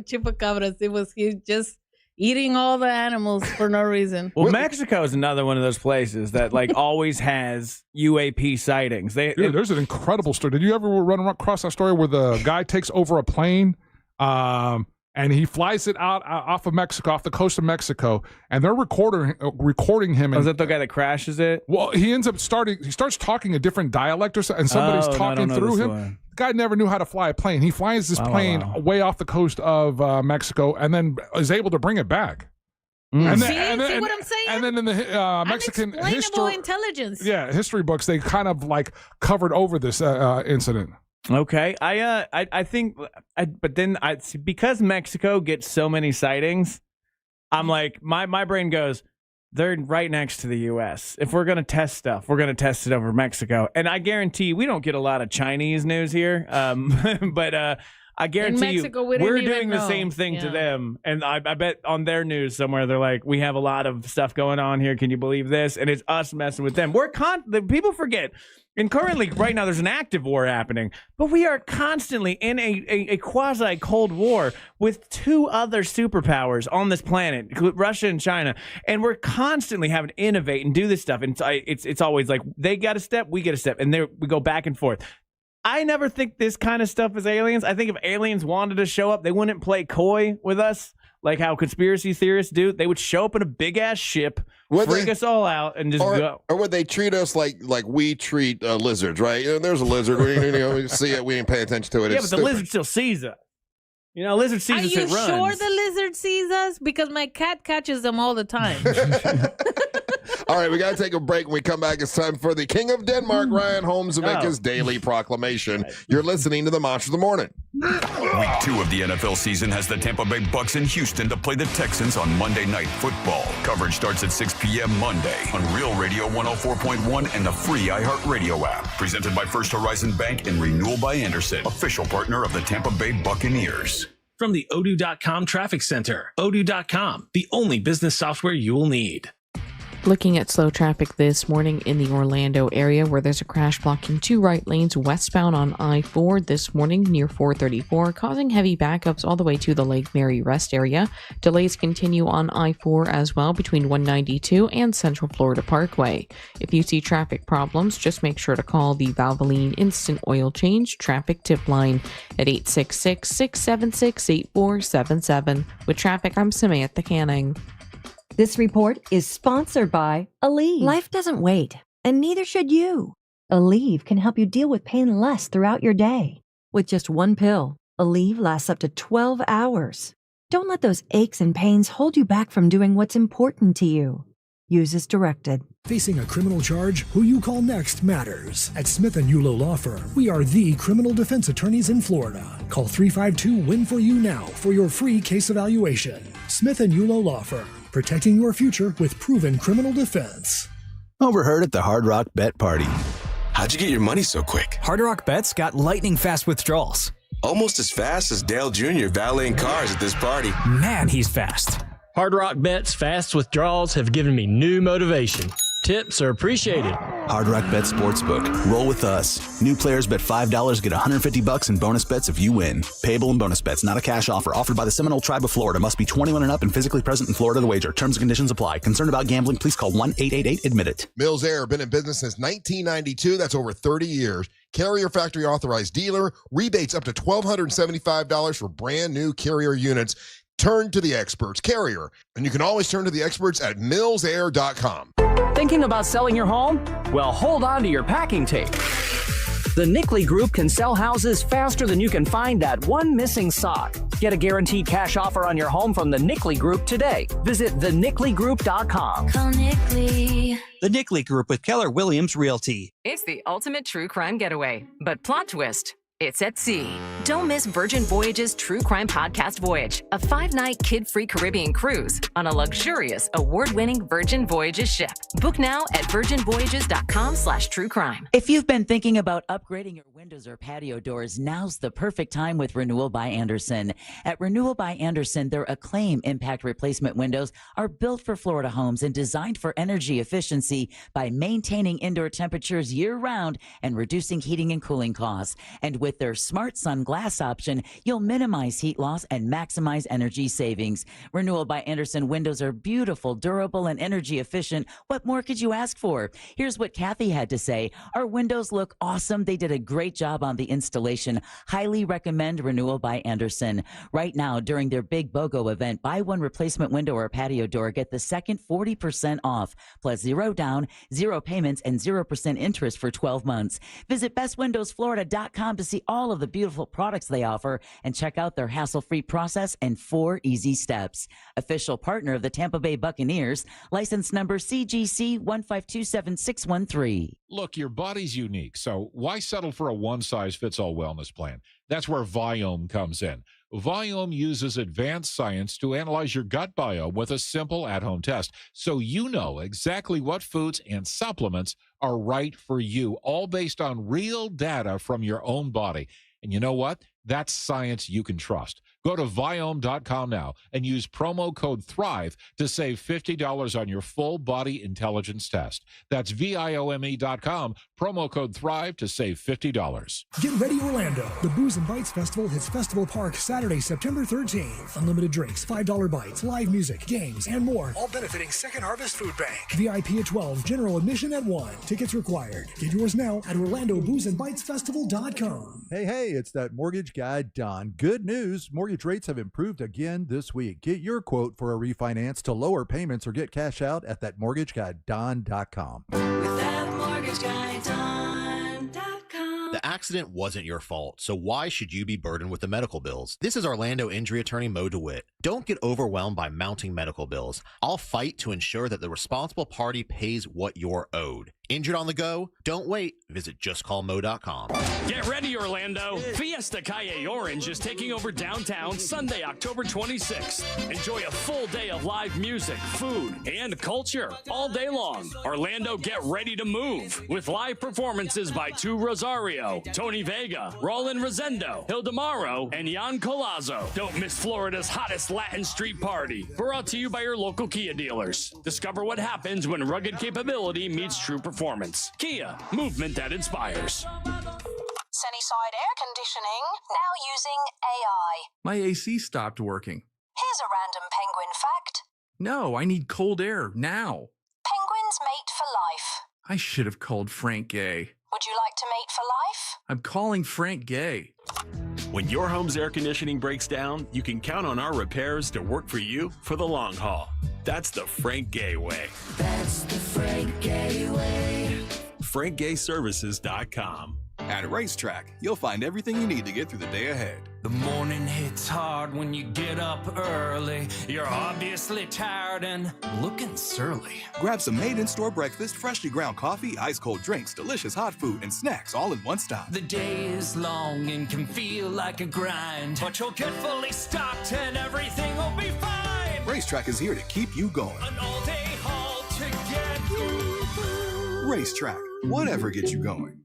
Chupacabras. It was just eating all the animals for no reason. Well, Mexico is another one of those places that always has UAP sightings. There's an incredible story. Did you ever run across that story where the guy takes over a plane? And he flies it out off of Mexico, off the coast of Mexico, and they're recording him. Is that the guy that crashes it? Well, he starts talking a different dialect or something, and somebody's talking through him. The guy never knew how to fly a plane. He flies this plane way off the coast of Mexico, and then is able to bring it back. And then, see what I'm saying? And then in the Mexican intelligence. history books, they kind of covered over this incident. Okay, I think, but then because Mexico gets so many sightings, I'm like, my brain goes, they're right next to the U.S. If we're gonna test stuff, we're gonna test it over Mexico, and I guarantee we don't get a lot of Chinese news here, but I guarantee Mexico, we're doing the same thing to them, and I bet on their news somewhere they're like, we have a lot of stuff going on here. Can you believe this? And it's us messing with them. People forget. And currently, right now, there's an active war happening, but we are constantly in a quasi-Cold War with two other superpowers on this planet, Russia and China, and we're constantly having to innovate and do this stuff. And it's always like they got a step, we get a step, and we go back and forth. I never think this kind of stuff is aliens. I think if aliens wanted to show up, they wouldn't play coy with us like how conspiracy theorists do. They would show up in a big-ass ship, freak us all out, and just go. Or would they treat us like we treat lizards, right? There's a lizard. We see it. We didn't pay attention to it. Yeah, but the lizard still sees us. Lizard sees us, it runs. Are you sure the lizard sees us? Because my cat catches them all the time. All right, we got to take a break. When we come back, it's time for the King of Denmark, Ryan Holmes, to make his daily proclamation. You're listening to the Monster of the Morning. Week 2 of the NFL season has the Tampa Bay Bucks in Houston to play the Texans on Monday Night Football. Coverage starts at 6 p.m. Monday on Real Radio 104.1 and the free iHeartRadio app. Presented by First Horizon Bank and Renewal by Anderson, official partner of the Tampa Bay Buccaneers. From the Odoo.com Traffic Center, Odoo.com, the only business software you will need. Looking at slow traffic this morning in the Orlando area where there's a crash blocking 2 right lanes westbound on I-4 this morning near 434, causing heavy backups all the way to the Lake Mary rest area. Delays continue on I-4 as well between 192 and Central Florida Parkway. If you see traffic problems, just make sure to call the Valvoline Instant Oil Change Traffic Tip Line at 866-676-8477. With traffic, I'm Samantha Canning. This report is sponsored by Aleve. Life doesn't wait, and neither should you. Aleve can help you deal with pain less throughout your day. With just one pill, Aleve lasts up to 12 hours. Don't let those aches and pains hold you back from doing what's important to you. Use as directed. Facing a criminal charge, who you call next matters. At Smith & Yulo Law Firm, we are the criminal defense attorneys in Florida. Call 352-WIN-FOR-YOU now for your free case evaluation. Smith & Yulo Law Firm, protecting your future with proven criminal defense. Overheard at the Hard Rock Bet Party. How'd you get your money so quick? Hard Rock Bet's got lightning fast withdrawals. Almost as fast as Dale Jr. valeting cars at this party. Man, he's fast. Hard Rock Bet's fast withdrawals have given me new motivation. Tips are appreciated. Hard Rock Bet Sportsbook. Roll with us. New players bet $5, get $150 in bonus bets if you win. Payable in bonus bets, not a cash offer. Offered by the Seminole Tribe of Florida. Must be 21 and up and physically present in Florida to wager. Terms and conditions apply. Concerned about gambling? Please call 1-888-ADMIT-IT. Mills Air, been in business since 1992. That's over 30 years. Carrier Factory Authorized Dealer. Rebates up to $1,275 for brand new Carrier units. Turn to the experts. Carrier. And you can always turn to the experts at millsair.com. Thinking about selling your home? Well, hold on to your packing tape. The Nickley Group can sell houses faster than you can find that one missing sock. Get a guaranteed cash offer on your home from the Nickley Group today. Visit thenickley.com. Call Nickley. The Nickley Group with Keller Williams Realty. It's the ultimate true crime getaway, but plot twist. It's at sea. Don't miss Virgin Voyages True Crime Podcast Voyage, a 5-night kid-free Caribbean cruise on a luxurious, award-winning Virgin Voyages ship. Book now at virginvoyages.com/truecrime. If you've been thinking about upgrading your windows or patio doors, now's the perfect time with Renewal by Andersen. At Renewal by Andersen, their Acclaim impact replacement windows are built for Florida homes and designed for energy efficiency by maintaining indoor temperatures year-round and reducing heating and cooling costs. And with their Smart Sun glass option, you'll minimize heat loss and maximize energy savings. Renewal by Andersen windows are beautiful, durable, and energy efficient. What more could you ask for? Here's what Kathy had to say. Our windows look awesome. They did a great job on the installation. Highly recommend Renewal by Andersen. Right now, during their Big BOGO event, buy one replacement window or patio door, get the second 40% off, plus 0 down, 0 payments, and 0% interest for 12 months. Visit bestwindowsflorida.com to see all of the beautiful products they offer and check out their hassle-free process and 4 easy steps. Official partner of the Tampa Bay Buccaneers, license number CGC 1527613. Look, your body's unique, so why settle for a one-size-fits-all wellness plan? That's where Viome comes in. Viome uses advanced science to analyze your gut biome with a simple at-home test, so you know exactly what foods and supplements are right for you, all based on real data from your own body. And you know what? That's science you can trust. Go to Viome.com now and use promo code THRIVE to save $50 on your full body intelligence test. That's Viome.com, promo code THRIVE to save $50. Get ready, Orlando. The Booze and Bites Festival hits Festival Park Saturday, September 13th. Unlimited drinks, $5 bites, live music, games, and more. All benefiting Second Harvest Food Bank. VIP at 12, general admission at 1. Tickets required. Get yours now at OrlandoBoozeandBitesFestival.com. Hey, it's that mortgage guy, Don. Good news. Mortgage rates have improved again this week. Get your quote for a refinance to lower payments or get cash out at thatmortgageguyDon.com. The accident wasn't your fault, so why should you be burdened with the medical bills? This is Orlando injury attorney Mo DeWitt. Don't get overwhelmed by mounting medical bills. I'll fight to ensure that the responsible party pays what you're owed. Injured on the go? Don't wait. Visit justcallmo.com. Get ready, Orlando. Fiesta Calle Orange is taking over downtown Sunday, October 26th. Enjoy a full day of live music, food, and culture all day long. Orlando, get ready to move with live performances by Tu Rosario, Tony Vega, Roland Rosendo, Hildemaro, and Jan Colazo. Don't miss Florida's hottest Latin street party. Brought to you by your local Kia dealers. Discover what happens when rugged capability meets true performance. Kia, movement that inspires. Sunnyside Air Conditioning, now using AI. My AC stopped working. Here's a random penguin fact. No, I need cold air now. Penguins mate for life. I should have called Frank Gay. Would you like to mate for life? I'm calling Frank Gay. When your home's air conditioning breaks down, you can count on our repairs to work for you for the long haul. That's the Frank Gay way. That's the Frank Gay way. FrankGayServices.com. At Racetrack, you'll find everything you need to get through the day ahead. The morning hits hard when you get up early. You're obviously tired and looking surly. Grab some made-in-store breakfast, freshly ground coffee, ice-cold drinks, delicious hot food, and snacks all in one stop. The day is long and can feel like a grind, but you'll get fully stocked and everything will be fine. Racetrack is here to keep you going. An all-day haul to get you through. Racetrack, whatever gets you going.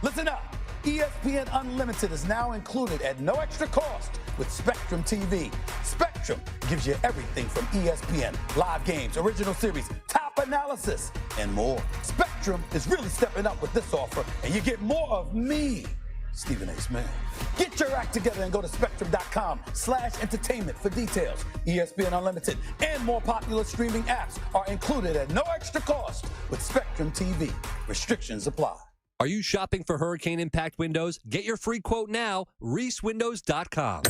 Listen up. ESPN Unlimited is now included at no extra cost with Spectrum TV. Spectrum gives you everything from ESPN, live games, original series, top analysis, and more. Spectrum is really stepping up with this offer, and you get more of me, Stephen A. Smith. Get your act together and go to spectrum.com/entertainment for details. ESPN Unlimited and more popular streaming apps are included at no extra cost with Spectrum TV. Restrictions apply. Are you shopping for hurricane impact windows? Get your free quote now, reeswindows.com.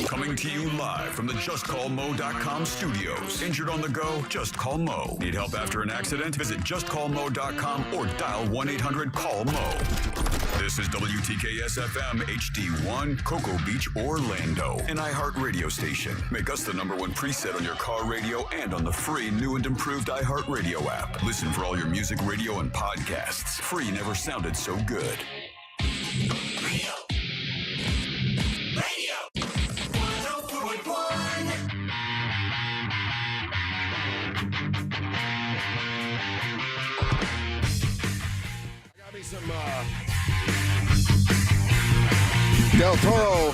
Coming to you live from the JustCallMo.com studios. Injured on the go? Just call Mo. Need help after an accident? Visit JustCallMo.com or dial 1-800-CALL-MO. This is WTKS-FM HD1, Cocoa Beach, Orlando. An iHeart radio station. Make us the #1 preset on your car radio and on the free new and improved iHeart radio app. Listen for all your music, radio, and podcasts. Free never sounded so good. Radio. 104.1. Got me some Del Toro.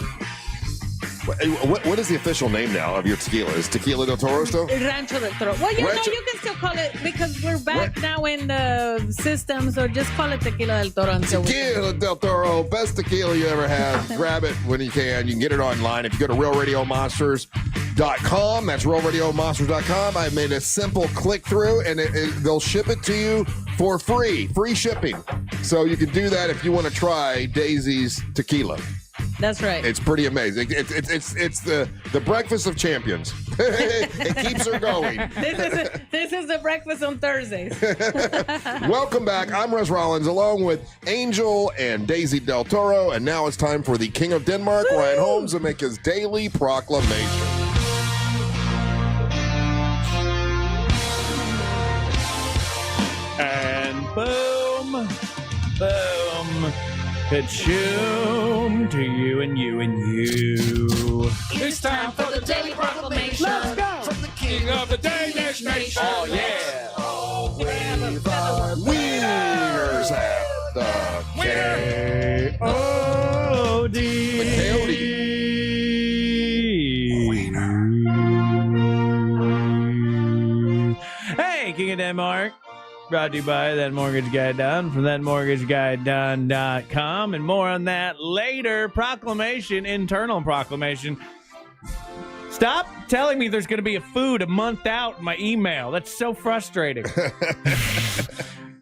What is the official name now of your tequila? Is Tequila Del Toro still? Rancho Del Toro. Well, you can still call it, because we're back now in the system, so just call it Tequila Del Toro. Tequila Del Toro, best tequila you ever had. Grab it when you can. You can get it online. If you go to RealRadioMonsters.com, that's RealRadioMonsters.com. I made a simple click through, and they'll ship it to you for free shipping. So you can do that if you want to try Deisi's tequila. That's right. It's pretty amazing. It's the breakfast of champions. It keeps her going. This is the breakfast on Thursdays. Welcome back. I'm Russ Rollins, along with Angel and Deisi Del Toro, and now it's time for the King of Denmark, Ryan Holmes, to make his daily proclamation. And boom, boom. Ka-choom to you and you and you. It's time for the Daily Proclamation. Let's go. From the King of the Danish Nation. Oh, yeah. Wieners at the K-O-D. The K-O-D. Hey, King of Denmark. Brought to you by That Mortgage Guy Don from thatmortgageguyDon.com, and more on that later. Proclamation, internal proclamation. Stop telling me there's going to be a food a month out in my email. That's so frustrating.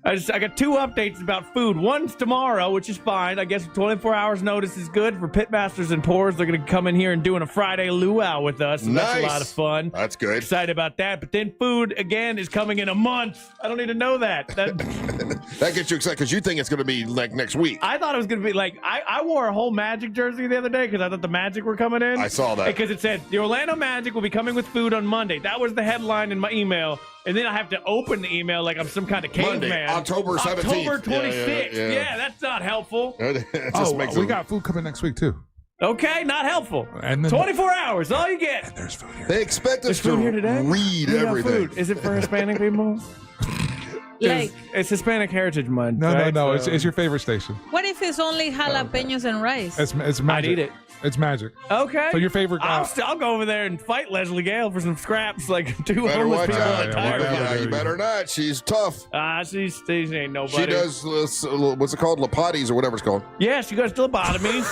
I got 2 updates about food. One's tomorrow, which is fine. I guess 24 hours notice is good for pitmasters and pours. They're going to come in here and doing a Friday luau with us. So Nice. That's a lot of fun. That's good. Excited about that. But then food, again, is coming in a month. I don't even know that. That gets you excited because you think it's going to be like next week. I thought it was going to be like, I wore a whole Magic jersey the other day because I thought the Magic were coming in. I saw that. Because it said, the Orlando Magic will be coming with food on Monday. That was the headline in my email. And then I have to open the email like I'm some kind of caveman. Monday, October 17th. October 26th. Yeah, that's not helpful. We got food coming next week, too. Okay, not helpful. And then 24 hours, all you get. And there's food here. They expect us There's food here to today? read We got everything. food. Is it for Hispanic people? Like, It's Hispanic Heritage Month. No, right? no. So- It's your favorite station. what if it's only jalapenos and rice? It's magic. I'd eat it. It's magic. Okay. So your favorite. I'll go over there and fight Leslie Gale for some scraps, like 2 Better homeless watch people out. at a tire. You better not. She's tough. She ain't nobody. She does, what's it called? Lapatis or whatever it's called. Yeah, she goes to lobotomies.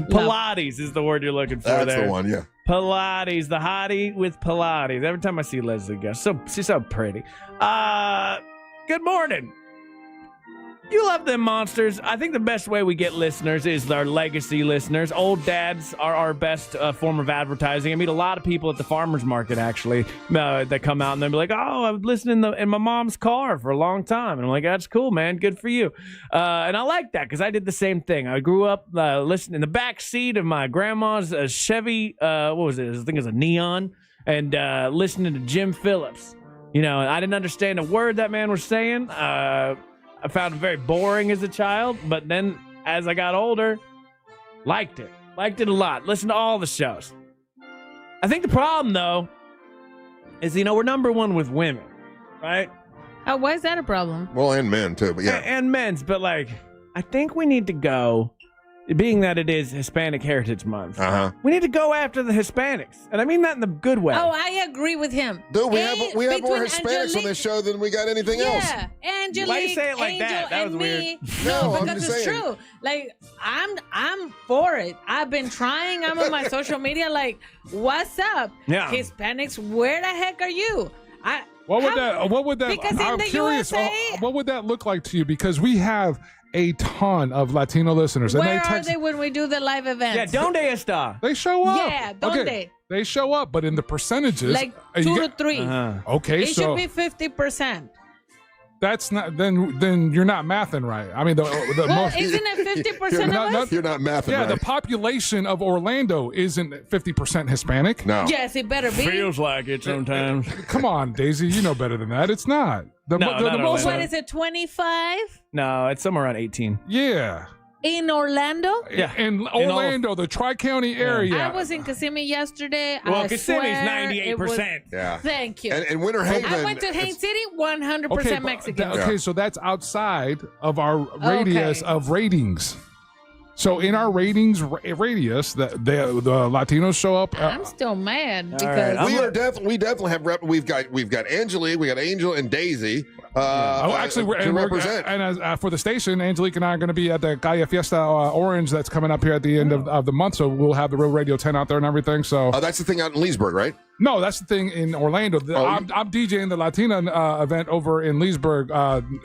Pilates is the word you're looking for That's there. the one, yeah. Pilates, the hottie with Pilates. Every time I see Leslie Gale, she's so pretty. Good morning. You love them monsters. I think the best way we get listeners is our legacy listeners. Old dads are our best form of advertising. I meet a lot of people at the farmer's market, actually, that come out and they'll be like, oh, I've listened in my mom's car for a long time. And I'm like, that's cool, man. Good for you. And I like that because I did the same thing. I grew up listening in the back seat of my grandma's Chevy, what was it? I think it was a Neon, and listening to Jim Phillips. You know, I didn't understand a word that man was saying. I found it very boring as a child, but then as I got older, liked it a lot. Listened to all the shows. I think the problem, though, is, we're number 1 with women, right? Why is that a problem? Well, and men, too, but yeah. And men's, but, I think we need to go, being that it is Hispanic Heritage Month, we need to go after the Hispanics. And I mean that in the good way. Oh, I agree with him. Dude, we have more Hispanics on this show than we got anything else. Yeah, Angelique, Why you say it like Angel, that? That was and weird. me. No, I'm because just it's saying. true. I'm for it. I've been trying. I'm on my social media. What's up? Yeah. Hispanics, where the heck are you? What would that? Because I'm in the curious. USA, what would that look like to you? Because we have a ton of Latino listeners, where and are they when we do the live events? Yeah, donde está? They show up. Yeah, donde? They show up, but in the percentages, Like 2 to 3. Okay, it so should be 50%. that's not. Then you're not mathing right. I mean, the Well, most. isn't it 50% of us? You're not mathing Yeah, right. the population of Orlando isn't 50% Hispanic. No. Yes, it better be. Feels like it sometimes. Come on, Daisy, you know better than that. It's not. No, not most. Orlando. What is it, 25? No, it's somewhere around 18. Yeah. In Orlando? Yeah. In Orlando, the Tri-County area. I was in Kissimmee yesterday. Well, I Kissimmee's swear 98%. Yeah. Thank you. And Winter Haven. I went to Haines City, 100% Okay, Mexican. Okay, so that's outside of our radius of ratings. So in our ratings radius, the Latinos show up. I'm still mad because we definitely have we've got Angelique, we got Angel and Daisy. We're represent. And for the station, Angelique and I are going to be at the Calle Fiesta Orange that's coming up here at the end of the month. So we'll have the Real Radio 10 out there and everything. So that's the thing out in Leesburg, right? No, that's the thing in Orlando. I'm DJing the Latina event over in Leesburg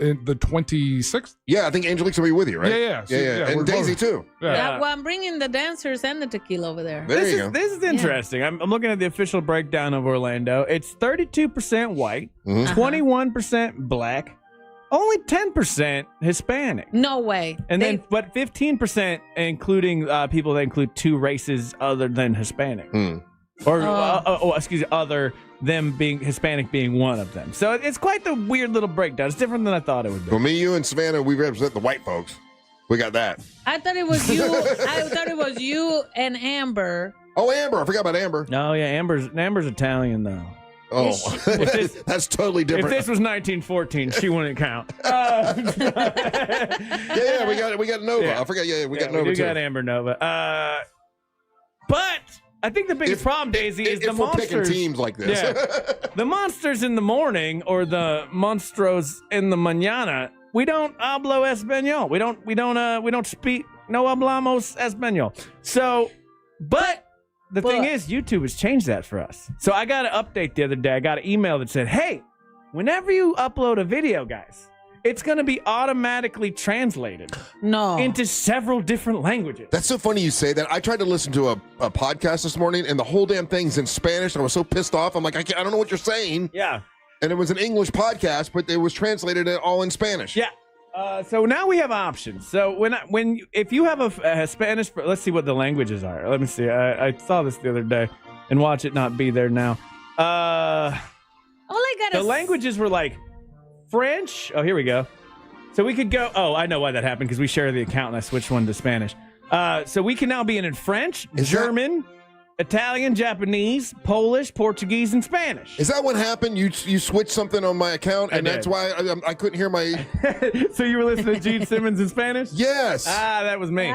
in the 26th. Yeah, I think Angelique's going to be with you, right? Yeah. And Daisy too. Well, I'm bringing the dancers and the tequila over there. This is interesting. I'm looking at the official breakdown of Orlando. It's 32% white, 21% black, only 10% Hispanic. No way. And but 15% including people that include 2 races other than Hispanic. Other them being Hispanic being one of them. So it's quite the weird little breakdown. It's different than I thought it would be. Well, me, you, and Savannah, we represent the white folks. We got that. I thought it was you. I thought it was you and Amber. Oh, Amber. I forgot about Amber. No, yeah, Amber's Italian, though. Oh, that's totally different. If this was 1914, she wouldn't count. Yeah, we got Nova. Yeah. I forgot. Yeah, we got Nova we too. got Amber Nova. But I think the biggest problem, Daisy, is the if we're monsters. picking teams like this. Yeah. The monsters in the morning or the monstros in the mañana. We don't hablo español. We don't speak. No hablamos español. So, but the thing is, YouTube has changed that for us. So I got an update the other day. I got an email that said, "Hey, whenever you upload a video, guys, it's going to be automatically translated into several different languages." That's so funny you say that. I tried to listen to a podcast this morning, and the whole damn thing's in Spanish. And I was so pissed off. I'm like, I don't know what you're saying. Yeah. And it was an English podcast, but it was translated all in Spanish. Yeah. So now we have options. So if you have a Spanish, let's see what the languages are. Let me see. I saw this the other day, and watch it not be there now. The languages were like French. Oh, here we go. So we could go. Oh, I know why that happened, because we share the account and I switched one to Spanish. So we can now be in French, German, Italian, Japanese, Polish, Portuguese, and Spanish. Is that what happened? You switched something on my account, and that's why I couldn't hear my. So you were listening to Gene Simmons in Spanish? Yes. That was me.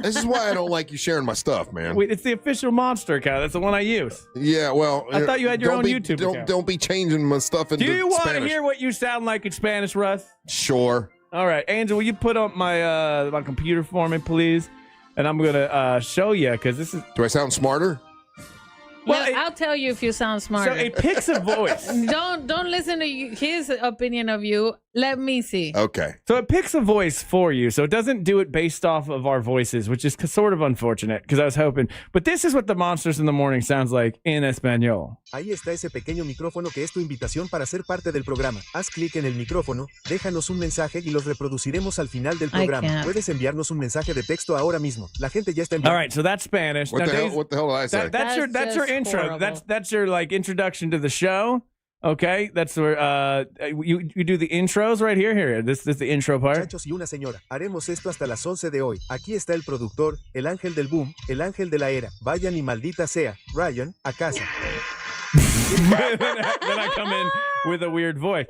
This is why I don't like you sharing my stuff, man. Wait, it's the official Monster account. That's the one I use. Yeah, well, I thought you had your own YouTube account. Don't be changing my stuff into Spanish. Do you want Spanish. to hear what you sound like in Spanish, Russ? Sure. All right, Angel, will you put up my computer for me, please? And I'm gonna show you, because this is. Do I sound smarter? Well, I'll tell you if you sound smarter. So it picks a voice. Don't listen to his opinion of you. Let me see. Okay. So it picks a voice for you. So it doesn't do it based off of our voices, which is sort of unfortunate, because I was hoping. But this is what the Monsters in the Morning sounds like in Español. Ahí está ese pequeño micrófono que es tu invitación para ser parte del programa. Haz clic en el micrófono, déjanos un mensaje y los reproduciremos al final del programa. Puedes enviarnos un mensaje de texto ahora mismo. La gente ya está enviando. All right, so that's Spanish. What the hell did I say? That's your intro. Horrible. That's your like introduction to the show. Okay, that's where you do the intros right here. Here, this is the intro part. Muchachos y una señora, haremos esto hasta las 11 de hoy. Aquí está el productor, el ángel del boom, el ángel de la era. Vayan y maldita sea, Ryan, a casa. Then I come in with a weird voice.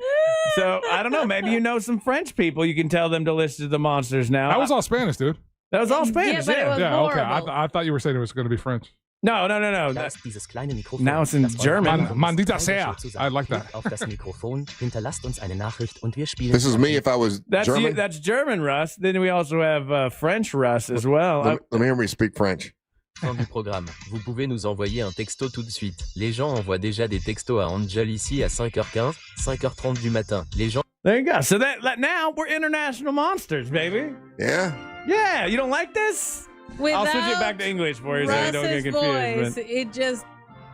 So I don't know. Maybe you know some French people. You can tell them to listen to the Monsters now. That was all Spanish, dude. That was all Spanish. Yeah, but it was Okay. horrible. I thought you were saying it was going to be French. No. Now it's in German. Mandita sea. I like that. This is me if I was German. That's German Russ. Then we also have French Russ as well. Let me hear me speak French. Fin du programme. Vous pouvez nous envoyer un texto tout de suite. Les gens envoient déjà des textos à Angel ici à 5h15, 5h30 du matin. Les gens... There you go. So that now we're international monsters, baby. Yeah. Yeah. You don't like this? I'll switch it back to English for you so you don't get confused. Voice, it just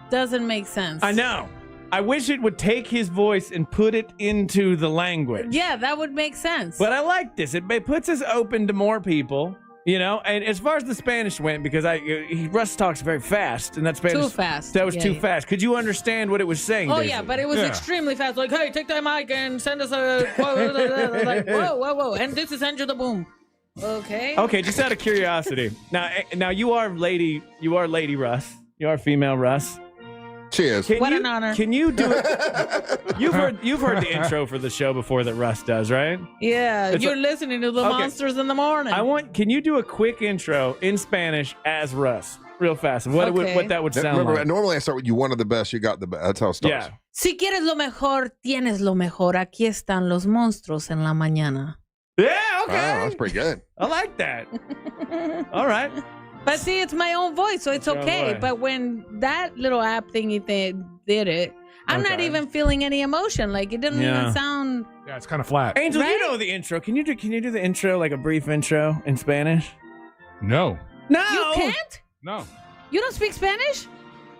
doesn't make sense. I know. I wish it would take his voice and put it into the language. Yeah, that would make sense. But I like this. It puts us open to more people, you know. And as far as the Spanish went, because Russ talks very fast, and that's Spanish. Too fast. That was too fast. Could you understand what it was saying? Oh, Daisy? yeah, but it was extremely fast. Like, hey, take that mic and send us a... like, whoa. And this is Enter the Boom. Okay. Okay, just out of curiosity. Now you are Lady Russ. You are female Russ. Cheers. An honor. Can you do it? You've heard the intro for the show before that Russ does, right? Yeah, you're listening to the Monsters in the Morning. Can you do a quick intro in Spanish as Russ? Real fast. What that would sound Remember, like. normally I start with you wanted the best, you got the best. That's how it starts. Yeah. Si quieres lo mejor, tienes lo mejor. Aquí están los monstruos en la mañana. Yeah, okay. Oh, that's pretty good. I like that. All right. But see, it's my own voice, so it's okay. But when that little app thingy did it, I'm not even feeling any emotion. Like, it didn't even sound... Yeah, it's kind of flat. Angel, you know the intro. Can you do the intro, like a brief intro in Spanish? No. No! You can't? No. You don't speak Spanish?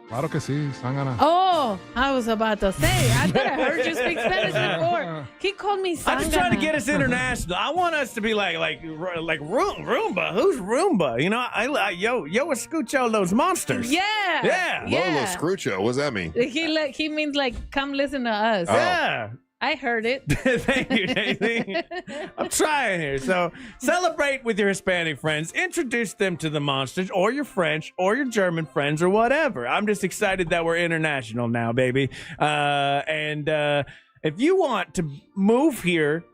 Claro que sí, Sangana. Oh, I was about to say, I thought I heard you speak Spanish before. He called me Sangana. I'm just trying to get us international. I want us to be like Roomba. Who's Roomba? You know, yo escucho los monsters. Yeah. Lolo Scrucho. What does that mean? He means like, come listen to us. Oh. Yeah. I heard it. Thank you, Daisy. I'm trying here. So celebrate with your Hispanic friends. Introduce them to the monsters, or your French, or your German friends, or whatever. I'm just excited that we're international now, baby. And if you want to move here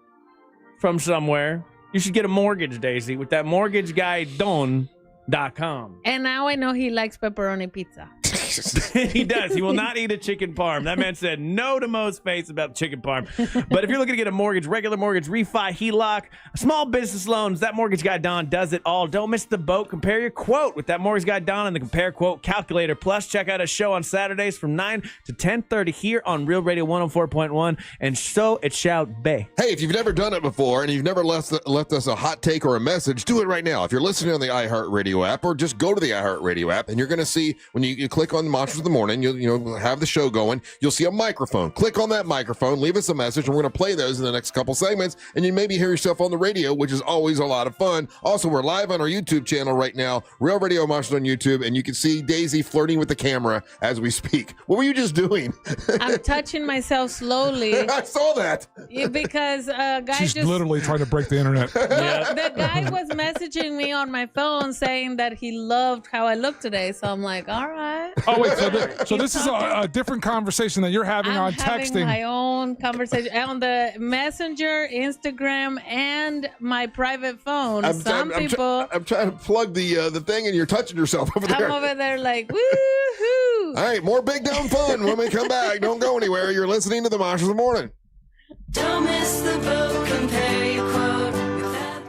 from somewhere, you should get a mortgage, Daisy, with that mortgageguydon.com. And now I know he likes pepperoni pizza. He does. He will not eat a chicken parm. That man said no to Mo's face about chicken parm. But if you're looking to get a mortgage, regular mortgage, refi, HELOC, small business loans, that mortgage guy Don does it all. Don't miss the boat. Compare your quote with that mortgage guy Don and the Compare Quote Calculator. Plus, check out a show on Saturdays from 9 to 10:30 here on Real Radio 104.1. And so it shall be. Hey, if you've never done it before and you've never left us a hot take or a message, do it right now. If you're listening on the iHeartRadio app, or just go to the iHeartRadio app, and you're going to see when you click on Monsters of the Morning, you'll have the show going. You'll see a microphone. Click on that microphone, leave us a message, and we're going to play those in the next couple segments, and you maybe hear yourself on the radio, which is always a lot of fun. Also, we're live on our YouTube channel right now, Real Radio Monsters on YouTube, and you can see Daisy flirting with the camera as we speak. What were you just doing? I'm touching myself slowly. I saw that. Because She's literally trying to break the internet. The guy was messaging me on my phone saying that he loved how I look today, so I'm like, all right. Oh, wait, so this is a different conversation that you're having on texting. My own conversation on the Messenger, Instagram, and my private phone. I'm trying to plug the thing, and you're touching yourself over there. I'm over there like, woo-hoo. All right, more Big Dumb Fun when we come back. Don't go anywhere. You're listening to the Monsters of the Morning. Don't miss the boat. Compare your quote with that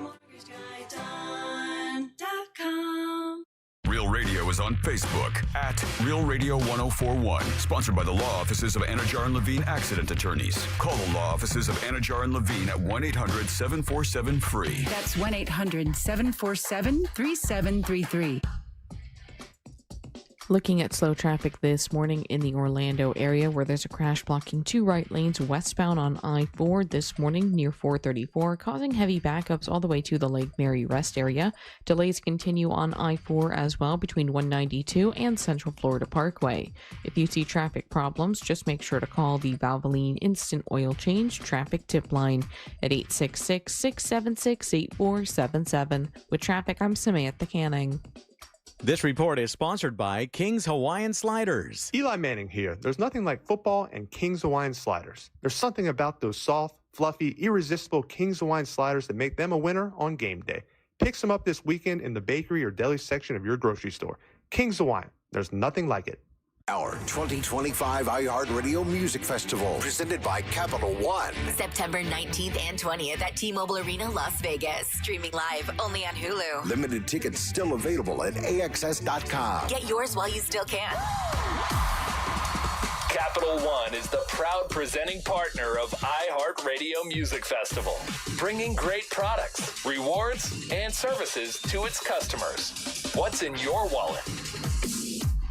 mortgageguydon.com. Real Radio is on Facebook at Real Radio 1041. Sponsored by the law offices of Anajar and Levine Accident Attorneys. Call the law offices of Anajar and Levine at 1-800-747-FREE. That's 1-800-747-3733. Looking at slow traffic this morning in the Orlando area, where there's a crash blocking two right lanes westbound on I-4 this morning near 434, causing heavy backups all the way to the Lake Mary Rest area. Delays continue on I-4 as well between 192 and Central Florida Parkway. If you see traffic problems, just make sure to call the Valvoline Instant Oil Change Traffic Tip Line at 866-676-8477. With traffic, I'm Samantha Canning. This report is sponsored by King's Hawaiian Sliders. Eli Manning here. There's nothing like football and King's Hawaiian Sliders. There's something about those soft, fluffy, irresistible King's Hawaiian Sliders that make them a winner on game day. Pick some up this weekend in the bakery or deli section of your grocery store. King's Hawaiian. There's nothing like it. Our 2025 iHeartRadio Music Festival, presented by Capital One. September 19th and 20th at T-Mobile Arena, Las Vegas. Streaming live only on Hulu. Limited tickets still available at AXS.com. Get yours while you still can. Capital One is the proud presenting partner of iHeartRadio Music Festival, bringing great products, rewards, and services to its customers. What's in your wallet?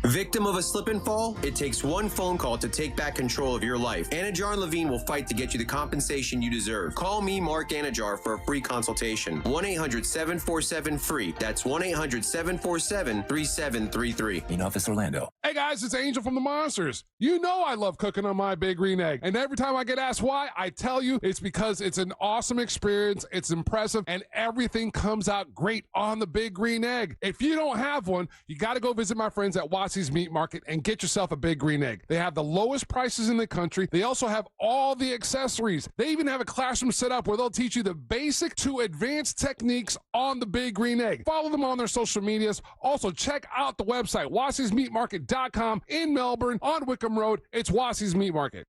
Victim of a slip and fall? It takes one phone call to take back control of your life. Anajar and Levine will fight to get you the compensation you deserve. Call me, Mark Anajar, for a free consultation. 1-800-747-FREE. That's 1-800-747-3733. In Office Orlando. Hey guys, it's Angel from the Monsters. You know I love cooking on my Big Green Egg. And every time I get asked why, I tell you it's because it's an awesome experience, it's impressive, and everything comes out great on the Big Green Egg. If you don't have one, you got to go visit my friends at Watsy's Meat Market and get yourself a Big Green Egg. They have the lowest prices in the country. They also have all the accessories. They even have a classroom set up where they'll teach you the basic to advanced techniques on the Big Green Egg. Follow them on their social medias. Also, check out the website, WassysMeatMarket.com in Melbourne on Wickham Road. It's Wassy's Meat Market.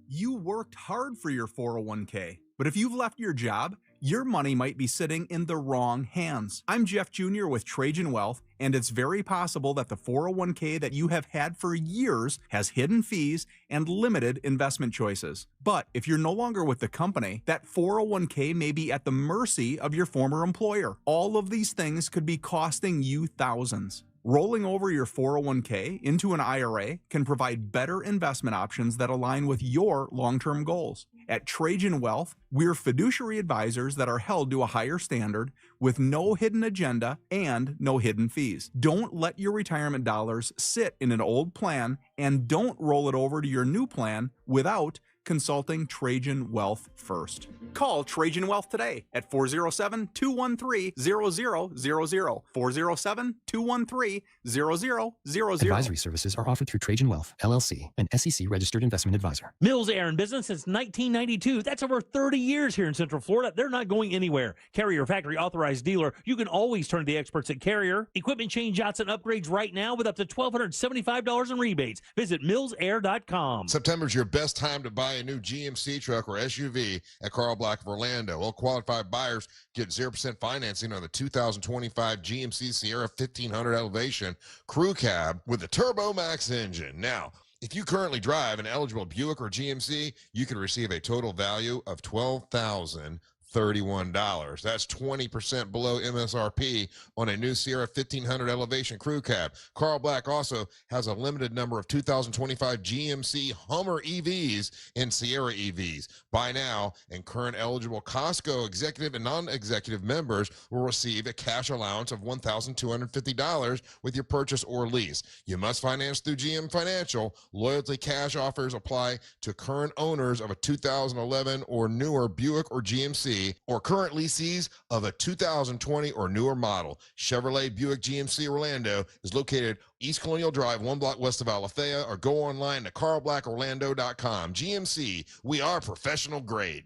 You worked hard for your 401k, but if you've left your job, your money might be sitting in the wrong hands. I'm Jeff Jr. with Trajan Wealth, and it's very possible that the 401k that you have had for years has hidden fees and limited investment choices. But if you're no longer with the company, that 401k may be at the mercy of your former employer. All of these things could be costing you thousands. Rolling over your 401k into an IRA can provide better investment options that align with your long-term goals. At Trajan Wealth, we're fiduciary advisors that are held to a higher standard with no hidden agenda and no hidden fees. Don't let your retirement dollars sit in an old plan, and don't roll it over to your new plan without consulting Trajan Wealth first. Call Trajan Wealth today at 407-213-0000, 407-213-0000. Advisory services are offered through Trajan Wealth, LLC, an SEC registered investment advisor. Mills Air in business since 1992. That's over 30 years here in Central Florida. They're not going anywhere. Carrier factory authorized dealer. You can always turn to the experts at Carrier. Equipment change outs and upgrades right now with up to $1,275 in rebates. Visit millsair.com. September's your best time to buy a new GMC truck or SUV at Carl Black of Orlando. All qualified buyers get 0% financing on the 2025 GMC Sierra 1500 Elevation Crew Cab with the Turbo Max engine. Now, if you currently drive an eligible Buick or GMC, you can receive a total value of $12,031. That's 20% below MSRP on a new Sierra 1500 Elevation Crew Cab. Carl Black also has a limited number of 2025 GMC Hummer EVs and Sierra EVs. Buy now, and current eligible Costco executive and non-executive members will receive a cash allowance of $1,250 with your purchase or lease. You must finance through GM Financial. Loyalty cash offers apply to current owners of a 2011 or newer Buick or GMC, or current lessees of a 2020 or newer model. Chevrolet Buick GMC Orlando is located East Colonial Drive, 1 block west of Alafaya, or go online to carlblackorlando.com. GMC, we are professional grade.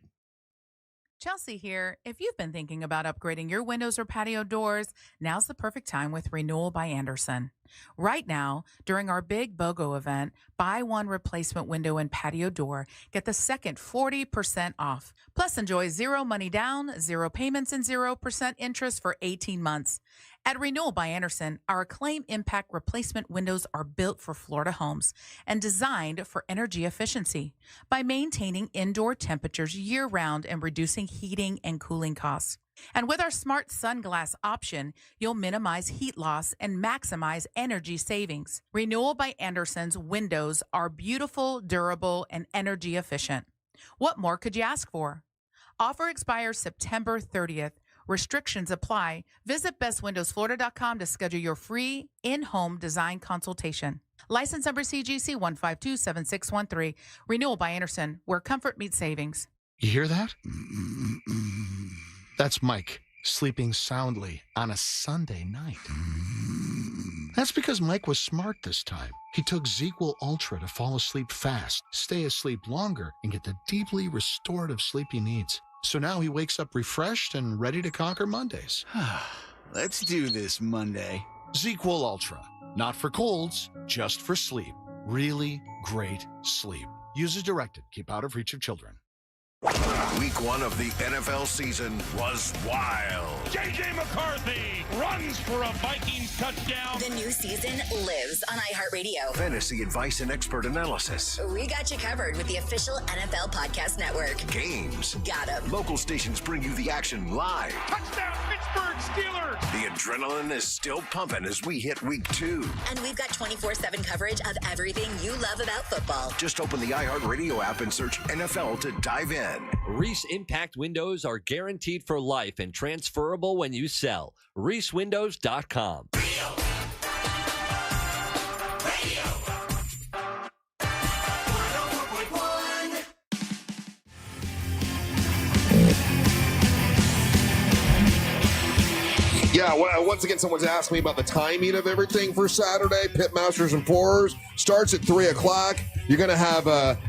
Chelsea here. If you've been thinking about upgrading your windows or patio doors, now's the perfect time with Renewal by Andersen. Right now, during our big BOGO event, buy one replacement window and patio door, get the second 40% off. Plus, enjoy zero money down, zero payments, and 0% interest for 18 months. At Renewal by Andersen, our Acclaim Impact replacement windows are built for Florida homes and designed for energy efficiency by maintaining indoor temperatures year-round and reducing heating and cooling costs. And with our smart sunglass option, you'll minimize heat loss and maximize energy savings. Renewal by Andersen's windows are beautiful, durable, and energy efficient. What more could you ask for? Offer expires September 30th. Restrictions apply. Visit bestwindowsflorida.com to schedule your free in-home design consultation. License number CGC 1527613. Renewal by Andersen, where comfort meets savings. You hear that? That's Mike sleeping soundly on a Sunday night. That's because Mike was smart this time. He took ZzzQuil Ultra to fall asleep fast, stay asleep longer, and get the deeply restorative sleep he needs. So now he wakes up refreshed and ready to conquer Mondays. Let's do this Monday. ZzzQuil Ultra. Not for colds, just for sleep. really great sleep. Use as directed. Keep out of reach of children. Week 1 of the NFL season was wild. J.J. McCarthy runs for a Vikings touchdown. The new season lives on iHeartRadio. Fantasy advice and expert analysis. We got you covered with the official NFL Podcast Network. Games. Got 'em. Local stations bring you the action live. Touchdown, Pittsburgh Steelers. The adrenaline is still pumping as we hit week 2. And we've got 24/7 coverage of everything you love about football. Just open the iHeartRadio app and search NFL to dive in. Reese Impact Windows are guaranteed for life and transferable when you sell. ReeseWindows.com. Yeah, well, once again, someone's asked me about the timing of everything for Saturday. Pitmasters and Pourers starts at 3 o'clock. You're going to have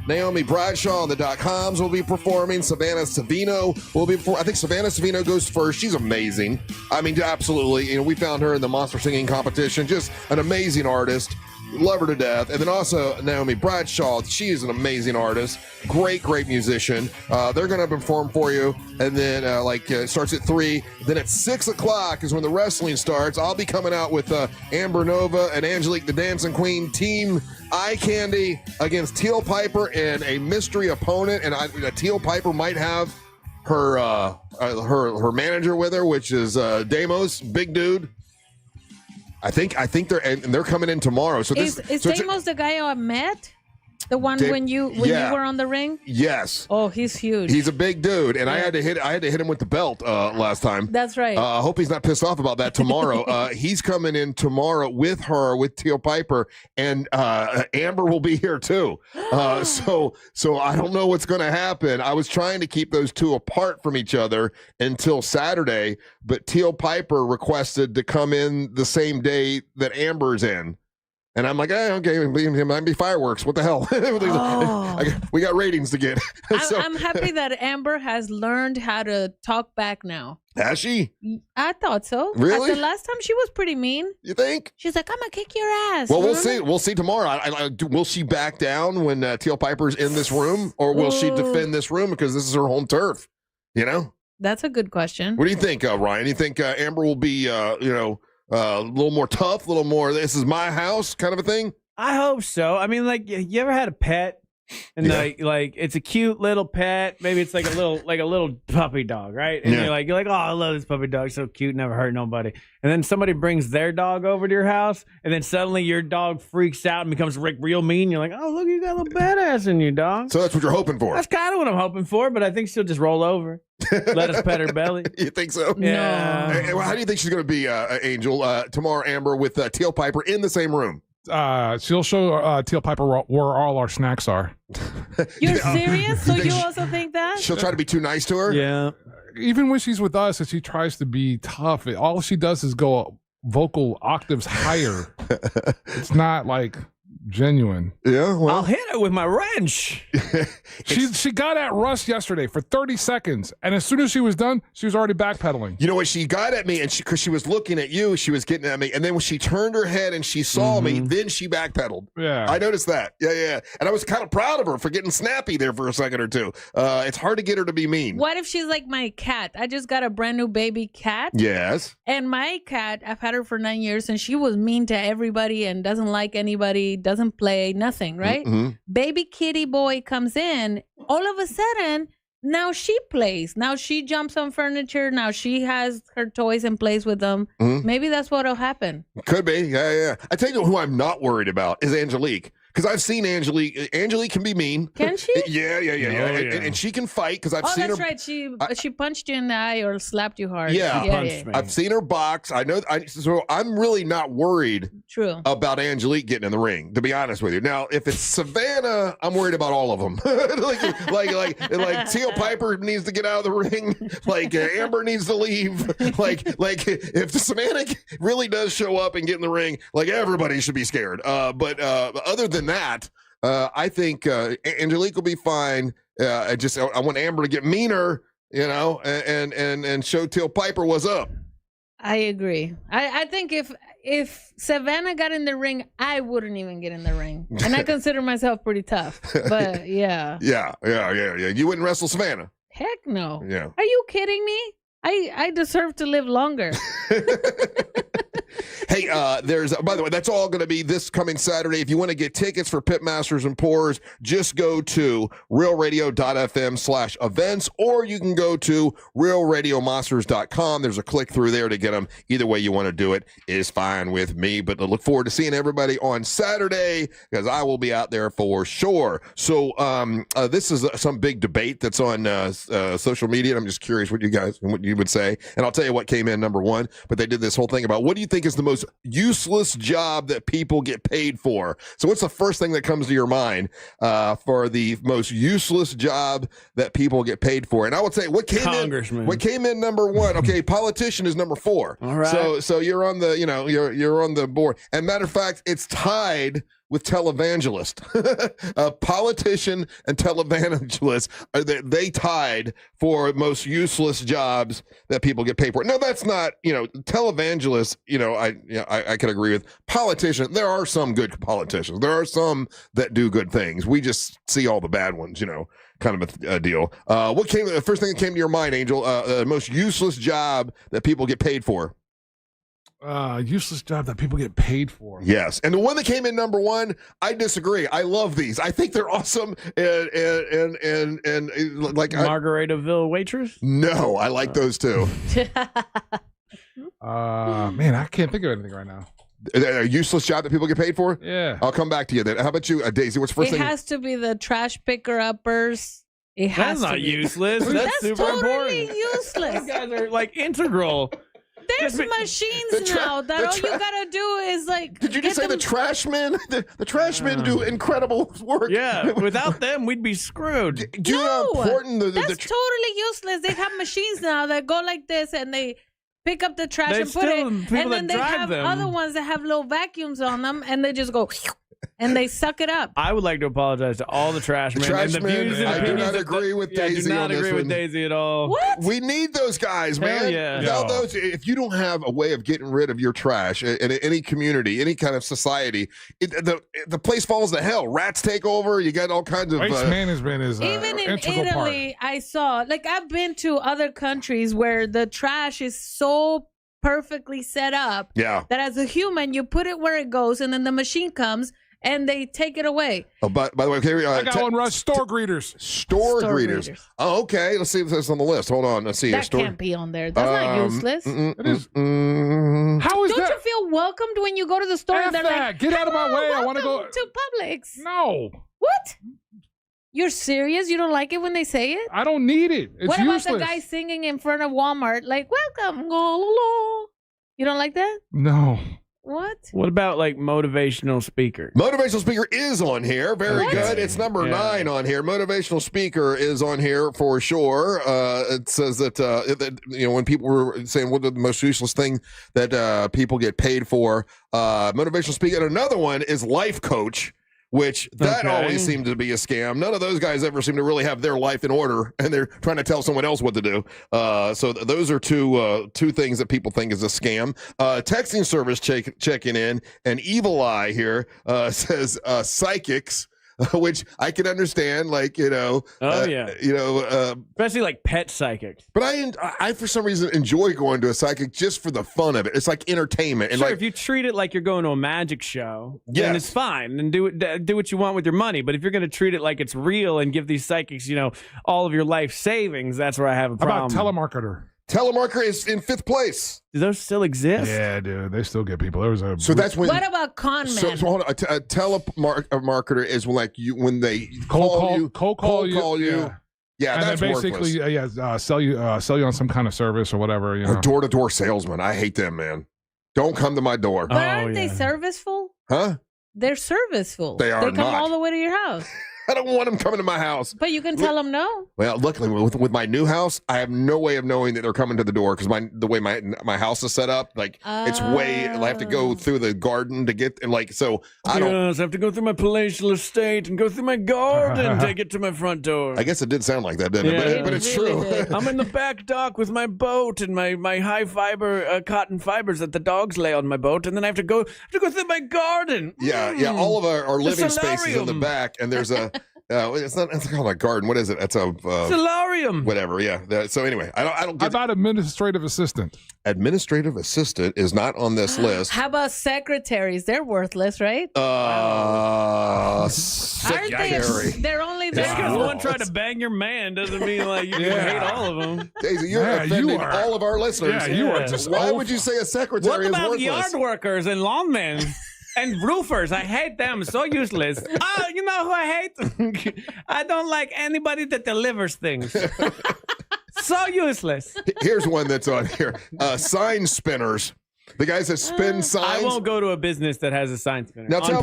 Naomi Bradshaw on the .coms will be performing. Savannah Savino will be performing. I think Savannah Savino goes first. She's amazing. I mean, absolutely. You know, we found her in the monster singing competition. Just an amazing artist. Love her to death. And then also Naomi Bradshaw. She is an amazing artist. Great musician. They're going to perform for you. And then it starts at 3. Then at 6 o'clock is when the wrestling starts. I'll be coming out with Amber Nova and Angelique the Dancing Queen, Team Eye Candy against Teal Piper and a mystery opponent. And Teal Piper might have her manager with her, which is Damos, big dude. I think they're coming in tomorrow. So is Damos the guy I met? The one when you were on the ring? Yes. Oh, he's huge. He's a big dude, and I had to hit him with the belt last time. That's right. I hope he's not pissed off about that tomorrow. He's coming in tomorrow with Teal Piper, and Amber will be here too. So I don't know what's going to happen. I was trying to keep those two apart from each other until Saturday, but Teal Piper requested to come in the same day that Amber's in. And I'm like, okay, it might be fireworks. What the hell? We got ratings to get. I'm happy that Amber has learned how to talk back now. Has she? I thought so. Really? The last time she was pretty mean. You think? She's like, I'm going to kick your ass. Well, we'll see. We'll see tomorrow. Will she back down when Teal Piper's in this room? Or will she defend this room because this is her home turf? You know? That's a good question. What do you think, Ryan? You think Amber will be, a little more tough, a little more, this is my house kind of a thing? I hope so. I mean, like, you ever had a pet? And like it's a cute little pet. Maybe it's like a little puppy dog, right? And you're like, oh, I love this puppy dog, so cute, never hurt nobody. And then somebody brings their dog over to your house, and then suddenly your dog freaks out and becomes real mean. You're like, oh, look, you got a little badass in you, dog. So that's what you're hoping for. That's kind of what I'm hoping for, but I think she'll just roll over. Let us pet her belly. You think so? Yeah. No. How do you think she's going to be, Angel, tomorrow, Amber, with Teal Piper in the same room? She'll show Teal Piper where all our snacks are. You're serious? So you also think that? She'll try to be too nice to her? Yeah. Even when she's with us, if she tries to be tough, all she does is go vocal octaves higher. It's not like genuine. Yeah, well, I'll hit her with my wrench. She got at Russ yesterday for 30 seconds, and as soon as she was done, she was already backpedaling. You know what? She got at me, and because she was looking at you, she was getting at me, and then when she turned her head and she saw me, then she backpedaled. Yeah, I noticed that. Yeah, and I was kind of proud of her for getting snappy there for a second or two. It's hard to get her to be mean. What if she's like my cat? I just got a brand new baby cat. Yes. And my cat, I've had her for 9 years, and she was mean to everybody and doesn't like anybody, doesn't play, nothing, right? Mm-hmm. Baby kitty boy comes in, all of a sudden, now she plays. Now she jumps on furniture. Now she has her toys and plays with them. Mm-hmm. Maybe that's what'll happen. Could be, yeah. I tell you who I'm not worried about is Angelique. Because I've seen Angelique. Angelique can be mean. Can she? Yeah. Oh, yeah. And she can fight because I've seen her. Oh, that's right. She punched you in the eye or slapped you hard. Yeah. I've seen her box. I know. So I'm really not worried. True. About Angelique getting in the ring, to be honest with you. Now, if it's Savannah, I'm worried about all of them. like Teal Piper needs to get out of the ring. Like Amber needs to leave. Like if Savannah really does show up and get in the ring, like everybody should be scared. But other than that, I think Angelique will be fine. I want Amber to get meaner, and show Teal Piper what's up. I agree. I think if if Savannah got in the ring, I wouldn't even get in the ring. And I consider myself pretty tough. But yeah. Yeah. You wouldn't wrestle Savannah. Heck no. Yeah. Are you kidding me? I deserve to live longer. Hey, there's, by the way, that's all going to be this coming Saturday. If you want to get tickets for Pitmasters and Pourers, just go to realradio.fm/events, or you can go to realradiomonsters.com. There's a click through there to get them. Either way you want to do it is fine with me, but I look forward to seeing everybody on Saturday because I will be out there for sure. So this is some big debate that's on social media, and I'm just curious what you would say, and I'll tell you what came in number one. But they did this whole thing about what do you think is the most useless job that people get paid for? So what's the first thing that comes to your mind for the most useless job that people get paid for? And I would say what came in number one. Okay, politician is number 4. All right. So you're on the you're on the board. And matter of fact, it's tied with televangelist. A politician and televangelist, they tied for most useless jobs that people get paid for. No, that's not, televangelist, I can agree with. Politician, there are some good politicians. There are some that do good things. We just see all the bad ones, kind of a deal. The first thing that came to your mind, Angel, most useless job that people get paid for? Useless job that people get paid for. Yes, and the one that came in number 1, I disagree. I love these. I think they're awesome. And like Margaritaville waitress. No, I like those too. Man, I can't think of anything right now. A useless job that people get paid for? Yeah. I'll come back to you then. How about you, Daisy? What's the first thing? It has to be the trash picker uppers. That's not useless. That's super totally important. useless. Those guys are like integral. There's machines now that all you gotta do is like. Did you just say the trash men? The trash men do incredible work. Yeah, without them, we'd be screwed. Do you know how important that's totally useless. They have machines now that go like this and they pick up the trash and put it, and then they have other ones that have little vacuums on them and they just go. And they suck it up. I would like to apologize to all the trash men. I do not agree with Daisy. I do not agree with Daisy at all. What? We need those guys, man. Hell yeah. Without those, if you don't have a way of getting rid of your trash in any community, any kind of society, the place falls to hell. Rats take over. You got all kinds of waste management is even in Italy. Part. I saw I've been to other countries where the trash is so perfectly set up that as a human you put it where it goes, and then the machine comes. And they take it away. Oh, by the way, okay, I got one, Russ. Store greeters. Store greeters. Oh, okay. Let's see if that's on the list. Hold on. Let's see. That can't be on there. That's not useless. It is. How is Don't that? you feel welcomed when you go to the store? And they're like, get out of my way. I want to go to Publix. No. What? You're serious? You don't like it when they say it? I don't need it. It's what useless. about the guy singing in front of Walmart, like "Welcome"? You don't like that? No. What? What about like motivational speaker? Motivational speaker is on here. Very good. It's number 9 on here. Motivational speaker is on here for sure. It says that when people were saying what are the most useless thing that people get paid for, motivational speaker. And another one is life coach. Which that always seemed to be a scam. None of those guys ever seem to really have their life in order, and they're trying to tell someone else what to do. So those are two things that people think is a scam. Texting service checking in, and Evil Eye here says psychics. Which I can understand, especially like pet psychics. But I for some reason enjoy going to a psychic just for the fun of it. It's like entertainment. And sure, if you treat it like you're going to a magic show, then it's fine, and do what you want with your money. But if you're going to treat it like it's real and give these psychics, all of your life savings, that's where I have a problem. How about telemarketer? Telemarketer is in 5th place. Do those still exist? Yeah, dude. They still get people. So that's when. What about con men? So hold on. A telemarketer is when they call you. Yeah, and that's then basically sell you on some kind of service or whatever. A door-to-door salesman. I hate them, man. Don't come to my door. But aren't they serviceful? Huh? They're serviceful. They are They come not. all the way to your house. I don't want them coming to my house. But you can tell them no. Well, luckily with my new house, I have no way of knowing that they're coming to the door because the way my house is set up, like it's way. I have to go through the garden to get and like so. I have to go through my palatial estate and go through my garden to get to my front door. I guess it did sound like that, didn't it? But it's true. I'm in the back dock with my boat and my high fiber cotton fibers that the dogs lay on my boat, and then I have to go through my garden. Yeah. All of our living spaces in the back, and there's a. It's called a garden. What is it? It's a solarium. Whatever. Yeah. So anyway, I don't get. How about administrative assistant? Administrative assistant is not on this list. How about secretaries? They're worthless, right? Secretary. They're only there. Just because one tried to bang your man doesn't mean like you can hate all of them. Daisy, you're offending all of our listeners. Yeah, you are just. Why would you say a secretary is worthless? What about yard workers and lawnmen? And roofers, I hate them. So useless. You know who I hate? I don't like anybody that delivers things. So useless. Here's one that's on here. Sign spinners. The guys that spin signs. I won't go to a business that has a sign spinner. Now tell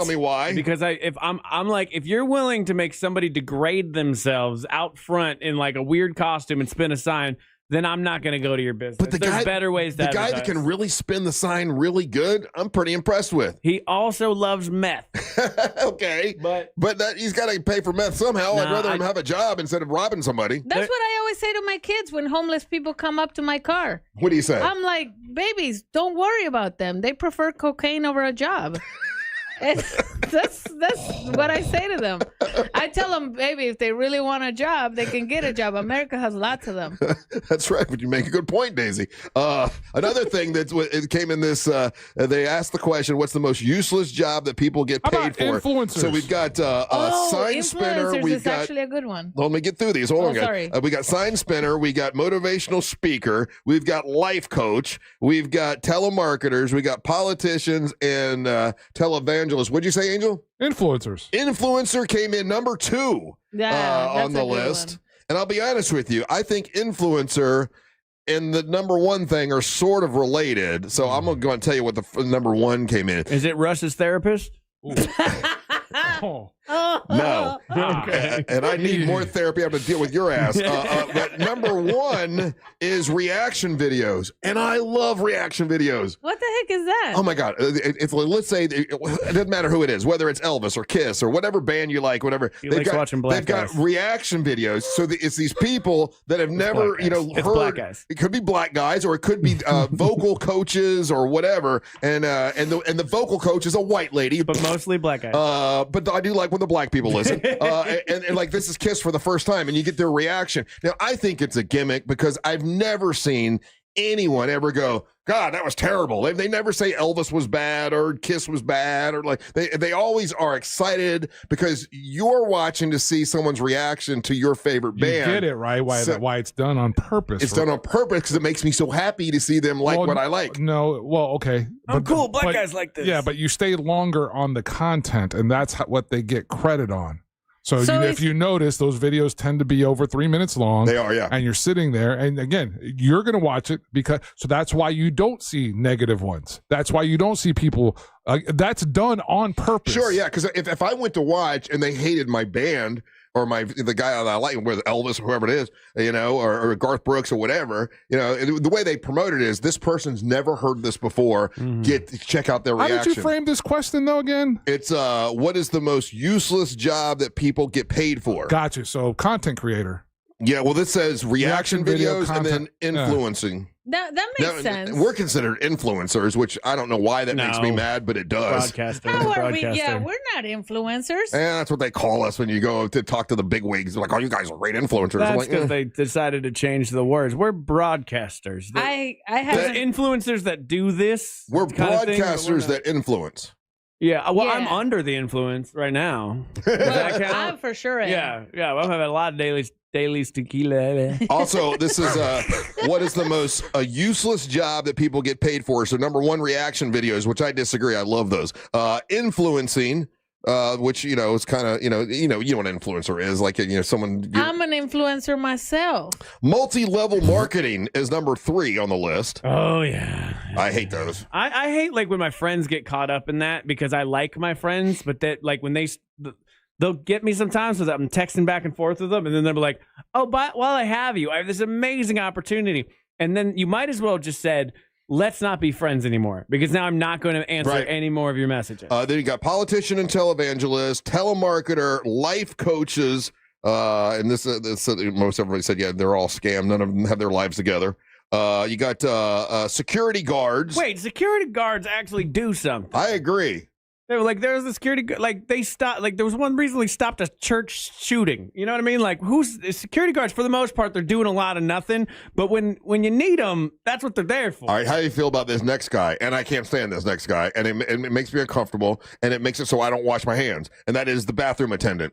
me why. Because if you're willing to make somebody degrade themselves out front in like a weird costume and spin a sign, then I'm not going to go to your business. But there's better ways to advertise. The guy that can really spin the sign really good, I'm pretty impressed with. He also loves meth. Okay. But he's got to pay for meth somehow. I'd rather him have a job instead of robbing somebody. That's what I always say to my kids when homeless people come up to my car. What do you say? I'm like, babies, don't worry about them. They prefer cocaine over a job. That's what I say to them. I tell them, baby, if they really want a job, they can get a job. America has lots of them. That's right, but you make a good point, Daisy. Another thing it came in this, they asked the question, what's the most useless job that people get paid for? Influencers. So we've got sign spinner. We've got actually a good one. Let me get through these. Hold on, guys. Sorry. We got sign spinner. We got motivational speaker. We've got life coach. We've got telemarketers. We got politicians and televangelists. What'd you say, Angel? Influencers. Influencer came in number 2 on the list. One. And I'll be honest with you, I think influencer and the number 1 thing are sort of related. So I'm going to go and tell you what the number 1 came in. Is it Russ's therapist? No. Okay. And I need more therapy. I have to deal with your ass. But number 1 is reaction videos. And I love reaction videos. What the heck is that? Oh, my God. Let's say it doesn't matter who it is, whether it's Elvis or Kiss or whatever band you like, whatever. They've got reaction videos. So it's these people that have never, heard. Black guys. It could be black guys or it could be vocal coaches or whatever. And the vocal coach is a white lady. But mostly black guys. But I do like when the black people listen. And like this is Kiss for the first time and you get their reaction. Now, I think it's a gimmick because I've never seen anyone ever go, God, that was terrible. They never say Elvis was bad or Kiss was bad or like they always are excited because you're watching to see someone's reaction to your favorite band. You get it, right? Why it's done on purpose. It's done on purpose because it makes me so happy to see them like what I like. No, well, okay. I'm cool. Black guys like this. Yeah, but you stay longer on the content and that's what they get credit on. So if you notice, those videos tend to be over 3 minutes long. They are, yeah. And you're sitting there, and again, you're going to watch it so that's why you don't see negative ones. That's why you don't see people. That's done on purpose. Sure, yeah. Because if I went to watch and they hated my band or the guy that I like, whether Elvis or whoever it is, or Garth Brooks or whatever, the way they promote it is this person's never heard this before. Check out their reaction. How did you frame this question though? Again, it's what is the most useless job that people get paid for? Gotcha. So content creator. Yeah. Well, this says reaction videos and then influencing. That makes sense. We're considered influencers, which I don't know why that makes me mad, but it does. Broadcaster. How are we? Yeah, we're not influencers. Yeah, that's what they call us when you go to talk to the big wigs. They're like, oh, you guys are great influencers. That's because they decided to change the words. We're broadcasters. I have influencers that do this. We're broadcasters that influence. Yeah, well, I'm under the influence right now. Does that count? I for sure am. Yeah. I'm having a lot of dailies tequila. Also, this is what is the most useless job that people get paid for? So, number 1, reaction videos, which I disagree. I love those. Influencing. Which is kind of you know what an influencer is, like someone. I'm an influencer myself. Multi-level marketing is number 3 on the list. Oh yeah, I hate those. I hate like when my friends get caught up in that because I like my friends, but that like when they'll get me sometimes so that I'm texting back and forth with them, and then they'll be like, oh, but while I have you, I have this amazing opportunity. And then you might as well just said, let's not be friends anymore, because now I'm not going to answer any more of your messages. Then you got politician and televangelist, telemarketer, life coaches, and this most everybody said, yeah, they're all scam. None of them have their lives together. You got security guards. Wait, security guards actually do something. I agree. They were like, there's a security, like they stopped, like there was one recently stopped a church shooting. You know what I mean? Like security guards, for the most part, they're doing a lot of nothing. But when you need them, that's what they're there for. All right, how do you feel about this next guy? And I can't stand this next guy. And it makes me uncomfortable. And it makes it so I don't wash my hands. And that is the bathroom attendant.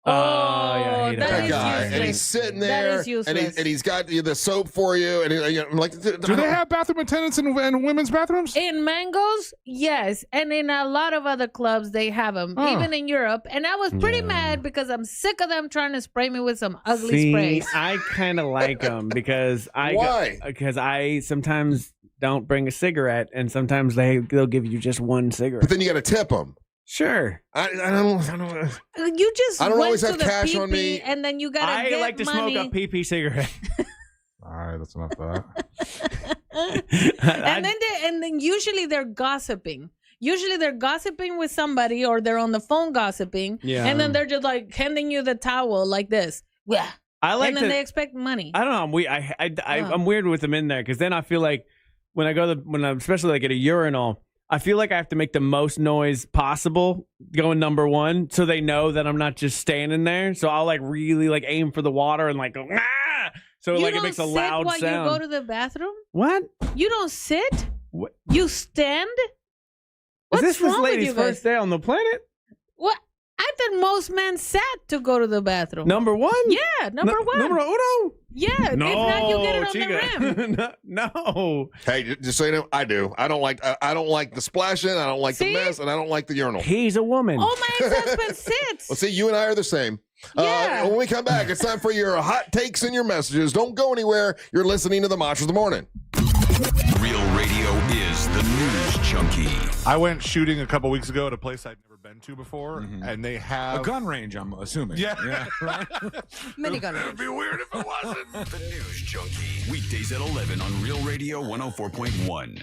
Oh, yeah, I hate that guy. And he's sitting there, and he's got the soap for you. And do they have bathroom attendants in women's bathrooms? In Mango's, yes, and in a lot of other clubs they have them, even in Europe. And I was pretty mad because I'm sick of them trying to spray me with some ugly sprays. I kind of like them because because I sometimes don't bring a cigarette, and sometimes they'll give you just one cigarette. But then you got to tip them. Sure. I don't. You just I don't went always to have the cash PP, on me. and then you gotta I get like to money. smoke a PP cigarette. All right, that's enough of that. and then usually they're gossiping. Usually they're gossiping with somebody, or they're on the phone gossiping. Yeah. And then they're just like handing you the towel like this. Yeah. And then they expect money. I don't know. I'm weird with them in there, because then I feel like when I'm especially like at a urinal, I feel like I have to make the most noise possible going number one, so they know that I'm not just standing there. So I'll like really like aim for the water and like go, ah! So You like it don't makes a sit loud while sound. you go to the bathroom? What? You don't sit? What? You stand? Is this wrong with lady's you guys? first day on the planet? What? I thought most men sat to go to the bathroom. Number one? Yeah, number one. Number uno? Yeah, No, if not, you get it on chica. the rim. No. Hey, just so you know, I do. I don't like the splashing. I don't like the mess, and I don't like the urinal. He's a woman. Oh, my ex-husband sits. Well, see, you and I are the same. Yeah. When we come back, it's time for your hot takes and your messages. Don't go anywhere. You're listening to the Monsters of the Morning. Real radio is the news junkie. I went shooting a couple weeks ago at a place I'd never been to before, and they have a gun range, I'm assuming. Yeah. Right? Minigun. It'd be weird if it wasn't. The news junkie. Weekdays at 11 on Real Radio 104.1.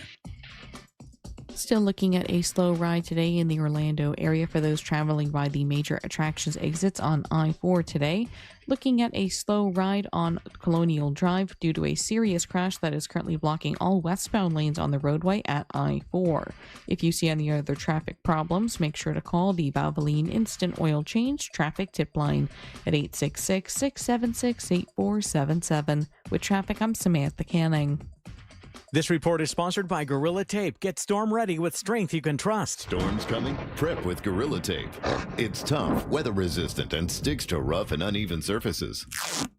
Still looking at a slow ride today in the Orlando area for those traveling by the major attractions exits on I-4 today. Looking at a slow ride on Colonial Drive due to a serious crash that is currently blocking all westbound lanes on the roadway at I-4. If you see any other traffic problems, make sure to call the Valvoline Instant Oil Change Traffic Tip Line at 866-676-8477. With traffic, I'm Samantha Canning. This report is sponsored by Gorilla Tape. Get storm ready with strength you can trust. Storms coming? Prep with Gorilla Tape. It's tough, weather resistant, and sticks to rough and uneven surfaces.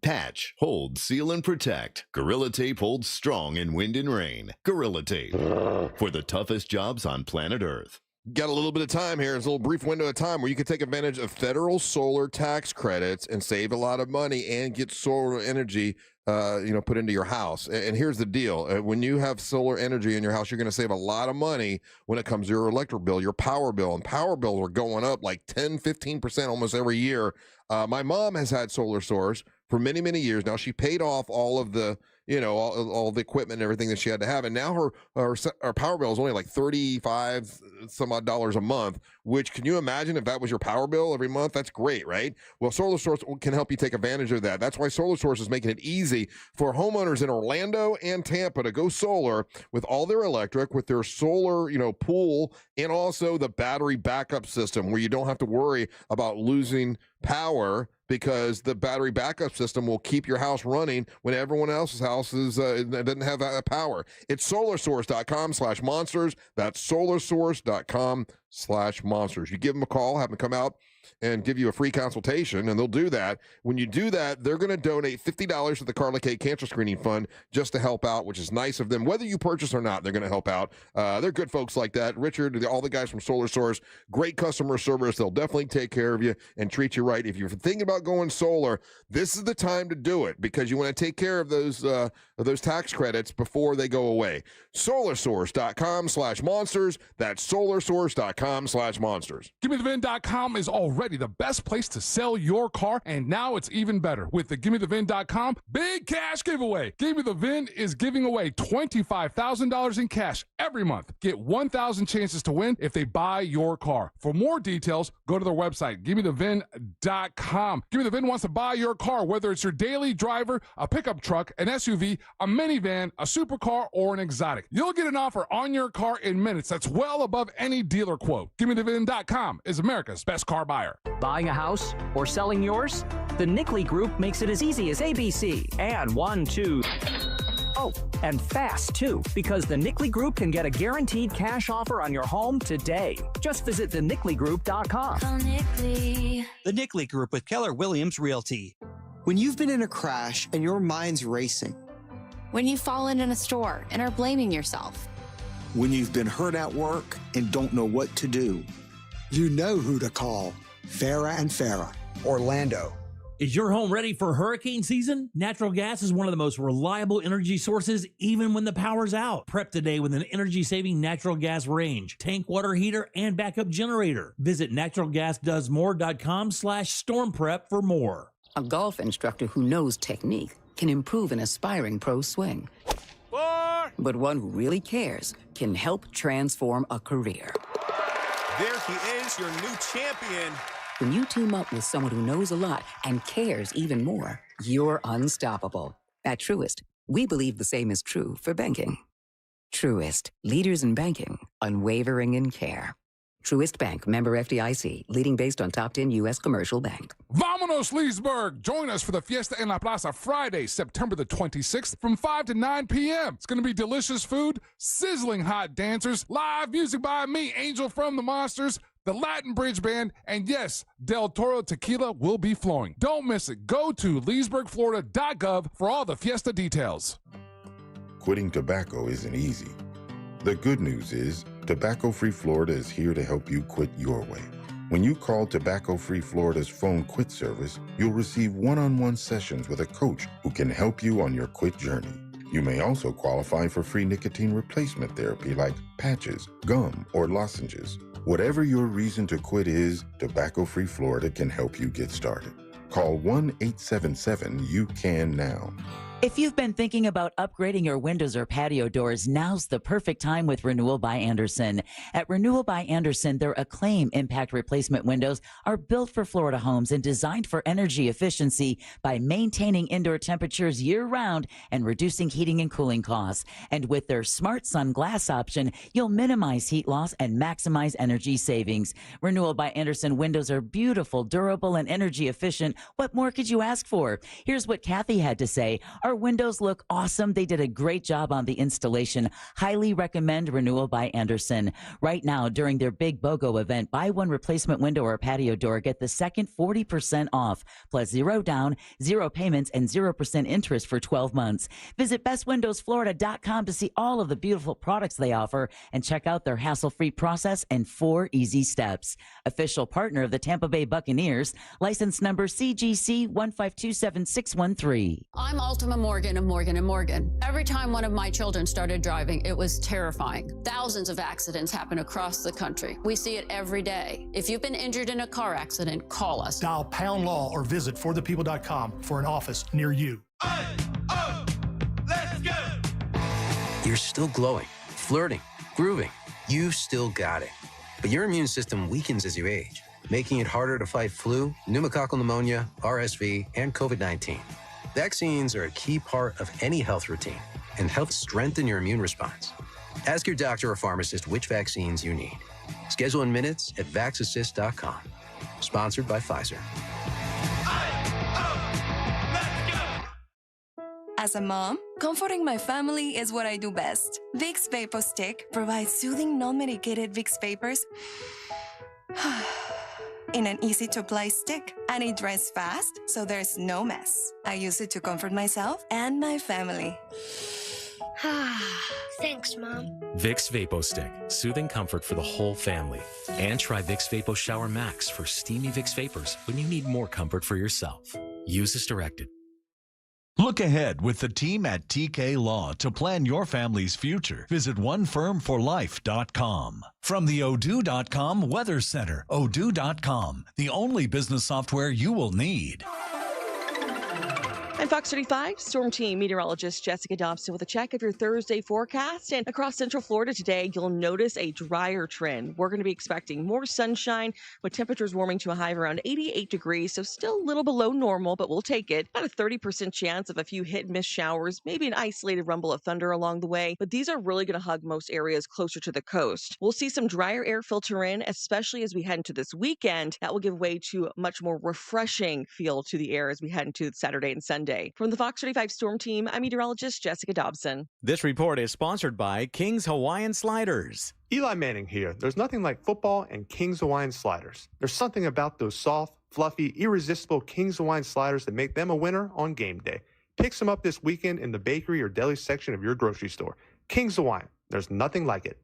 Patch, hold, seal, and protect. Gorilla Tape holds strong in wind and rain. Gorilla Tape. For the toughest jobs on planet Earth. Got a little bit of time here. It's a little brief window of time where you can take advantage of federal solar tax credits and save a lot of money and get solar energy put into your house. And here's the deal. When you have solar energy in your house, you're going to save a lot of money when it comes to your electric bill, your power bill. And power bills are going up like 10, 15% almost every year. My mom has had Solar Source for many, many years now. She paid off all of the, all the equipment and everything that she had to have. And now her power bill is only like $35 some odd a month, which, can you imagine if that was your power bill every month? That's great, right? Well, Solar Source can help you take advantage of that. That's why Solar Source is making it easy for homeowners in Orlando and Tampa to go solar with all their electric, with their solar, pool, and also the battery backup system where you don't have to worry about losing power, because the battery backup system will keep your house running when everyone else's house doesn't have power. It's solarsource.com/monsters. That's solarsource.com/monsters. You give them a call, have them come out and give you a free consultation, and they'll do that. When you do that, they're going to donate $50 to the Carla K Cancer Screening Fund just to help out, which is nice of them. Whether you purchase or not, they're going to help out. They're good folks like that. Richard, all the guys from Solar Source, great customer service. They'll definitely take care of you and treat you right. If you're thinking about going solar, this is the time to do it, because you want to take care of those tax credits before they go away. solarsource.com/monsters. That's solarsource.com/monsters. GimmeTheVin.com is already already the best place to sell your car, and now it's even better with the GimmeTheVin.com big cash giveaway. Give Me the VIN is giving away $25,000 in cash every month. Get 1,000 chances to win if they buy your car. For more details, go to their website, GimmeTheVin.com. Give Me the VIN wants to buy your car, whether it's your daily driver, a pickup truck, an SUV, a minivan, a supercar, or an exotic. You'll get an offer on your car in minutes that's well above any dealer quote. GimmeTheVin.com is America's best car buyer. Buying a house or selling yours? The Nickley Group makes it as easy as ABC. And 1, 2... Oh, and fast, too, because the Nickley Group can get a guaranteed cash offer on your home today. Just visit thenickley.com. Call Nickley. The Nickley Group with Keller Williams Realty. When you've been in a crash and your mind's racing. When you've fallen in a store and are blaming yourself. When you've been hurt at work and don't know what to do. You know who to call. Farah and Farah. Orlando. Is your home ready for hurricane season? Natural gas is one of the most reliable energy sources even when the power's out. Prep today with an energy-saving natural gas range, tank water heater, and backup generator. Visit naturalgasdoesmore.com/storm prep for more. A golf instructor who knows technique can improve an aspiring pro swing. But one who really cares can help transform a career. There he is, your new champion. When you team up with someone who knows a lot and cares even more, you're unstoppable. At Truist, we believe the same is true for banking. Truist, leaders in banking, unwavering in care. Truist Bank, member FDIC, leading based on top 10 U.S. commercial bank. Vámonos, Leesburg! Join us for the Fiesta en la Plaza Friday, September the 26th from 5 to 9 p.m. It's going to be delicious food, sizzling hot dancers, live music by me, Angel from the Monsters, the Latin Bridge Band, and yes, Del Toro Tequila will be flowing. Don't miss it. Go to leesburgflorida.gov for all the Fiesta details. Quitting tobacco isn't easy. The good news is, Tobacco Free Florida is here to help you quit your way. When you call Tobacco Free Florida's phone quit service, you'll receive one-on-one sessions with a coach who can help you on your quit journey. You may also qualify for free nicotine replacement therapy like patches, gum, or lozenges. Whatever your reason to quit is, Tobacco Free Florida can help you get started. Call 1-877-YOU-CAN-NOW. If you've been thinking about upgrading your windows or patio doors, now's the perfect time with Renewal by Andersen. At Renewal by Andersen, their Acclaim impact replacement windows are built for Florida homes and designed for energy efficiency by maintaining indoor temperatures year-round and reducing heating and cooling costs. And with their Smart Sun glass option, you'll minimize heat loss and maximize energy savings. Renewal by Andersen windows are beautiful, durable, and energy efficient. What more could you ask for? Here's what Kathy had to say. Our windows look awesome. They did a great job on the installation. Highly recommend Renewal by Andersen. Right now, during their big BOGO event, buy one replacement window or patio door, get the second 40% off, plus zero down, zero payments, and 0% interest for 12 months. Visit bestwindowsflorida.com to see all of the beautiful products they offer and check out their hassle-free process and 4 easy steps. Official partner of the Tampa Bay Buccaneers, license number CGC 1527613. I'm Ultima Morgan of Morgan & Morgan. Every time one of my children started driving, it was terrifying. Thousands of accidents happen across the country. We see it every day. If you've been injured in a car accident, call us. Dial pound law or visit forthepeople.com for an office near you. Let's go! You're still glowing, flirting, grooving. You've still got it. But your immune system weakens as you age, making it harder to fight flu, pneumococcal pneumonia, RSV, and COVID-19. Vaccines are a key part of any health routine and help strengthen your immune response. Ask your doctor or pharmacist which vaccines you need. Schedule in minutes at vaxassist.com. Sponsored by Pfizer. As a mom, comforting my family is what I do best. Vicks Vapor Stick provides soothing, non-medicated Vicks vapors in an easy-to-apply stick, and it dries fast, so there's no mess. I use it to comfort myself and my family. Thanks, Mom. Vicks Vapo Stick, soothing comfort for the whole family. And try Vicks Vapo Shower Max for steamy Vicks Vapors when you need more comfort for yourself. Use as directed. Look ahead with the team at TK Law to plan your family's future. Visit onefirmforlife.com. From the Odoo.com Weather Center, Odoo.com, the only business software you will need. I'm Fox 35 Storm Team meteorologist Jessica Dobson with a check of your Thursday forecast. And across Central Florida today, you'll notice a drier trend. We're going to be expecting more sunshine with temperatures warming to a high of around 88 degrees. So still a little below normal, but we'll take it. About a 30% chance of a few hit and miss showers, maybe an isolated rumble of thunder along the way. But these are really going to hug most areas closer to the coast. We'll see some drier air filter in, especially as we head into this weekend. That will give way to a much more refreshing feel to the air as we head into Saturday and Sunday. From the Fox 35 Storm Team, I'm meteorologist Jessica Dobson. This report is sponsored by King's Hawaiian Sliders. Eli Manning here. There's nothing like football and King's Hawaiian Sliders. There's something about those soft, fluffy, irresistible King's Hawaiian Sliders that make them a winner on game day. Pick some up this weekend in the bakery or deli section of your grocery store. King's Hawaiian. There's nothing like it.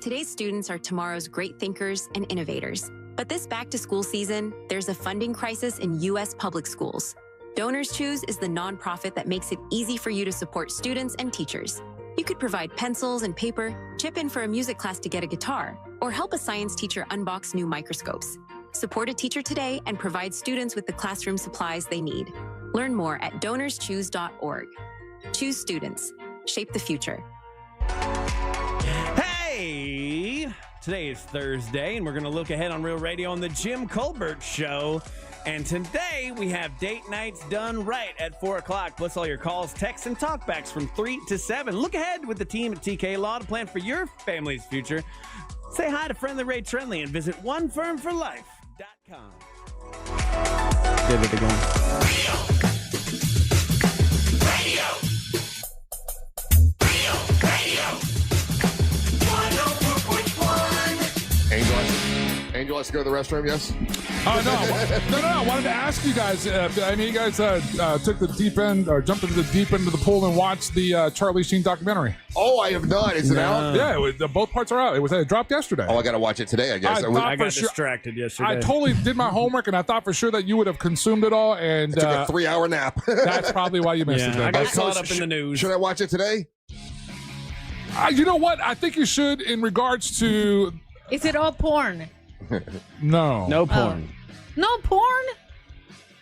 Today's students are tomorrow's great thinkers and innovators. But this back-to-school season, there's a funding crisis in U.S. public schools. Donors Choose is the nonprofit that makes it easy for you to support students and teachers. You could provide pencils and paper, chip in for a music class to get a guitar, or help a science teacher unbox new microscopes. Support a teacher today and provide students with the classroom supplies they need. Learn more at donorschoose.org. Choose students. Shape the future. Hey! Today is Thursday, and we're going to look ahead on Real Radio on the Jim Colbert Show. And today, we have date nights done right at 4 o'clock, plus all your calls, texts, and talkbacks from 3 to 7. Look ahead with the team at TK Law to plan for your family's future. Say hi to Friendly Ray Trenley and visit onefirmforlife.com. Did it again. Radio. Angel has to go to the restroom, yes? No. I wanted to ask you guys, you guys took the deep end, or jumped into the deep end of the pool and watched the Charlie Sheen documentary. Oh, I have not. Is it out? Yeah, both parts are out. It dropped yesterday. Oh, I got to watch it today, I guess. I got distracted yesterday. I totally did my homework, and I thought for sure that you would have consumed it all. And I took a 3-hour nap. That's probably why you missed it. I got caught up in the news. Should I watch it today? You know what? I think you should in regards to... Is it all porn? No. No porn. No porn?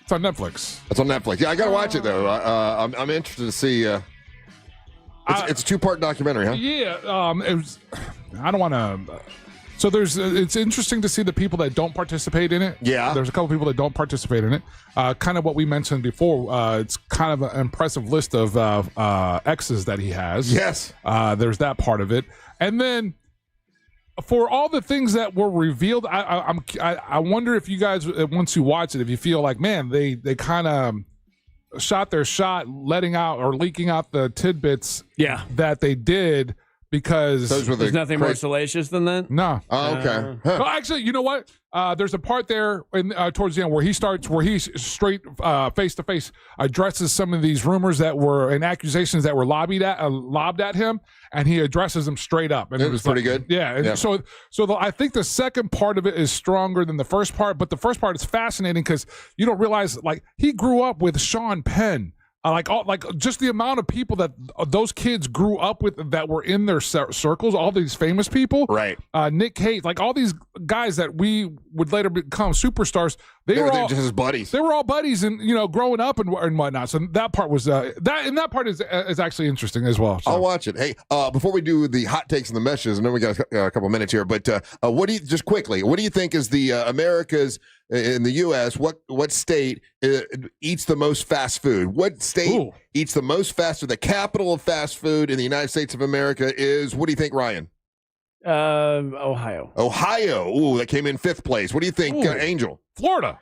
It's on Netflix. It's on Netflix. Yeah, I got to watch it, though. I'm interested to see... it's a 2-part documentary, huh? Yeah. I don't want to... So it's interesting to see the people that don't participate in it. Yeah. There's a couple people that don't participate in it. Kind of what we mentioned before. It's kind of an impressive list of exes that he has. Yes. There's that part of it. And then for all the things that were revealed, I wonder if you guys, once you watch it, if you feel like, man, they kind of shot their shot letting out or leaking out the tidbits that they did. Because there's nothing more salacious than that? No. Oh, okay. Well, actually, you know what? There's a part there towards the end where he straight face to face addresses some of these rumors that were and accusations that were lobbed at him, and he addresses them straight up. And it was pretty good. Yeah. So I think the second part of it is stronger than the first part, but the first part is fascinating because you don't realize he grew up with Sean Penn. Just the amount of people that those kids grew up with that were in their circles, all these famous people, right? Nick Cage, all these guys that we would later become superstars. They were all just his buddies. They were all buddies, and growing up and whatnot. So that part was that part is actually interesting as well. So. I'll watch it. Hey, before we do the hot takes and the meshes, I know we got a couple minutes here, but what do you think is the America's in the U.S. What state eats the most fast food? What state eats the most fast food? The capital of fast food in the United States of America is, what do you think, Ryan? Ohio. Ohio. Ooh, that came in 5th place. What do you think, Angel? Florida,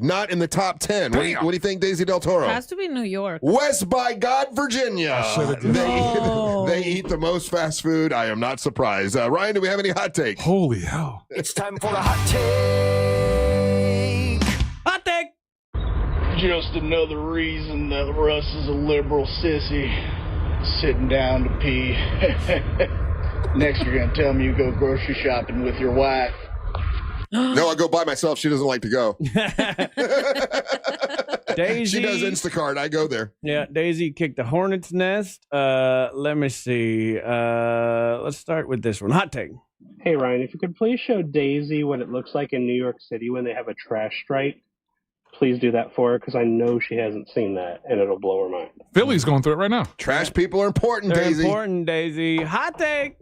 not in the top 10. What do you think, Daisy Del Toro? It has to be New York. West by God, Virginia. They eat the most fast food. I am not surprised. Ryan, do we have any hot takes? Holy hell. It's time for the hot take. Hot take. Just another reason that Russ is a liberal sissy. Sitting down to pee. Next, you're going to tell me you go grocery shopping with your wife. No, I go by myself. She doesn't like to go. Daisy. She does Instacart. I go there. Yeah, Daisy kicked the hornet's nest. Let me see. Let's start with this one. Hot take. Hey, Ryan, if you could please show Daisy what it looks like in New York City when they have a trash strike. Please do that for her, because I know she hasn't seen that, and it'll blow her mind. Philly's going through it right now. Trash people are important, They're Daisy. important, Daisy. Hot take.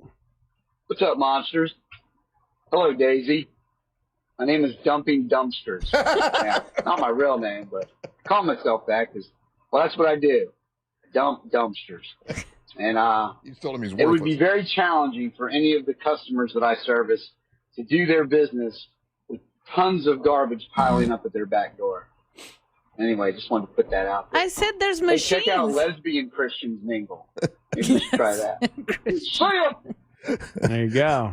What's up, monsters? Hello, Daisy. My name is Dumping Dumpsters. Yeah, not my real name, but I call myself that because, well, that's what I do. Dump dumpsters. And you told him he's it would be very challenging for any of the customers that I service to do their business with tons of garbage piling up at their back door. Anyway, just wanted to put that out there. I said there's Hey, machines. check out Lesbian Christians Mingle. Maybe you should try that. See ya! There you go.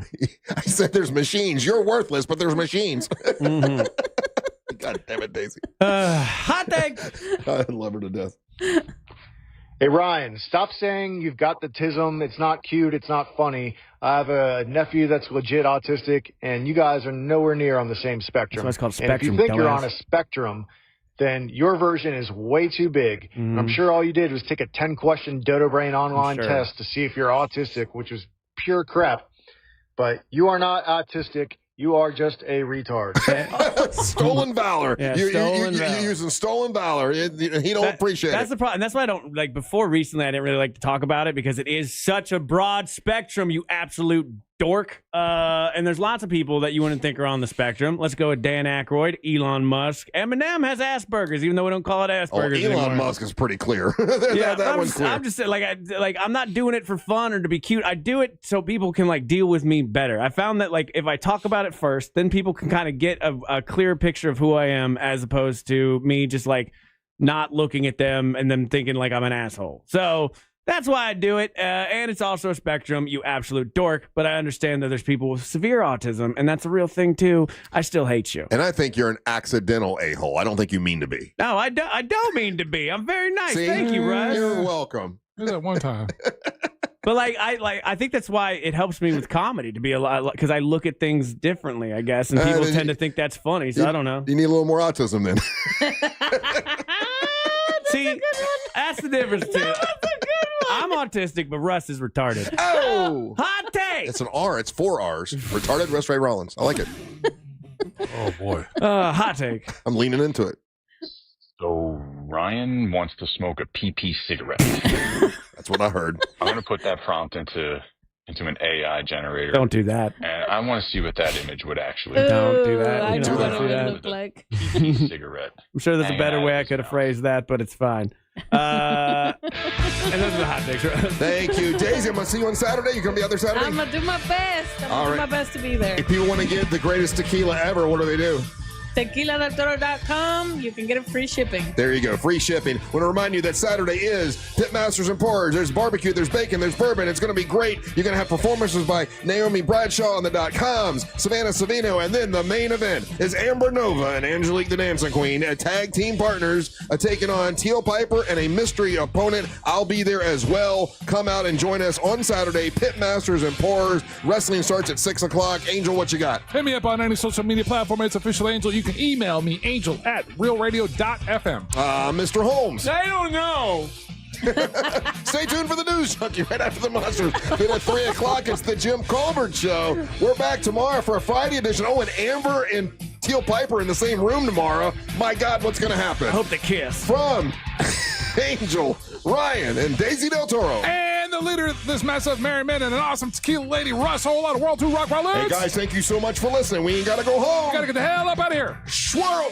I said there's machines. You're worthless, but there's machines. Mm-hmm. God damn it, Daisy. Hot take. I love her to death. Hey, Ryan, stop saying you've got the tism. It's not cute. It's not funny. I have a nephew that's legit autistic, and you guys are nowhere near on the same spectrum. That's why it's called And if you spectrum, think you're dumbass. on a spectrum, then your version is way too big. Mhm. I'm sure all you did was take a 10-question Dodo Brain online Sure. test to see if you're autistic, which was pure crap. But you are not autistic. You are just a retard. Stolen valor. Yeah, You're stolen valor. using stolen valor. He don't appreciate That's it. the problem. And that's why I don't like. Before recently, I didn't really like to talk about it because it is such a broad spectrum. You absolute dork. And there's lots of people that you wouldn't think are on the spectrum. Let's go with Dan Aykroyd, Elon Musk. Eminem has Asperger's, even though we don't call it Asperger's Elon anymore. Musk is pretty clear. Yeah, that one's clear. I'm just saying, like I'm not doing it for fun or to be cute. I do it so people can like deal with me better. I found that like if I talk about it first, then people can kind of get a clear picture of who I am, as opposed to me just like not looking at them and then thinking like I'm an asshole. So that's why I do it. And it's also a spectrum, you absolute dork. But I understand that there's people with severe autism, and that's a real thing too. I still hate you. And I think you're an accidental a-hole. I don't think you mean to be. No, I don't mean to be. I'm very nice. See? Thank you, Russ. You're welcome. There's that one time. But I think that's why it helps me with comedy to be a lot, because I look at things differently, I guess, and people tend to think that's funny. So I don't know. You need a little more autism then. See, that's the difference too. I'm autistic, but Russ is retarded. Oh, hot take. It's an R. It's 4 R's. Retarded Russ Ray Rollins. I like it. Oh boy. Hot take. I'm leaning into it. So Ryan wants to smoke a PP cigarette. That's what I heard. I'm going to put that prompt into an AI generator. Don't do that. And I want to see what that image would actually Don't do that. I You know don't what do it that. would look like. PP cigarette. I'm sure there's a Hanging better out way of I his could have phrased that, but it's fine. And those are the hot takes. Thank you, Daisy. I'm going to see you on Saturday. You going to be out there Saturday? I'm gonna do my best. I'm All gonna right. do my best to be there. If people want to get the greatest tequila ever, what do they do? TequilaDelToro.com. You can get it free shipping. There you go. Free shipping. Want to remind you that Saturday is Pitmasters and Pourers. There's barbecue, there's bacon, there's bourbon. It's going to be great. You're going to have performances by Naomi Bradshaw on the .coms, Savannah Savino, and then the main event is Amber Nova and Angelique the Dancing Queen, tag team partners, taking on Teal Piper and a mystery opponent. I'll be there as well. Come out and join us on Saturday. Pitmasters and Pourers. Wrestling starts at 6 o'clock. Angel, what you got? Hit me up on any social media platform. It's Official Angel. You can email me, angel@realradio.fm. Mr. Holmes. I don't know. Stay tuned for the news junkie right after the Monsters. Then at 3 o'clock, it's the Jim Colbert Show. We're back tomorrow for a Friday edition. Oh, and Amber and Teal Piper in the same room tomorrow. My God, what's going to happen? I hope they kiss. From Angel, Ryan, and Daisy Del Toro. And the leader of this mess of merry men and an awesome tequila lady, Russ, whole lot of World 2 Rock Rollins. Hey, guys, thank you so much for listening. We ain't got to go home. We got to get the hell up out of here. Swirl.